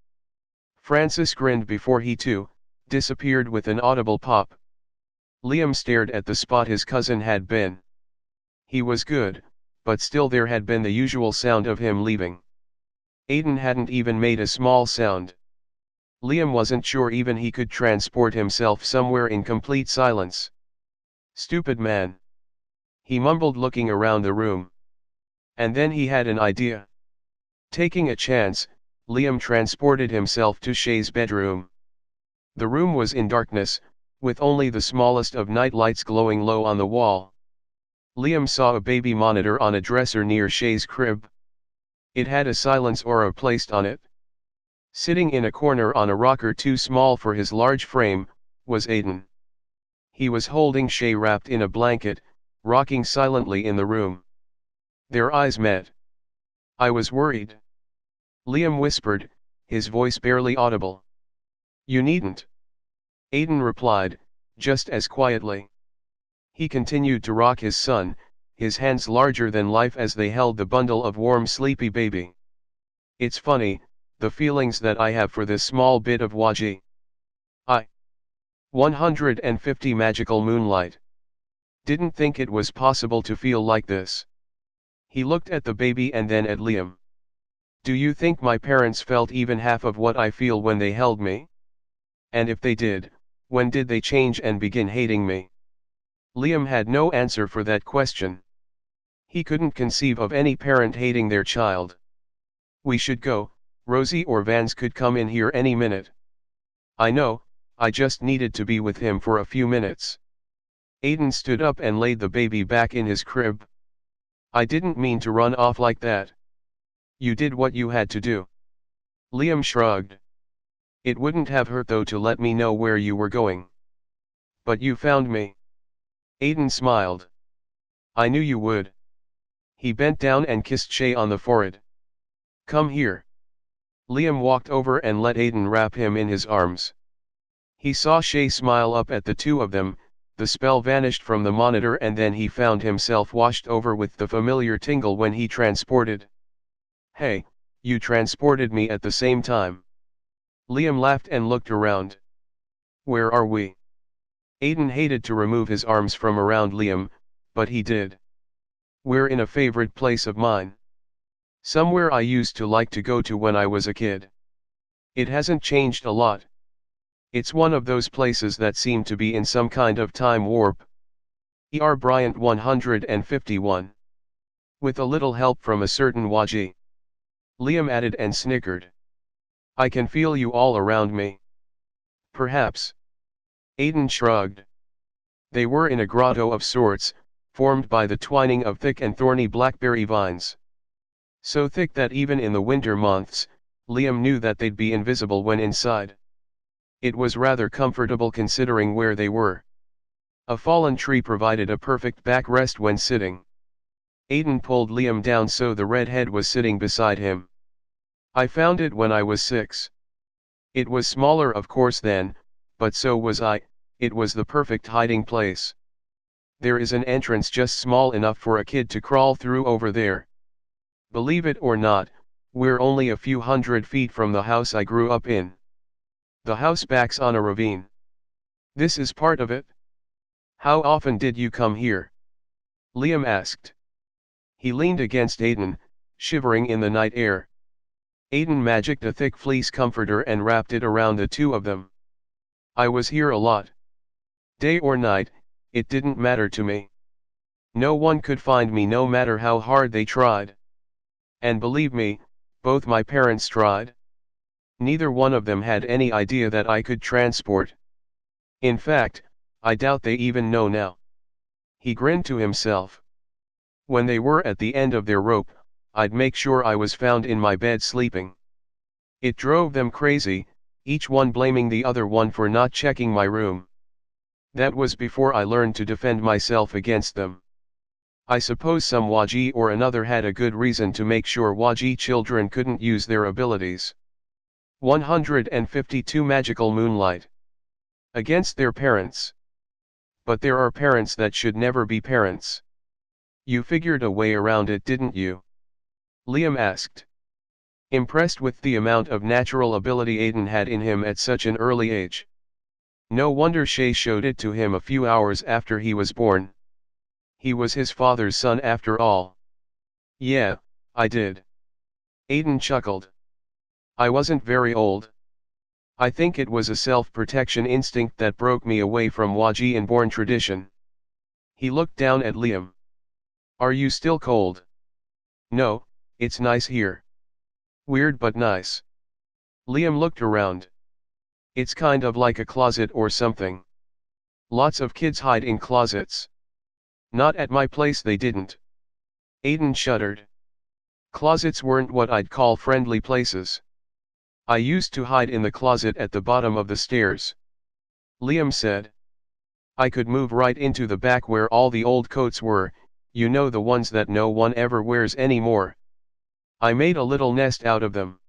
Francis grinned before he too disappeared with an audible pop. Liam stared at the spot his cousin had been. He was good, but still there had been the usual sound of him leaving. Aiden hadn't even made a small sound. Liam wasn't sure even he could transport himself somewhere in complete silence. Stupid man. He mumbled, looking around the room. And then he had an idea. Taking a chance, Liam transported himself to Shay's bedroom. The room was in darkness, with only the smallest of night lights glowing low on the wall. Liam saw a baby monitor on a dresser near Shay's crib. It had a silence aura placed on it. Sitting in a corner on a rocker too small for his large frame, was Aiden. He was holding Shay wrapped in a blanket, rocking silently in the room. Their eyes met. "I was worried," Liam whispered, his voice barely audible. "You needn't," Aiden replied, just as quietly. He continued to rock his son, his hands larger than life as they held the bundle of warm sleepy baby. "It's funny, the feelings that I have for this small bit of Waji. 150 magical moonlight. Didn't think it was possible to feel like this." He looked at the baby and then at Liam. "Do you think my parents felt even half of what I feel when they held me? And if they did, when did they change and begin hating me?" Liam had no answer for that question. He couldn't conceive of any parent hating their child. "We should go, Rosie or Vans could come in here any minute." "I know, I just needed to be with him for a few minutes." Aiden stood up and laid the baby back in his crib. "I didn't mean to run off like that." "You did what you had to do." Liam shrugged. "It wouldn't have hurt though to let me know where you were going." "But you found me." Aiden smiled. "I knew you would." He bent down and kissed Shay on the forehead. "Come here." Liam walked over and let Aiden wrap him in his arms. He saw Shay smile up at the two of them, the spell vanished from the monitor, and then he found himself washed over with the familiar tingle when he transported. "Hey, you transported me at the same time." Liam laughed and looked around. "Where are we?" Aiden hated to remove his arms from around Liam, but he did. "We're in a favorite place of mine. Somewhere I used to like to go to when I was a kid. It hasn't changed a lot. It's one of those places that seem to be in some kind of time warp." E.R. Bryant 151. "With a little help from a certain Waji," Liam added and snickered. "I can feel you all around me." "Perhaps." Aiden shrugged. They were in a grotto of sorts, formed by the twining of thick and thorny blackberry vines. So thick that even in the winter months, Liam knew that they'd be invisible when inside. It was rather comfortable considering where they were. A fallen tree provided a perfect backrest when sitting. Aiden pulled Liam down so the redhead was sitting beside him. "I found it when I was 6. It was smaller of course then, but so was I. It was the perfect hiding place. There is an entrance just small enough for a kid to crawl through over there. Believe it or not, we're only a few 100 feet from the house I grew up in. The house backs on a ravine. This is part of it." "How often did you come here?" Liam asked. He leaned against Aiden, shivering in the night air. Aiden magicked a thick fleece comforter and wrapped it around the two of them. "I was here a lot. Day or night, it didn't matter to me. No one could find me no matter how hard they tried. And believe me, both my parents tried. Neither one of them had any idea that I could transport. In fact, I doubt they even know now." He grinned to himself. "When they were at the end of their rope, I'd make sure I was found in my bed sleeping. It drove them crazy, each one blaming the other one for not checking my room. That was before I learned to defend myself against them. I suppose some Waji or another had a good reason to make sure Waji children couldn't use their abilities. 152 magical moonlight. Against their parents. But there are parents that should never be parents. You figured a way around it, didn't you?" Liam asked. Impressed with the amount of natural ability Aiden had in him at such an early age. No wonder Shay showed it to him a few hours after he was born. He was his father's son after all. Yeah, I did. Aiden chuckled. I wasn't very old. I think it was a self-protection instinct that broke me away from Waji-born tradition. He looked down at Liam. Are you still cold? No, it's nice here. Weird but nice. Liam looked around. It's kind of like a closet or something. Lots of kids hide in closets. Not at my place they didn't. Aiden shuddered. Closets weren't what I'd call friendly places. I used to hide in the closet at the bottom of the stairs. Liam said. I could move right into the back where all the old coats were, you know, the ones that no one ever wears anymore. I made a little nest out of them.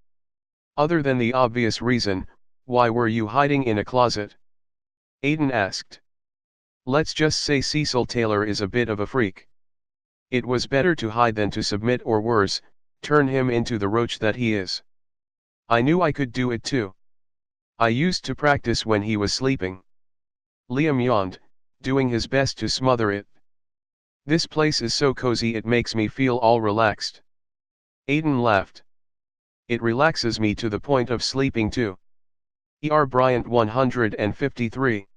Other than the obvious reason, why were you hiding in a closet? Aiden asked. Let's just say Cecil Taylor is a bit of a freak. It was better to hide than to submit, or worse, turn him into the roach that he is. I knew I could do it too. I used to practice when he was sleeping. Liam yawned, doing his best to smother it. This place is so cozy it makes me feel all relaxed. Aiden laughed. It relaxes me to the point of sleeping too. Bryant 153.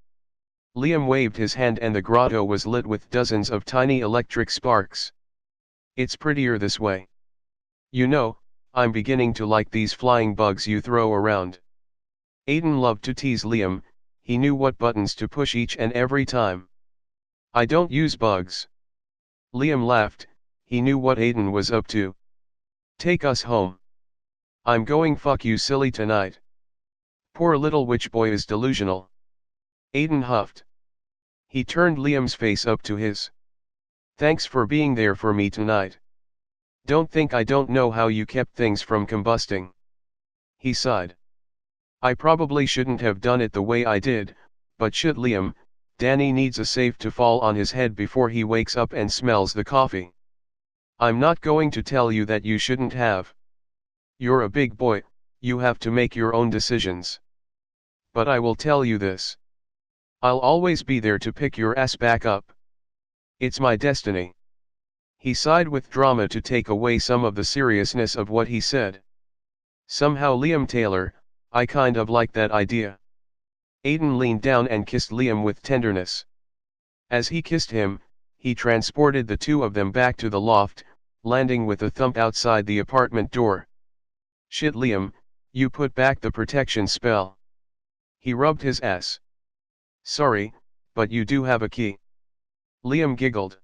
Liam waved his hand and the grotto was lit with dozens of tiny electric sparks. It's prettier this way. You know, I'm beginning to like these flying bugs you throw around. Aiden loved to tease Liam, he knew what buttons to push each and every time. I don't use bugs. Liam laughed, he knew what Aiden was up to. Take us home. I'm going fuck you silly tonight. Poor little witch boy is delusional. Aiden huffed. He turned Liam's face up to his. Thanks for being there for me tonight. Don't think I don't know how you kept things from combusting. He sighed. I probably shouldn't have done it the way I did, but should Liam, Danny needs a safe to fall on his head before he wakes up and smells the coffee. I'm not going to tell you that you shouldn't have. You're a big boy, you have to make your own decisions. But I will tell you this. I'll always be there to pick your ass back up. It's my destiny. He sighed with drama to take away some of the seriousness of what he said. Somehow Liam Taylor, I kind of like that idea. Aiden leaned down and kissed Liam with tenderness. As he kissed him, he transported the two of them back to the loft, landing with a thump outside the apartment door. Shit Liam, you put back the protection spell. He rubbed his ass. Sorry, but you do have a key. Liam giggled.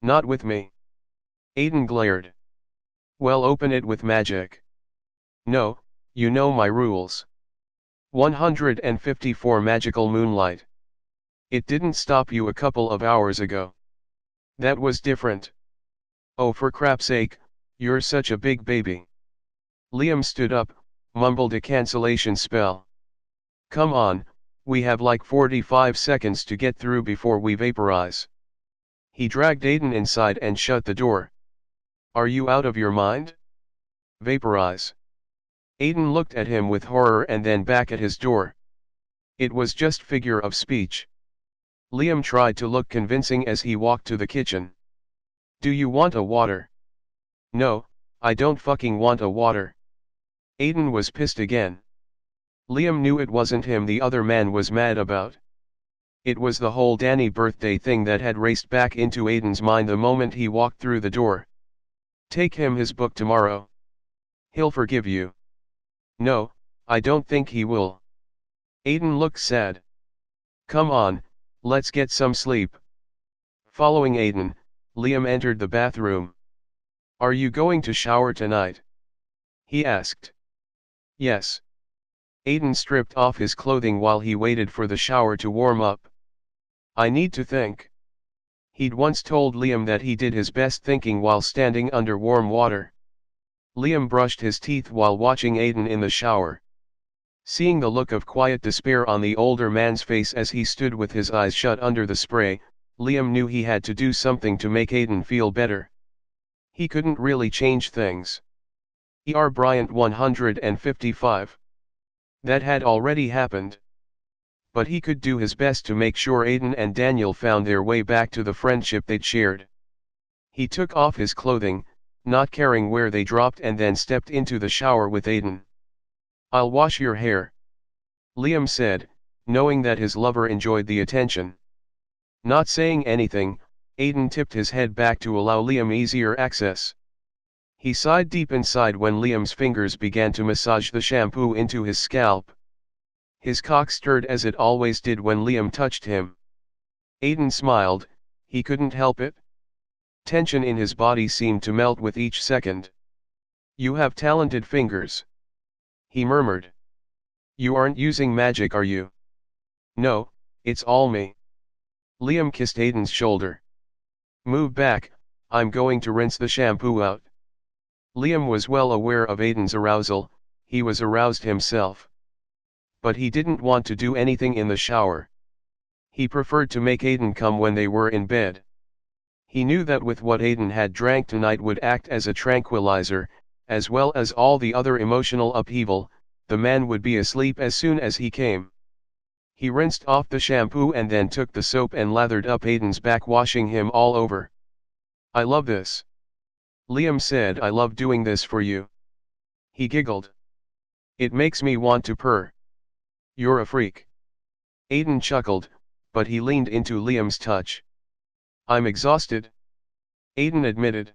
Not with me. Aiden glared. Well, open it with magic. No, you know my rules. 154 Magical Moonlight. It didn't stop you a couple of hours ago. That was different. Oh, for crap's sake, you're such a big baby. Liam stood up, mumbled a cancellation spell. Come on, we have like 45 seconds to get through before we vaporize. He dragged Aiden inside and shut the door. Are you out of your mind? Vaporize. Aiden looked at him with horror and then back at his door. It was just figure of speech. Liam tried to look convincing as he walked to the kitchen. Do you want a water? No, I don't fucking want a water. Aiden was pissed again. Liam knew it wasn't him the other man was mad about. It was the whole Danny birthday thing that had raced back into Aiden's mind the moment he walked through the door. Take him his book tomorrow. He'll forgive you. No, I don't think he will. Aiden looked sad. Come on, let's get some sleep. Following Aiden, Liam entered the bathroom. Are you going to shower tonight? He asked. Yes. Aiden stripped off his clothing while he waited for the shower to warm up. I need to think. He'd once told Liam that he did his best thinking while standing under warm water. Liam brushed his teeth while watching Aiden in the shower. Seeing the look of quiet despair on the older man's face as he stood with his eyes shut under the spray, Liam knew he had to do something to make Aiden feel better. He couldn't really change things. Bryant 155. That had already happened. But he could do his best to make sure Aiden and Daniel found their way back to the friendship they'd shared. He took off his clothing, not caring where they dropped, and then stepped into the shower with Aiden. "I'll wash your hair," Liam said, knowing that his lover enjoyed the attention. Not saying anything, Aiden tipped his head back to allow Liam easier access. He sighed deep inside when Liam's fingers began to massage the shampoo into his scalp. His cock stirred as it always did when Liam touched him. Aiden smiled, he couldn't help it. Tension in his body seemed to melt with each second. "You have talented fingers," he murmured. "You aren't using magic, are you?" "No, it's all me." Liam kissed Aiden's shoulder. "Move back, I'm going to rinse the shampoo out." Liam was well aware of Aiden's arousal, he was aroused himself. But he didn't want to do anything in the shower. He preferred to make Aiden come when they were in bed. He knew that with what Aiden had drank tonight would act as a tranquilizer, as well as all the other emotional upheaval, the man would be asleep as soon as he came. He rinsed off the shampoo and then took the soap and lathered up Aiden's back, washing him all over. "I love this." Liam said, "I love doing this for you." He giggled. "It makes me want to purr." "You're a freak." Aiden chuckled, but he leaned into Liam's touch. "I'm exhausted," Aiden admitted.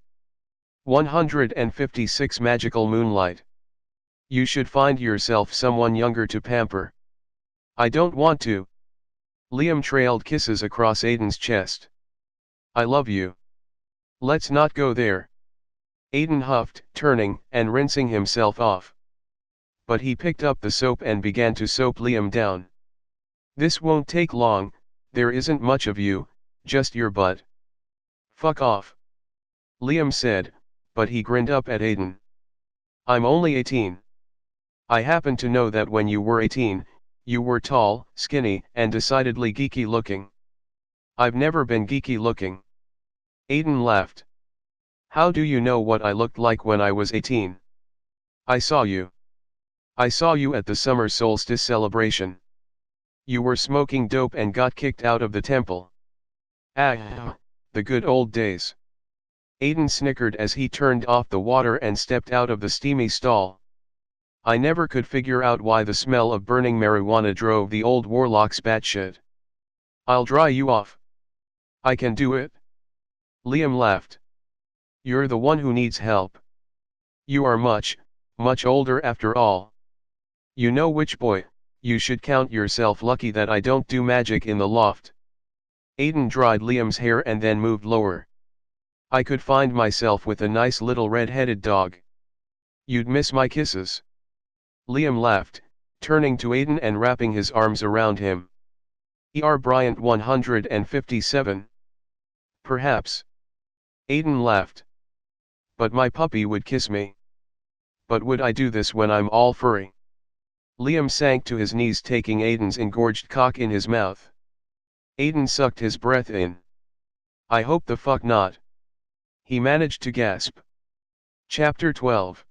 156 Magical Moonlight. You should find yourself someone younger to pamper. "I don't want to." Liam trailed kisses across Aiden's chest. "I love you." "Let's not go there." Aiden huffed, turning and rinsing himself off. But he picked up the soap and began to soap Liam down. "This won't take long, there isn't much of you, just your butt." "Fuck off," Liam said, but he grinned up at Aiden. "I'm only 18. I happen to know that when you were 18, you were tall, skinny, and decidedly geeky looking." "I've never been geeky looking." Aiden laughed. "How do you know what I looked like when I was 18? I saw you. I saw you at the summer solstice celebration. You were smoking dope and got kicked out of the temple." "Ah, the good old days." Aiden snickered as he turned off the water and stepped out of the steamy stall. "I never could figure out why the smell of burning marijuana drove the old warlocks batshit." "I'll dry you off." "I can do it." Liam laughed. "You're the one who needs help. You are much, much older after all. You know which boy, you should count yourself lucky that I don't do magic in the loft." Aiden dried Liam's hair and then moved lower. "I could find myself with a nice little red-headed dog." "You'd miss my kisses." Liam laughed, turning to Aiden and wrapping his arms around him. Bryant 157. "Perhaps." Aiden laughed. "But my puppy would kiss me." "But would I do this when I'm all furry?" Liam sank to his knees, taking Aiden's engorged cock in his mouth. Aiden sucked his breath in. "I hope the fuck not." He managed to gasp. Chapter 12.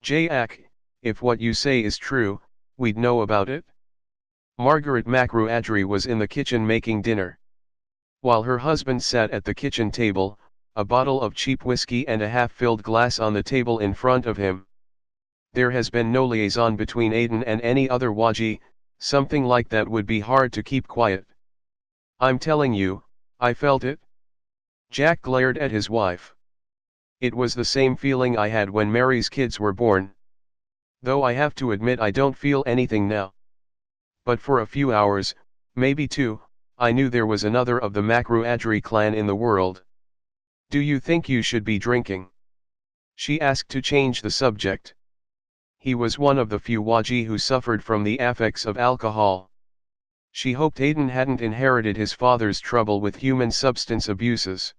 "Jack, if what you say is true, we'd know about it." Margaret McRuadry was in the kitchen making dinner. While her husband sat at the kitchen table, a bottle of cheap whiskey and a half-filled glass on the table in front of him. There has been no liaison between Aiden and any other Waji, something like that would be hard to keep quiet. "I'm telling you, I felt it." Jack glared at his wife. "It was the same feeling I had when Mary's kids were born. Though I have to admit I don't feel anything now. But for a few hours, maybe 2, I knew there was another of the McRuadry clan in the world." "Do you think you should be drinking?" she asked to change the subject. He was one of the few Waji who suffered from the effects of alcohol. She hoped Aiden hadn't inherited his father's trouble with human substance abuses.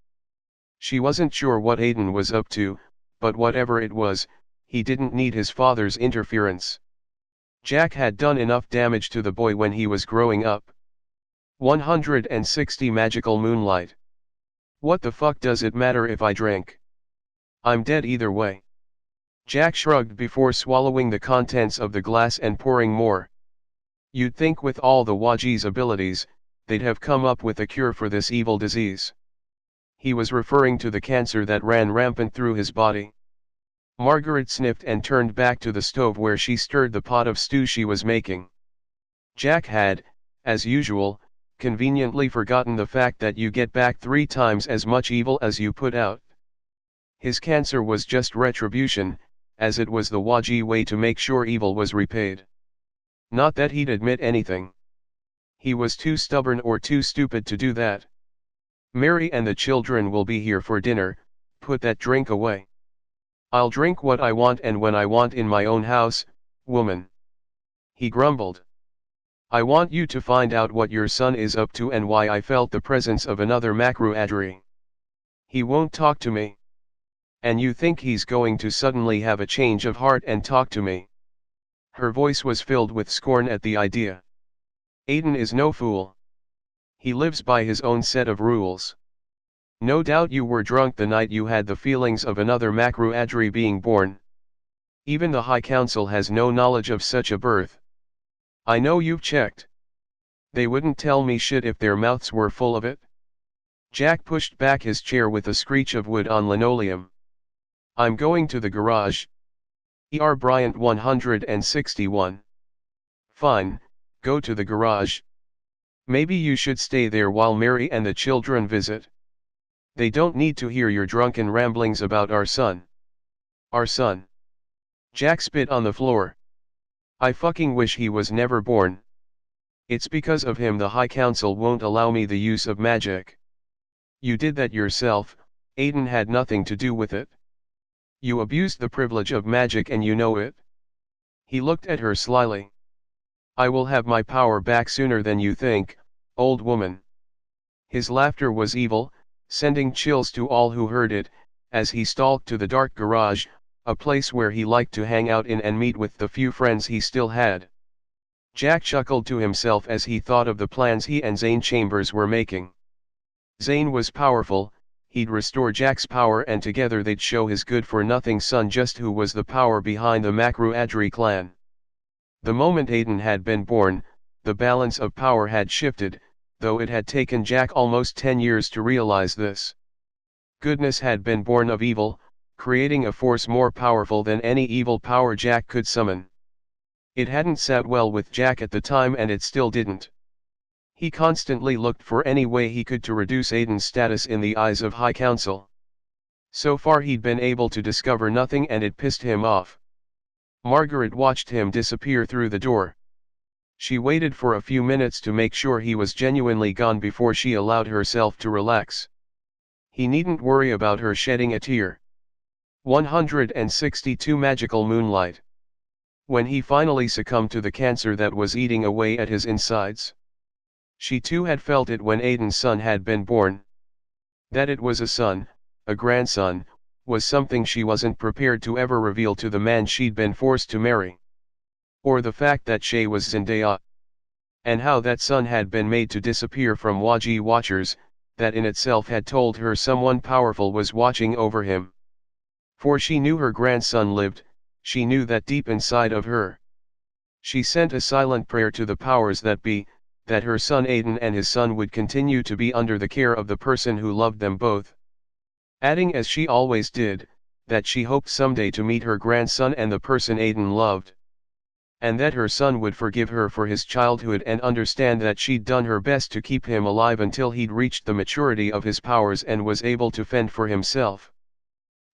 She wasn't sure what Aiden was up to, but whatever it was, he didn't need his father's interference. Jack had done enough damage to the boy when he was growing up. 160 Magical Moonlight. "What the fuck does it matter if I drink? I'm dead either way." Jack shrugged before swallowing the contents of the glass and pouring more. You'd think with all the Waji's abilities, they'd have come up with a cure for this evil disease. He was referring to the cancer that ran rampant through his body. Margaret sniffed and turned back to the stove where she stirred the pot of stew she was making. Jack had, as usual, conveniently forgotten the fact that you get back 3 times as much evil as you put out. His cancer was just retribution, as it was the Waji way to make sure evil was repaid. Not that he'd admit anything. He was too stubborn or too stupid to do that. Mary and the children will be here for dinner, put that drink away. I'll drink what I want and when I want in my own house, woman. He grumbled. I want you to find out what your son is up to and why I felt the presence of another Makru Adri. He won't talk to me. And you think he's going to suddenly have a change of heart and talk to me? Her voice was filled with scorn at the idea. Aiden is no fool. He lives by his own set of rules. No doubt you were drunk the night you had the feelings of another Makru Adri being born. Even the High Council has no knowledge of such a birth. I know you've checked. They wouldn't tell me shit if their mouths were full of it. Jack pushed back his chair with a screech of wood on linoleum. I'm going to the garage. E.R. Bryant 161. Fine, go to the garage. Maybe you should stay there while Mary and the children visit. They don't need to hear your drunken ramblings about our son. Our son. Jack spit on the floor. I fucking wish he was never born. It's because of him the High Council won't allow me the use of magic. You did that yourself, Aiden had nothing to do with it. You abused the privilege of magic and you know it. He looked at her slyly. I will have my power back sooner than you think, old woman. His laughter was evil, sending chills to all who heard it, as he stalked to the dark garage, a place where he liked to hang out in and meet with the few friends he still had. Jack chuckled to himself as he thought of the plans he and Zane Chambers were making. Zane was powerful, he'd restore Jack's power and together they'd show his good-for-nothing son just who was the power behind the Makru Adri clan. The moment Aiden had been born, the balance of power had shifted, though it had taken Jack almost 10 years to realize this. Goodness had been born of evil, creating a force more powerful than any evil power Jack could summon. It hadn't sat well with Jack at the time and it still didn't. He constantly looked for any way he could to reduce Aiden's status in the eyes of High Council. So far he'd been able to discover nothing and it pissed him off. Margaret watched him disappear through the door. She waited for a few minutes to make sure he was genuinely gone before she allowed herself to relax. He needn't worry about her shedding a tear. 162 Magical Moonlight. When he finally succumbed to the cancer that was eating away at his insides. She too had felt it when Aiden's son had been born. That it was a son, a grandson, was something she wasn't prepared to ever reveal to the man she'd been forced to marry. Or the fact that Shay was Zendaya. And how that son had been made to disappear from Waji watchers, that in itself had told her someone powerful was watching over him. For she knew her grandson lived, she knew that deep inside of her. She sent a silent prayer to the powers that be, that her son Aiden and his son would continue to be under the care of the person who loved them both. Adding as she always did, that she hoped someday to meet her grandson and the person Aiden loved. And that her son would forgive her for his childhood and understand that she'd done her best to keep him alive until he'd reached the maturity of his powers and was able to fend for himself.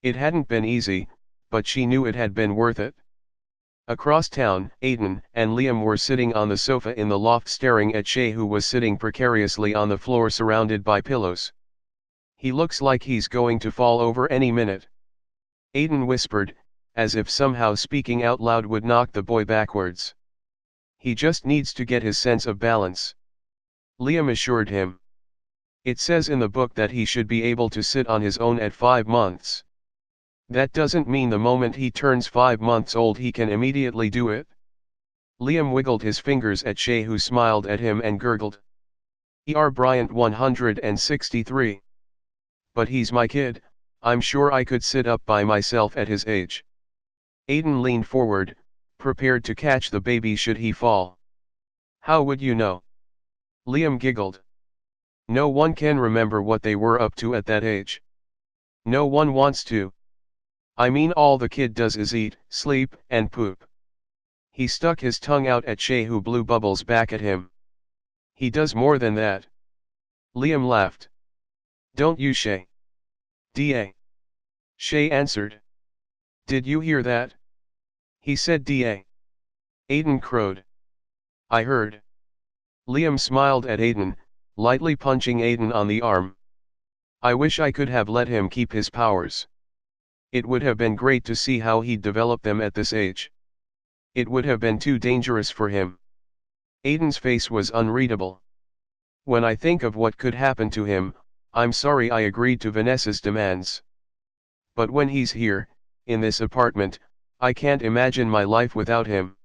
It hadn't been easy, but she knew it had been worth it. Across town, Aiden and Liam were sitting on the sofa in the loft staring at Shay who was sitting precariously on the floor surrounded by pillows. He looks like he's going to fall over any minute. Aiden whispered, as if somehow speaking out loud would knock the boy backwards. He just needs to get his sense of balance. Liam assured him. It says in the book that he should be able to sit on his own at 5 months. That doesn't mean the moment he turns 5 months old he can immediately do it. Liam wiggled his fingers at Shay who smiled at him and gurgled. E.R. Bryant 163. But he's my kid, I'm sure I could sit up by myself at his age. Aiden leaned forward, prepared to catch the baby should he fall. How would you know? Liam giggled. No one can remember what they were up to at that age. No one wants to. I mean, all the kid does is eat, sleep, and poop. He stuck his tongue out at Shay, who blew bubbles back at him. He does more than that. Liam laughed. Don't you, Shay? Da. Shay answered. Did you hear that? He said Da. Aiden crowed. I heard. Liam smiled at Aiden, lightly punching Aiden on the arm. I wish I could have let him keep his powers. It would have been great to see how he'd develop them at this age. It would have been too dangerous for him. Aiden's face was unreadable. When I think of what could happen to him, I'm sorry I agreed to Vanessa's demands. But when he's here, in this apartment, I can't imagine my life without him.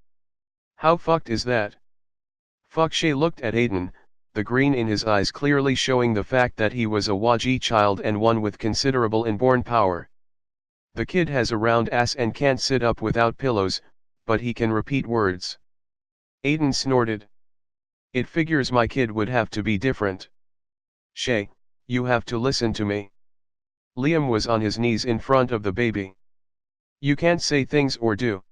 How fucked is that? Fuck. Shay looked at Aiden, the green in his eyes clearly showing the fact that he was a Waji child and one with considerable inborn power. The kid has a round ass and can't sit up without pillows, but he can repeat words. Aiden snorted. It figures my kid would have to be different. Shay, you have to listen to me. Liam was on his knees in front of the baby. You can't say things or do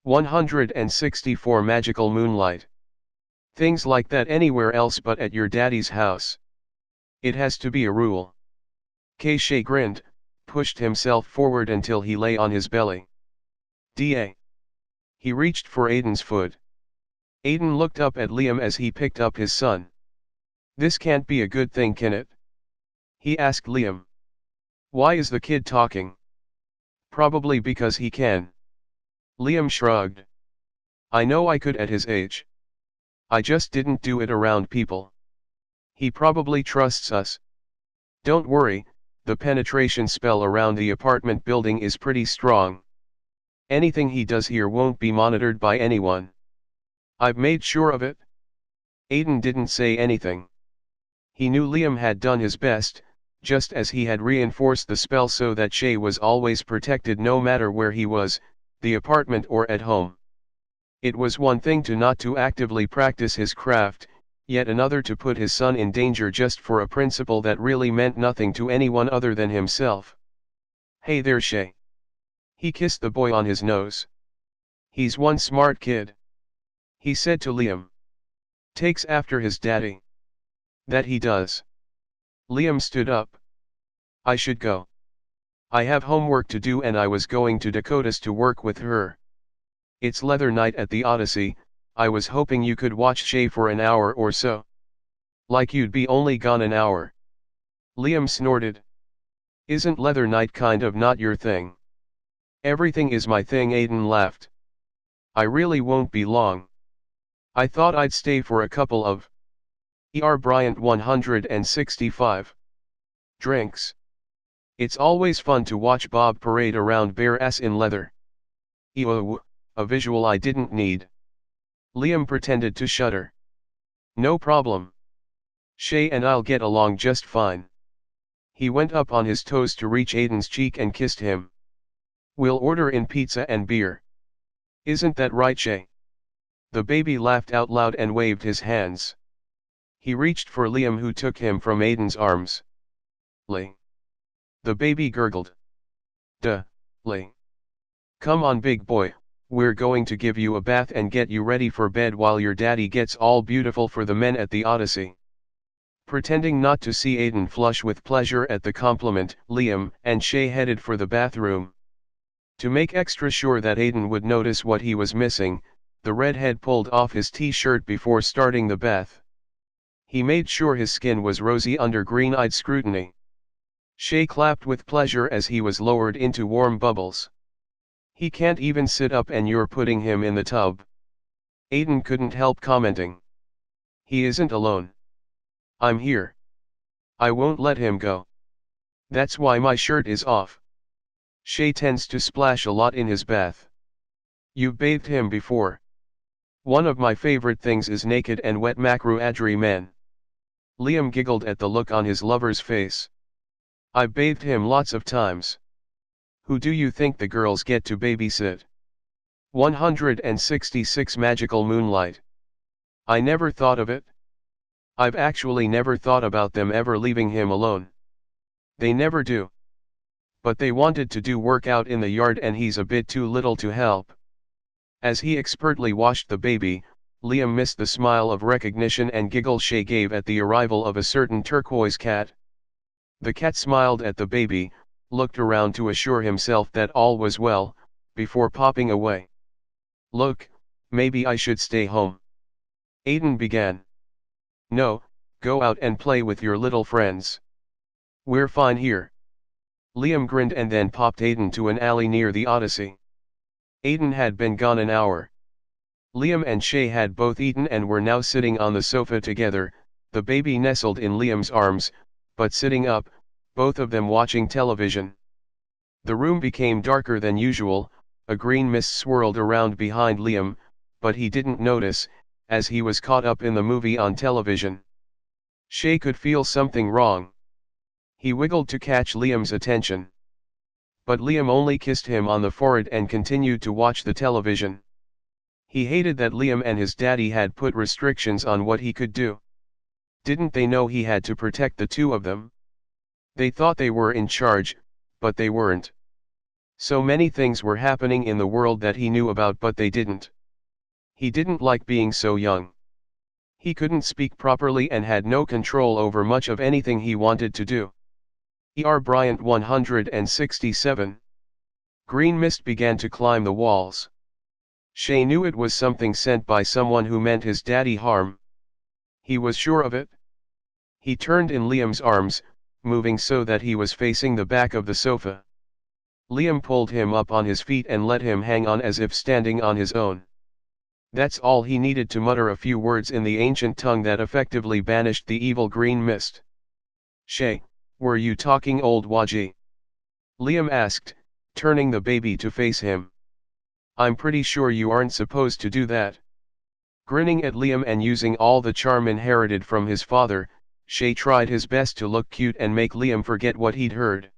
164 magical moonlight things like that anywhere else but at your daddy's house. It has to be a rule. Shay grinned, pushed himself forward until he lay on his belly. Da. He reached for Aiden's foot. Aiden looked up at Liam as he picked up his son. This can't be a good thing, can it? He asked Liam. Why is the kid talking? Probably because he can. Liam shrugged. I know I could at his age. I just didn't do it around people. He probably trusts us. Don't worry, the penetration spell around the apartment building is pretty strong. Anything he does here won't be monitored by anyone. I've made sure of it. Aiden didn't say anything. He knew Liam had done his best, just as he had reinforced the spell so that Shay was always protected no matter where he was, the apartment or at home. It was one thing to not to actively practice his craft, yet another to put his son in danger just for a principle that really meant nothing to anyone other than himself. Hey there, Shay. He kissed the boy on his nose. He's one smart kid. He said to Liam. Takes after his daddy. That he does. Liam stood up. I should go. I have homework to do and I was going to Dakota's to work with her. It's leather night at the Odyssey. I was hoping you could watch Shay for an hour or so. Like you'd be only gone an hour. Liam snorted. Isn't leather night kind of not your thing? Everything is my thing, Aiden laughed. I really won't be long. I thought I'd stay for a couple of Bryant 165 drinks. It's always fun to watch Bob parade around bare ass in leather. Ew, a visual I didn't need. Liam pretended to shudder. No problem. Shay and I'll get along just fine. He went up on his toes to reach Aiden's cheek and kissed him. We'll order in pizza and beer. Isn't that right, Shay? The baby laughed out loud and waved his hands. He reached for Liam, who took him from Aiden's arms. Lee. The baby gurgled. Duh, Lee. Come on, big boy, we're going to give you a bath and get you ready for bed while your daddy gets all beautiful for the men at the Odyssey. Pretending not to see Aiden flush with pleasure at the compliment, Liam and Shay headed for the bathroom. To make extra sure that Aiden would notice what he was missing, the redhead pulled off his t-shirt before starting the bath. He made sure his skin was rosy under green-eyed scrutiny. Shay clapped with pleasure as he was lowered into warm bubbles. He can't even sit up and you're putting him in the tub. Aiden couldn't help commenting. He isn't alone. I'm here. I won't let him go. That's why my shirt is off. Shay tends to splash a lot in his bath. You've bathed him before. One of my favorite things is naked and wet macro-adri men. Liam giggled at the look on his lover's face. I've bathed him lots of times. Who do you think the girls get to babysit? 166 magical moonlight. I never thought of it. I've actually never thought about them ever leaving him alone. They never do. But they wanted to do work out in the yard and he's a bit too little to help. As he expertly washed the baby, Liam missed the smile of recognition and giggle Shay gave at the arrival of a certain turquoise cat. The cat smiled at the baby, looked around to assure himself that all was well, before popping away. Look, maybe I should stay home. Aiden began. No, go out and play with your little friends. We're fine here. Liam grinned and then popped Aiden to an alley near the Odyssey. Aiden had been gone an hour. Liam and Shay had both eaten and were now sitting on the sofa together, the baby nestled in Liam's arms, but sitting up, both of them watching television. The room became darker than usual, a green mist swirled around behind Liam, but he didn't notice, as he was caught up in the movie on television. Shay could feel something wrong. He wiggled to catch Liam's attention. But Liam only kissed him on the forehead and continued to watch the television. He hated that Liam and his daddy had put restrictions on what he could do. Didn't they know he had to protect the two of them? They thought they were in charge, but they weren't. So many things were happening in the world that he knew about but they didn't. He didn't like being so young. He couldn't speak properly and had no control over much of anything he wanted to do. Bryant 167. Green mist began to climb the walls. Shay knew it was something sent by someone who meant his daddy harm. He was sure of it. He turned in Liam's arms, moving so that he was facing the back of the sofa. Liam pulled him up on his feet and let him hang on as if standing on his own. That's all he needed to mutter a few words in the ancient tongue that effectively banished the evil green mist. Shay, were you talking old Waji? Liam asked, turning the baby to face him. I'm pretty sure you aren't supposed to do that. Grinning at Liam and using all the charm inherited from his father, Shay tried his best to look cute and make Liam forget what he'd heard.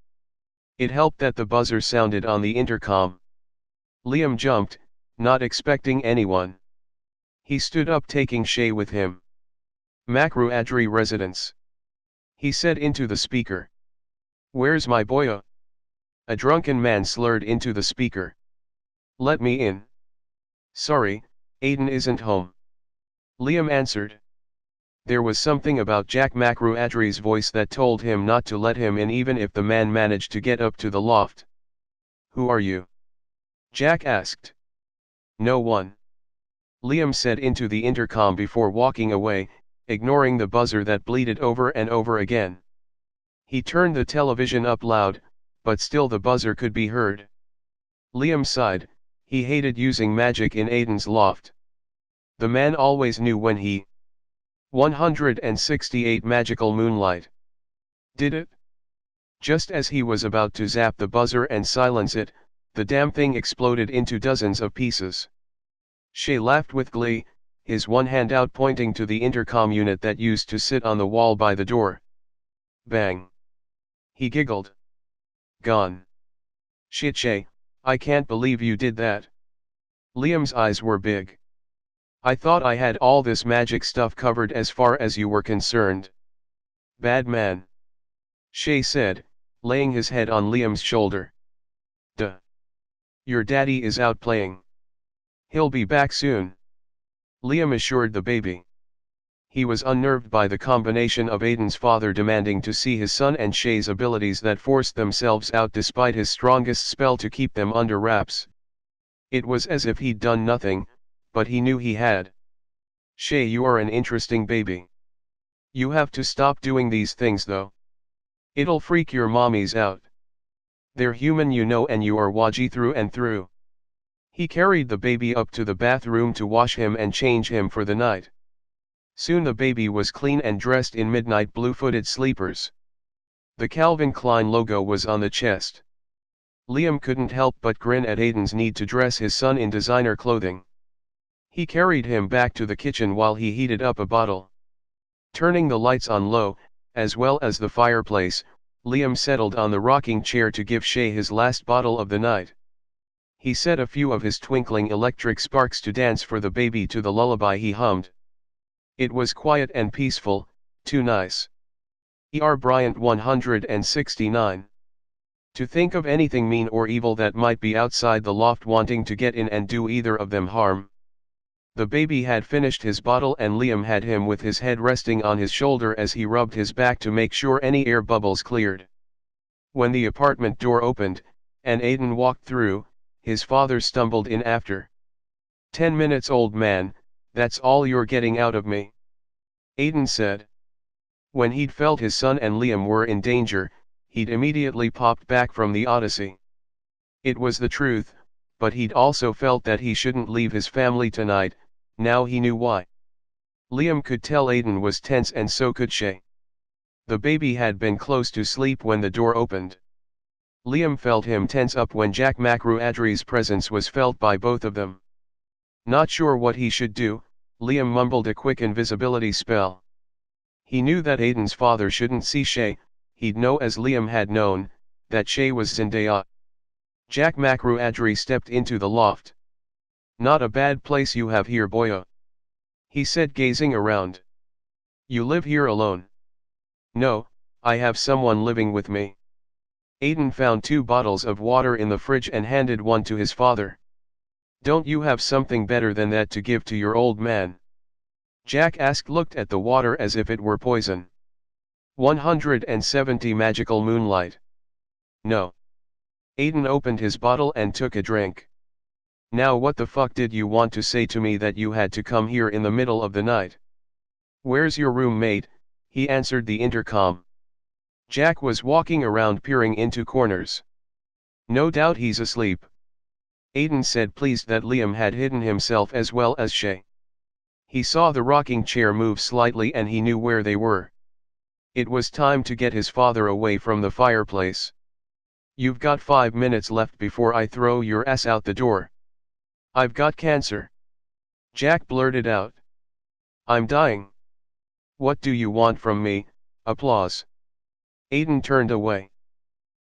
It helped that the buzzer sounded on the intercom. Liam jumped, not expecting anyone. He stood up taking Shay with him. Makru Adri residence. He said into the speaker. Where's my boya? A drunken man slurred into the speaker. Let me in. Sorry, Aiden isn't home. Liam answered. There was something about Jack Makru Adri's voice that told him not to let him in even if the man managed to get up to the loft. Who are you? Jack asked. No one. Liam said into the intercom before walking away, ignoring the buzzer that bleated over and over again. He turned the television up loud, but still the buzzer could be heard. Liam sighed, he hated using magic in Aiden's loft. The man always knew when he 168 magical moonlight. Did it? Just as he was about to zap the buzzer and silence it, the damn thing exploded into dozens of pieces. Shay laughed with glee, his one hand out pointing to the intercom unit that used to sit on the wall by the door. Bang. He giggled. Gone. Shit Shay, I can't believe you did that. Liam's eyes were big. I thought I had all this magic stuff covered as far as you were concerned. Bad man. Shay said, laying his head on Liam's shoulder. Duh. Your daddy is out playing. He'll be back soon. Liam assured the baby. He was unnerved by the combination of Aiden's father demanding to see his son and Shay's abilities that forced themselves out despite his strongest spell to keep them under wraps. It was as if he'd done nothing, but he knew he had. Shay, you are an interesting baby. You have to stop doing these things though. It'll freak your mommies out. They're human you know and you are Waji through and through. He carried the baby up to the bathroom to wash him and change him for the night. Soon the baby was clean and dressed in midnight blue-footed sleepers. The Calvin Klein logo was on the chest. Liam couldn't help but grin at Aiden's need to dress his son in designer clothing. He carried him back to the kitchen while he heated up a bottle. Turning the lights on low, as well as the fireplace, Liam settled on the rocking chair to give Shay his last bottle of the night. He set a few of his twinkling electric sparks to dance for the baby to the lullaby he hummed. It was quiet and peaceful, too nice. Bryant 169. To think of anything mean or evil that might be outside the loft wanting to get in and do either of them harm. The baby had finished his bottle and Liam had him with his head resting on his shoulder as he rubbed his back to make sure any air bubbles cleared. When the apartment door opened, and Aiden walked through, his father stumbled in after. 10 minutes old man, that's all you're getting out of me. Aiden said. When he'd felt his son and Liam were in danger, he'd immediately popped back from the Odyssey. It was the truth, but he'd also felt that he shouldn't leave his family tonight, now he knew why. Liam could tell Aiden was tense and so could Shay. The baby had been close to sleep when the door opened. Liam felt him tense up when Jack McRuadry's presence was felt by both of them. Not sure what he should do, Liam mumbled a quick invisibility spell. He knew that Aiden's father shouldn't see Shay, he'd know as Liam had known, that Shay was Zendaya. Jack McRuadry stepped into the loft. Not a bad place you have here boya. He said gazing around. You live here alone? No, I have someone living with me. Aiden found 2 bottles of water in the fridge and handed one to his father. Don't you have something better than that to give to your old man? Jack looked at the water as if it were poison. 170 magical moonlight. No. Aiden opened his bottle and took a drink. Now what the fuck did you want to say to me that you had to come here in the middle of the night? Where's your roommate? He answered the intercom. Jack was walking around peering into corners. No doubt he's asleep. Aiden said pleased that Liam had hidden himself as well as Shay. He saw the rocking chair move slightly and he knew where they were. It was time to get his father away from the fireplace. You've got 5 minutes left before I throw your ass out the door. I've got cancer. Jack blurted out. I'm dying. What do you want from me? Applause. Aiden turned away.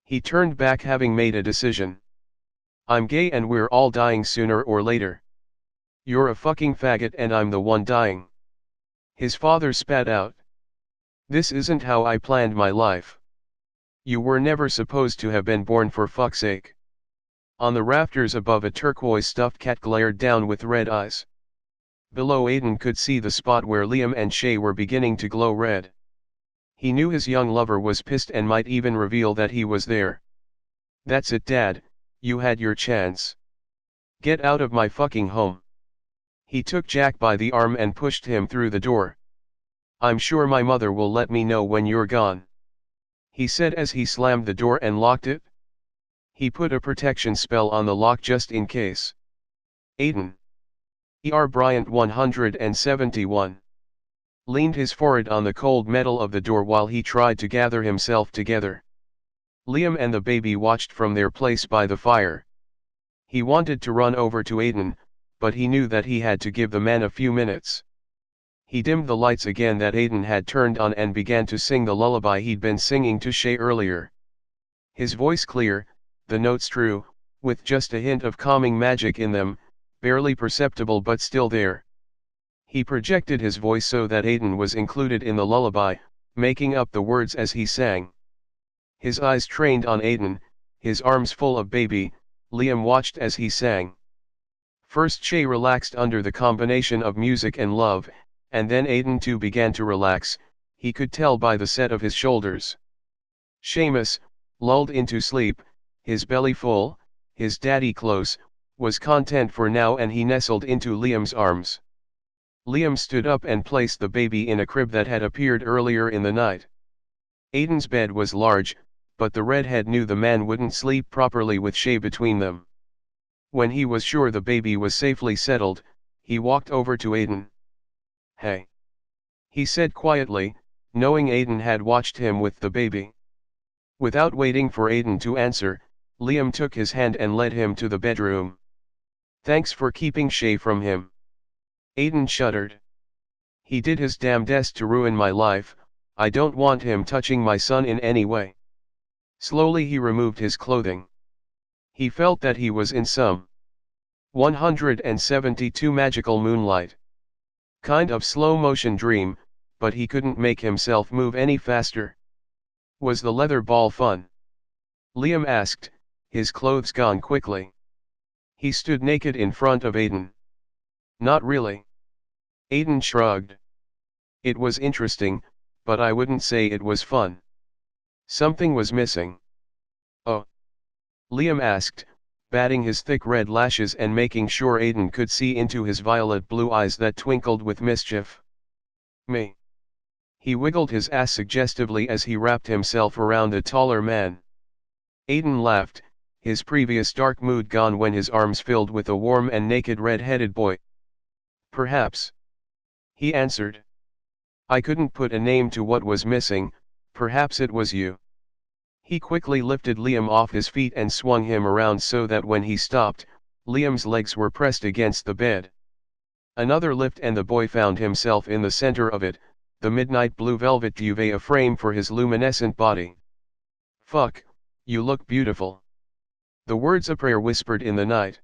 He turned back having made a decision. I'm gay and we're all dying sooner or later. You're a fucking faggot and I'm the one dying. His father spat out. This isn't how I planned my life. You were never supposed to have been born for fuck's sake. On the rafters above a turquoise stuffed cat glared down with red eyes. Below Aiden could see the spot where Liam and Shay were beginning to glow red. He knew his young lover was pissed and might even reveal that he was there. That's it Dad, you had your chance. Get out of my fucking home. He took Jack by the arm and pushed him through the door. I'm sure my mother will let me know when you're gone. He said as he slammed the door and locked it. He put a protection spell on the lock just in case. Aiden. Bryant 171. Leaned his forehead on the cold metal of the door while he tried to gather himself together. Liam and the baby watched from their place by the fire. He wanted to run over to Aiden, but he knew that he had to give the man a few minutes. He dimmed the lights again that Aiden had turned on and began to sing the lullaby he'd been singing to Shay earlier. His voice clear, the notes true, with just a hint of calming magic in them, barely perceptible but still there. He projected his voice so that Aiden was included in the lullaby, making up the words as he sang. His eyes trained on Aiden, his arms full of baby, Liam watched as he sang. First Shay relaxed under the combination of music and love, and then Aiden too began to relax, he could tell by the set of his shoulders. Seamus, lulled into sleep, his belly full, his daddy close, was content for now and he nestled into Liam's arms. Liam stood up and placed the baby in a crib that had appeared earlier in the night. Aiden's bed was large, but the redhead knew the man wouldn't sleep properly with Shay between them. When he was sure the baby was safely settled, he walked over to Aiden. Hey. He said quietly, knowing Aiden had watched him with the baby. Without waiting for Aiden to answer, Liam took his hand and led him to the bedroom. Thanks for keeping Shay from him. Aiden shuddered. He did his damnedest to ruin my life, I don't want him touching my son in any way. Slowly he removed his clothing. He felt that he was in some 172 magical moonlight. Kind of slow motion dream, but he couldn't make himself move any faster. Was the leather ball fun? Liam asked, his clothes gone quickly. He stood naked in front of Aiden. Not really. Aiden shrugged. It was interesting, but I wouldn't say it was fun. Something was missing. Oh? Liam asked, batting his thick red lashes and making sure Aiden could see into his violet blue eyes that twinkled with mischief. Me. He wiggled his ass suggestively as he wrapped himself around the taller man. Aiden laughed, his previous dark mood gone when his arms filled with a warm and naked red-headed boy. Perhaps. He answered. I couldn't put a name to what was missing, perhaps it was you. He quickly lifted Liam off his feet and swung him around so that when he stopped, Liam's legs were pressed against the bed. Another lift and the boy found himself in the center of it, the midnight blue velvet duvet a frame for his luminescent body. Fuck, you look beautiful. The words a prayer whispered in the night.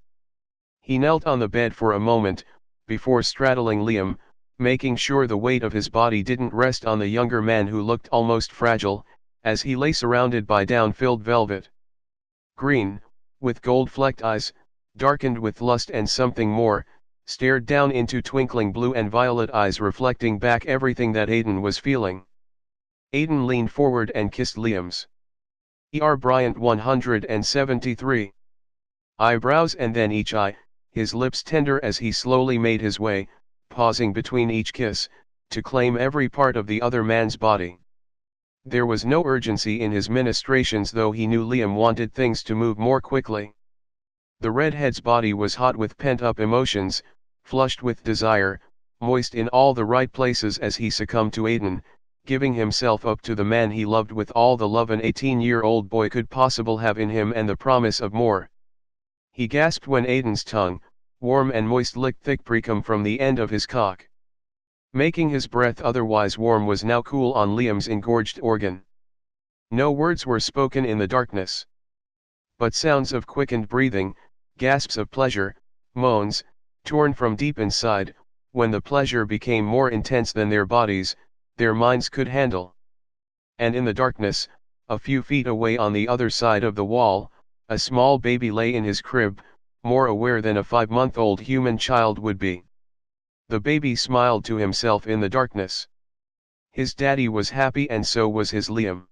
He knelt on the bed for a moment, before straddling Liam, making sure the weight of his body didn't rest on the younger man who looked almost fragile, as he lay surrounded by down-filled velvet. Green, with gold-flecked eyes, darkened with lust and something more, stared down into twinkling blue and violet eyes reflecting back everything that Aiden was feeling. Aiden leaned forward and kissed Liam's. E.R. Bryant 173. Eyebrows and then each eye, his lips tender as he slowly made his way, pausing between each kiss, to claim every part of the other man's body. There was no urgency in his ministrations though he knew Liam wanted things to move more quickly. The redhead's body was hot with pent-up emotions, flushed with desire, moist in all the right places as he succumbed to Aiden, giving himself up to the man he loved with all the love an 18-year-old boy could possibly have in him and the promise of more. He gasped when Aiden's tongue, warm and moist, licked thick precum from the end of his cock. Making his breath otherwise warm was now cool on Liam's engorged organ. No words were spoken in the darkness. But sounds of quickened breathing, gasps of pleasure, moans, torn from deep inside, when the pleasure became more intense than their bodies, their minds could handle. And in the darkness, a few feet away on the other side of the wall, a small baby lay in his crib, more aware than a 5-month-old human child would be. The baby smiled to himself in the darkness. His daddy was happy and so was his Liam.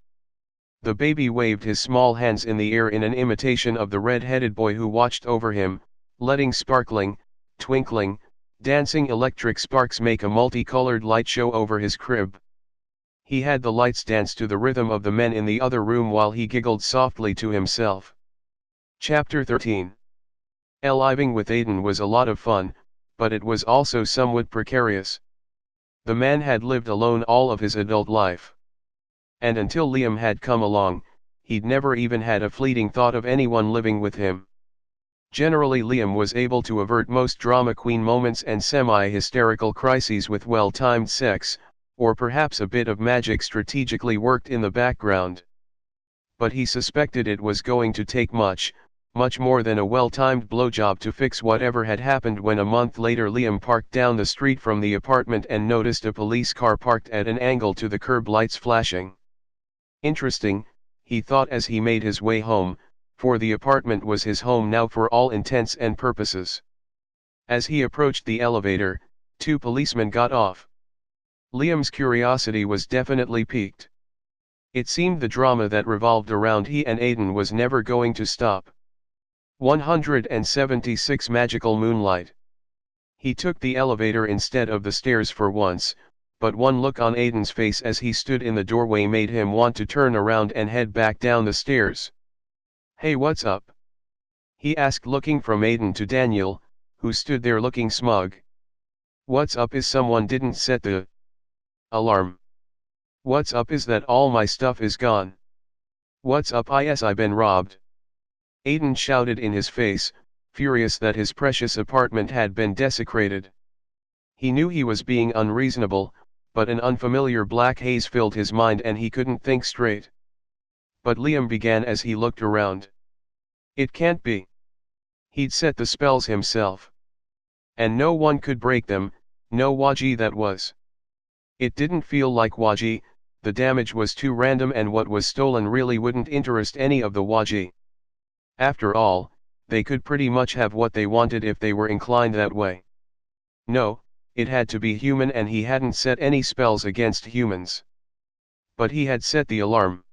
The baby waved his small hands in the air in an imitation of the red-headed boy who watched over him, letting sparkling, twinkling, dancing electric sparks make a multicolored light show over his crib. He had the lights dance to the rhythm of the men in the other room while he giggled softly to himself. Chapter 13. Living with Aiden was a lot of fun, but it was also somewhat precarious. The man had lived alone all of his adult life. And until Liam had come along, he'd never even had a fleeting thought of anyone living with him. Generally Liam was able to avert most drama queen moments and semi-hysterical crises with well-timed sex, or perhaps a bit of magic strategically worked in the background. But he suspected it was going to take much more than a well-timed blowjob to fix whatever had happened when a month later Liam parked down the street from the apartment and noticed a police car parked at an angle to the curb lights flashing. Interesting, he thought as he made his way home, for the apartment was his home now for all intents and purposes. As he approached the elevator, 2 policemen got off. Liam's curiosity was definitely piqued. It seemed the drama that revolved around he and Aiden was never going to stop. 176 Magical Moonlight. He took the elevator instead of the stairs for once, but one look on Aiden's face as he stood in the doorway made him want to turn around and head back down the stairs. Hey, what's up? He asked, looking from Aiden to Daniel, who stood there looking smug. What's up is someone didn't set the alarm. What's up is that all my stuff is gone. What's up is I been robbed. Aiden shouted in his face, furious that his precious apartment had been desecrated. He knew he was being unreasonable, but an unfamiliar black haze filled his mind and he couldn't think straight. But Liam began as he looked around. It can't be. He'd set the spells himself. And no one could break them, No Waji that was. It didn't feel like Waji, the damage was too random and what was stolen really wouldn't interest any of the Waji. After all, they could pretty much have what they wanted if they were inclined that way. No, it had to be human and he hadn't set any spells against humans. But he had set the alarm.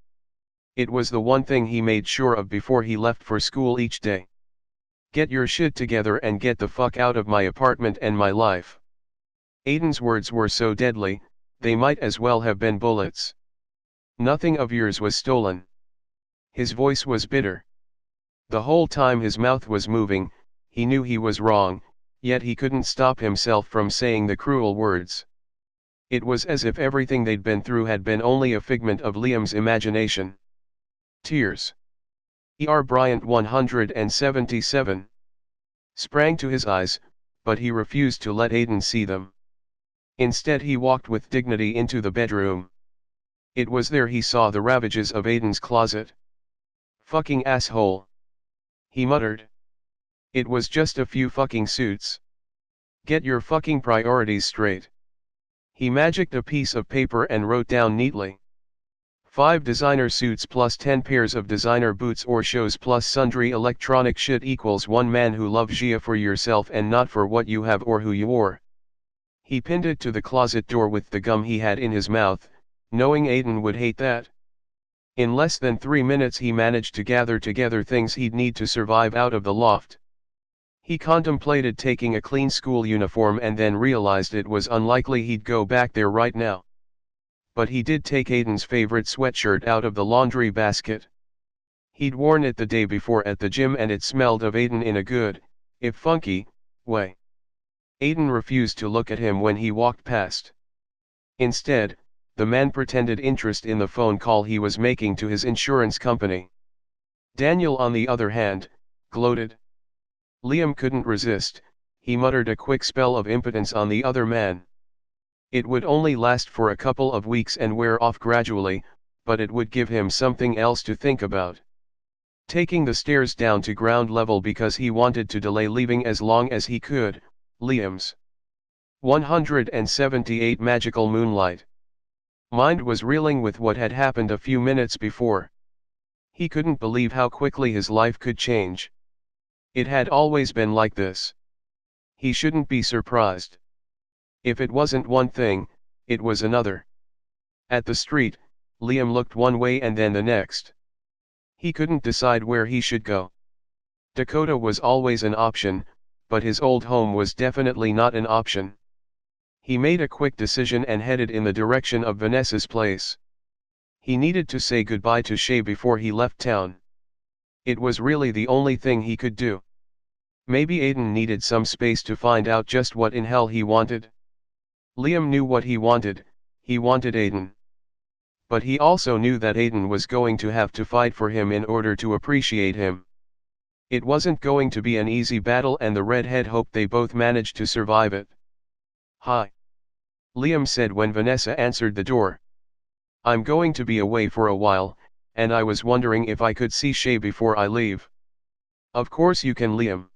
It was the one thing he made sure of before he left for school each day. Get your shit together and get the fuck out of my apartment and my life. Aiden's words were so deadly, they might as well have been bullets. Nothing of yours was stolen. His voice was bitter. The whole time his mouth was moving, he knew he was wrong, yet he couldn't stop himself from saying the cruel words. It was as if everything they'd been through had been only a figment of Liam's imagination. Tears. Bryant 177. Sprang to his eyes, but he refused to let Aiden see them. Instead he walked with dignity into the bedroom. It was there he saw the ravages of Aiden's closet. Fucking asshole. He muttered. It was just a few fucking suits. Get your fucking priorities straight. He magicked a piece of paper and wrote down neatly. 5 designer suits plus 10 pairs of designer boots or shoes plus sundry electronic shit equals one man who loves you for yourself and not for what you have or who you are. He pinned it to the closet door with the gum he had in his mouth, knowing Aiden would hate that. In less than 3 minutes he managed to gather together things he'd need to survive out of the loft. He contemplated taking a clean school uniform and then realized it was unlikely he'd go back there right now. But he did take Aiden's favorite sweatshirt out of the laundry basket. He'd worn it the day before at the gym and it smelled of Aiden in a good, if funky, way. Aiden refused to look at him when he walked past. Instead, the man pretended interest in the phone call he was making to his insurance company. Daniel on the other hand, gloated. Liam couldn't resist, he muttered a quick spell of impotence on the other man. It would only last for a couple of weeks and wear off gradually, but it would give him something else to think about. Taking the stairs down to ground level because he wanted to delay leaving as long as he could, Liam's 178 magical Moonlight. Mind was reeling with what had happened a few minutes before. He couldn't believe how quickly his life could change. It had always been like this. He shouldn't be surprised. If it wasn't one thing, it was another. At the street, Liam looked one way and then the next. He couldn't decide where he should go. Dakota was always an option, but his old home was definitely not an option. He made a quick decision and headed in the direction of Vanessa's place. He needed to say goodbye to Shay before he left town. It was really the only thing he could do. Maybe Aiden needed some space to find out just what in hell he wanted. Liam knew what he wanted Aiden. But he also knew that Aiden was going to have to fight for him in order to appreciate him. It wasn't going to be an easy battle and the redhead hoped they both managed to survive it. Hi. Liam said when Vanessa answered the door. I'm going to be away for a while, and I was wondering if I could see Shay before I leave. Of course you can, Liam.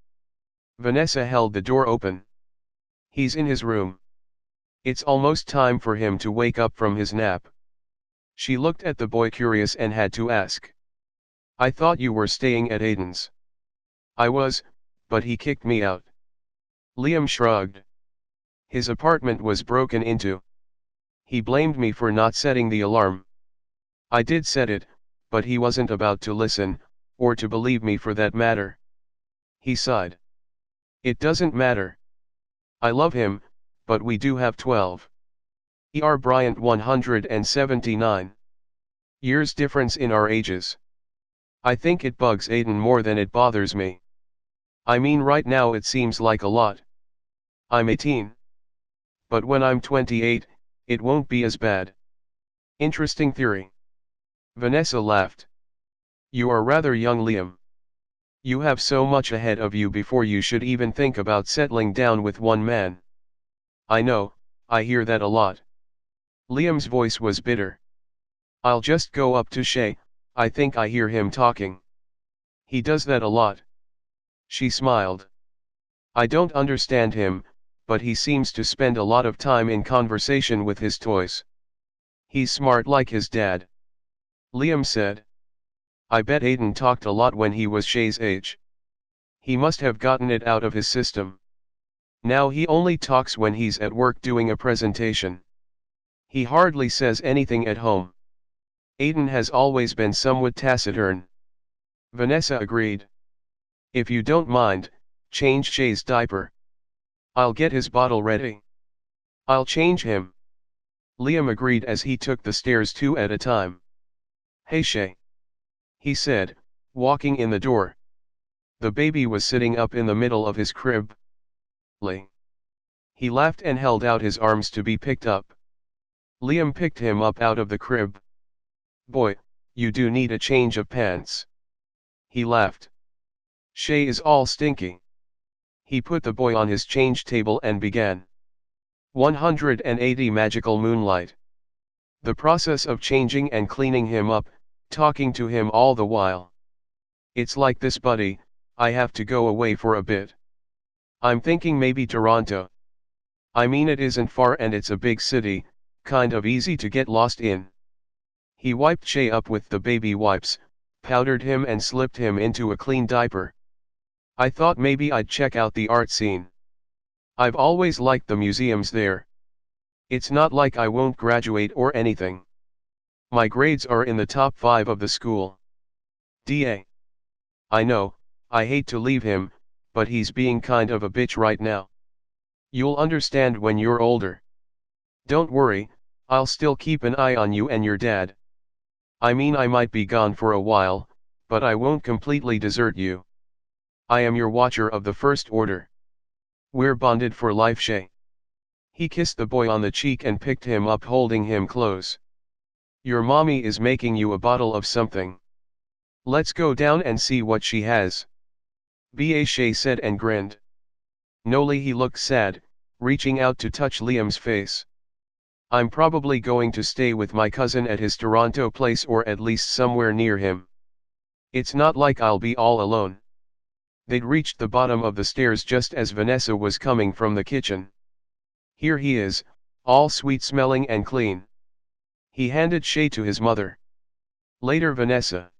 Vanessa held the door open. He's in his room. It's almost time for him to wake up from his nap. She looked at the boy curious and had to ask. I thought you were staying at Aiden's. I was, but he kicked me out. Liam shrugged. His apartment was broken into. He blamed me for not setting the alarm. I did set it, but he wasn't about to listen, or to believe me for that matter. He sighed. It doesn't matter. I love him, but we do have 12. Bryant 179. Years difference in our ages. I think it bugs Aiden more than it bothers me. I mean right now it seems like a lot. I'm 18. But when I'm 28, it won't be as bad. Interesting theory. Vanessa laughed. You are rather young, Liam. You have so much ahead of you before you should even think about settling down with one man. I know, I hear that a lot. Liam's voice was bitter. I'll just go up to Shay, I think I hear him talking. He does that a lot. She smiled. I don't understand him, but he seems to spend a lot of time in conversation with his toys. He's smart like his dad. Liam said. I bet Aiden talked a lot when he was Shay's age. He must have gotten it out of his system. Now he only talks when he's at work doing a presentation. He hardly says anything at home. Aiden has always been somewhat taciturn. Vanessa agreed. If you don't mind, change Shay's diaper. I'll get his bottle ready. I'll change him. Liam agreed as he took the stairs 2 at a time. Hey Shay, he said, walking in the door. The baby was sitting up in the middle of his crib. He laughed and held out his arms to be picked up. Liam picked him up out of the crib. Boy, you do need a change of pants. He laughed. Shay is all stinky. He put the boy on his change table and began. 180 Magical Moonlight. The process of changing and cleaning him up, talking to him all the while. It's like this, buddy, I have to go away for a bit. I'm thinking maybe Toronto. I mean, it isn't far and it's a big city, kind of easy to get lost in. He wiped Shay up with the baby wipes, powdered him and slipped him into a clean diaper. I thought maybe I'd check out the art scene. I've always liked the museums there. It's not like I won't graduate or anything. My grades are in the top 5 of the school. DA. I know, I hate to leave him, but he's being kind of a bitch right now. You'll understand when you're older. Don't worry, I'll still keep an eye on you and your dad. I mean, I might be gone for a while, but I won't completely desert you. I am your watcher of the First Order. We're bonded for life, Shay. He kissed the boy on the cheek and picked him up, holding him close. Your mommy is making you a bottle of something. Let's go down and see what she has. B.A. Shay said and grinned. Noli, he looked sad, reaching out to touch Liam's face. I'm probably going to stay with my cousin at his Toronto place, or at least somewhere near him. It's not like I'll be all alone. They'd reached the bottom of the stairs just as Vanessa was coming from the kitchen. Here he is, all sweet-smelling and clean. He handed Shay to his mother. Later, Vanessa.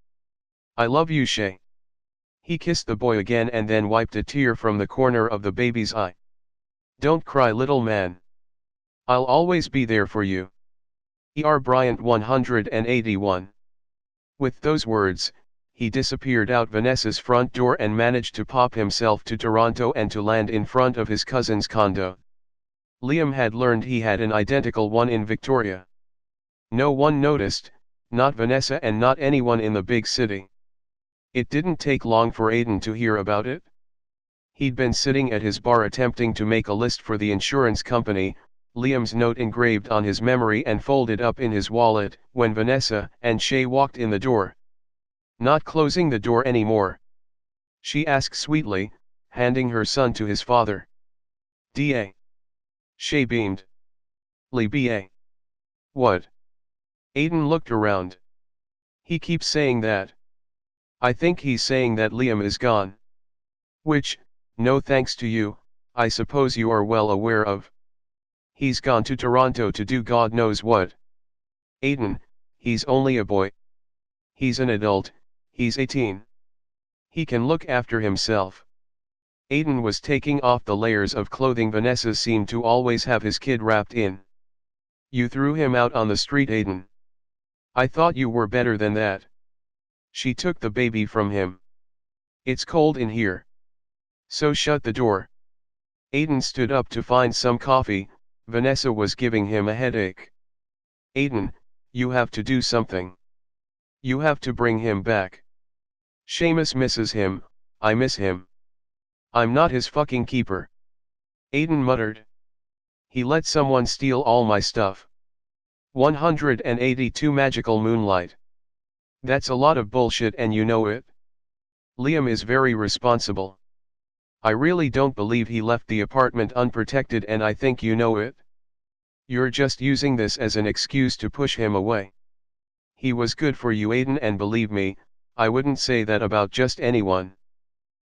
I love you, Shay. He kissed the boy again and then wiped a tear from the corner of the baby's eye. Don't cry, little man. I'll always be there for you. E.R. Bryant 181. With those words, he disappeared out Vanessa's front door and managed to pop himself to Toronto and to land in front of his cousin's condo. Liam had learned he had an identical one in Victoria. No one noticed, not Vanessa and not anyone in the big city. It didn't take long for Aiden to hear about it. He'd been sitting at his bar attempting to make a list for the insurance company, Liam's note engraved on his memory and folded up in his wallet, when Vanessa and Shay walked in the door. Not closing the door anymore? She asked sweetly, handing her son to his father. D.A. Shay beamed. B.A. What? Aiden looked around. He keeps saying that. I think he's saying that Liam is gone. Which, no thanks to you, I suppose you are well aware of. He's gone to Toronto to do God knows what. Aiden, he's only a boy. He's an adult, he's 18. He can look after himself. Aiden was taking off the layers of clothing Vanessa seemed to always have his kid wrapped in. You threw him out on the street, Aiden. I thought you were better than that. She took the baby from him. It's cold in here. So shut the door. Aiden stood up to find some coffee. Vanessa was giving him a headache. Aiden, you have to do something. You have to bring him back. Seamus misses him, I miss him. I'm not his fucking keeper. Aiden muttered. He let someone steal all my stuff. 182 Magical Moonlight. That's a lot of bullshit and you know it. Liam is very responsible. I really don't believe he left the apartment unprotected, and I think you know it. You're just using this as an excuse to push him away. He was good for you, Aiden, and believe me, I wouldn't say that about just anyone.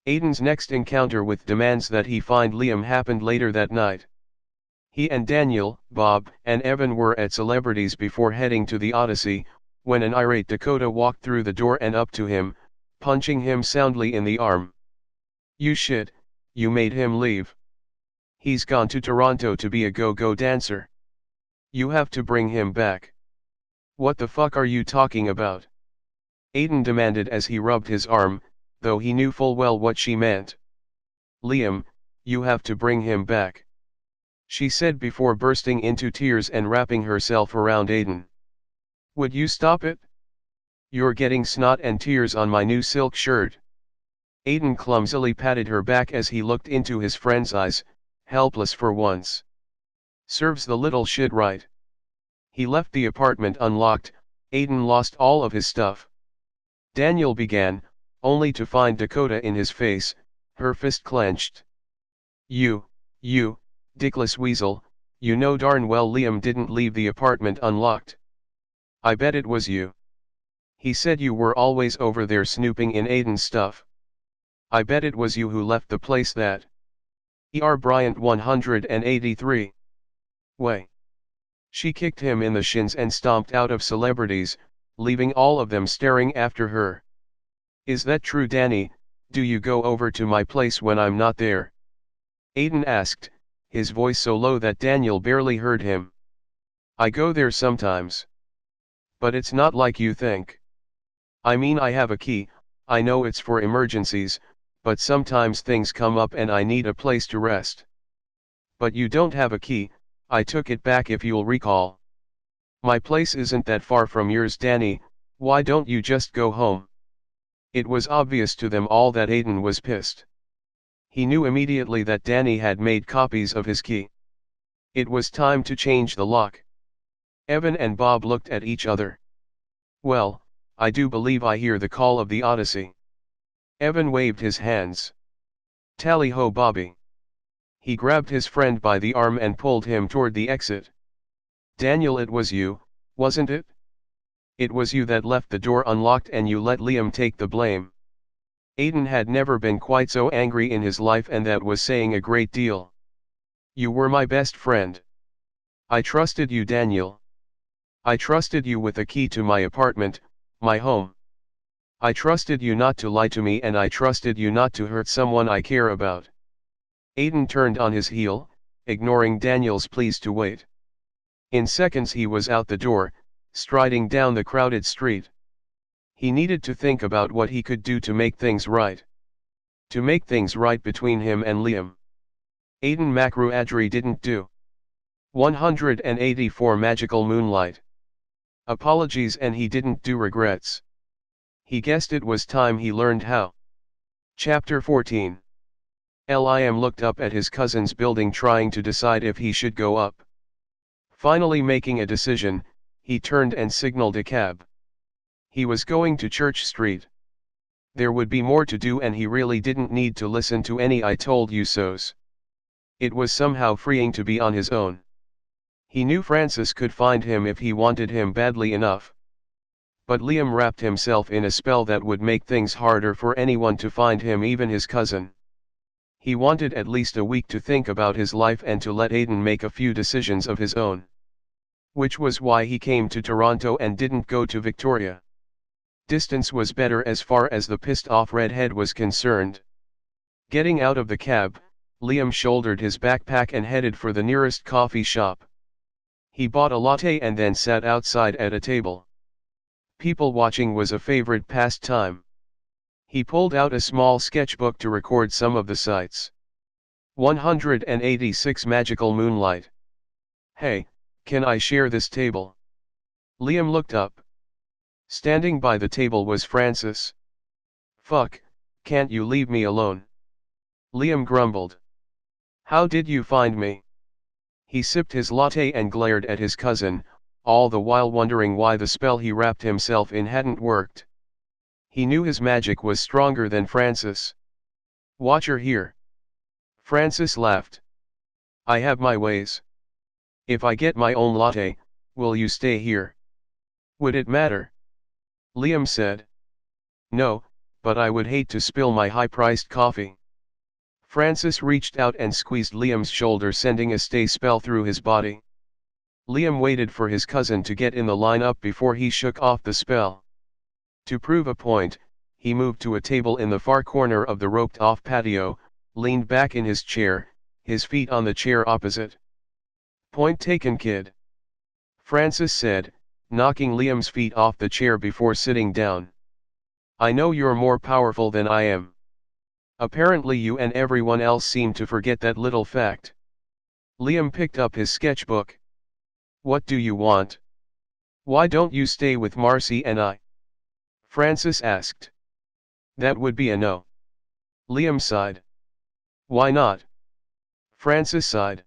Aiden's next encounter with demands that he find Liam happened later that night. He and Daniel, Bob, and Evan were at Celebrities before heading to the Odyssey, when an irate Dakota walked through the door and up to him, punching him soundly in the arm. "You shit, you made him leave. He's gone to Toronto to be a go-go dancer. You have to bring him back." "What the fuck are you talking about?" Aiden demanded as he rubbed his arm, though he knew full well what she meant. "Liam, you have to bring him back," she said before bursting into tears and wrapping herself around Aiden. "Would you stop it? You're getting snot and tears on my new silk shirt." Aiden clumsily patted her back as he looked into his friend's eyes, helpless for once. Serves the little shit right. He left the apartment unlocked. Aiden lost all of his stuff. Daniel began, only to find Dakota in his face, her fist clenched. You, dickless weasel, you know darn well Liam didn't leave the apartment unlocked. I bet it was you. He said you were always over there snooping in Aiden's stuff. I bet it was you who left the place that. Bryant 183. Way. She kicked him in the shins and stomped out of Celebrities, leaving all of them staring after her. "Is that true, Danny? Do you go over to my place when I'm not there?" Aiden asked, his voice so low that Daniel barely heard him. "I go there sometimes. But it's not like you think. I mean, I have a key, I know it's for emergencies, but sometimes things come up and I need a place to rest." "But you don't have a key, I took it back if you'll recall." "My place isn't that far from yours, Danny, why don't you just go home?" It was obvious to them all that Aiden was pissed. He knew immediately that Danny had made copies of his key. It was time to change the lock. Evan and Bob looked at each other. "Well, I do believe I hear the call of the Odyssey." Evan waved his hands. "Tally-ho, Bobby." He grabbed his friend by the arm and pulled him toward the exit. "Daniel, it was you, wasn't it? It was you that left the door unlocked and you let Liam take the blame." Aiden had never been quite so angry in his life, and that was saying a great deal. "You were my best friend. I trusted you, Daniel. I trusted you with the key to my apartment, my home. I trusted you not to lie to me, and I trusted you not to hurt someone I care about." Aiden turned on his heel, ignoring Daniel's pleas to wait. In seconds he was out the door, striding down the crowded street. He needed to think about what he could do to make things right. To make things right between him and Liam. Aiden Makruadri didn't do. 184 Magical Moonlight. Apologies, and he didn't do regrets. He guessed it was time he learned how. Chapter 14. Liam looked up at his cousin's building, trying to decide if he should go up. Finally making a decision, he turned and signaled a cab. He was going to Church Street. There would be more to do, and he really didn't need to listen to any "I told you so's." It was somehow freeing to be on his own. He knew Francis could find him if he wanted him badly enough. But Liam wrapped himself in a spell that would make things harder for anyone to find him, even his cousin. He wanted at least a week to think about his life and to let Aiden make a few decisions of his own. Which was why he came to Toronto and didn't go to Victoria. Distance was better as far as the pissed-off redhead was concerned. Getting out of the cab, Liam shouldered his backpack and headed for the nearest coffee shop. He bought a latte and then sat outside at a table. People watching was a favorite pastime. He pulled out a small sketchbook to record some of the sights. 186 Magical Moonlight. "Hey, can I share this table?" Liam looked up. Standing by the table was Francis. "Fuck, can't you leave me alone?" Liam grumbled. "How did you find me?" He sipped his latte and glared at his cousin, all the while wondering why the spell he wrapped himself in hadn't worked. He knew his magic was stronger than Francis. "Watcher here." Francis laughed. "I have my ways. If I get my own latte, will you stay here?" "Would it matter?" Liam said. "No, but I would hate to spill my high-priced coffee. Francis reached out and squeezed Liam's shoulder, sending a stay spell through his body. Liam waited for his cousin to get in the line-up before he shook off the spell. To prove a point, he moved to a table in the far corner of the roped-off patio, leaned back in his chair, his feet on the chair opposite. "Point taken, kid," Francis said, knocking Liam's feet off the chair before sitting down. "I know you're more powerful than I am. Apparently you and everyone else seem to forget that little fact." Liam picked up his sketchbook. "What do you want? Why don't you stay with Marcy and I?" Francis asked. "That would be a no." Liam sighed. "Why not?" Francis sighed.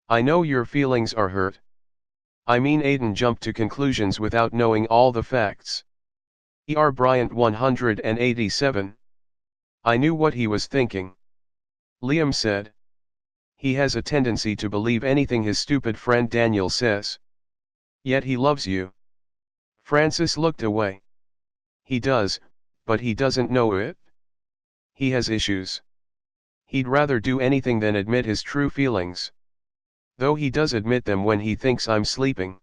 "I know your feelings are hurt. I mean," Aiden jumped to conclusions without knowing all the facts. Bryant 187. "I knew what he was thinking," Liam said. "He has a tendency to believe anything his stupid friend Daniel says. Yet he loves you." Francis looked away. "He does, but he doesn't know it. He has issues. He'd rather do anything than admit his true feelings. Though he does admit them when he thinks I'm sleeping."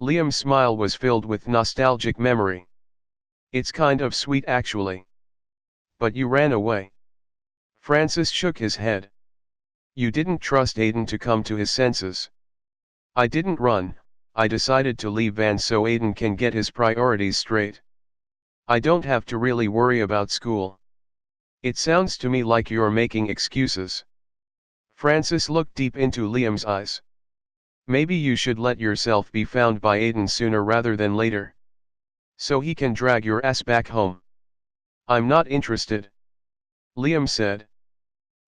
Liam's smile was filled with nostalgic memory. "It's kind of sweet actually. But you ran away." Francis shook his head. "You didn't trust Aiden to come to his senses." "I didn't run, I decided to leave Van so Aiden can get his priorities straight. I don't have to really worry about school." "It sounds to me like you're making excuses." Francis looked deep into Liam's eyes. "Maybe you should let yourself be found by Aiden sooner rather than later. So he can drag your ass back home." "I'm not interested," Liam said.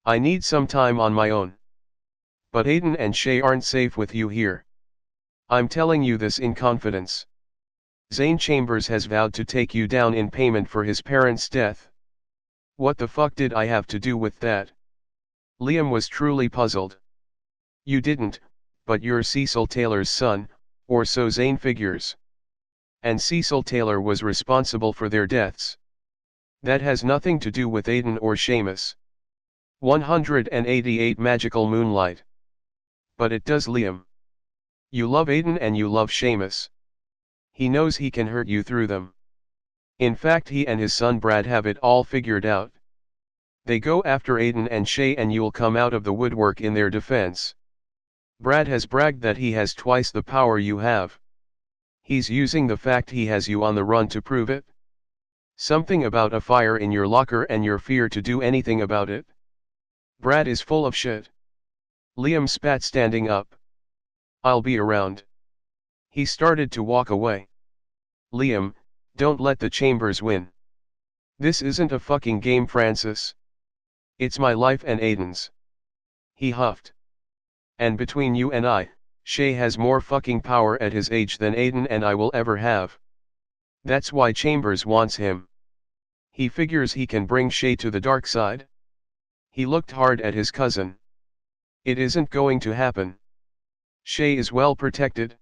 "I need some time on my own. But Aiden and Shay aren't safe with you here. I'm telling you this in confidence. Zane Chambers has vowed to take you down in payment for his parents' death." "What the fuck did I have to do with that?" Liam was truly puzzled. "You didn't, but you're Cecil Taylor's son, or so Zane figures. And Cecil Taylor was responsible for their deaths. That has nothing to do with Aiden or Seamus." 188 Magical Moonlight. "But it does, Liam. You love Aiden and you love Seamus. He knows he can hurt you through them. In fact, he and his son Brad have it all figured out. They go after Aiden and Shay and you'll come out of the woodwork in their defense. Brad has bragged that he has twice the power you have. He's using the fact he has you on the run to prove it. Something about a fire in your locker and your fear to do anything about it. Brad is full of shit." Liam spat, standing up. "I'll be around." He started to walk away. "Liam, don't let the Chambers win. This isn't a fucking game, Francis. It's my life and Aiden's." He huffed. "And between you and I, Shay has more fucking power at his age than Aiden and I will ever have. That's why Chambers wants him. He figures he can bring Shay to the dark side." He looked hard at his cousin. "It isn't going to happen. Shay is well protected.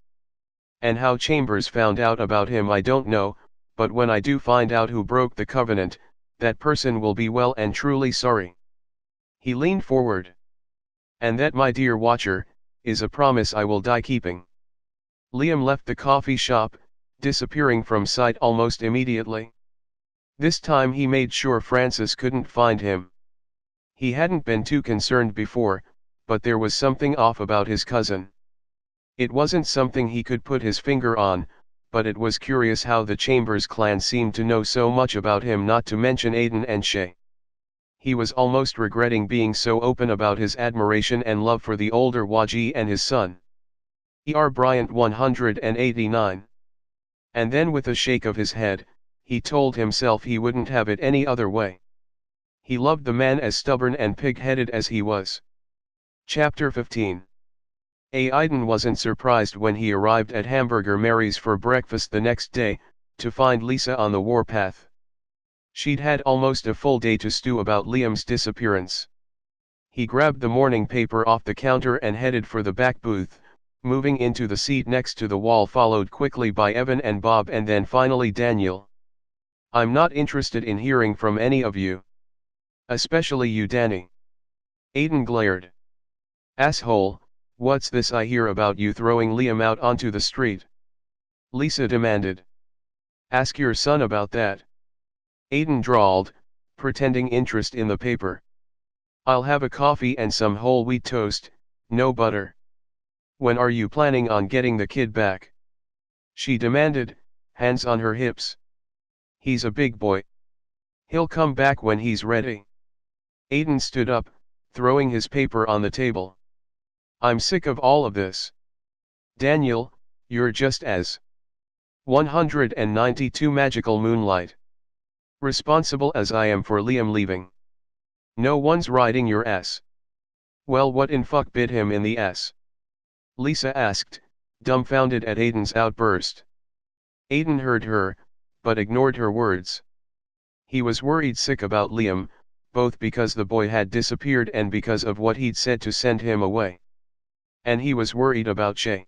And how Chambers found out about him I don't know, but when I do find out who broke the covenant, that person will be well and truly sorry." He leaned forward. "And that, my dear watcher, is a promise I will die keeping." Liam left the coffee shop, disappearing from sight almost immediately. This time he made sure Francis couldn't find him. He hadn't been too concerned before, but there was something off about his cousin. It wasn't something he could put his finger on, but it was curious how the Chambers clan seemed to know so much about him, not to mention Aiden and Shay. He was almost regretting being so open about his admiration and love for the older Waji and his son. Bryant 189. And then with a shake of his head, he told himself he wouldn't have it any other way. He loved the man as stubborn and pig-headed as he was. Chapter 15. Aiden wasn't surprised when he arrived at Hamburger Mary's for breakfast the next day, to find Lisa on the warpath. She'd had almost a full day to stew about Liam's disappearance. He grabbed the morning paper off the counter and headed for the back booth, moving into the seat next to the wall, followed quickly by Evan and Bob and then finally Daniel. I'm not interested in hearing from any of you. Especially you, Danny. Aiden glared. Asshole, what's this I hear about you throwing Liam out onto the street? Lisa demanded. Ask your son about that. Aiden drawled, pretending interest in the paper. I'll have a coffee and some whole wheat toast, no butter. When are you planning on getting the kid back? She demanded, hands on her hips. He's a big boy. He'll come back when he's ready. Aiden stood up, throwing his paper on the table. I'm sick of all of this. Daniel, you're just as 192 magical Moonlight. Responsible as I am for Liam leaving. No one's riding your ass. Well, what in fuck bit him in the ass? Lisa asked, dumbfounded at Aiden's outburst. Aiden heard her, but ignored her words. He was worried sick about Liam, both because the boy had disappeared and because of what he'd said to send him away. And he was worried about Shay.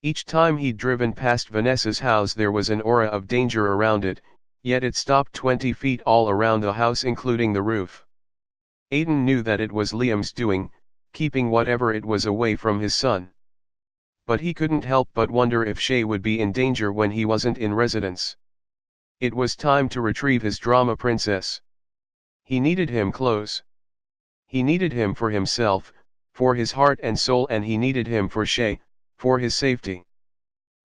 Each time he'd driven past Vanessa's house there was an aura of danger around it, yet it stopped 20 feet all around the house including the roof. Aiden knew that it was Liam's doing, keeping whatever it was away from his son. But he couldn't help but wonder if Shay would be in danger when he wasn't in residence. It was time to retrieve his drama princess. He needed him close. He needed him for himself, for his heart and soul, and he needed him for Shay, for his safety.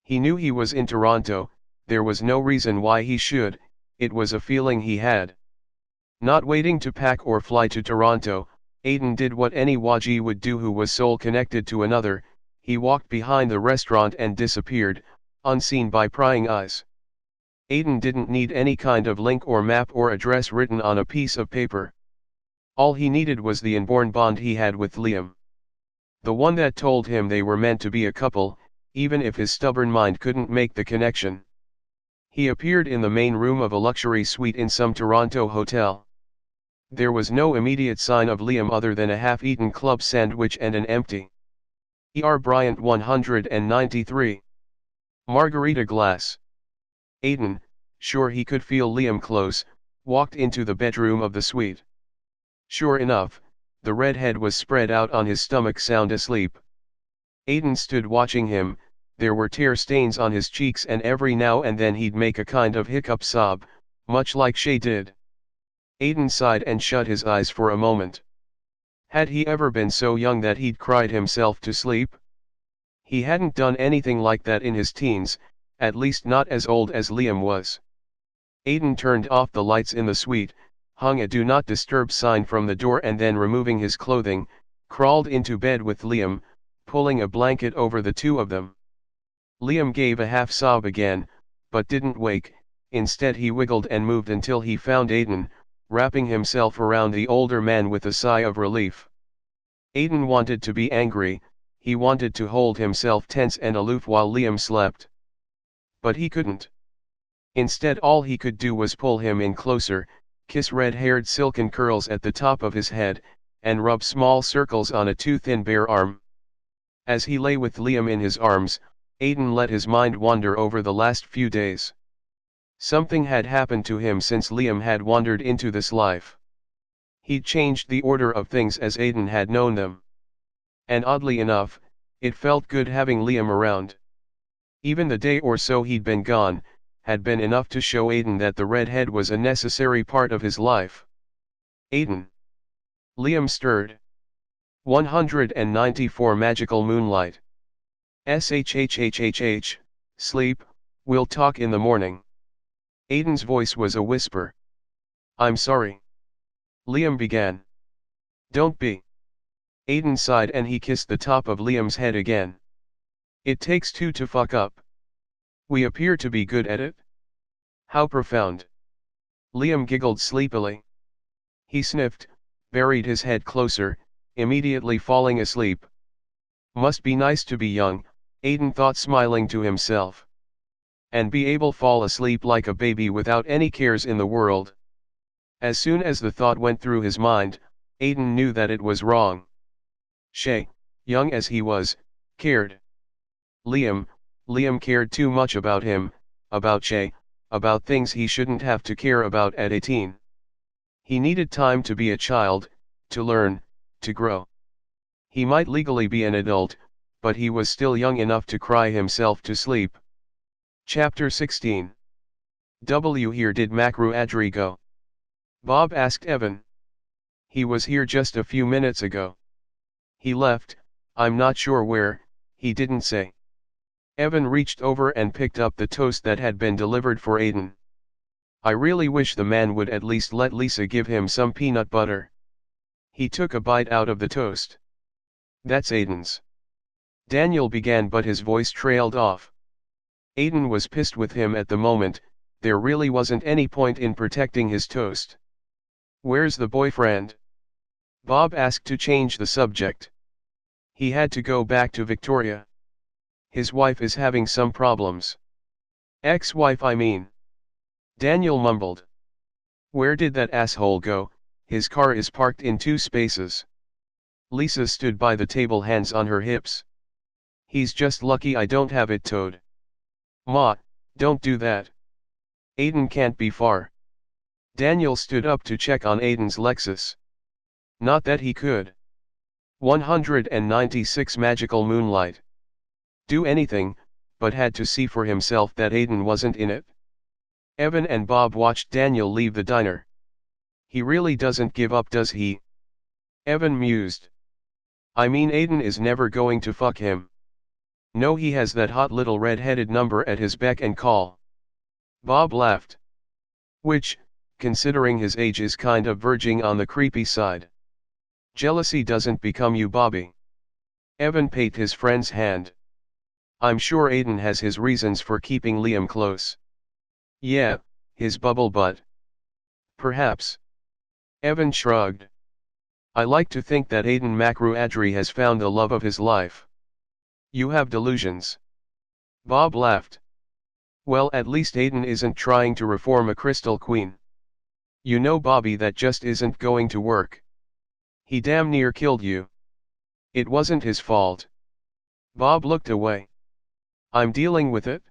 He knew he was in Toronto, there was no reason why he should, it was a feeling he had. Not waiting to pack or fly to Toronto, Aiden did what any Waji would do who was soul connected to another, he walked behind the restaurant and disappeared, unseen by prying eyes. Aiden didn't need any kind of link or map or address written on a piece of paper. All he needed was the inborn bond he had with Liam. The one that told him they were meant to be a couple, even if his stubborn mind couldn't make the connection. He appeared in the main room of a luxury suite in some Toronto hotel. There was no immediate sign of Liam other than a half-eaten club sandwich and an empty E.R. Bryant 193 margarita glass. Aiden, sure he could feel Liam close, walked into the bedroom of the suite. Sure enough, the redhead was spread out on his stomach sound asleep. Aiden stood watching him, there were tear stains on his cheeks and every now and then he'd make a kind of hiccup sob, much like Shay did. Aiden sighed and shut his eyes for a moment. Had he ever been so young that he'd cried himself to sleep? He hadn't done anything like that in his teens, at least not as old as Liam was. Aiden turned off the lights in the suite, hung a do not disturb sign from the door and then removing his clothing, crawled into bed with Liam, pulling a blanket over the two of them. Liam gave a half sob again, but didn't wake, instead he wiggled and moved until he found Aiden, wrapping himself around the older man with a sigh of relief. Aiden wanted to be angry, he wanted to hold himself tense and aloof while Liam slept. But he couldn't. Instead all he could do was pull him in closer, kiss red-haired silken curls at the top of his head, and rub small circles on a too thin bare arm. As he lay with Liam in his arms, Aiden let his mind wander over the last few days. Something had happened to him since Liam had wandered into this life. He'd changed the order of things as Aiden had known them. And oddly enough, it felt good having Liam around. Even the day or so he'd been gone, had been enough to show Aiden that the redhead was a necessary part of his life. Aiden. Liam stirred. 194 Magical Moonlight. SHHHHH, sleep, we'll talk in the morning. Aiden's voice was a whisper. I'm sorry. Liam began. Don't be. Aiden sighed and he kissed the top of Liam's head again. It takes two to fuck up. We appear to be good at it. How profound. Liam giggled sleepily. He sniffed, buried his head closer, immediately falling asleep. Must be nice to be young, Aiden thought smiling to himself. And be able to fall asleep like a baby without any cares in the world. As soon as the thought went through his mind, Aiden knew that it was wrong. Shay, young as he was, cared. Liam cared too much about him, about Shay, about things he shouldn't have to care about at 18. He needed time to be a child, to learn, to grow. He might legally be an adult, but he was still young enough to cry himself to sleep. Chapter 16. Here did Makru Adri go? Bob asked Evan. He was here just a few minutes ago. He left, I'm not sure where, he didn't say. Evan reached over and picked up the toast that had been delivered for Aiden. I really wish the man would at least let Lisa give him some peanut butter. He took a bite out of the toast. That's Aiden's. Daniel began, but his voice trailed off. Aiden was pissed with him at the moment, there really wasn't any point in protecting his toast. Where's the boyfriend? Bob asked to change the subject. He had to go back to Victoria. His wife is having some problems. Ex-wife, I mean. Daniel mumbled. Where did that asshole go? His car is parked in 2 spaces. Lisa stood by the table, hands on her hips. He's just lucky I don't have it towed. Ma, don't do that. Aiden can't be far. Daniel stood up to check on Aiden's Lexus. Not that he could. 196 magical Moonlight. Do anything, but had to see for himself that Aiden wasn't in it. Evan and Bob watched Daniel leave the diner. He really doesn't give up, does he? Evan mused. I mean, Aiden is never going to fuck him. No, he has that hot little red-headed number at his beck and call. Bob laughed. Which, considering his age, is kind of verging on the creepy side. Jealousy doesn't become you, Bobby. Evan patted his friend's hand. I'm sure Aiden has his reasons for keeping Liam close. Yeah, his bubble butt. Perhaps. Evan shrugged. I like to think that Aiden Makru Adri has found the love of his life. You have delusions. Bob laughed. Well, at least Aiden isn't trying to reform a crystal queen. You know, Bobby, that just isn't going to work. He damn near killed you. It wasn't his fault. Bob looked away. I'm dealing with it.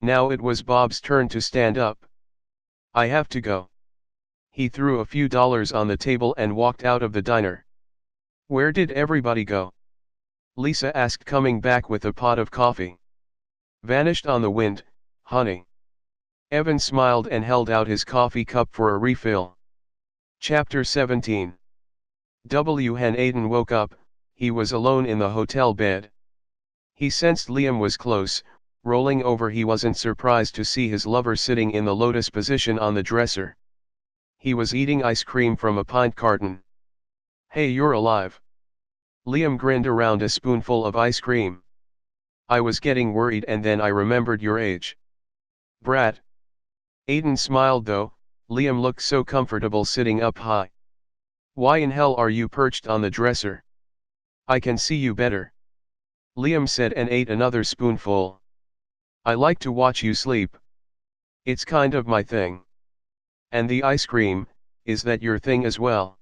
Now it was Bob's turn to stand up. I have to go. He threw a few dollars on the table and walked out of the diner. Where did everybody go? Lisa asked, coming back with a pot of coffee. Vanished on the wind, honey. Evan smiled and held out his coffee cup for a refill. Chapter 17. When Aiden woke up, he was alone in the hotel bed. He sensed Liam was close. Rolling over, he wasn't surprised to see his lover sitting in the lotus position on the dresser. He was eating ice cream from a pint carton. Hey, you're alive. Liam grinned around a spoonful of ice cream. I was getting worried and then I remembered your age. Brat. Aiden smiled though. Liam looked so comfortable sitting up high. Why in hell are you perched on the dresser? I can see you better. Liam said and ate another spoonful. I like to watch you sleep. It's kind of my thing. And the ice cream, is that your thing as well?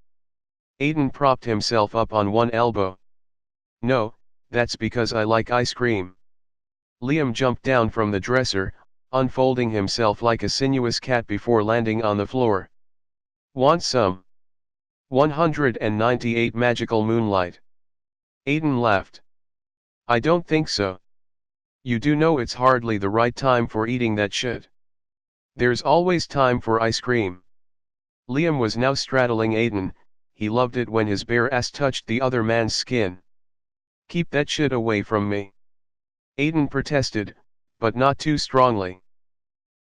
Aiden propped himself up on one elbow. No, that's because I like ice cream. Liam jumped down from the dresser, unfolding himself like a sinuous cat before landing on the floor. Want some? 198 magical Moonlight. Aiden laughed. I don't think so. You do know it's hardly the right time for eating that shit. There's always time for ice cream. Liam was now straddling Aiden. He loved it when his bare ass touched the other man's skin. Keep that shit away from me. Aiden protested, but not too strongly.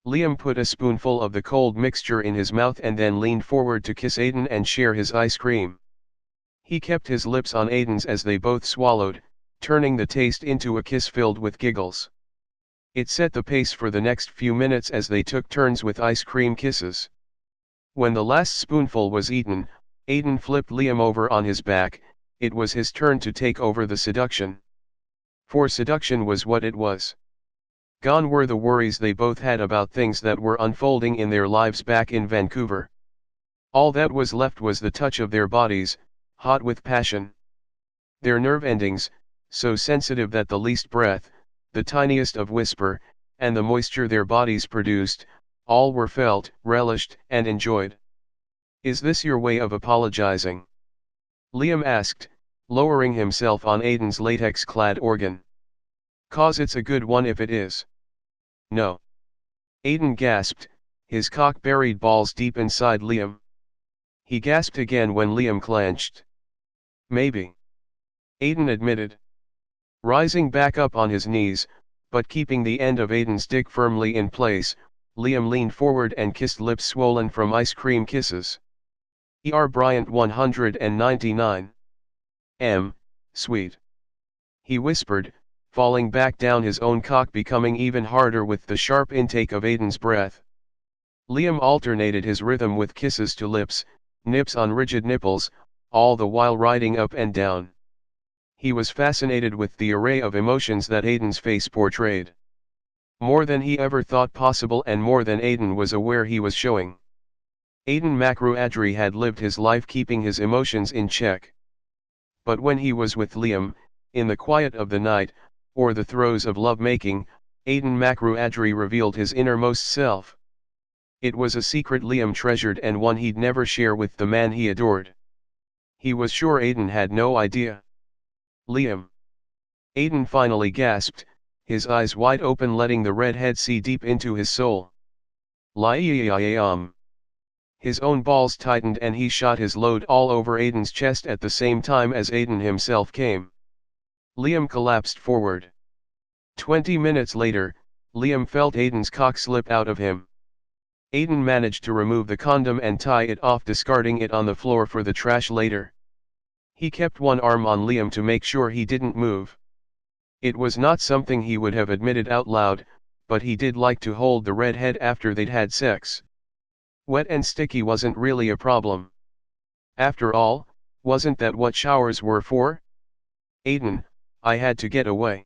Liam put a spoonful of the cold mixture in his mouth and then leaned forward to kiss Aiden and share his ice cream. He kept his lips on Aiden's as they both swallowed, turning the taste into a kiss filled with giggles. It set the pace for the next few minutes as they took turns with ice cream kisses. When the last spoonful was eaten, Aiden flipped Liam over on his back. It was his turn to take over the seduction. For seduction was what it was. Gone were the worries they both had about things that were unfolding in their lives back in Vancouver. All that was left was the touch of their bodies, hot with passion. Their nerve endings, so sensitive that the least breath, the tiniest of whisper, and the moisture their bodies produced, All were felt, relished, and enjoyed. Is this your way of apologizing? Liam asked, lowering himself on Aiden's latex-clad organ. Cause it's a good one if it is. No. Aiden gasped, his cock-buried balls deep inside Liam. He gasped again when Liam clenched. Maybe. Aiden admitted. Rising back up on his knees, but keeping the end of Aiden's dick firmly in place, Liam leaned forward and kissed lips swollen from ice cream kisses. Bryant 199. Sweet. He whispered, falling back down, his own cock becoming even harder with the sharp intake of Aiden's breath. Liam alternated his rhythm with kisses to lips, nips on rigid nipples, all the while riding up and down. He was fascinated with the array of emotions that Aiden's face portrayed. More than he ever thought possible and more than Aiden was aware he was showing. Aiden Makruadri had lived his life keeping his emotions in check. But when he was with Liam, in the quiet of the night, or the throes of love-making, Aiden Makruadri revealed his innermost self. It was a secret Liam treasured and one he'd never share with the man he adored. He was sure Aiden had no idea. Liam. Aiden finally gasped, his eyes wide open, letting the redhead see deep into his soul. Liam. His own balls tightened and he shot his load all over Aiden's chest at the same time as Aiden himself came. Liam collapsed forward. 20 minutes later, Liam felt Aiden's cock slip out of him. Aiden managed to remove the condom and tie it off, discarding it on the floor for the trash later. He kept one arm on Liam to make sure he didn't move. It was not something he would have admitted out loud, but he did like to hold the redhead after they'd had sex. Wet and sticky wasn't really a problem. After all, wasn't that what showers were for? Aiden, I had to get away.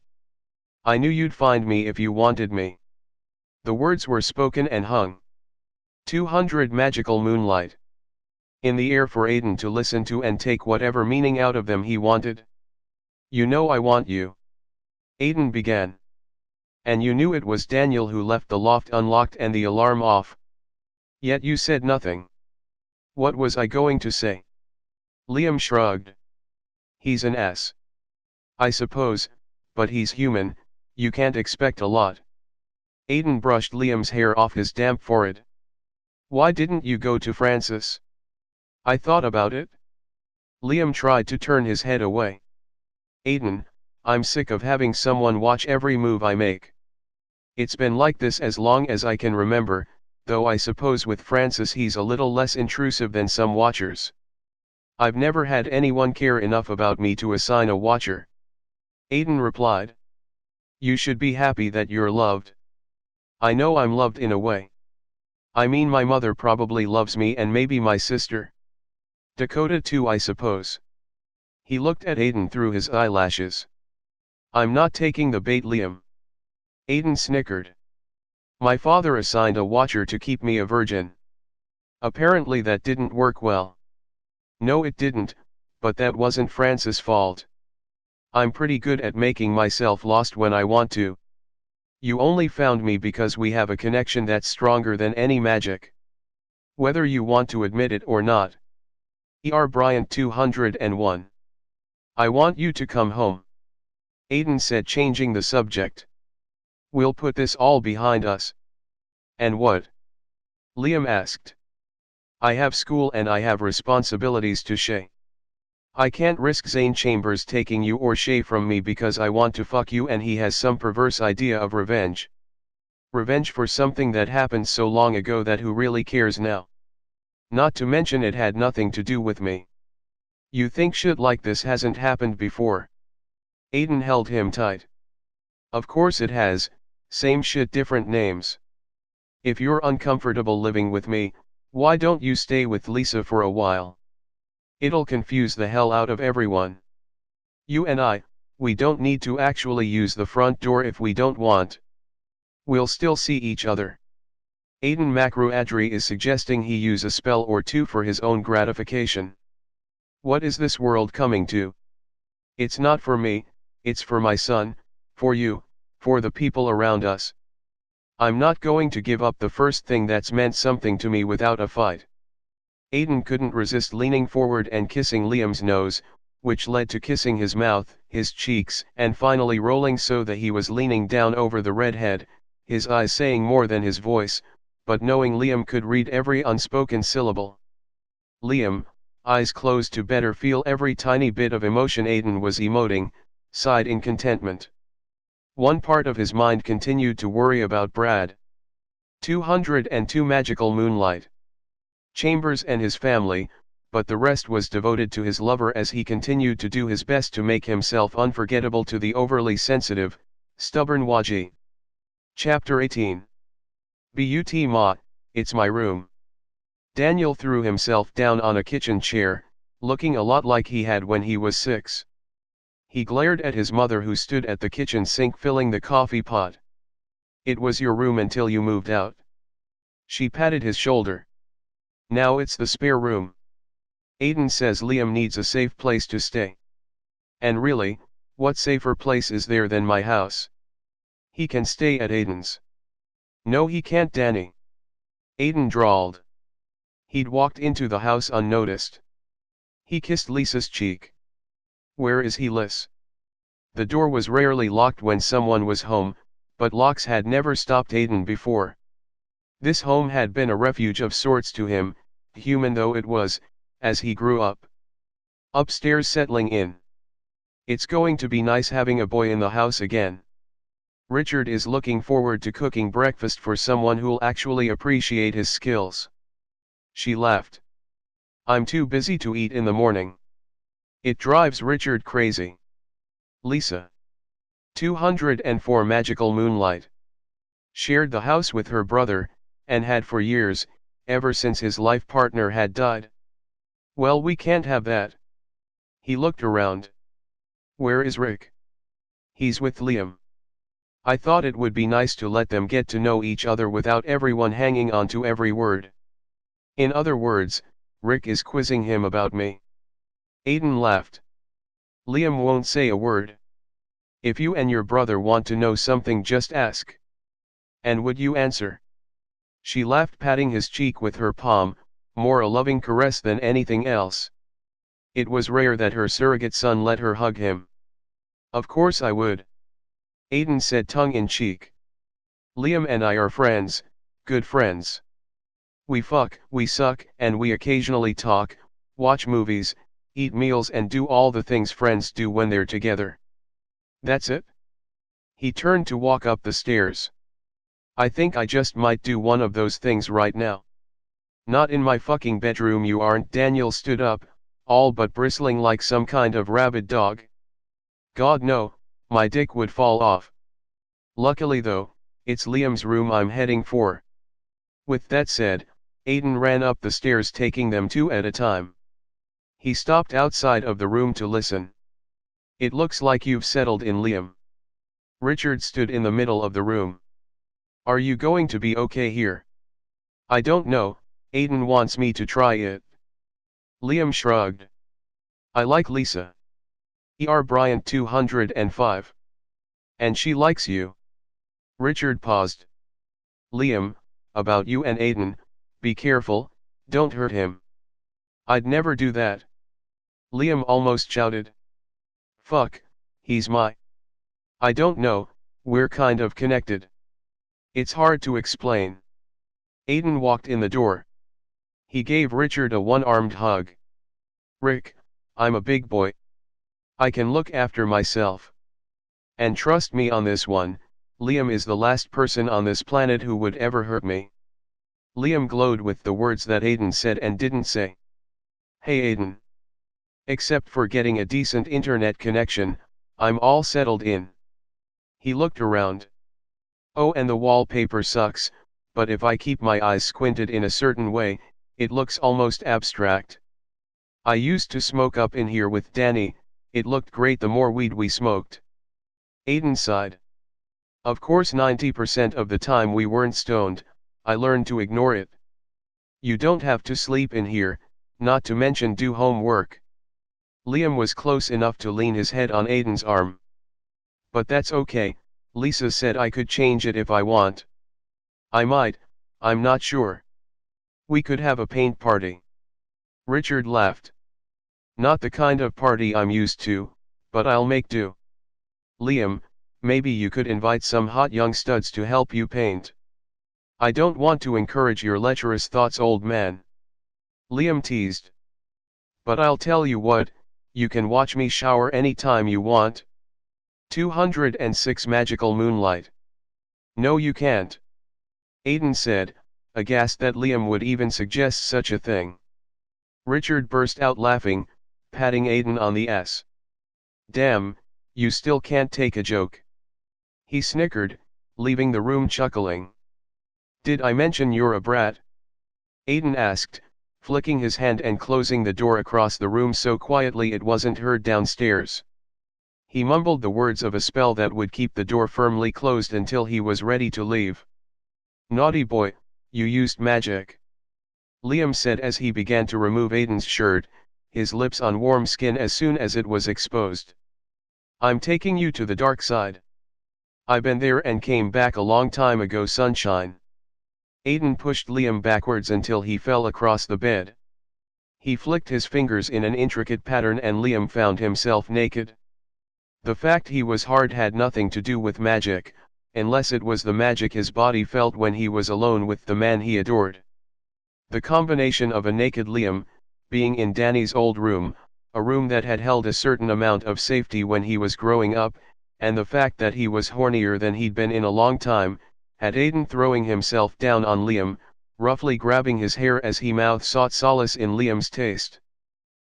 I knew you'd find me if you wanted me. The words were spoken and hung. 200 magical moonlight. In the air for Aiden to listen to and take whatever meaning out of them he wanted. You know I want you. Aiden began. And you knew it was Daniel who left the loft unlocked and the alarm off. Yet you said nothing. What was I going to say? Liam shrugged. He's an ass. I suppose, but he's human, you can't expect a lot. Aiden brushed Liam's hair off his damp forehead. Why didn't you go to Francis? I thought about it. Liam tried to turn his head away. Aiden, I'm sick of having someone watch every move I make. It's been like this as long as I can remember, though I suppose with Francis he's a little less intrusive than some watchers. I've never had anyone care enough about me to assign a watcher. Aiden replied. You should be happy that you're loved. I know I'm loved in a way. I mean, my mother probably loves me and maybe my sister. Dakota too, I suppose. He looked at Aiden through his eyelashes. I'm not taking the bait, Liam. Aiden snickered. My father assigned a watcher to keep me a virgin. Apparently that didn't work well. No, it didn't, but that wasn't Francis' fault. I'm pretty good at making myself lost when I want to. You only found me because we have a connection that's stronger than any magic. Whether you want to admit it or not. Bryant 201. I want you to come home. Aiden said, changing the subject. We'll put this all behind us. And what? Liam asked. I have school and I have responsibilities to Shay. I can't risk Zane Chambers taking you or Shay from me because I want to fuck you and he has some perverse idea of revenge. Revenge for something that happened so long ago that who really cares now? Not to mention it had nothing to do with me. You think shit like this hasn't happened before? Aiden held him tight. Of course it has, same shit, different names. If you're uncomfortable living with me, why don't you stay with Lisa for a while? It'll confuse the hell out of everyone. You and I, we don't need to actually use the front door if we don't want. We'll still see each other. Aiden Makruadri is suggesting he use a spell or two for his own gratification. What is this world coming to? It's not for me, it's for my son, for you, for the people around us. I'm not going to give up the first thing that's meant something to me without a fight. Aiden couldn't resist leaning forward and kissing Liam's nose, which led to kissing his mouth, his cheeks, and finally rolling so that he was leaning down over the redhead, his eyes saying more than his voice, but knowing Liam could read every unspoken syllable. Liam, eyes closed to better feel every tiny bit of emotion Aiden was emoting, sighed in contentment. One part of his mind continued to worry about Brad. 202 Magical Moonlight. Chambers and his family, but the rest was devoted to his lover as he continued to do his best to make himself unforgettable to the overly sensitive, stubborn Waji. Chapter 18. But ma, it's my room. Daniel threw himself down on a kitchen chair, looking a lot like he had when he was 6. He glared at his mother who stood at the kitchen sink filling the coffee pot. It was your room until you moved out. She patted his shoulder. Now it's the spare room. Aiden says Liam needs a safe place to stay. And really, what safer place is there than my house? He can stay at Aiden's. No he can't Danny. Aiden drawled. He'd walked into the house unnoticed. He kissed Lisa's cheek. Where is he Liz? The door was rarely locked when someone was home, but locks had never stopped Aiden before. This home had been a refuge of sorts to him, human though it was, as he grew up. Upstairs settling in. It's going to be nice having a boy in the house again. Richard is looking forward to cooking breakfast for someone who'll actually appreciate his skills. She laughed. I'm too busy to eat in the morning. It drives Richard crazy. Lisa. 204 Magical Moonlight. Shared the house with her brother, and had for years, ever since his life partner had died. Well, we can't have that. He looked around. Where is Rick? He's with Liam. I thought it would be nice to let them get to know each other without everyone hanging on to every word. In other words, Rick is quizzing him about me. Aiden laughed. Liam won't say a word. If you and your brother want to know something, just ask. And would you answer? She laughed, patting his cheek with her palm, more a loving caress than anything else. It was rare that her surrogate son let her hug him. Of course I would. Aiden said tongue-in-cheek. Liam and I are friends, good friends. We fuck, we suck, and we occasionally talk, watch movies, eat meals and do all the things friends do when they're together. That's it? He turned to walk up the stairs. I think I just might do one of those things right now. Not in my fucking bedroom you aren't. Daniel stood up, all but bristling like some kind of rabid dog. God no, my dick would fall off. Luckily though, it's Liam's room I'm heading for. With that said, Aiden ran up the stairs, taking them 2 at a time. He stopped outside of the room to listen. It looks like you've settled in, Liam. Richard stood in the middle of the room. Are you going to be okay here? I don't know, Aiden wants me to try it. Liam shrugged. I like Lisa. Bryant 205. And she likes you. Richard paused. Liam, about you and Aiden, be careful, don't hurt him. I'd never do that. Liam almost shouted. Fuck, he's my. I don't know, we're kind of connected. It's hard to explain. Aiden walked in the door. He gave Richard a one-armed hug. Rick, I'm a big boy. I can look after myself. And trust me on this one, Liam is the last person on this planet who would ever hurt me. Liam glowed with the words that Aiden said and didn't say. Hey Aiden. Except for getting a decent internet connection, I'm all settled in. He looked around. Oh, and the wallpaper sucks, but if I keep my eyes squinted in a certain way, it looks almost abstract. I used to smoke up in here with Danny, it looked great the more weed we smoked. Aiden sighed. Of course 90% of the time we weren't stoned, I learned to ignore it. You don't have to sleep in here, not to mention do homework. Liam was close enough to lean his head on Aiden's arm. But that's okay, Lisa said I could change it if I want. I might, I'm not sure. We could have a paint party. Richard laughed. Not the kind of party I'm used to, but I'll make do. Liam, maybe you could invite some hot young studs to help you paint. I don't want to encourage your lecherous thoughts, old man. Liam teased. But I'll tell you what, you can watch me shower any time you want. 206 Magical Moonlight. No, you can't. Aiden said, aghast that Liam would even suggest such a thing. Richard burst out laughing, patting Aiden on the ass. Damn, you still can't take a joke. He snickered, leaving the room chuckling. Did I mention you're a brat? Aiden asked, flicking his hand and closing the door across the room so quietly it wasn't heard downstairs. He mumbled the words of a spell that would keep the door firmly closed until he was ready to leave. Naughty boy, you used magic. Liam said as he began to remove Aiden's shirt, his lips on warm skin as soon as it was exposed. I'm taking you to the dark side. I've been there and came back a long time ago, sunshine. Aiden pushed Liam backwards until he fell across the bed. He flicked his fingers in an intricate pattern and Liam found himself naked. The fact he was hard had nothing to do with magic, unless it was the magic his body felt when he was alone with the man he adored. The combination of a naked Liam, being in Danny's old room, a room that had held a certain amount of safety when he was growing up, and the fact that he was hornier than he'd been in a long time, had Aiden throwing himself down on Liam, roughly grabbing his hair as he sought solace in Liam's taste.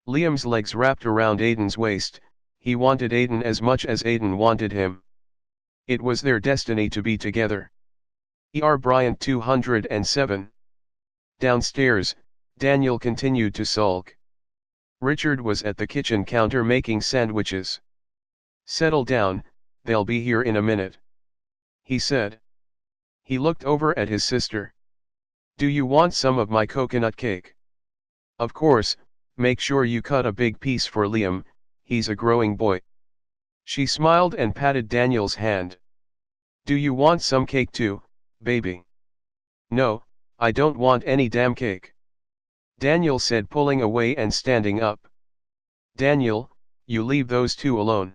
Liam's legs wrapped around Aiden's waist, he wanted Aiden as much as Aiden wanted him. It was their destiny to be together. E.R. Bryant 207. Downstairs, Daniel continued to sulk. Richard was at the kitchen counter making sandwiches. Settle down, they'll be here in a minute. He said. He looked over at his sister. Do you want some of my coconut cake? Of course, make sure you cut a big piece for Liam, he's a growing boy. She smiled and patted Daniel's hand. Do you want some cake too, baby? No, I don't want any damn cake. Daniel said, pulling away and standing up. Daniel, you leave those two alone.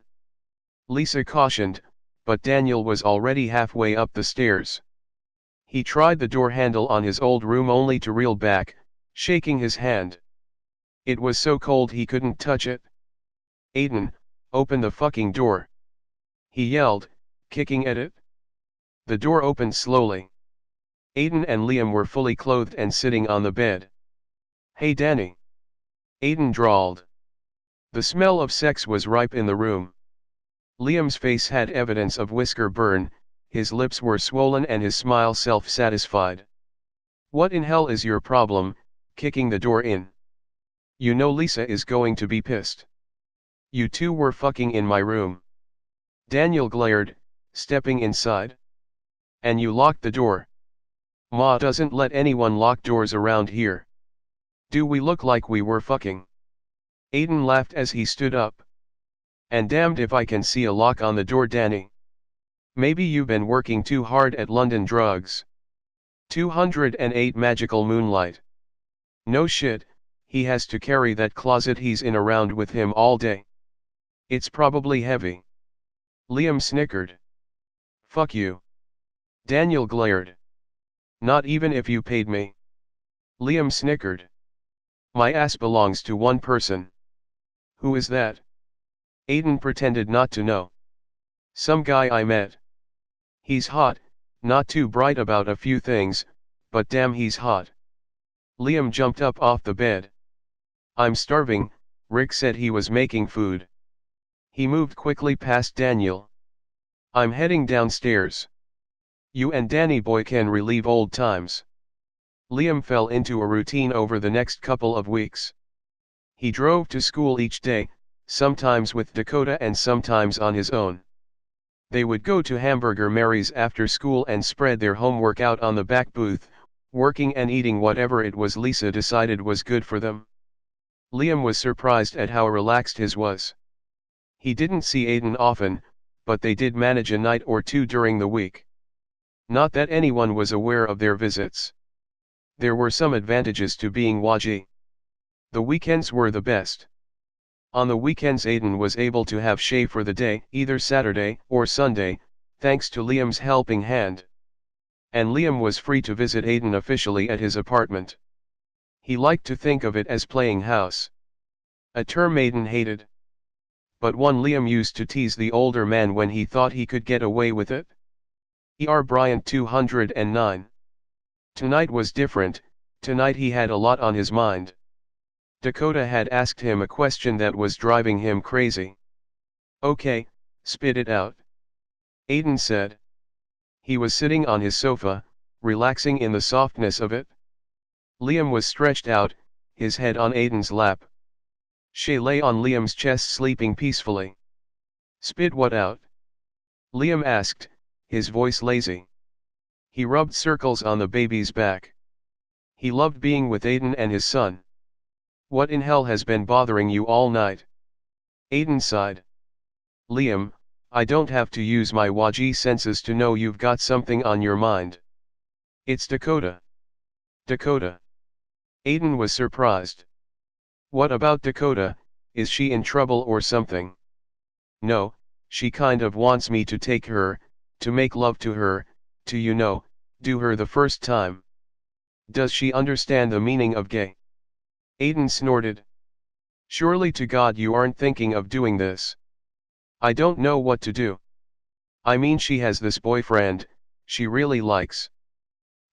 Lisa cautioned, but Daniel was already halfway up the stairs. He tried the door handle on his old room only to reel back, shaking his hand. It was so cold he couldn't touch it. Aiden, open the fucking door. He yelled, kicking at it. The door opened slowly. Aiden and Liam were fully clothed and sitting on the bed. Hey Danny. Aiden drawled. The smell of sex was ripe in the room. Liam's face had evidence of whisker burn, his lips were swollen and his smile self-satisfied. What in hell is your problem, kicking the door in? You know Lisa is going to be pissed. You two were fucking in my room. Daniel glared, stepping inside. And you locked the door. Ma doesn't let anyone lock doors around here. Do we look like we were fucking? Aiden laughed as he stood up. And damned if I can see a lock on the door, Danny. Maybe you've been working too hard at London drugs. 208 Magical Moonlight. No shit, he has to carry that closet he's in around with him all day. It's probably heavy. Liam snickered. Fuck you. Daniel glared. Not even if you paid me. Liam snickered. My ass belongs to one person. Who is that? Aiden pretended not to know. Some guy I met. He's hot, not too bright about a few things, but damn he's hot. Liam jumped up off the bed. I'm starving, Rick said he was making food. He moved quickly past Daniel. I'm heading downstairs. You and Danny boy can relive old times. Liam fell into a routine over the next couple of weeks. He drove to school each day, sometimes with Dakota and sometimes on his own. They would go to Hamburger Mary's after school and spread their homework out on the back booth, working and eating whatever it was Lisa decided was good for them. Liam was surprised at how relaxed his was. He didn't see Aiden often, but they did manage a night or two during the week. Not that anyone was aware of their visits. There were some advantages to being Waji. The weekends were the best. On the weekends Aiden was able to have Shay for the day, either Saturday or Sunday, thanks to Liam's helping hand. And Liam was free to visit Aiden officially at his apartment. He liked to think of it as playing house. A term Aiden hated. But one Liam used to tease the older man when he thought he could get away with it. Bryant 209. Tonight was different, tonight he had a lot on his mind. Dakota had asked him a question that was driving him crazy. Okay, spit it out. Aiden said. He was sitting on his sofa, relaxing in the softness of it. Liam was stretched out, his head on Aiden's lap. Shay lay on Liam's chest sleeping peacefully. Spit what out? Liam asked, his voice lazy. He rubbed circles on the baby's back. He loved being with Aiden and his son. What in hell has been bothering you all night? Aiden sighed. Liam, I don't have to use my Waji senses to know you've got something on your mind. It's Dakota. Dakota. Aiden was surprised. What about Dakota, is she in trouble or something? No, she kind of wants me to take her, to make love to her, to do her the first time. Does she understand the meaning of gay? Aiden snorted. Surely to God you aren't thinking of doing this. I don't know what to do. I mean she has this boyfriend, she really likes.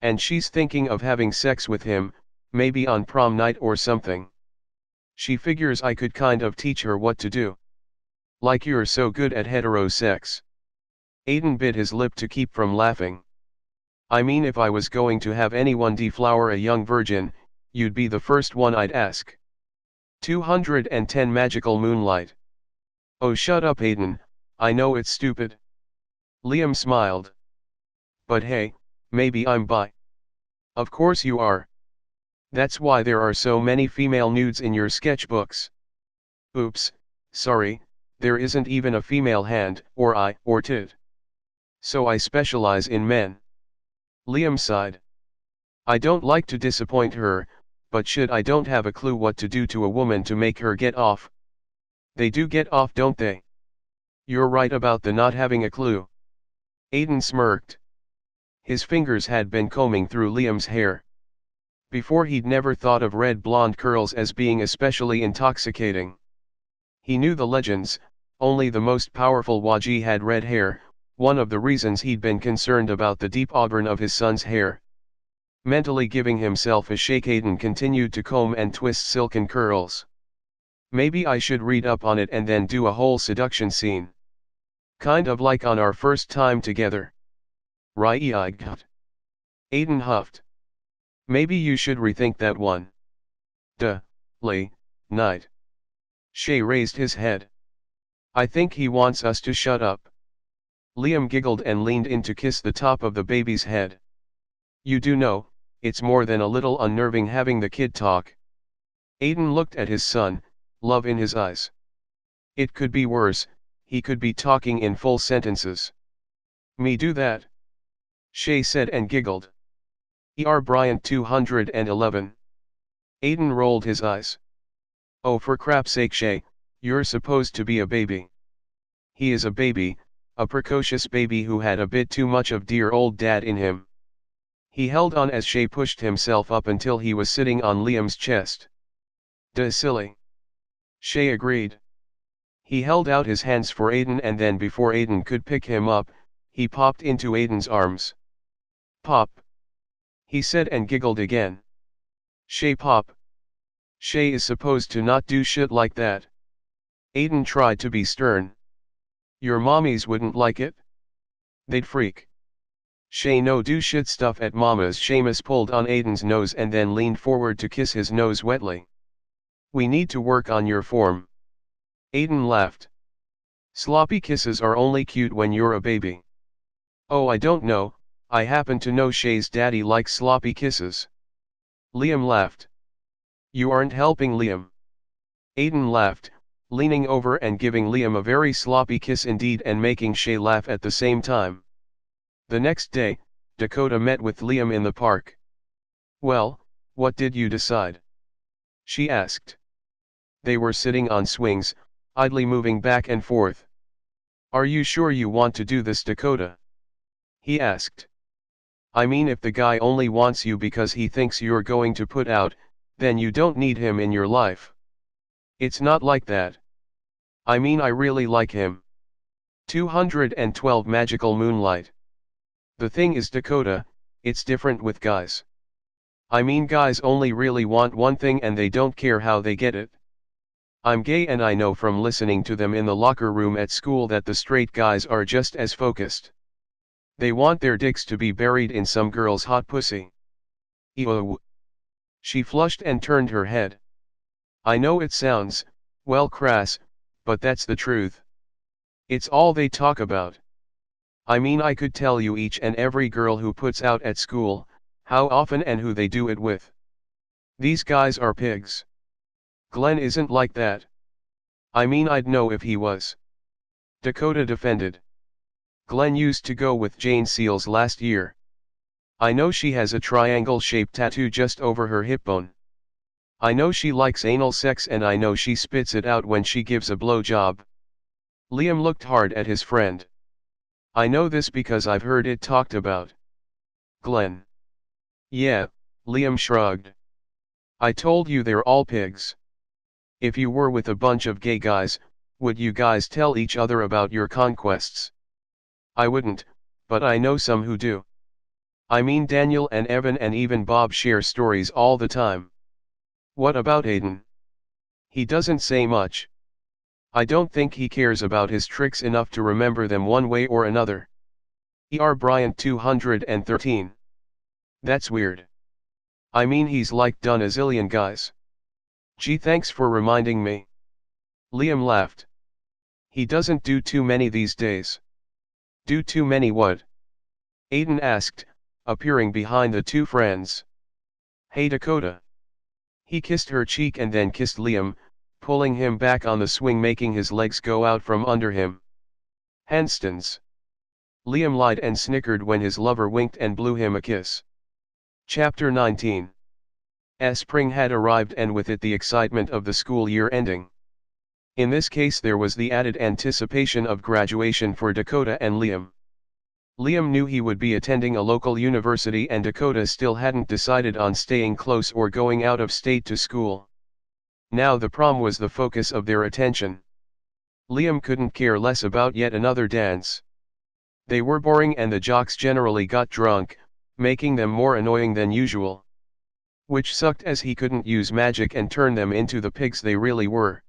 And she's thinking of having sex with him, maybe on prom night or something. She figures I could kind of teach her what to do. Like you're so good at hetero sex. Aiden bit his lip to keep from laughing. I mean if I was going to have anyone deflower a young virgin, you'd be the first one I'd ask. 210 Magical Moonlight. Oh shut up Aiden, I know it's stupid. Liam smiled. But hey, maybe I'm bi. Of course you are. That's why there are so many female nudes in your sketchbooks. Oops, sorry, there isn't even a female hand, or eye, or tit. So I specialize in men. Liam sighed. I don't like to disappoint her, but shit I don't have a clue what to do to a woman to make her get off. They do get off don't they? You're right about the not having a clue. Aiden smirked. His fingers had been combing through Liam's hair. Before he'd never thought of red blonde curls as being especially intoxicating. He knew the legends, only the most powerful Waji had red hair, one of the reasons he'd been concerned about the deep auburn of his son's hair. Mentally giving himself a shake Aiden continued to comb and twist silken curls. Maybe I should read up on it and then do a whole seduction scene. Kind of like on our first time together. Right? Aiden huffed. Maybe you should rethink that one. Night. Shay raised his head. I think he wants us to shut up. Liam giggled and leaned in to kiss the top of the baby's head. You do know, it's more than a little unnerving having the kid talk. Aiden looked at his son, love in his eyes. It could be worse, he could be talking in full sentences. Me do that? Shay said and giggled. Bryant 211. Aiden rolled his eyes. Oh for crap's sake Shay, you're supposed to be a baby. He is a baby, a precocious baby who had a bit too much of dear old dad in him. He held on as Shay pushed himself up until he was sitting on Liam's chest. Duh silly. Shay agreed. He held out his hands for Aiden and then before Aiden could pick him up, he popped into Aiden's arms. Pop. He said and giggled again. Shay pop. Shay is supposed to not do shit like that. Aiden tried to be stern. Your mommies wouldn't like it? They'd freak. Shay no do shit stuff at mama's. Seamus pulled on Aiden's nose and then leaned forward to kiss his nose wetly. We need to work on your form. Aiden laughed. Sloppy kisses are only cute when you're a baby. Oh I don't know, I happen to know Shay's daddy likes sloppy kisses. Liam laughed. You aren't helping Liam. Aiden laughed, leaning over and giving Liam a very sloppy kiss indeed and making Shay laugh at the same time. The next day, Dakota met with Liam in the park. "Well, what did you decide?" she asked. They were sitting on swings, idly moving back and forth. "Are you sure you want to do this, Dakota?" he asked. "I mean, if the guy only wants you because he thinks you're going to put out, then you don't need him in your life. It's not like that. I mean, I really like him." 212 Magical Moonlight. The thing is, Dakota, it's different with guys. I mean, guys only really want one thing and they don't care how they get it. I'm gay and I know from listening to them in the locker room at school that the straight guys are just as focused. They want their dicks to be buried in some girl's hot pussy. Ew. She flushed and turned her head. "I know it sounds, well, crass, but that's the truth. It's all they talk about. I mean, I could tell you each and every girl who puts out at school, how often and who they do it with. These guys are pigs. Glenn isn't like that. I mean, I'd know if he was," Dakota defended. "Glenn used to go with Jane Seals last year. I know she has a triangle-shaped tattoo just over her hip bone. I know she likes anal sex and I know she spits it out when she gives a blowjob." Liam looked hard at his friend. "I know this because I've heard it talked about." "Glenn?" "Yeah," Liam shrugged. "I told you they're all pigs. If you were with a bunch of gay guys, would you guys tell each other about your conquests?" "I wouldn't, but I know some who do. I mean, Daniel and Evan and even Bob share stories all the time." "What about Aiden?" "He doesn't say much. I don't think he cares about his tricks enough to remember them one way or another." Bryant 213. "That's weird. I mean, he's like done a zillion guys." "Gee, thanks for reminding me." Liam laughed. "He doesn't do too many these days." "Do too many what?" Aiden asked, appearing behind the two friends. "Hey, Dakota." He kissed her cheek and then kissed Liam, pulling him back on the swing, making his legs go out from under him. "Handstands." Liam lied and snickered when his lover winked and blew him a kiss. Chapter 19. Spring had arrived and with it the excitement of the school year ending. In this case there was the added anticipation of graduation for Dakota and Liam. Liam knew he would be attending a local university and Dakota still hadn't decided on staying close or going out of state to school. Now the prom was the focus of their attention. Liam couldn't care less about yet another dance. They were boring and the jocks generally got drunk, making them more annoying than usual. Which sucked as he couldn't use magic and turn them into the pigs they really were.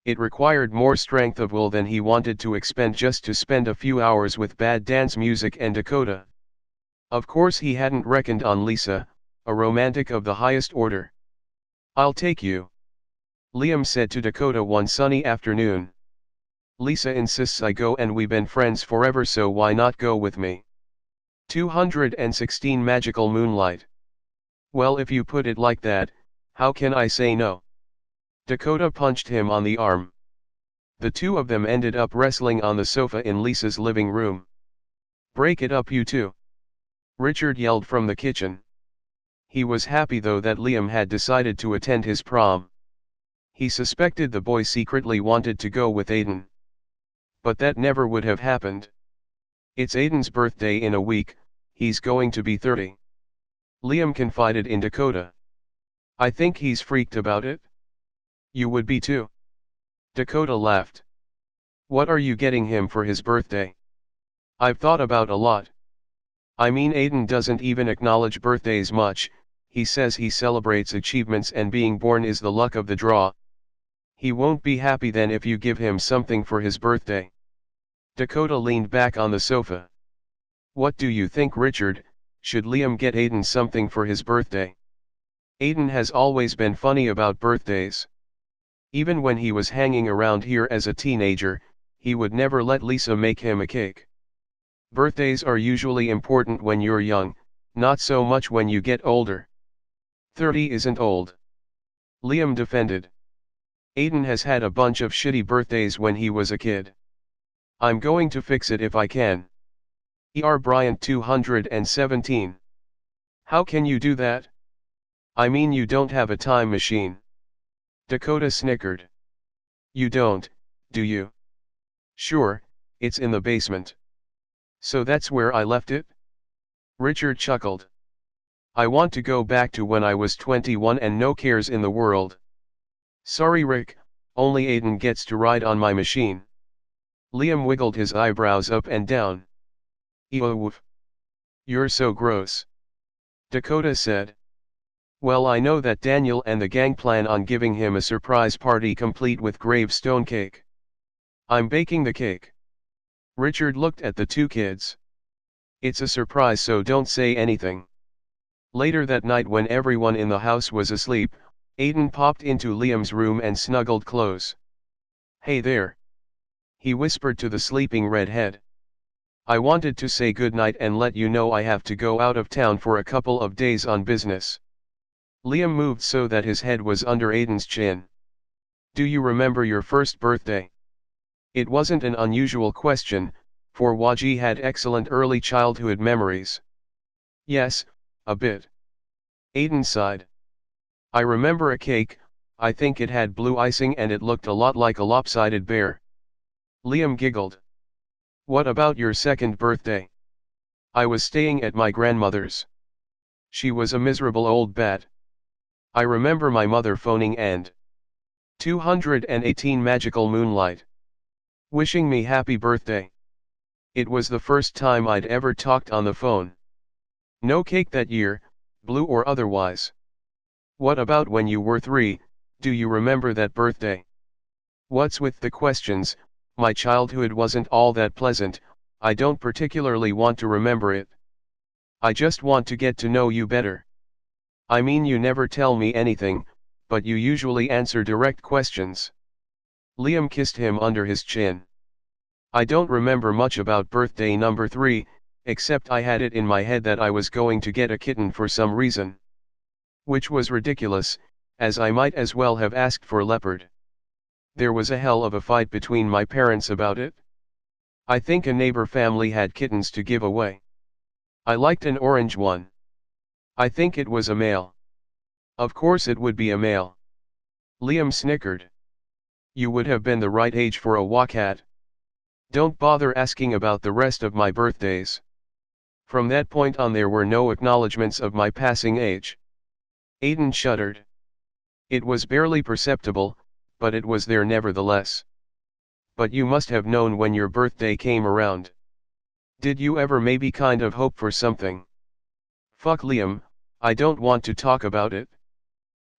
It required more strength of will than he wanted to expend just to spend a few hours with bad dance music and Dakota. Of course he hadn't reckoned on Lisa, a romantic of the highest order. "I'll take you," Liam said to Dakota one sunny afternoon. "Lisa insists I go and we've been friends forever, so why not go with me?" 216 Magical Moonlight. "Well, if you put it like that, how can I say no?" Dakota punched him on the arm. The two of them ended up wrestling on the sofa in Lisa's living room. "Break it up, you two," Richard yelled from the kitchen. He was happy though that Liam had decided to attend his prom. He suspected the boy secretly wanted to go with Aiden. But that never would have happened. "It's Aiden's birthday in a week, he's going to be 30. Liam confided in Dakota. "I think he's freaked about it." "You would be too." Dakota laughed. "What are you getting him for his birthday?" "I've thought about a lot. I mean, Aiden doesn't even acknowledge birthdays much, he says he celebrates achievements and being born is the luck of the draw. He won't be happy then if you give him something for his birthday." Dakota leaned back on the sofa. "What do you think, Richard, should Liam get Aiden something for his birthday?" "Aiden has always been funny about birthdays. Even when he was hanging around here as a teenager, he would never let Lisa make him a cake. Birthdays are usually important when you're young, not so much when you get older." 30 isn't old," Liam defended. "Aiden has had a bunch of shitty birthdays when he was a kid. I'm going to fix it if I can." Bryant 217. How can you do that? I mean, you don't have a time machine. Dakota snickered. You don't, do you? Sure, it's in the basement. So that's where I left it? Richard chuckled. I want to go back to when I was 21 and no cares in the world. Sorry Rick, only Aiden gets to ride on my machine. Liam wiggled his eyebrows up and down. Ew. You're so gross. Dakota said. Well, I know that Daniel and the gang plan on giving him a surprise party complete with gravestone cake. I'm baking the cake. Richard looked at the two kids. It's a surprise, so don't say anything. Later that night, when everyone in the house was asleep, Aiden popped into Liam's room and snuggled close. Hey there. He whispered to the sleeping redhead. I wanted to say goodnight and let you know I have to go out of town for a couple of days on business. Liam moved so that his head was under Aiden's chin. Do you remember your first birthday? It wasn't an unusual question, for Waji had excellent early childhood memories. Yes, a bit. Aiden sighed. I remember a cake, I think it had blue icing and it looked a lot like a lopsided bear. Liam giggled. What about your second birthday? I was staying at my grandmother's. She was a miserable old bat. I remember my mother phoning and 218 magical Moonlight. Wishing me happy birthday. It was the first time I'd ever talked on the phone. No cake that year, blue or otherwise. What about when you were 3, do you remember that birthday? What's with the questions? My childhood wasn't all that pleasant, I don't particularly want to remember it. I just want to get to know you better. I mean, you never tell me anything, but you usually answer direct questions. Liam kissed him under his chin. I don't remember much about birthday number 3, except I had it in my head that I was going to get a kitten for some reason. Which was ridiculous, as I might as well have asked for leopard. There was a hell of a fight between my parents about it. I think a neighbor family had kittens to give away. I liked an orange one. I think it was a male. Of course it would be a male. Liam snickered. You would have been the right age for a wakat. Don't bother asking about the rest of my birthdays. From that point on there were no acknowledgements of my passing age. Aiden shuddered. It was barely perceptible, but it was there nevertheless. But you must have known when your birthday came around. Did you ever maybe kind of hope for something? Fuck Liam, I don't want to talk about it.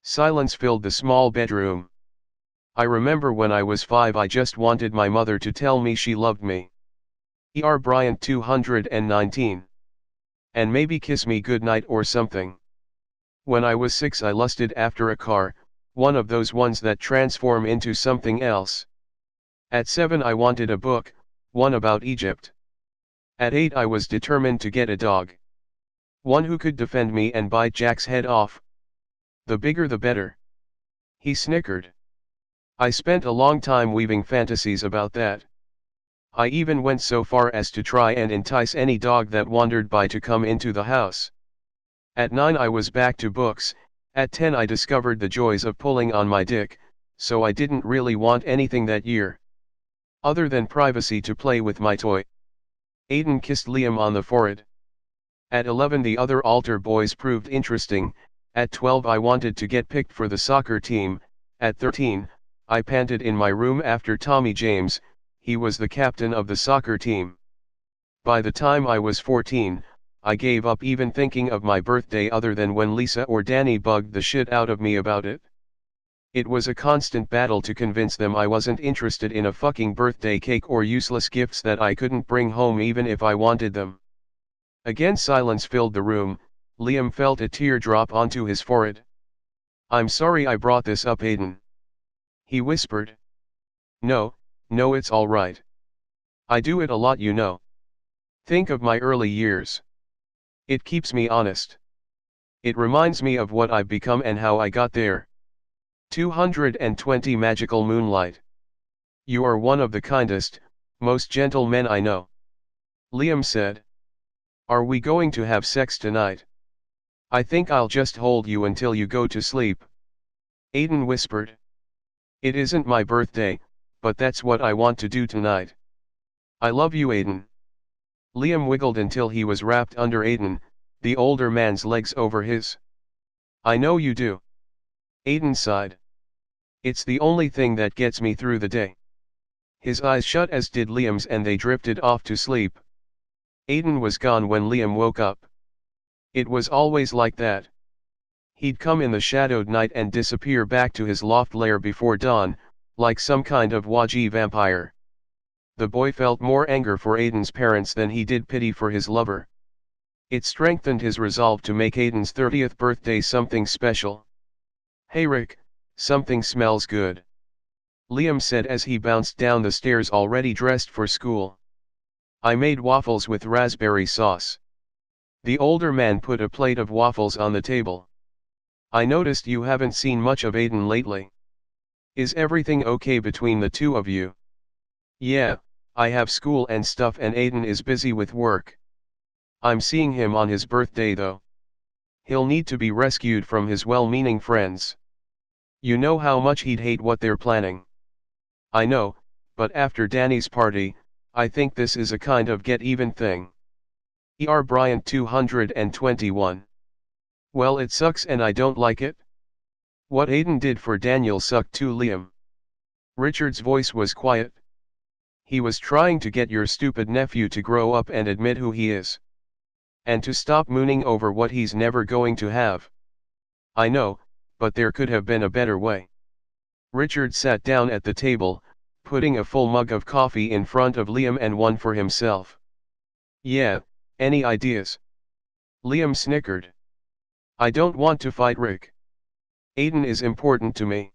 Silence filled the small bedroom. I remember when I was 5 I just wanted my mother to tell me she loved me. Bryant 219. And maybe kiss me goodnight or something. When I was 6 I lusted after a car, one of those ones that transform into something else. At 7 I wanted a book, one about Egypt. At 8 I was determined to get a dog. One who could defend me and bite Jack's head off. The bigger the better. He snickered. I spent a long time weaving fantasies about that. I even went so far as to try and entice any dog that wandered by to come into the house. At 9 I was back to books, at 10 I discovered the joys of pulling on my dick, so I didn't really want anything that year. Other than privacy to play with my toy. Aiden kissed Liam on the forehead. At 11 the other altar boys proved interesting, at 12 I wanted to get picked for the soccer team, at 13, I panted in my room after Tommy James, he was the captain of the soccer team. By the time I was 14, I gave up even thinking of my birthday other than when Lisa or Danny bugged the shit out of me about it. It was a constant battle to convince them I wasn't interested in a fucking birthday cake or useless gifts that I couldn't bring home even if I wanted them. Again silence filled the room, Liam felt a tear drop onto his forehead. I'm sorry I brought this up, Aiden. He whispered. No, it's all right. I do it a lot, you know. Think of my early years. It keeps me honest. It reminds me of what I've become and how I got there. 220 magical Moonlight. You are one of the kindest, most gentle men I know. Liam said. Are we going to have sex tonight? I think I'll just hold you until you go to sleep. Aiden whispered. It isn't my birthday, but that's what I want to do tonight. I love you, Aiden. Liam wiggled until he was wrapped under Aiden, the older man's legs over his. I know you do. Aiden sighed. It's the only thing that gets me through the day. His eyes shut as did Liam's and they drifted off to sleep. Aiden was gone when Liam woke up. It was always like that. He'd come in the shadowed night and disappear back to his loft lair before dawn, like some kind of Waji vampire. The boy felt more anger for Aiden's parents than he did pity for his lover. It strengthened his resolve to make Aiden's 30th birthday something special. Hey Rick, something smells good. Liam said as he bounced down the stairs already dressed for school. I made waffles with raspberry sauce. The older man put a plate of waffles on the table. I noticed you haven't seen much of Aiden lately. Is everything okay between the two of you? Yeah, I have school and stuff and Aiden is busy with work. I'm seeing him on his birthday though. He'll need to be rescued from his well-meaning friends. You know how much he'd hate what they're planning. I know, but after Danny's party, I think this is a kind of get-even thing. E.R. Bryant 221. Well, it sucks and I don't like it. What Aiden did for Daniel sucked too, Liam. Richard's voice was quiet. He was trying to get your stupid nephew to grow up and admit who he is. And to stop mooning over what he's never going to have. I know, but there could have been a better way. Richard sat down at the table, putting a full mug of coffee in front of Liam and one for himself. Yeah, any ideas? Liam snickered. I don't want to fight Rick. Aiden is important to me.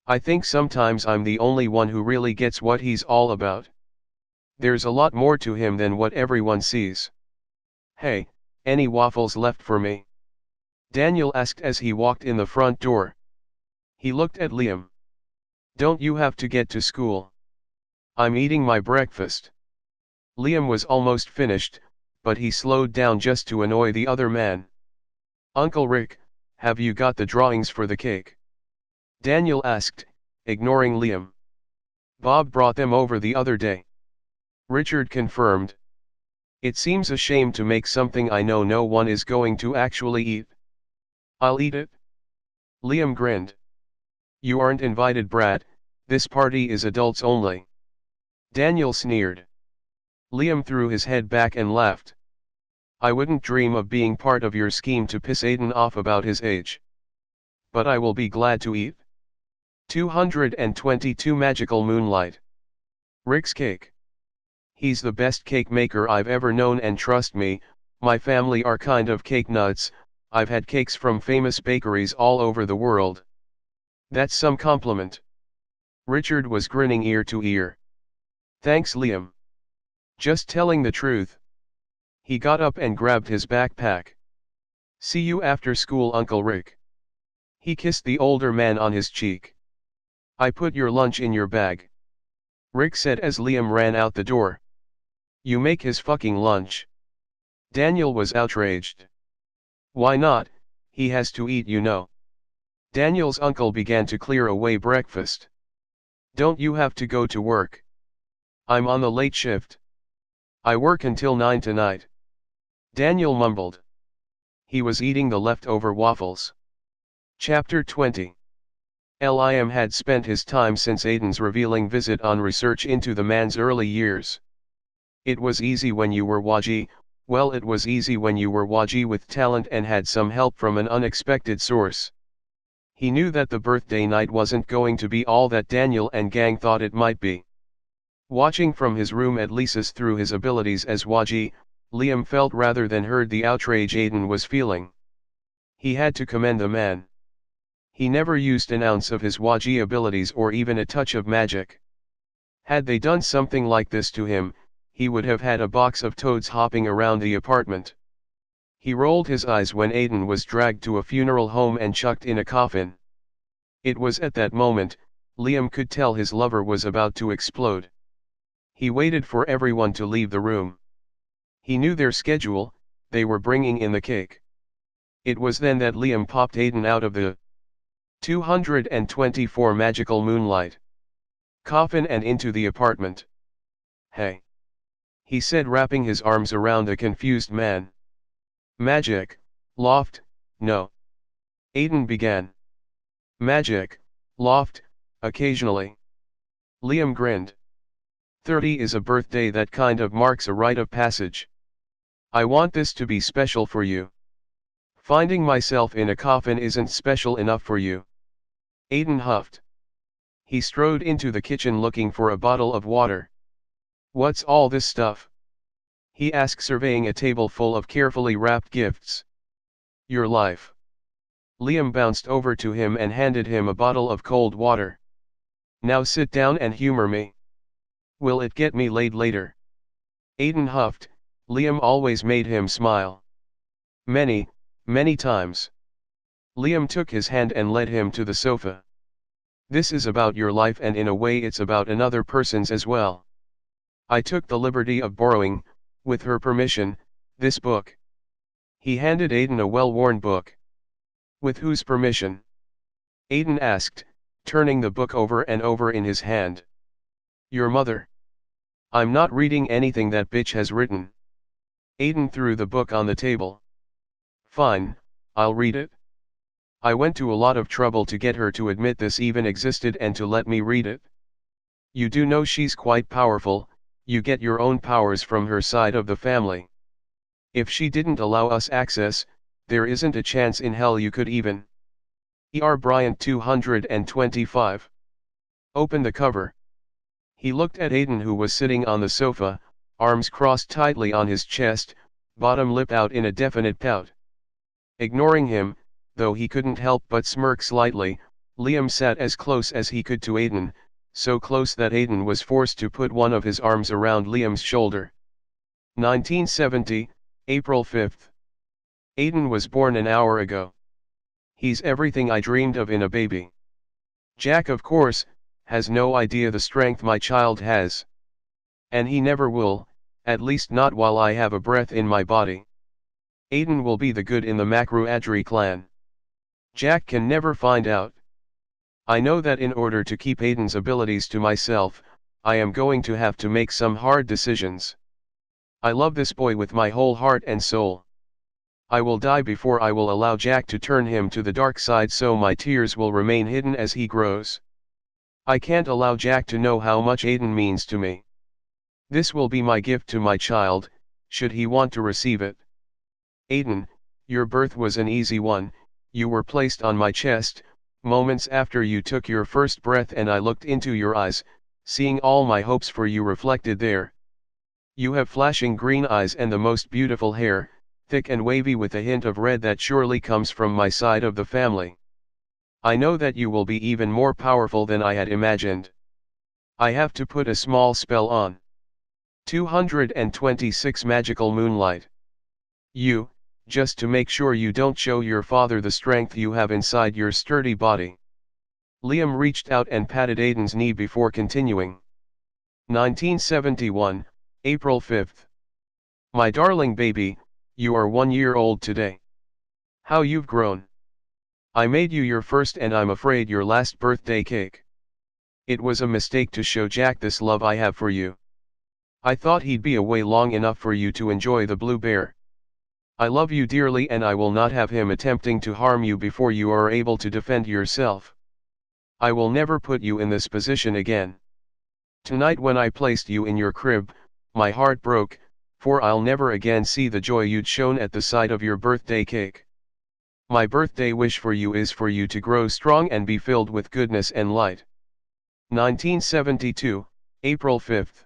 I think sometimes I'm the only one who really gets what he's all about. There's a lot more to him than what everyone sees. Hey, any waffles left for me? Daniel asked as he walked in the front door. He looked at Liam. Don't you have to get to school? I'm eating my breakfast. Liam was almost finished, but he slowed down just to annoy the other man. Uncle Rick, have you got the drawings for the cake? Daniel asked, ignoring Liam. Bob brought them over the other day. Richard confirmed. It seems a shame to make something I know no one is going to actually eat. I'll eat it. Liam grinned. You aren't invited, Brad, this party is adults only. Daniel sneered. Liam threw his head back and laughed. I wouldn't dream of being part of your scheme to piss Aiden off about his age. But I will be glad to eat. 222 Magical Moonlight. Rick's cake. He's the best cake maker I've ever known, and trust me, my family are kind of cake nuts. I've had cakes from famous bakeries all over the world. That's some compliment. Richard was grinning ear to ear. Thanks, Liam. Just telling the truth. He got up and grabbed his backpack. See you after school, Uncle Rick. He kissed the older man on his cheek. I put your lunch in your bag. Rick said as Liam ran out the door. You make his fucking lunch. Daniel was outraged. Why not? He has to eat, you know. Daniel's uncle began to clear away breakfast. Don't you have to go to work? I'm on the late shift. I work until 9 tonight. Daniel mumbled. He was eating the leftover waffles. Chapter 20. Liam had spent his time since Aiden's revealing visit on research into the man's early years. It was easy when you were Waji, well, it was easy when you were Waji with talent and had some help from an unexpected source. He knew that the birthday night wasn't going to be all that Daniel and gang thought it might be. Watching from his room at Lisa's through his abilities as Waji, Liam felt rather than heard the outrage Aiden was feeling. He had to commend the man. He never used an ounce of his Waji abilities or even a touch of magic. Had they done something like this to him, he would have had a box of toads hopping around the apartment. He rolled his eyes when Aiden was dragged to a funeral home and chucked in a coffin. It was at that moment, Liam could tell his lover was about to explode. He waited for everyone to leave the room. He knew their schedule, they were bringing in the cake. It was then that Liam popped Aiden out of the 224 magical moonlight coffin and into the apartment. "Hey," he said, wrapping his arms around the confused man. "Magic, loft, no." Aiden began. "Magic, loft, occasionally." Liam grinned. 30 is a birthday that kind of marks a rite of passage. I want this to be special for you. Finding myself in a coffin isn't special enough for you. Aiden huffed. He strode into the kitchen looking for a bottle of water. "What's all this stuff?" he asked, surveying a table full of carefully wrapped gifts. "Your life." Liam bounced over to him and handed him a bottle of cold water. "Now sit down and humor me. Will it get me laid later?" Aiden huffed. Liam always made him smile. "Many, many times." Liam took his hand and led him to the sofa. "This is about your life, and in a way it's about another person's as well. I took the liberty of borrowing, with her permission, this book." He handed Aiden a well-worn book. "With whose permission?" Aiden asked, turning the book over and over in his hand. "Your mother." "I'm not reading anything that bitch has written." Aiden threw the book on the table. "Fine, I'll read it. I went to a lot of trouble to get her to admit this even existed and to let me read it. You do know she's quite powerful, you get your own powers from her side of the family. If she didn't allow us access, there isn't a chance in hell you could even." E.R. Bryant 225. "Open the cover." He looked at Aiden, who was sitting on the sofa, arms crossed tightly on his chest, bottom lip out in a definite pout. Ignoring him, though he couldn't help but smirk slightly, Liam sat as close as he could to Aiden, so close that Aiden was forced to put one of his arms around Liam's shoulder. 1970, April 5th. Aiden was born an hour ago. He's everything I dreamed of in a baby. Jack, of course, has no idea the strength my child has. And he never will, at least not while I have a breath in my body. Aiden will be the good in the Macru-Adri clan. Jack can never find out. I know that in order to keep Aiden's abilities to myself, I am going to have to make some hard decisions. I love this boy with my whole heart and soul. I will die before I will allow Jack to turn him to the dark side, so my tears will remain hidden as he grows. I can't allow Jack to know how much Aiden means to me. This will be my gift to my child, should he want to receive it. Aiden, your birth was an easy one. You were placed on my chest, moments after you took your first breath, and I looked into your eyes, seeing all my hopes for you reflected there. You have flashing green eyes and the most beautiful hair, thick and wavy with a hint of red that surely comes from my side of the family. I know that you will be even more powerful than I had imagined. I have to put a small spell on 226 magical moonlight. You, just to make sure you don't show your father the strength you have inside your sturdy body." Liam reached out and patted Aiden's knee before continuing. 1971, April 5th. "My darling baby, you are 1 year old today. How you've grown. I made you your first and I'm afraid your last birthday cake. It was a mistake to show Jack this love I have for you. I thought he'd be away long enough for you to enjoy the blue bear. I love you dearly and I will not have him attempting to harm you before you are able to defend yourself. I will never put you in this position again. Tonight when I placed you in your crib, my heart broke, for I'll never again see the joy you'd shown at the sight of your birthday cake. My birthday wish for you is for you to grow strong and be filled with goodness and light." 1972, April 5th.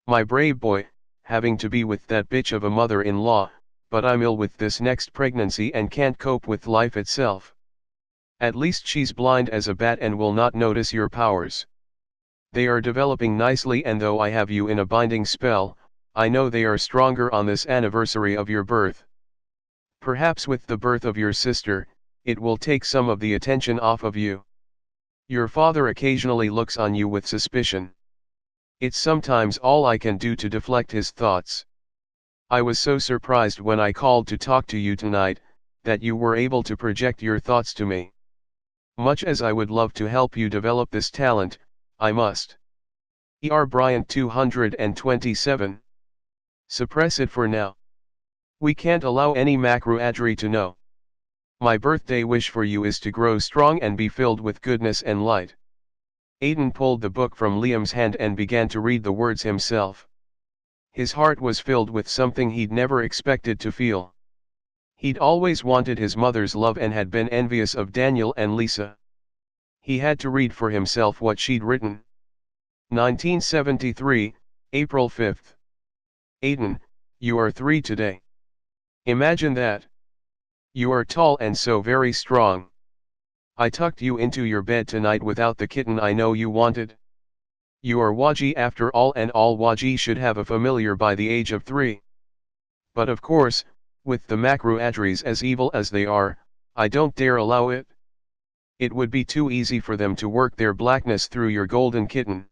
"My brave boy, having to be with that bitch of a mother-in-law, but I'm ill with this next pregnancy and can't cope with life itself. At least she's blind as a bat and will not notice your powers. They are developing nicely, and though I have you in a binding spell, I know they are stronger on this anniversary of your birth. Perhaps with the birth of your sister, it will take some of the attention off of you. Your father occasionally looks on you with suspicion. It's sometimes all I can do to deflect his thoughts. I was so surprised when I called to talk to you tonight, that you were able to project your thoughts to me. Much as I would love to help you develop this talent, I must. Bryant 227. Suppress it for now. We can't allow any macroadry to know. My birthday wish for you is to grow strong and be filled with goodness and light. Aiden pulled the book from Liam's hand and began to read the words himself. His heart was filled with something he'd never expected to feel. He'd always wanted his mother's love and had been envious of Daniel and Lisa. He had to read for himself what she'd written. 1973, April 5th. Aiden, you are 3 today. Imagine that. You are tall and so very strong. I tucked you into your bed tonight without the kitten I know you wanted. You are Waji after all, and all Waji should have a familiar by the age of 3. But of course, with the macroadries as evil as they are, I don't dare allow it. It would be too easy for them to work their blackness through your golden kitten.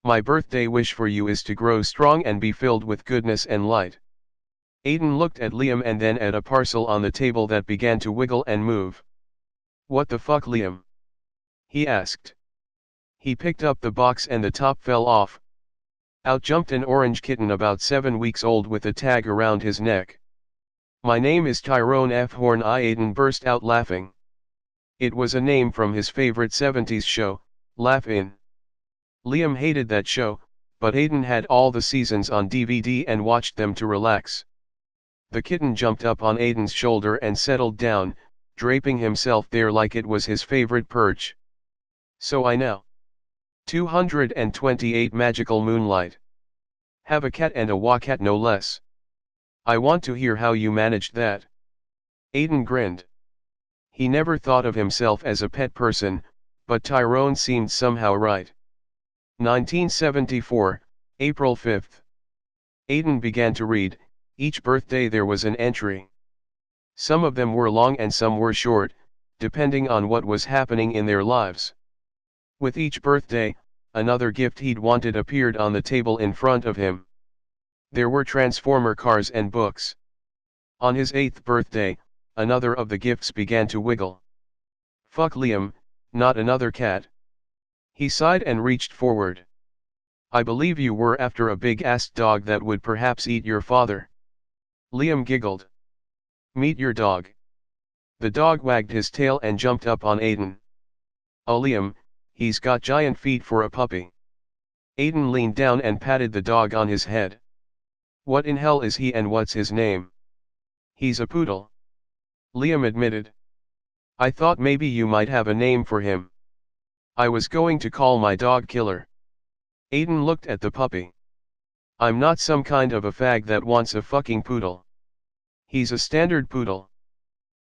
My birthday wish for you is to grow strong and be filled with goodness and light. Aiden looked at Liam and then at a parcel on the table that began to wiggle and move. What the fuck, Liam? He asked. He picked up the box and the top fell off. Out jumped an orange kitten about 7 weeks old with a tag around his neck. My name is Tyrone F. Horn. Aiden burst out laughing. It was a name from his favorite 70s show, Laugh In. Liam hated that show, but Aiden had all the seasons on DVD and watched them to relax. The kitten jumped up on Aiden's shoulder and settled down, draping himself there like it was his favorite perch. So I now. 228 Magical Moonlight. Have a cat and a wacat no less. I want to hear how you managed that. Aiden grinned. He never thought of himself as a pet person, but Tyrone seemed somehow right. 1974, April 5th. Aiden began to read. Each birthday there was an entry. Some of them were long and some were short, depending on what was happening in their lives. With each birthday, another gift he'd wanted appeared on the table in front of him. There were Transformer cars and books. On his 8th birthday, another of the gifts began to wiggle. Fuck Liam, not another cat. He sighed and reached forward. I believe you were after a big-ass dog that would perhaps eat your father. Liam giggled. Meet your dog. The dog wagged his tail and jumped up on Aiden. Oh Liam, he's got giant feet for a puppy. Aiden leaned down and patted the dog on his head. What in hell is he and what's his name? He's a poodle. Liam admitted. I thought maybe you might have a name for him. I was going to call my dog Killer. Aiden looked at the puppy. I'm not some kind of a fag that wants a fucking poodle. He's a standard poodle.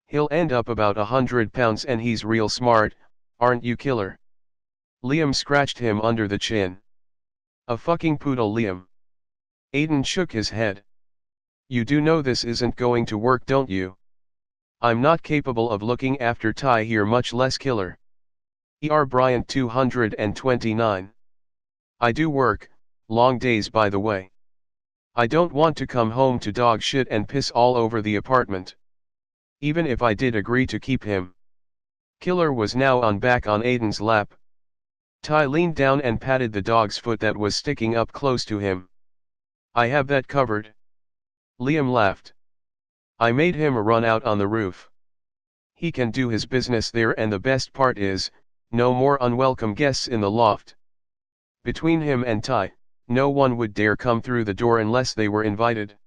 He'll end up about 100 pounds and he's real smart, aren't you, Killer? Liam scratched him under the chin. A fucking poodle, Liam. Aiden shook his head. You do know this isn't going to work, don't you? I'm not capable of looking after Ty here, much less Killer. Bryant 229. I do work, long days by the way. I don't want to come home to dog shit and piss all over the apartment. Even if I did agree to keep him. Killer was now back on Aiden's lap. Ty leaned down and patted the dog's foot that was sticking up close to him. I have that covered. Liam laughed. I made him run out on the roof. He can do his business there, and the best part is, no more unwelcome guests in the loft. Between him and Ty, no one would dare come through the door unless they were invited.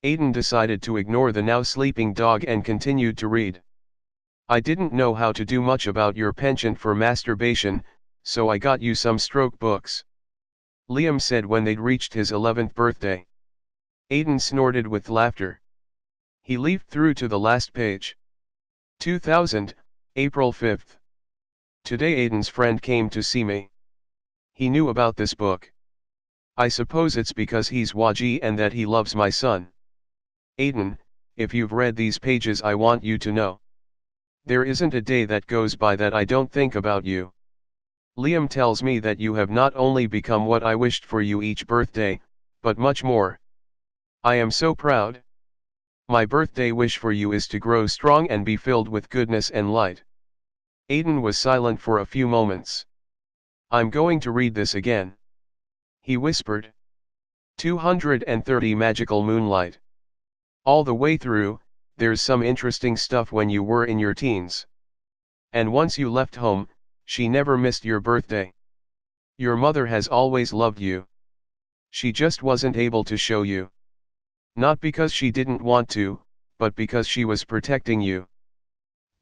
Aiden decided to ignore the now sleeping dog and continued to read. I didn't know how to do much about your penchant for masturbation, so I got you some stroke books. Liam said when they'd reached his 11th birthday. Aiden snorted with laughter. He leafed through to the last page. 2000, April 5th. Today Aiden's friend came to see me. He knew about this book. I suppose it's because he's Waji and that he loves my son. Aiden, if you've read these pages, I want you to know. There isn't a day that goes by that I don't think about you. Liam tells me that you have not only become what I wished for you each birthday, but much more. I am so proud. My birthday wish for you is to grow strong and be filled with goodness and light. Aiden was silent for a few moments. I'm going to read this again, he whispered. 230 Magical Moonlight. All the way through, there's some interesting stuff when you were in your teens. And once you left home, she never missed your birthday. Your mother has always loved you. She just wasn't able to show you. Not because she didn't want to, but because she was protecting you.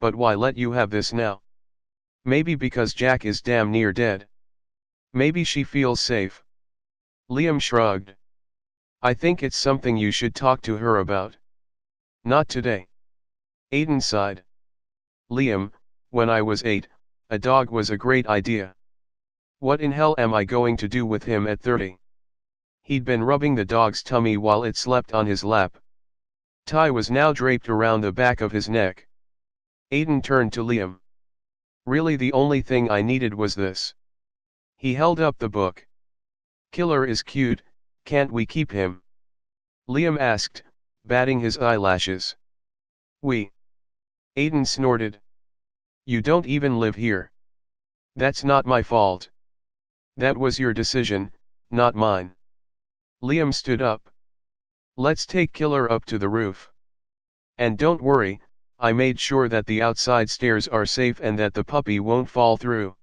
But why let you have this now? Maybe because Jack is damn near dead. Maybe she feels safe. Liam shrugged. I think it's something you should talk to her about. Not today. Aiden sighed. Liam, when I was 8, a dog was a great idea. What in hell am I going to do with him at 30? He'd been rubbing the dog's tummy while it slept on his lap. Tie was now draped around the back of his neck. Aiden turned to Liam. Really, the only thing I needed was this. He held up the book. Killer is cute, can't we keep him? Liam asked, batting his eyelashes. We. Aiden snorted. You don't even live here. That's not my fault. That was your decision, not mine. Liam stood up. Let's take Killer up to the roof. And don't worry, I made sure that the outside stairs are safe and that the puppy won't fall through.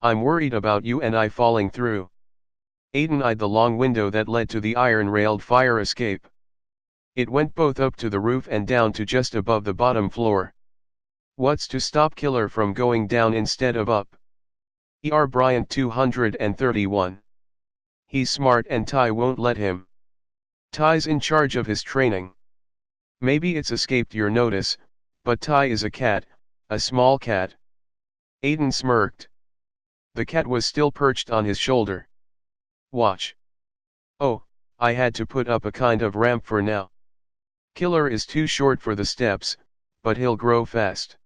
I'm worried about you and I falling through. Aiden eyed the long window that led to the iron-railed fire escape. It went both up to the roof and down to just above the bottom floor. What's to stop Killer from going down instead of up? Bryant 231. He's smart and Ty won't let him. Ty's in charge of his training. Maybe it's escaped your notice, but Ty is a cat, a small cat. Aiden smirked. The cat was still perched on his shoulder. Watch. Oh, I had to put up a kind of ramp for now. Killer is too short for the steps, but he'll grow fast.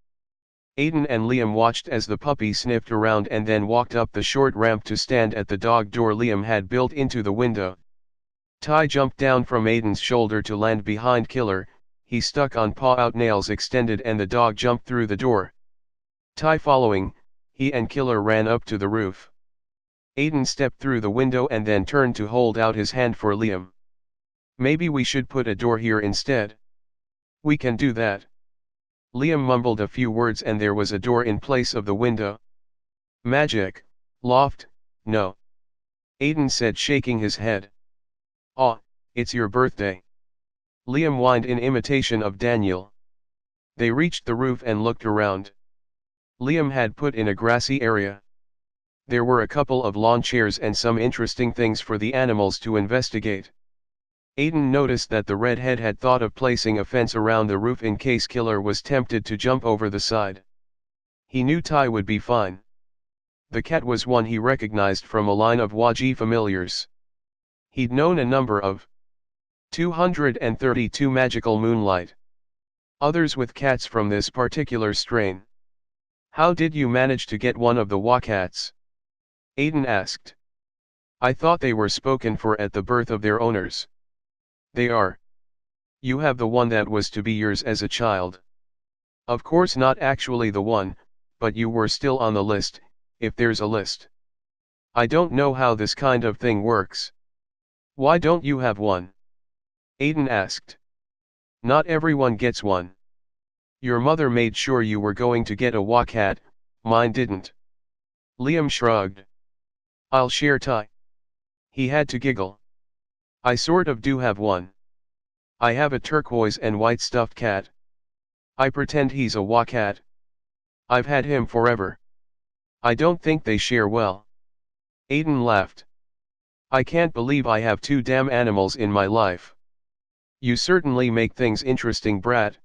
Aiden and Liam watched as the puppy sniffed around and then walked up the short ramp to stand at the dog door Liam had built into the window. Ty jumped down from Aiden's shoulder to land behind Killer, he stuck on paw out, nails extended, and the dog jumped through the door. Ty following, he and Killer ran up to the roof. Aiden stepped through the window and then turned to hold out his hand for Liam. Maybe we should put a door here instead. We can do that. Liam mumbled a few words and there was a door in place of the window. Magic, loft, no. Aiden said, shaking his head. Aw, it's your birthday. Liam whined in imitation of Daniel. They reached the roof and looked around. Liam had put in a grassy area. There were a couple of lawn chairs and some interesting things for the animals to investigate. Aiden noticed that the redhead had thought of placing a fence around the roof in case Killer was tempted to jump over the side. He knew Ty would be fine. The cat was one he recognized from a line of Waji familiars. He'd known a number of 232 Magical Moonlight. Others with cats from this particular strain. How did you manage to get one of the Wacats? Aiden asked. I thought they were spoken for at the birth of their owners. They are. You have the one that was to be yours as a child. Of course not actually the one, but you were still on the list, if there's a list. I don't know how this kind of thing works. Why don't you have one? Aiden asked. Not everyone gets one. Your mother made sure you were going to get a Wacat, mine didn't. Liam shrugged. I'll share Ty. He had to giggle. I sort of do have one. I have a turquoise and white stuffed cat. I pretend he's a Wacat. I've had him forever. I don't think they share well. Aiden laughed. I can't believe I have two damn animals in my life. You certainly make things interesting, brat.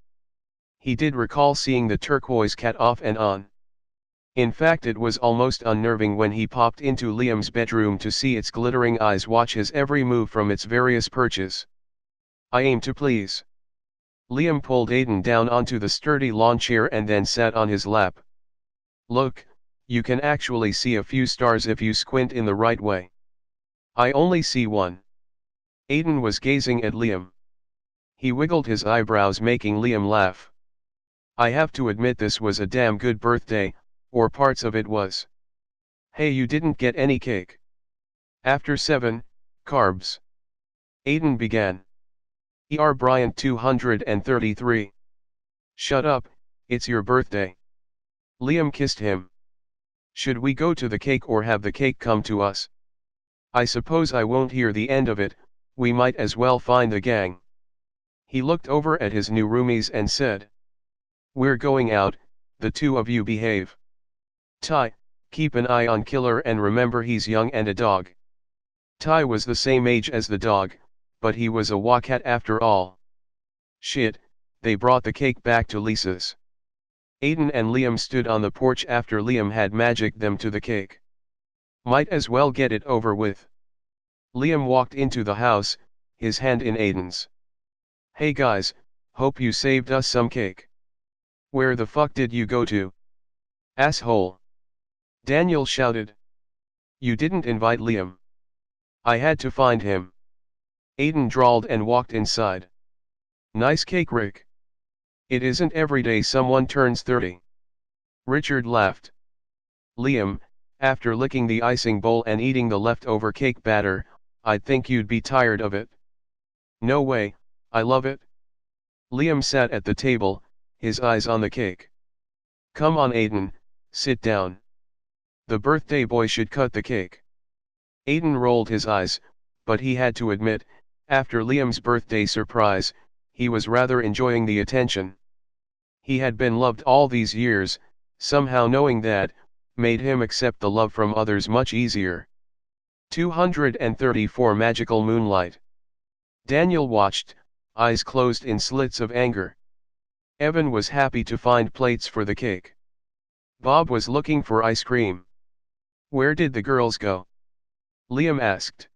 He did recall seeing the turquoise cat off and on. In fact, it was almost unnerving when he popped into Liam's bedroom to see its glittering eyes watch his every move from its various perches. I aim to please. Liam pulled Aiden down onto the sturdy lawn chair and then sat on his lap. Look, you can actually see a few stars if you squint in the right way. I only see one. Aiden was gazing at Liam. He wiggled his eyebrows, making Liam laugh. I have to admit this was a damn good birthday, or parts of it was. Hey, you didn't get any cake. After 7, carbs. Aiden began. Bryant 233. Shut up, it's your birthday. Liam kissed him. Should we go to the cake or have the cake come to us? I suppose I won't hear the end of it, we might as well find the gang. He looked over at his new roomies and said. We're going out, the two of you behave. Ty, keep an eye on Killer and remember he's young and a dog. Ty was the same age as the dog, but he was a wacat after all. Shit, they brought the cake back to Lisa's. Aiden and Liam stood on the porch after Liam had magicked them to the cake. Might as well get it over with. Liam walked into the house, his hand in Aiden's. Hey guys, hope you saved us some cake. Where the fuck did you go to? Asshole. Daniel shouted. You didn't invite Liam. I had to find him. Aiden drawled and walked inside. Nice cake, Rick. It isn't every day someone turns 30. Richard laughed. Liam, after licking the icing bowl and eating the leftover cake batter, I'd think you'd be tired of it. No way, I love it. Liam sat at the table, his eyes on the cake. Come on Aiden, sit down. The birthday boy should cut the cake. Aiden rolled his eyes, but he had to admit, after Liam's birthday surprise, he was rather enjoying the attention. He had been loved all these years, somehow knowing that, made him accept the love from others much easier. 234 Magical Moonlight. Daniel watched, eyes closed in slits of anger. Evan was happy to find plates for the cake. Bob was looking for ice cream. Where did the girls go? Liam asked.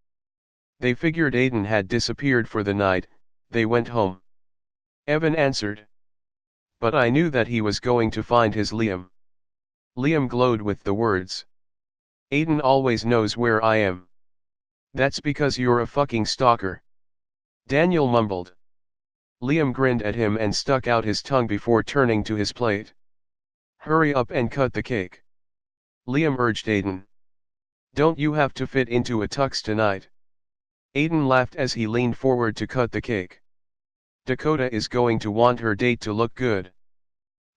They figured Aiden had disappeared for the night, they went home. Evan answered. But I knew that he was going to find his Liam. Liam glowed with the words. Aiden always knows where I am. That's because you're a fucking stalker. Daniel mumbled. Liam grinned at him and stuck out his tongue before turning to his plate. Hurry up and cut the cake. Liam urged Aiden. Don't you have to fit into a tux tonight? Aiden laughed as he leaned forward to cut the cake. Dakota is going to want her date to look good.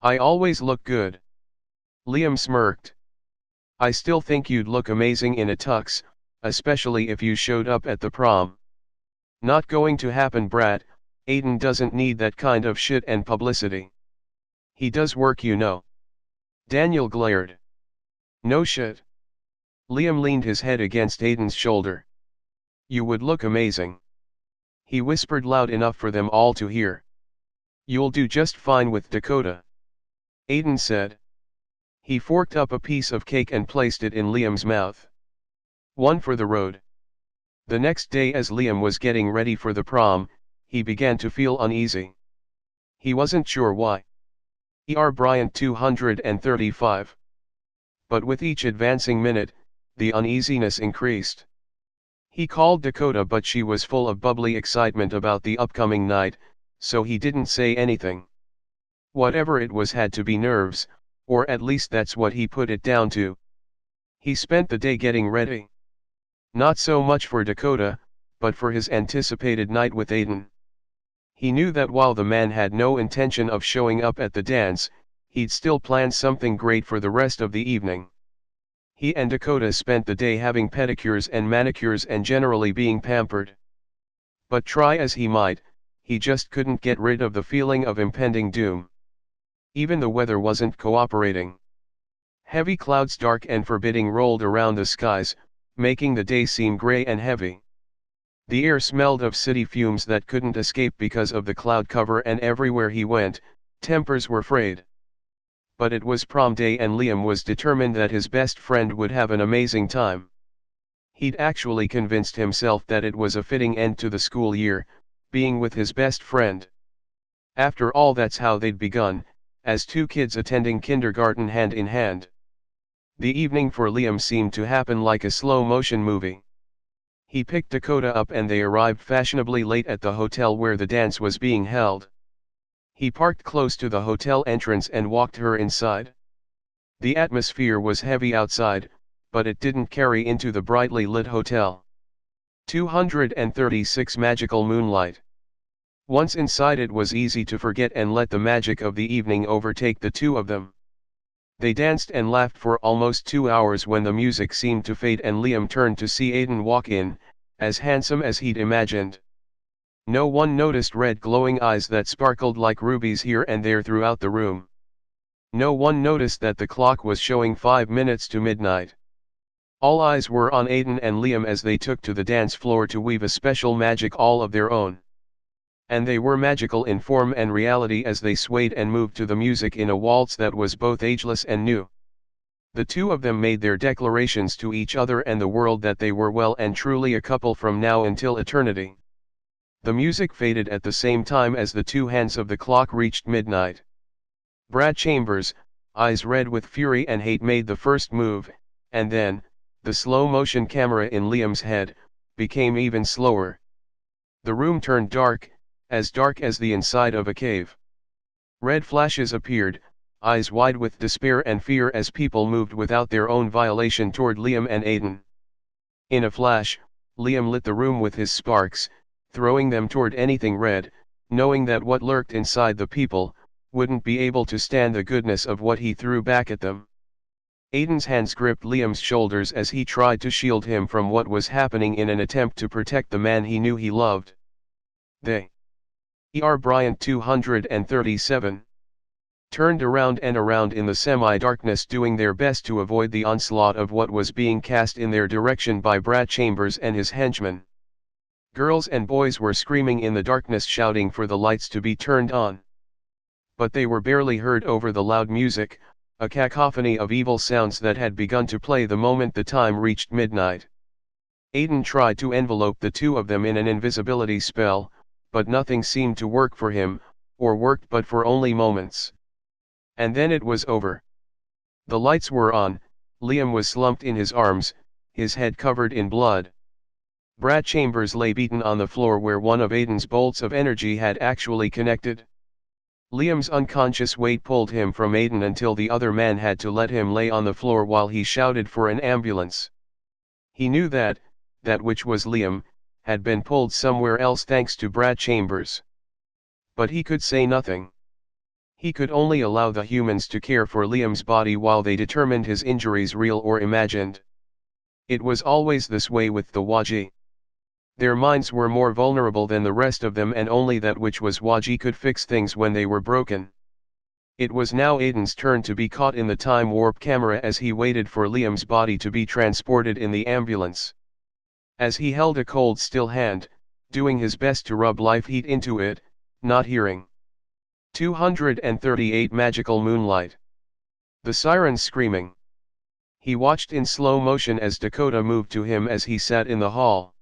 I always look good. Liam smirked. I still think you'd look amazing in a tux, especially if you showed up at the prom. Not going to happen, brat. Aiden doesn't need that kind of shit and publicity. He does work, you know. Daniel glared. No shit. Liam leaned his head against Aiden's shoulder. You would look amazing. He whispered loud enough for them all to hear. You'll do just fine with Dakota. Aiden said. He forked up a piece of cake and placed it in Liam's mouth. One for the road. The next day, as Liam was getting ready for the prom, he began to feel uneasy. He wasn't sure why. Bryant 235. But with each advancing minute, the uneasiness increased. He called Dakota, but she was full of bubbly excitement about the upcoming night, so he didn't say anything. Whatever it was had to be nerves, or at least that's what he put it down to. He spent the day getting ready. Not so much for Dakota, but for his anticipated night with Aiden. He knew that while the man had no intention of showing up at the dance, he'd still plan something great for the rest of the evening. He and Dakota spent the day having pedicures and manicures and generally being pampered. But try as he might, he just couldn't get rid of the feeling of impending doom. Even the weather wasn't cooperating. Heavy clouds, dark and forbidding, rolled around the skies, making the day seem gray and heavy. The air smelled of city fumes that couldn't escape because of the cloud cover, and everywhere he went, tempers were frayed. But it was prom day and Liam was determined that his best friend would have an amazing time. He'd actually convinced himself that it was a fitting end to the school year, being with his best friend. After all, that's how they'd begun, as two kids attending kindergarten hand in hand. The evening for Liam seemed to happen like a slow-motion movie. He picked Dakota up and they arrived fashionably late at the hotel where the dance was being held. He parked close to the hotel entrance and walked her inside. The atmosphere was heavy outside, but it didn't carry into the brightly lit hotel. 236 Magical Moonlight. Once inside it was easy to forget and let the magic of the evening overtake the two of them. They danced and laughed for almost 2 hours when the music seemed to fade and Liam turned to see Aiden walk in, as handsome as he'd imagined. No one noticed red glowing eyes that sparkled like rubies here and there throughout the room. No one noticed that the clock was showing 5 minutes to midnight. All eyes were on Aiden and Liam as they took to the dance floor to weave a special magic all of their own. And they were magical in form and reality as they swayed and moved to the music in a waltz that was both ageless and new. The two of them made their declarations to each other and the world that they were well and truly a couple from now until eternity. The music faded at the same time as the 2 hands of the clock reached midnight. Brad Chambers, eyes red with fury and hate, made the first move, and then, the slow-motion camera in Liam's head, became even slower. The room turned dark as the inside of a cave. Red flashes appeared, eyes wide with despair and fear as people moved without their own violation toward Liam and Aiden. In a flash, Liam lit the room with his sparks, throwing them toward anything red, knowing that what lurked inside the people wouldn't be able to stand the goodness of what he threw back at them. Aiden's hands gripped Liam's shoulders as he tried to shield him from what was happening in an attempt to protect the man he knew he loved. They. Bryant 237. Turned around and around in the semi-darkness, doing their best to avoid the onslaught of what was being cast in their direction by Brad Chambers and his henchmen. Girls and boys were screaming in the darkness, shouting for the lights to be turned on. But they were barely heard over the loud music, a cacophony of evil sounds that had begun to play the moment the time reached midnight. Aiden tried to envelope the two of them in an invisibility spell, but nothing seemed to work for him, or worked but for only moments. And then it was over. The lights were on, Liam was slumped in his arms, his head covered in blood. Brad Chambers lay beaten on the floor where one of Aiden's bolts of energy had actually connected. Liam's unconscious weight pulled him from Aiden until the other man had to let him lay on the floor while he shouted for an ambulance. He knew that which was Liam, had been pulled somewhere else thanks to Brad Chambers. But he could say nothing. He could only allow the humans to care for Liam's body while they determined his injuries real or imagined. It was always this way with the Waji. Their minds were more vulnerable than the rest of them, and only that which was Waji could fix things when they were broken. It was now Aiden's turn to be caught in the time warp camera as he waited for Liam's body to be transported in the ambulance. As he held a cold still hand, doing his best to rub life heat into it, not hearing. 238 Magical Moonlight. The sirens screaming. He watched in slow motion as Dakota moved to him as he sat in the hall.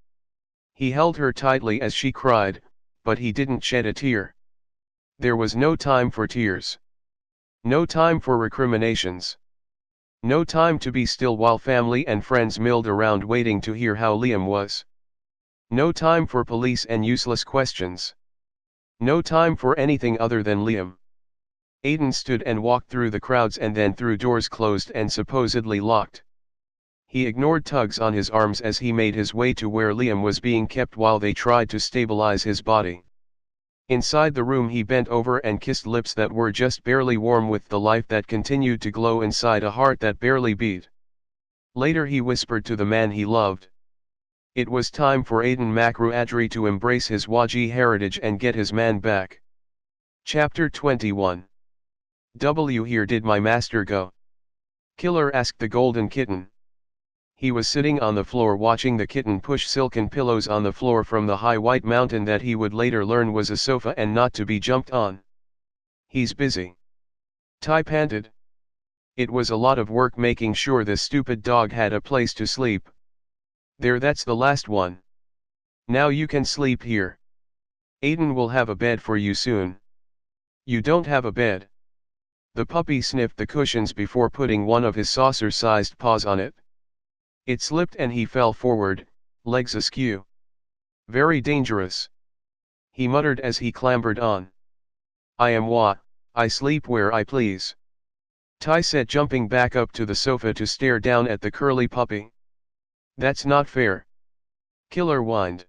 He held her tightly as she cried, but he didn't shed a tear. There was no time for tears. No time for recriminations. No time to be still while family and friends milled around waiting to hear how Liam was. No time for police and useless questions. No time for anything other than Liam. Aiden stood and walked through the crowds and then through doors closed and supposedly locked. He ignored tugs on his arms as he made his way to where Liam was being kept while they tried to stabilize his body. Inside the room he bent over and kissed lips that were just barely warm with the life that continued to glow inside a heart that barely beat. Later he whispered to the man he loved. It was time for Aiden Makruadri to embrace his Waji heritage and get his man back. Chapter 21. Where did my master go? Killer asked the golden kitten. He was sitting on the floor watching the kitten push silken pillows on the floor from the high white mountain that he would later learn was a sofa and not to be jumped on. He's busy. Ty panted. It was a lot of work making sure the stupid dog had a place to sleep. There, that's the last one. Now you can sleep here. Aiden will have a bed for you soon. You don't have a bed. The puppy sniffed the cushions before putting one of his saucer-sized paws on it. It slipped and he fell forward, legs askew. Very dangerous, he muttered as he clambered on. I sleep where I please, Ty said, jumping back up to the sofa to stare down at the curly puppy. That's not fair, Killer whined.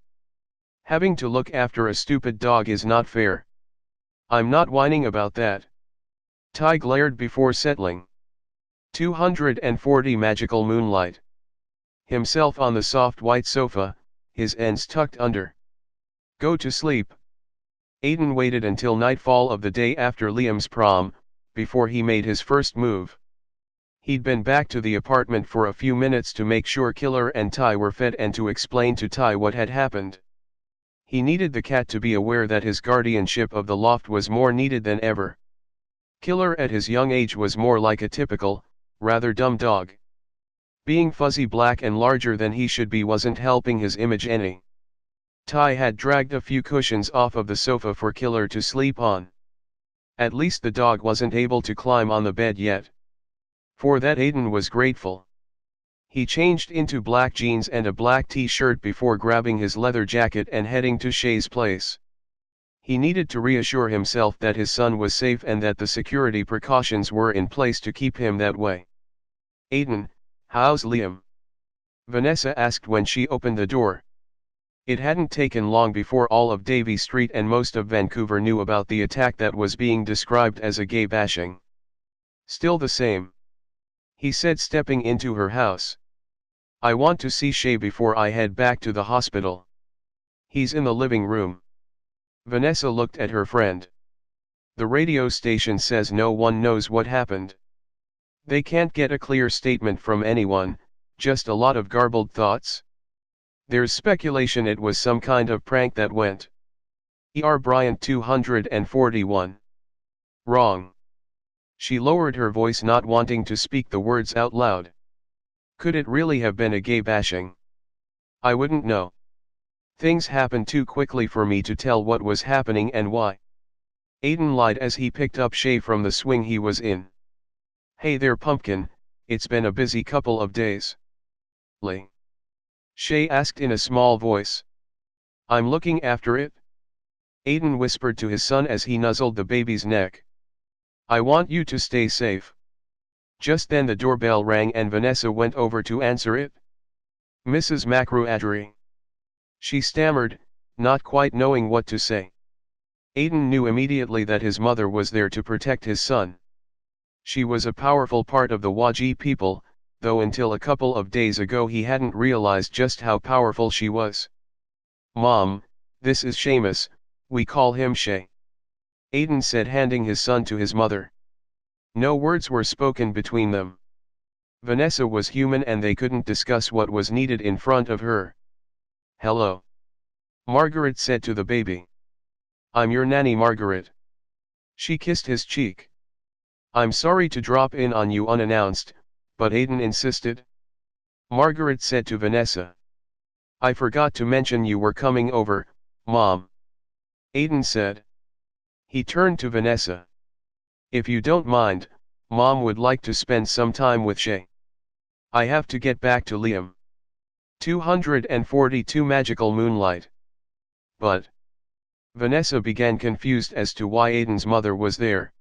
Having to look after a stupid dog is not fair. I'm not whining about that, Ty glared before settling. 240 Magical Moonlight. Himself on the soft white sofa, his ends tucked under. Go to sleep. Aiden waited until nightfall of the day after Liam's prom, before he made his first move. He'd been back to the apartment for a few minutes to make sure Killer and Ty were fed and to explain to Ty what had happened. He needed the cat to be aware that his guardianship of the loft was more needed than ever. Killer at his young age was more like a typical, rather dumb dog. Being fuzzy black and larger than he should be wasn't helping his image any. Ty had dragged a few cushions off of the sofa for Killer to sleep on. At least the dog wasn't able to climb on the bed yet. For that Aiden was grateful. He changed into black jeans and a black t-shirt before grabbing his leather jacket and heading to Shay's place. He needed to reassure himself that his son was safe and that the security precautions were in place to keep him that way. Aiden, how's Liam? Vanessa asked when she opened the door. It hadn't taken long before all of Davie Street and most of Vancouver knew about the attack that was being described as a gay bashing. Still the same, he said, stepping into her house. I want to see Shay before I head back to the hospital. He's in the living room. Vanessa looked at her friend. The radio station says no one knows what happened. They can't get a clear statement from anyone, just a lot of garbled thoughts. There's speculation it was some kind of prank that went. Bryant 241. Wrong. She lowered her voice, not wanting to speak the words out loud. Could it really have been a gay bashing? I wouldn't know. Things happened too quickly for me to tell what was happening and why. Aiden lied as he picked up Shay from the swing he was in. Hey there, Pumpkin, it's been a busy couple of days. Lee? Shay asked in a small voice. I'm looking after it, Aiden whispered to his son as he nuzzled the baby's neck. I want you to stay safe. Just then the doorbell rang and Vanessa went over to answer it. Mrs. McRuadry. She stammered, not quite knowing what to say. Aiden knew immediately that his mother was there to protect his son. She was a powerful part of the Waji people, though until a couple of days ago he hadn't realized just how powerful she was. Mom, this is Seamus, we call him Shay, Aiden said, handing his son to his mother. No words were spoken between them. Vanessa was human and they couldn't discuss what was needed in front of her. Hello, Margaret said to the baby. I'm your nanny, Margaret. She kissed his cheek. I'm sorry to drop in on you unannounced, but Aiden insisted. Margaret said to Vanessa. I forgot to mention you were coming over, Mom, Aiden said. He turned to Vanessa. If you don't mind, Mom would like to spend some time with Shay. I have to get back to Liam. 242 Magical Moonlight. But Vanessa began, confused as to why Aiden's mother was there.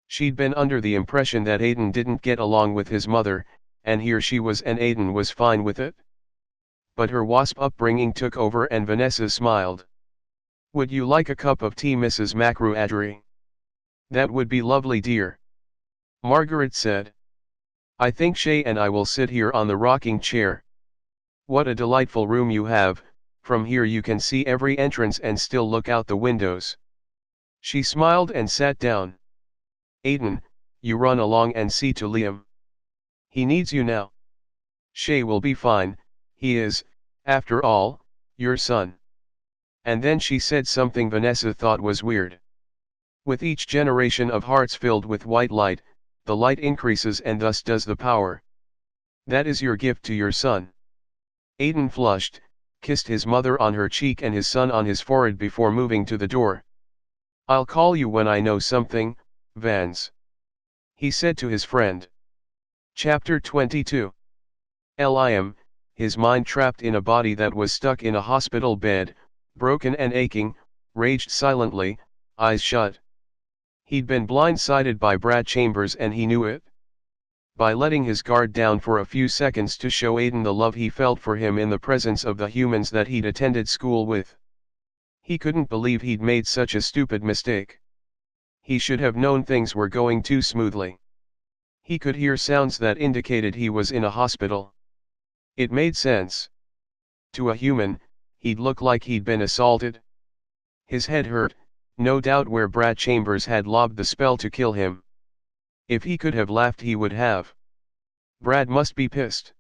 She'd been under the impression that Aiden didn't get along with his mother, and here she was and Aiden was fine with it. But her WASP upbringing took over and Vanessa smiled. Would you like a cup of tea, Mrs. McRuadry? That would be lovely, dear, Margaret said. I think Shay and I will sit here on the rocking chair. What a delightful room you have, from here you can see every entrance and still look out the windows. She smiled and sat down. Aiden, you run along and see to Liam. He needs you now. Shay will be fine, he is, after all, your son. And then she said something Vanessa thought was weird. With each generation of hearts filled with white light, the light increases and thus does the power. That is your gift to your son. Aiden flushed, kissed his mother on her cheek and his son on his forehead before moving to the door. I'll call you when I know something, Vans, he said to his friend. Chapter 22. Liam, his mind trapped in a body that was stuck in a hospital bed, broken and aching, raged silently, eyes shut. He'd been blindsided by Brad Chambers and he knew it. By letting his guard down for a few seconds to show Aiden the love he felt for him in the presence of the humans that he'd attended school with. He couldn't believe he'd made such a stupid mistake. He should have known things were going too smoothly. He could hear sounds that indicated he was in a hospital. It made sense. To a human, he'd look like he'd been assaulted. His head hurt, no doubt where Brad Chambers had lobbed the spell to kill him. If he could have laughed he would have. Brad must be pissed.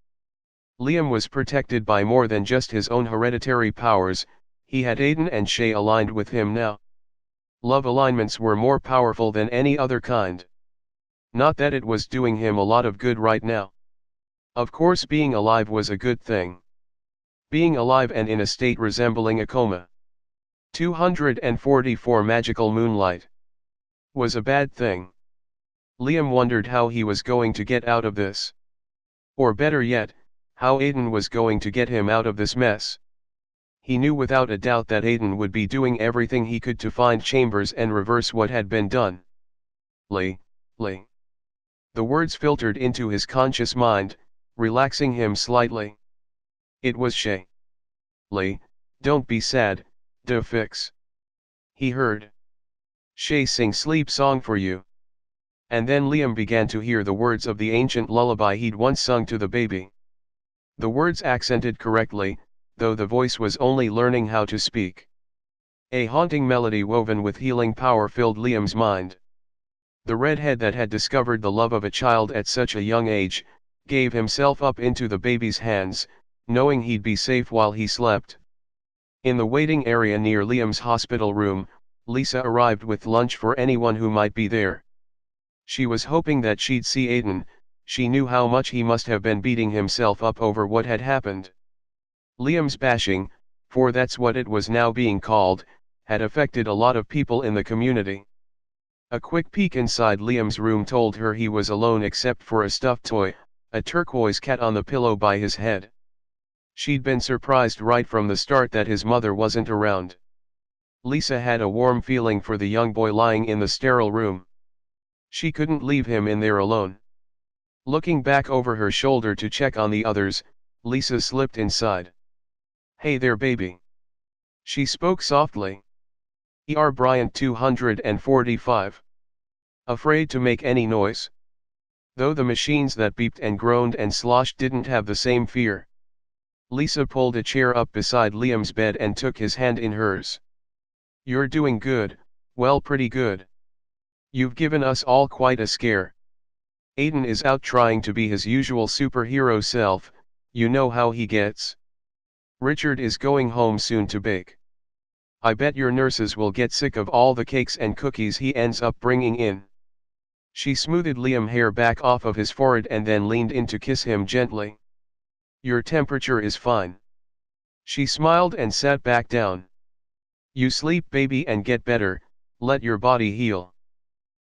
Liam was protected by more than just his own hereditary powers, he had Aiden and Shay aligned with him now. Love alignments were more powerful than any other kind. Not that it was doing him a lot of good right now. Of course being alive was a good thing. Being alive and in a state resembling a coma. 244 magical moonlight. Was a bad thing. Liam wondered how he was going to get out of this. Or better yet, how Aiden was going to get him out of this mess. He knew without a doubt that Aiden would be doing everything he could to find Chambers and reverse what had been done. Lee. The words filtered into his conscious mind, relaxing him slightly. It was Shay. Lee, don't be sad, do fix. He heard. Shay sing sleep song for you. And then Liam began to hear the words of the ancient lullaby he'd once sung to the baby. The words accented correctly, though the voice was only learning how to speak. A haunting melody woven with healing power filled Liam's mind. The redhead that had discovered the love of a child at such a young age, gave himself up into the baby's hands, knowing he'd be safe while he slept. In the waiting area near Liam's hospital room, Lisa arrived with lunch for anyone who might be there. She was hoping that she'd see Aiden. She knew how much he must have been beating himself up over what had happened. Liam's bashing, for that's what it was now being called, had affected a lot of people in the community. A quick peek inside Liam's room told her he was alone except for a stuffed toy, a turquoise cat on the pillow by his head. She'd been surprised right from the start that his mother wasn't around. Lisa had a warm feeling for the young boy lying in the sterile room. She couldn't leave him in there alone. Looking back over her shoulder to check on the others, Lisa slipped inside. Hey there baby. She spoke softly. Er Bryant 245. Afraid to make any noise? Though the machines that beeped and groaned and sloshed didn't have the same fear. Lisa pulled a chair up beside Liam's bed and took his hand in hers. You're doing good, well pretty good. You've given us all quite a scare. Aiden is out trying to be his usual superhero self, you know how he gets. Richard is going home soon to bake. I bet your nurses will get sick of all the cakes and cookies he ends up bringing in. She smoothed Liam's hair back off of his forehead and then leaned in to kiss him gently. Your temperature is fine. She smiled and sat back down. You sleep baby and get better, let your body heal.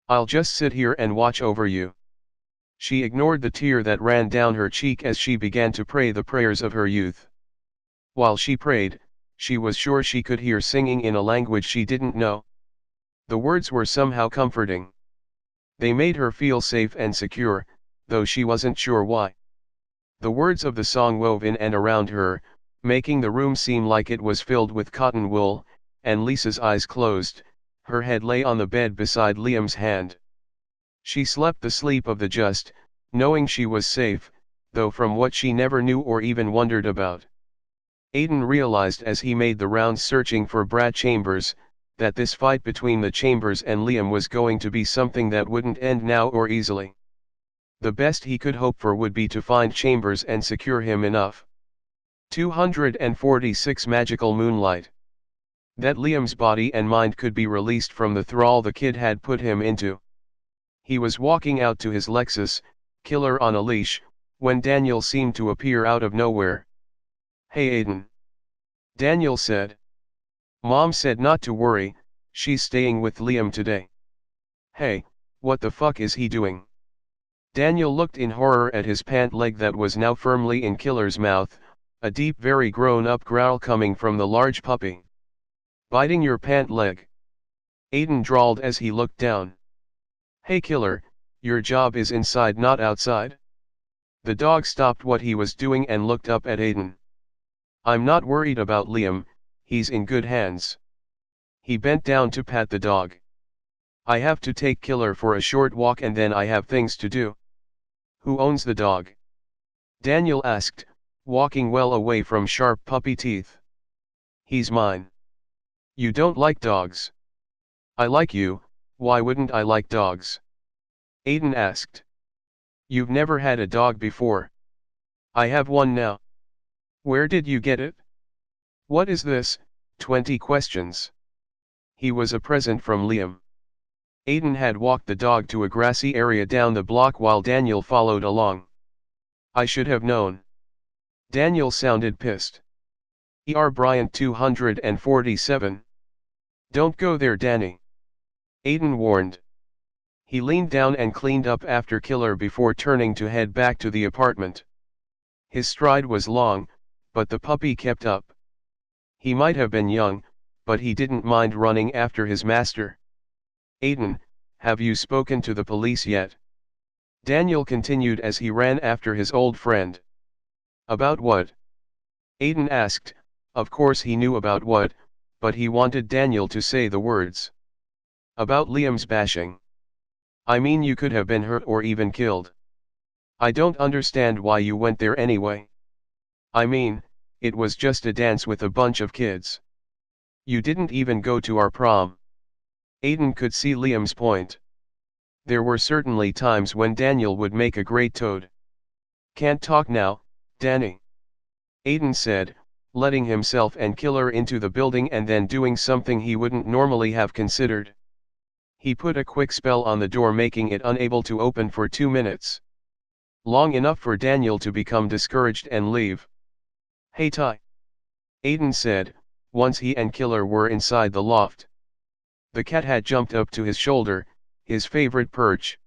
I'll just sit here and watch over you. She ignored the tear that ran down her cheek as she began to pray the prayers of her youth. While she prayed, she was sure she could hear singing in a language she didn't know. The words were somehow comforting. They made her feel safe and secure, though she wasn't sure why. The words of the song wove in and around her, making the room seem like it was filled with cotton wool, and Lisa's eyes closed, her head lay on the bed beside Liam's hand. She slept the sleep of the just, knowing she was safe, though from what she never knew or even wondered about. Aiden realized as he made the rounds searching for Brad Chambers, that this fight between the Chambers and Liam was going to be something that wouldn't end now or easily. The best he could hope for would be to find Chambers and secure him enough. 246 Magical Moonlight. That Liam's body and mind could be released from the thrall the kid had put him into. He was walking out to his Lexus, killer on a leash, when Daniel seemed to appear out of nowhere. Hey Aiden. Daniel said. Mom said not to worry, she's staying with Liam today. Hey, what the fuck is he doing? Daniel looked in horror at his pant leg that was now firmly in Killer's mouth, a deep very grown-up growl coming from the large puppy. "Biting your pant leg," Aiden drawled as he looked down. "Hey killer, your job is inside not outside?" The dog stopped what he was doing and looked up at Aiden. "I'm not worried about Liam, he's in good hands." He bent down to pat the dog. "I have to take Killer for a short walk and then I have things to do." "Who owns the dog?" Daniel asked, walking well away from sharp puppy teeth. "He's mine." "You don't like dogs?" "I like you, why wouldn't I like dogs?" Aiden asked. "You've never had a dog before?" "I have one now." "Where did you get it?" "What is this, 20 questions?" He was a present from Liam. Aiden had walked the dog to a grassy area down the block while Daniel followed along. "I should have known." Daniel sounded pissed. Bryant 247. "Don't go there, Danny," Aiden warned. He leaned down and cleaned up after Killer before turning to head back to the apartment. His stride was long, but the puppy kept up. He might have been young, but he didn't mind running after his master. "Aiden, have you spoken to the police yet?" Daniel continued as he ran after his old friend. "About what?" Aiden asked. Of course he knew about what, but he wanted Daniel to say the words. "About Liam's bashing. I mean, you could have been hurt or even killed. I don't understand why you went there anyway. I mean, it was just a dance with a bunch of kids. You didn't even go to our prom." Aiden could see Liam's point. There were certainly times when Daniel would make a great toad. "Can't talk now, Danny," Aiden said, letting himself and Killer into the building and then doing something he wouldn't normally have considered. He put a quick spell on the door, making it unable to open for 2 minutes. Long enough for Daniel to become discouraged and leave. "Hey Ty," Aiden said, once he and Killer were inside the loft. The cat had jumped up to his shoulder, his favorite perch.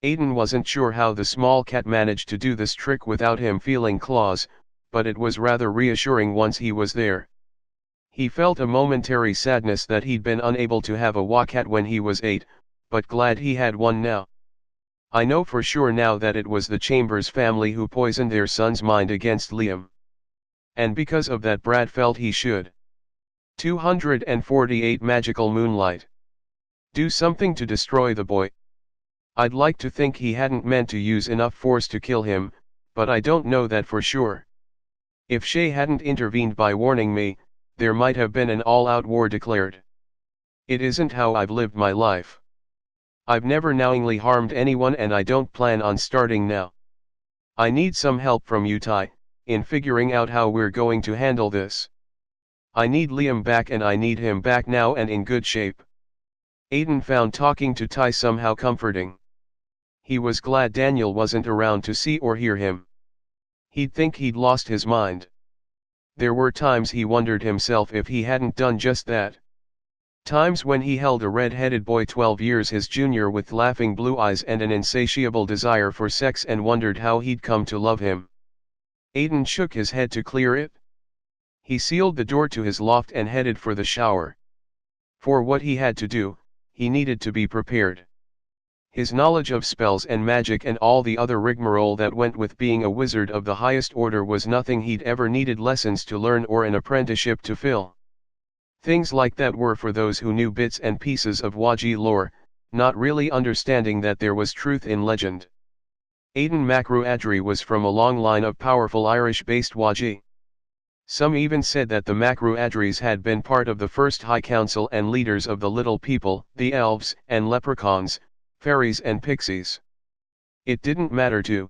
Aiden wasn't sure how the small cat managed to do this trick without him feeling claws, but it was rather reassuring once he was there. He felt a momentary sadness that he'd been unable to have a cat when he was 8, but glad he had one now. "I know for sure now that it was the Chambers family who poisoned their son's mind against Liam. And because of that, Brad felt he should." 248 Magical Moonlight. "Do something to destroy the boy. I'd like to think he hadn't meant to use enough force to kill him, but I don't know that for sure. If Shay hadn't intervened by warning me, there might have been an all-out war declared. It isn't how I've lived my life. I've never knowingly harmed anyone and I don't plan on starting now. I need some help from you, Ty, in figuring out how we're going to handle this. I need Liam back and I need him back now and in good shape." Aiden found talking to Ty somehow comforting. He was glad Daniel wasn't around to see or hear him. He'd think he'd lost his mind. There were times he wondered himself if he hadn't done just that. Times when he held a red-headed boy 12 years his junior with laughing blue eyes and an insatiable desire for sex and wondered how he'd come to love him. Aiden shook his head to clear it. He sealed the door to his loft and headed for the shower. For what he had to do, he needed to be prepared. His knowledge of spells and magic and all the other rigmarole that went with being a wizard of the highest order was nothing he'd ever needed lessons to learn or an apprenticeship to fill. Things like that were for those who knew bits and pieces of Waji lore, not really understanding that there was truth in legend. Aiden Macruadri was from a long line of powerful Irish-based Waji. Some even said that the Macruadris had been part of the first High Council and leaders of the Little People, the elves and leprechauns, fairies and pixies. It didn't matter to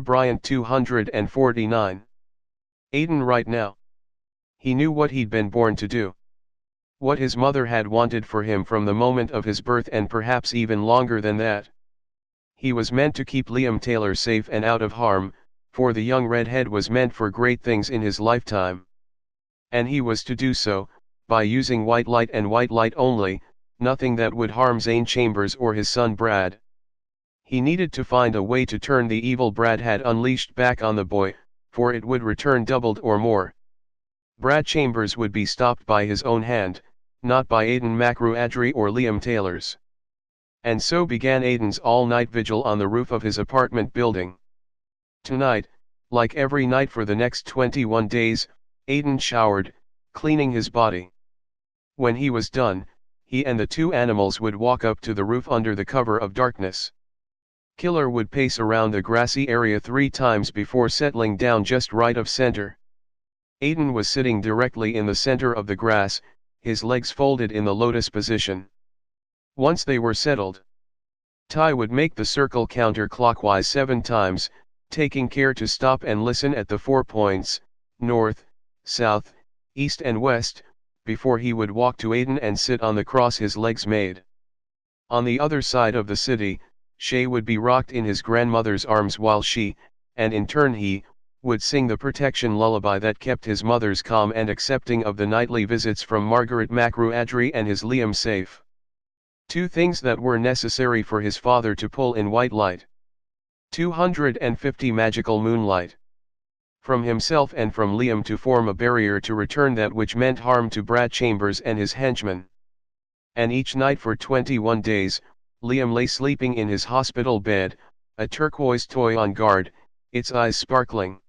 Bryant 249. Aiden right now. He knew what he'd been born to do. What his mother had wanted for him from the moment of his birth and perhaps even longer than that. He was meant to keep Liam Taylor safe and out of harm, for the young redhead was meant for great things in his lifetime. And he was to do so, by using white light and white light only, nothing that would harm Zane Chambers or his son Brad. He needed to find a way to turn the evil Brad had unleashed back on the boy, for it would return doubled or more. Brad Chambers would be stopped by his own hand, not by Aiden McGrew-Adry or Liam Taylor's. And so began Aiden's all-night vigil on the roof of his apartment building. Tonight, like every night for the next 21 days, Aiden showered, cleaning his body. When he was done, he and the two animals would walk up to the roof under the cover of darkness. Killer would pace around the grassy area 3 times before settling down just right of center. Aiden was sitting directly in the center of the grass, his legs folded in the lotus position. Once they were settled, Ty would make the circle counterclockwise 7 times, taking care to stop and listen at the 4 points, north, south, east and west, before he would walk to Aiden and sit on the cross his legs made. On the other side of the city, Shay would be rocked in his grandmother's arms while she, and in turn he, would sing the protection lullaby that kept his mother's calm and accepting of the nightly visits from Margaret McGrew-Adry and his Liam safe. 2 things that were necessary for his father to pull in white light. 250 magical moonlight. From himself and from Liam to form a barrier to return that which meant harm to Brad Chambers and his henchmen. And each night for 21 days, Liam lay sleeping in his hospital bed, a turquoise toy on guard, its eyes sparkling.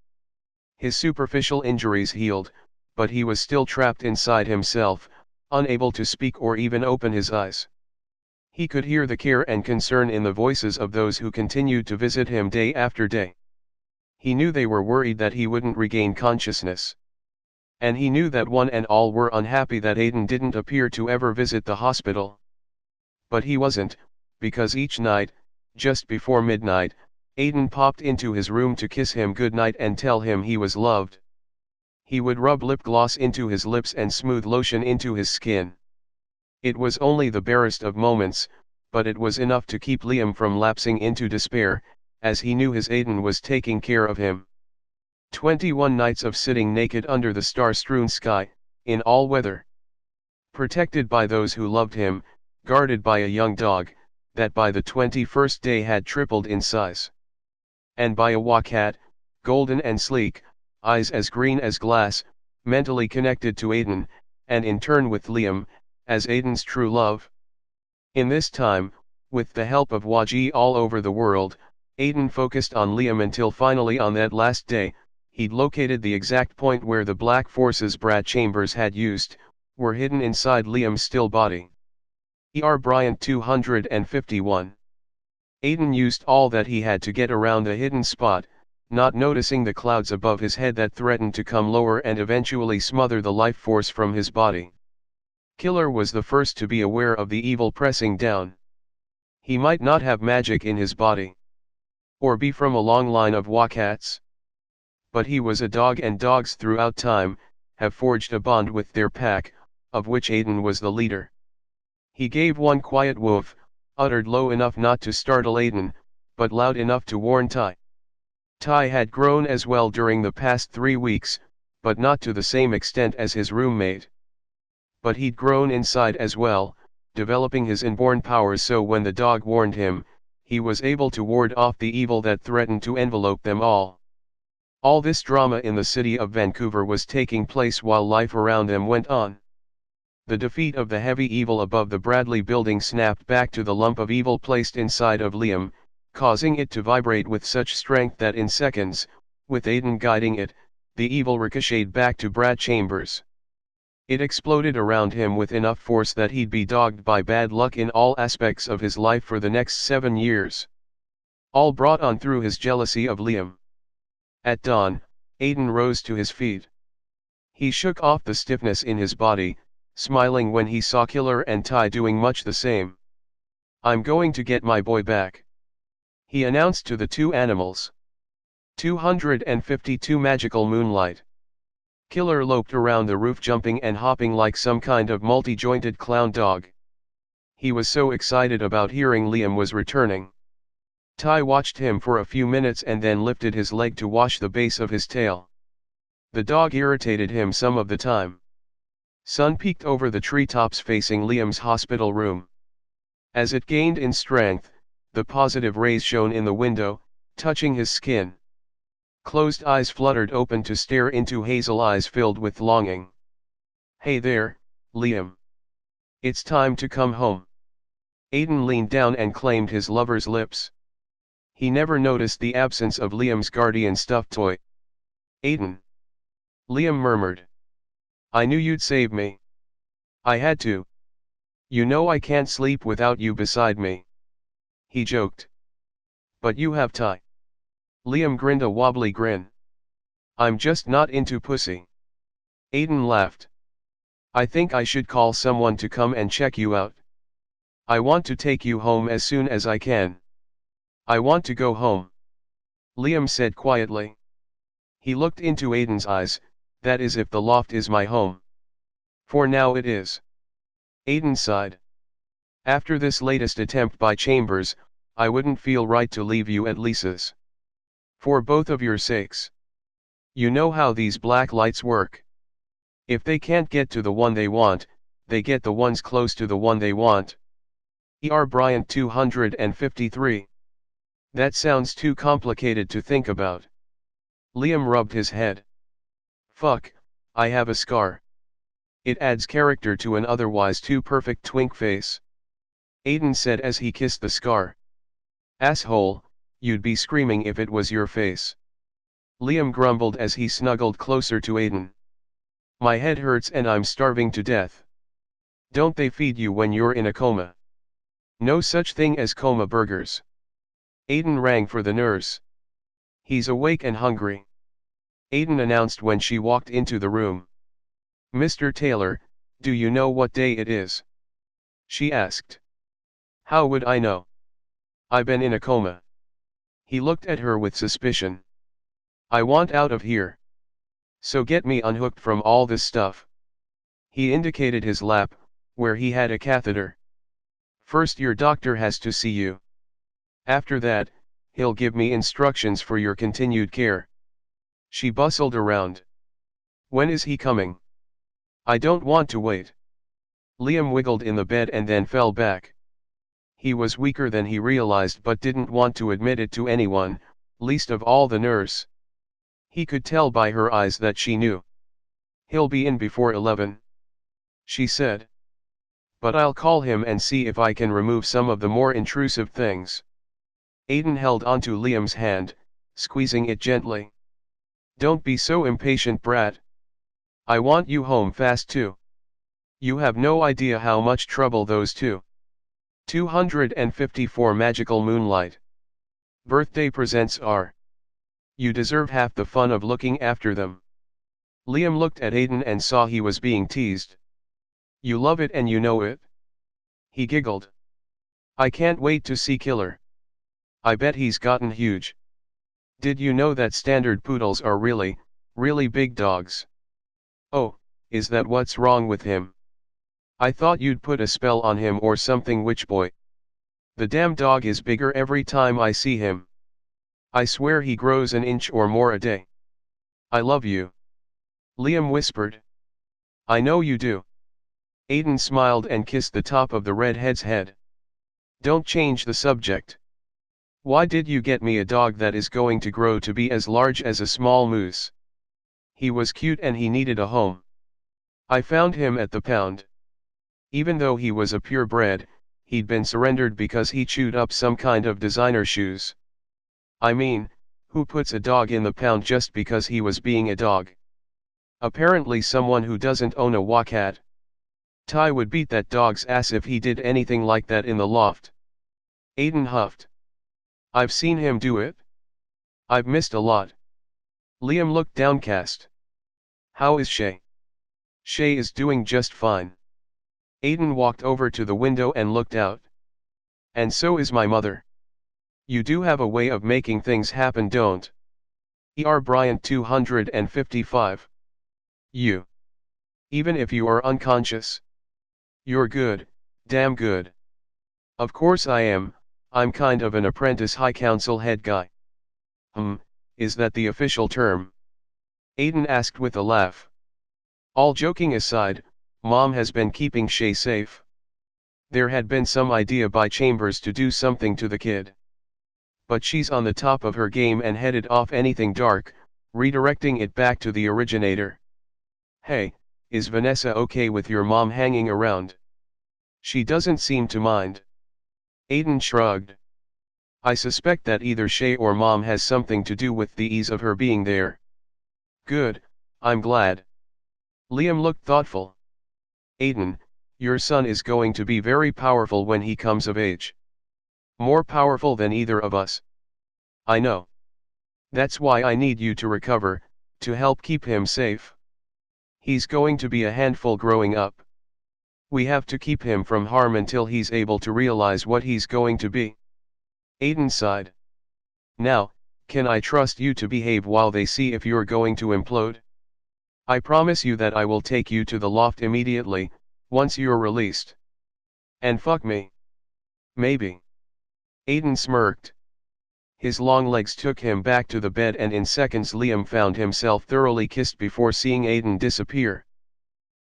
His superficial injuries healed, but he was still trapped inside himself, unable to speak or even open his eyes. He could hear the care and concern in the voices of those who continued to visit him day after day. He knew they were worried that he wouldn't regain consciousness. And he knew that one and all were unhappy that Aiden didn't appear to ever visit the hospital. But he wasn't, because each night, just before midnight, Aiden popped into his room to kiss him goodnight and tell him he was loved. He would rub lip gloss into his lips and smooth lotion into his skin. It was only the barest of moments, but it was enough to keep Liam from lapsing into despair, as he knew his Aiden was taking care of him. 21 nights of sitting naked under the star-strewn sky, in all weather. Protected by those who loved him, guarded by a young dog, that by the 21st day had tripled in size. And by a wakat, golden and sleek, eyes as green as glass, mentally connected to Aiden, and in turn with Liam, as Aiden's true love. In this time, with the help of Waji all over the world, Aiden focused on Liam until finally on that last day, he'd located the exact point where the black forces Brad Chambers had used, were hidden inside Liam's still body. E.R. Bryant 251. Aiden used all that he had to get around the hidden spot, not noticing the clouds above his head that threatened to come lower and eventually smother the life force from his body. Killer was the first to be aware of the evil pressing down. He might not have magic in his body, or be from a long line of wakats. But he was a dog, and dogs throughout time have forged a bond with their pack, of which Aiden was the leader. He gave one quiet woof, uttered low enough not to startle Aiden, but loud enough to warn Ty. Ty had grown as well during the past 3 weeks, but not to the same extent as his roommate. But he'd grown inside as well, developing his inborn powers, so when the dog warned him, he was able to ward off the evil that threatened to envelope them all. All this drama in the city of Vancouver was taking place while life around them went on. The defeat of the heavy evil above the Bradley building snapped back to the lump of evil placed inside of Liam, causing it to vibrate with such strength that in seconds, with Aiden guiding it, the evil ricocheted back to Brad Chambers. It exploded around him with enough force that he'd be dogged by bad luck in all aspects of his life for the next 7 years. All brought on through his jealousy of Liam. At dawn, Aiden rose to his feet. He shook off the stiffness in his body, smiling when he saw Killer and Ty doing much the same. "I'm going to get my boy back," he announced to the 2 animals. 252 magical moonlight. Killer loped around the roof jumping and hopping like some kind of multi-jointed clown dog. He was so excited about hearing Liam was returning. Ty watched him for a few minutes and then lifted his leg to wash the base of his tail. The dog irritated him some of the time. Sun peeked over the treetops facing Liam's hospital room. As it gained in strength, the positive rays shone in the window, touching his skin. Closed eyes fluttered open to stare into hazel eyes filled with longing. "Hey there, Liam. It's time to come home." Aiden leaned down and claimed his lover's lips. He never noticed the absence of Liam's guardian stuffed toy. "Aiden." Liam murmured. "I knew you'd save me. I had to. You know I can't sleep without you beside me." He joked. "But you have Ty." Liam grinned a wobbly grin. "I'm just not into pussy." Aiden laughed. "I think I should call someone to come and check you out. I want to take you home as soon as I can." "I want to go home," Liam said quietly. He looked into Aiden's eyes. "That is if the loft is my home. For now it is." Aiden sighed. "After this latest attempt by Chambers, I wouldn't feel right to leave you at Lisa's. For both of your sakes. You know how these black lights work. If they can't get to the one they want, they get the ones close to the one they want." Bryant 253. "That sounds too complicated to think about." Liam rubbed his head. "Fuck, I have a scar. It adds character to an otherwise too perfect twink face." Aiden said as he kissed the scar. "Asshole, you'd be screaming if it was your face." Liam grumbled as he snuggled closer to Aiden. "My head hurts and I'm starving to death." "Don't they feed you when you're in a coma?" "No such thing as coma burgers." Aiden rang for the nurse. "He's awake and hungry," Aiden announced when she walked into the room. "Mr. Taylor, do you know what day it is?" she asked. "How would I know? I've been in a coma." He looked at her with suspicion. "I want out of here. So get me unhooked from all this stuff." He indicated his lap, where he had a catheter. "First your doctor has to see you. After that, he'll give me instructions for your continued care." She bustled around. "When is he coming?" "I don't want to wait." Liam wiggled in the bed and then fell back. He was weaker than he realized but didn't want to admit it to anyone, least of all the nurse. He could tell by her eyes that she knew. "He'll be in before 11. She said. "But I'll call him and see if I can remove some of the more intrusive things." Aiden held onto Liam's hand, squeezing it gently. "Don't be so impatient, brat. I want you home fast too. You have no idea how much trouble those 254 magical Moonlight birthday presents are. You deserve half the fun of looking after them." Liam looked at Aiden and saw he was being teased. "You love it and you know it." He giggled. "I can't wait to see Killer. I bet he's gotten huge. Did you know that standard poodles are really, really big dogs?" "Oh, is that what's wrong with him? I thought you'd put a spell on him or something, witch boy. The damn dog is bigger every time I see him. I swear he grows an inch or more a day." "I love you," Liam whispered. "I know you do." Aiden smiled and kissed the top of the redhead's head. "Don't change the subject. Why did you get me a dog that is going to grow to be as large as a small moose? He was cute and he needed a home. I found him at the pound. Even though he was a purebred, he'd been surrendered because he chewed up some kind of designer shoes. I mean, who puts a dog in the pound just because he was being a dog? Apparently someone who doesn't own a wacat. Ty would beat that dog's ass if he did anything like that in the loft." Aiden huffed. "I've seen him do it. I've missed a lot." Liam looked downcast. "How is Shay?" "Shay is doing just fine." Aiden walked over to the window and looked out. "And so is my mother. You do have a way of making things happen, don't?" Bryant 255. "You. Even if you are unconscious. You're good, damn good." "Of course I am, I'm kind of an apprentice high council head guy." Is that the official term?" Aiden asked with a laugh. "All joking aside, Mom has been keeping Shay safe. There had been some idea by Chambers to do something to the kid. but she's on the top of her game and headed off anything dark, redirecting it back to the originator. Hey, is Vanessa okay with your mom hanging around? She doesn't seem to mind. Aiden shrugged. I suspect that either Shay or mom has something to do with the ease of her being there. Good, I'm glad. Liam looked thoughtful. Aiden, your son is going to be very powerful when he comes of age. More powerful than either of us. I know. That's why I need you to recover, to help keep him safe. He's going to be a handful growing up. We have to keep him from harm until he's able to realize what he's going to be. Aiden sighed. Now, can I trust you to behave while they see if you're going to implode? I promise you that I will take you to the loft immediately, once you're released. And fuck me. Maybe. Aiden smirked. His long legs took him back to the bed, and in seconds Liam found himself thoroughly kissed before seeing Aiden disappear.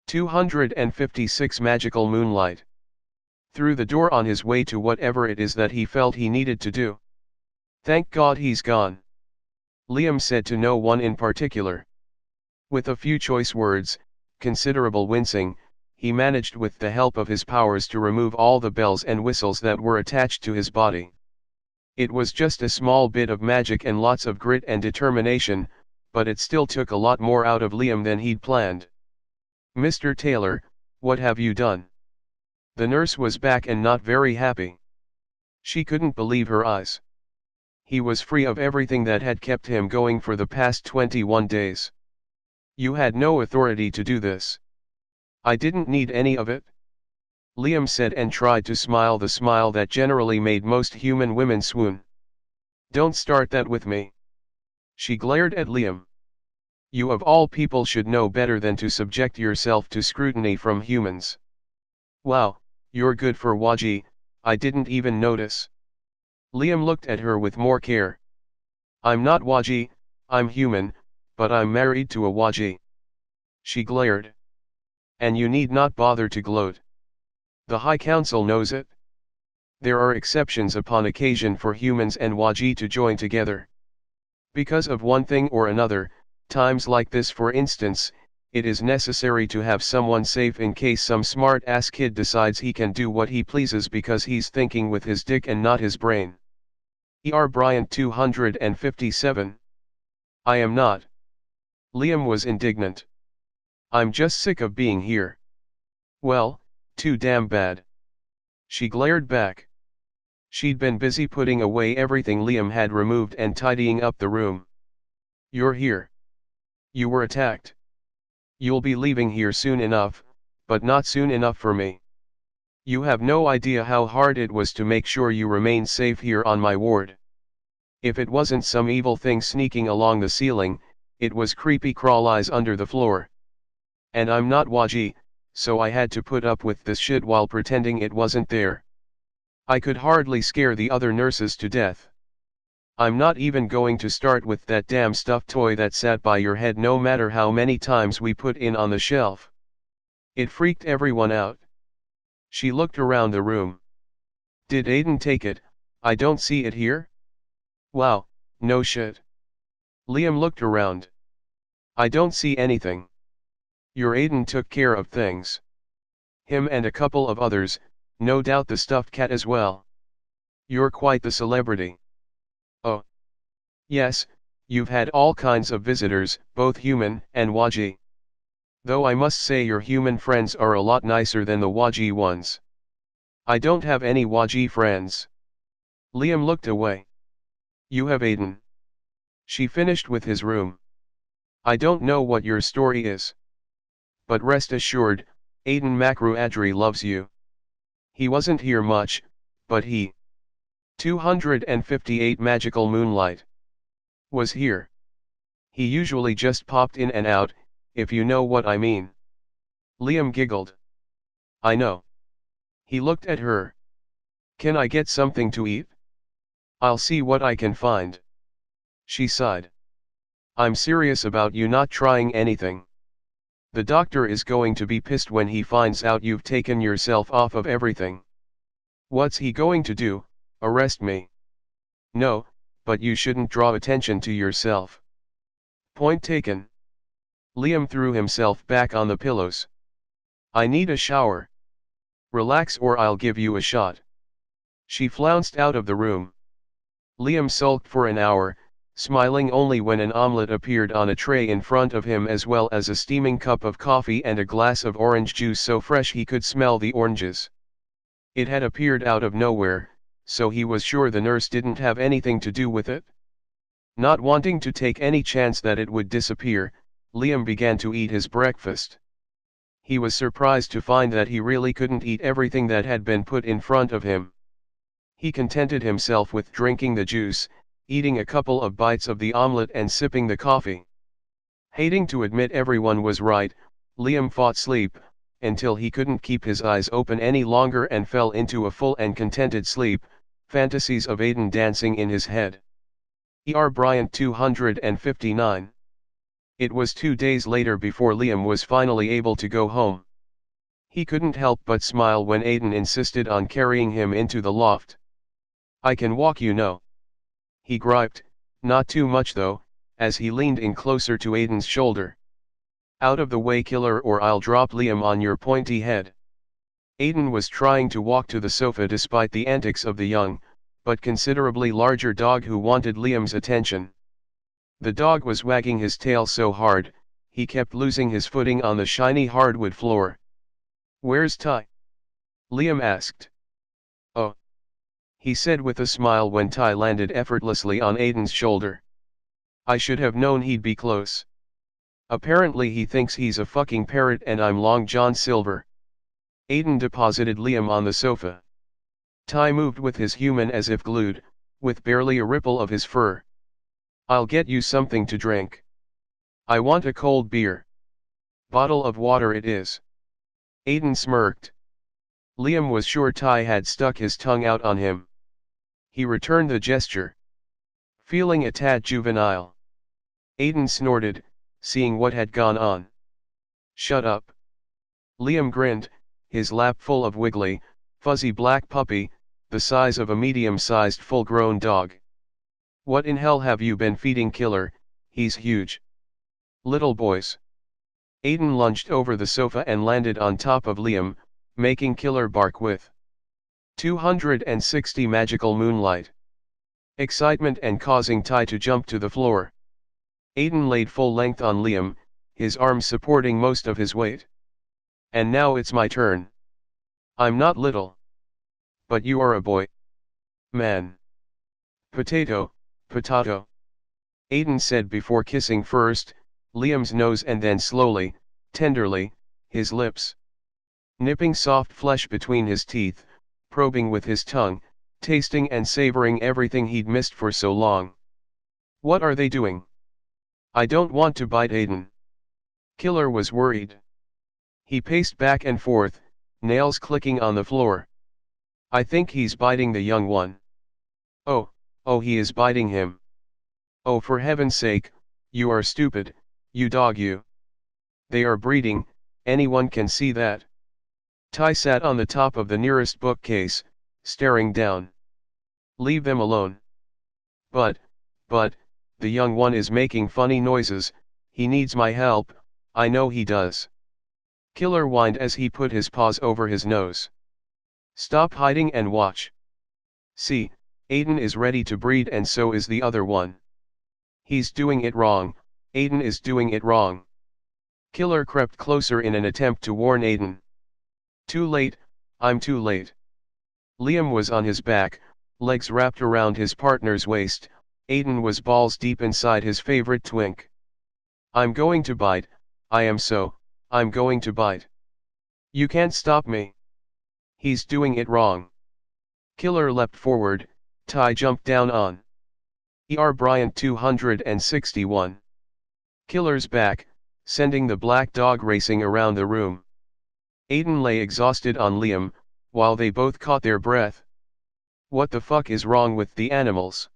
256 Magical Moonlight. Through the door on his way to whatever it is that he felt he needed to do. Thank God he's gone. Liam said to no one in particular. With a few choice words, considerable wincing, he managed with the help of his powers to remove all the bells and whistles that were attached to his body. It was just a small bit of magic and lots of grit and determination, but it still took a lot more out of Liam than he'd planned. Mr. Taylor, what have you done? The nurse was back and not very happy. She couldn't believe her eyes. He was free of everything that had kept him going for the past 21 days. You had no authority to do this. I didn't need any of it. Liam said and tried to smile the smile that generally made most human women swoon. Don't start that with me. She glared at Liam. You of all people should know better than to subject yourself to scrutiny from humans. Wow, you're good for Waji, I didn't even notice. Liam looked at her with more care. I'm not Waji, I'm human, but I'm married to a Waji. She glared. And you need not bother to gloat. The High Council knows it. There are exceptions upon occasion for humans and Waji to join together. Because of one thing or another, times like this for instance, it is necessary to have someone safe in case some smart-ass kid decides he can do what he pleases because he's thinking with his dick and not his brain. E.R. Bryant 257. I am not. Liam was indignant. I'm just sick of being here. Well, too damn bad. She glared back. She'd been busy putting away everything Liam had removed and tidying up the room. You're here. You were attacked. You'll be leaving here soon enough, but not soon enough for me. You have no idea how hard it was to make sure you remain safe here on my ward. If it wasn't some evil thing sneaking along the ceiling, it was creepy crawl eyes under the floor. And I'm not Waji, so I had to put up with this shit while pretending it wasn't there. I could hardly scare the other nurses to death. I'm not even going to start with that damn stuffed toy that sat by your head no matter how many times we put it on the shelf. It freaked everyone out. She looked around the room. Did Aiden take it? I don't see it here. Wow, no shit. Liam looked around. I don't see anything. Your Aiden took care of things. Him and a couple of others, no doubt the stuffed cat as well. You're quite the celebrity. Oh. Yes, you've had all kinds of visitors, both human and Waji. Though I must say your human friends are a lot nicer than the Waji ones. I don't have any Waji friends. Liam looked away. You have Aiden. She finished with his room. I don't know what your story is. But rest assured, Aiden Makruadri loves you. He wasn't here much, but he 258 Magical Moonlight was here. He usually just popped in and out, if you know what I mean. Liam giggled. I know. He looked at her. Can I get something to eat? I'll see what I can find. She sighed. I'm serious about you not trying anything. The doctor is going to be pissed when he finds out you've taken yourself off of everything. What's he going to do, arrest me? No, but you shouldn't draw attention to yourself. Point taken. Liam threw himself back on the pillows. I need a shower. Relax or I'll give you a shot. She flounced out of the room. Liam sulked for an hour, smiling only when an omelette appeared on a tray in front of him, as well as a steaming cup of coffee and a glass of orange juice so fresh he could smell the oranges. It had appeared out of nowhere, so he was sure the nurse didn't have anything to do with it. Not wanting to take any chance that it would disappear, Liam began to eat his breakfast. He was surprised to find that he really couldn't eat everything that had been put in front of him. He contented himself with drinking the juice, eating a couple of bites of the omelette and sipping the coffee. Hating to admit everyone was right, Liam fought sleep, until he couldn't keep his eyes open any longer and fell into a full and contented sleep, fantasies of Aiden dancing in his head. Bryant 259. It was 2 days later before Liam was finally able to go home. He couldn't help but smile when Aiden insisted on carrying him into the loft. I can walk, you know. He griped, not too much though, as he leaned in closer to Aiden's shoulder. Out of the way, killer, or I'll drop Liam on your pointy head. Aiden was trying to walk to the sofa despite the antics of the young, but considerably larger dog who wanted Liam's attention. The dog was wagging his tail so hard, he kept losing his footing on the shiny hardwood floor. Where's Ty? Liam asked. Oh, he said with a smile when Ty landed effortlessly on Aiden's shoulder. I should have known he'd be close. Apparently he thinks he's a fucking parrot and I'm Long John Silver. Aiden deposited Liam on the sofa. Ty moved with his human as if glued, with barely a ripple of his fur. I'll get you something to drink. I want a cold beer. Bottle of water it is. Aiden smirked. Liam was sure Ty had stuck his tongue out on him. He returned the gesture. Feeling a tad juvenile. Aiden snorted, seeing what had gone on. Shut up. Liam grinned, his lap full of wiggly, fuzzy black puppy, the size of a medium-sized full-grown dog. What in hell have you been feeding Killer? He's huge. Little boys. Aiden lunged over the sofa and landed on top of Liam, making Killer bark with 260 magical Moonlight. Excitement and causing Ty to jump to the floor. Aiden laid full length on Liam, his arms supporting most of his weight. And now it's my turn. I'm not little. But you are a boy. Man. Potato, potato. Aiden said before kissing first, Liam's nose and then slowly, tenderly, his lips. Nipping soft flesh between his teeth, probing with his tongue, tasting and savoring everything he'd missed for so long. What are they doing? I don't want to bite Aiden. Killer was worried. He paced back and forth, nails clicking on the floor. I think he's biting the young one. Oh, he is biting him. Oh, for heaven's sake, you are stupid, you dog you. They are breeding, anyone can see that. Ty sat on the top of the nearest bookcase, staring down. Leave them alone. But, the young one is making funny noises, he needs my help, I know he does. Killer whined as he put his paws over his nose. Stop hiding and watch. See, Aiden is ready to breed and so is the other one. He's doing it wrong, Aiden is doing it wrong. Killer crept closer in an attempt to warn Aiden. Too late, I'm too late. Liam was on his back, legs wrapped around his partner's waist, Aiden was balls deep inside his favorite twink. I'm going to bite, I'm going to bite. You can't stop me. He's doing it wrong. Killer leapt forward, Ty jumped down on. Bryant 261. Killer's back, sending the black dog racing around the room. Aiden lay exhausted on Liam, while they both caught their breath. What the fuck is wrong with the animals?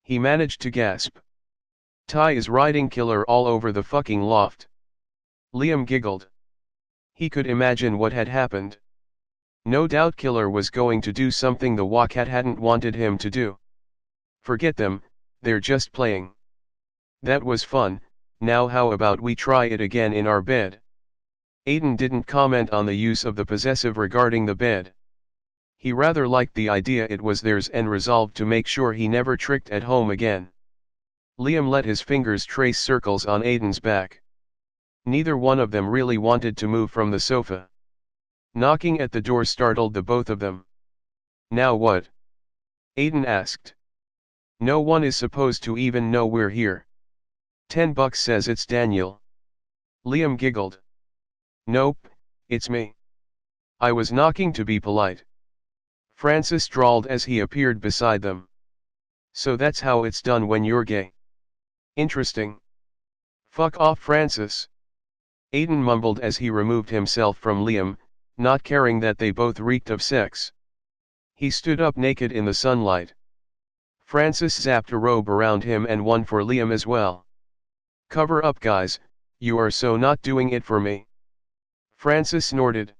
He managed to gasp. Ty is riding Killer all over the fucking loft. Liam giggled. He could imagine what had happened. No doubt Killer was going to do something the Wildcat hadn't wanted him to do. Forget them, they're just playing. That was fun, now how about we try it again in our bed? Aiden didn't comment on the use of the possessive regarding the bed. He rather liked the idea it was theirs and resolved to make sure he never tricked at home again. Liam let his fingers trace circles on Aiden's back. Neither one of them really wanted to move from the sofa. Knocking at the door startled the both of them. Now what? Aiden asked. No one is supposed to even know we're here. $10 says it's Daniel. Liam giggled. Nope, it's me. I was knocking to be polite. Francis drawled as he appeared beside them. So that's how it's done when you're gay. Interesting. Fuck off, Francis. Aiden mumbled as he removed himself from Liam, not caring that they both reeked of sex. He stood up naked in the sunlight. Francis zapped a robe around him and one for Liam as well. Cover up, guys, you are so not doing it for me. Francis snorted.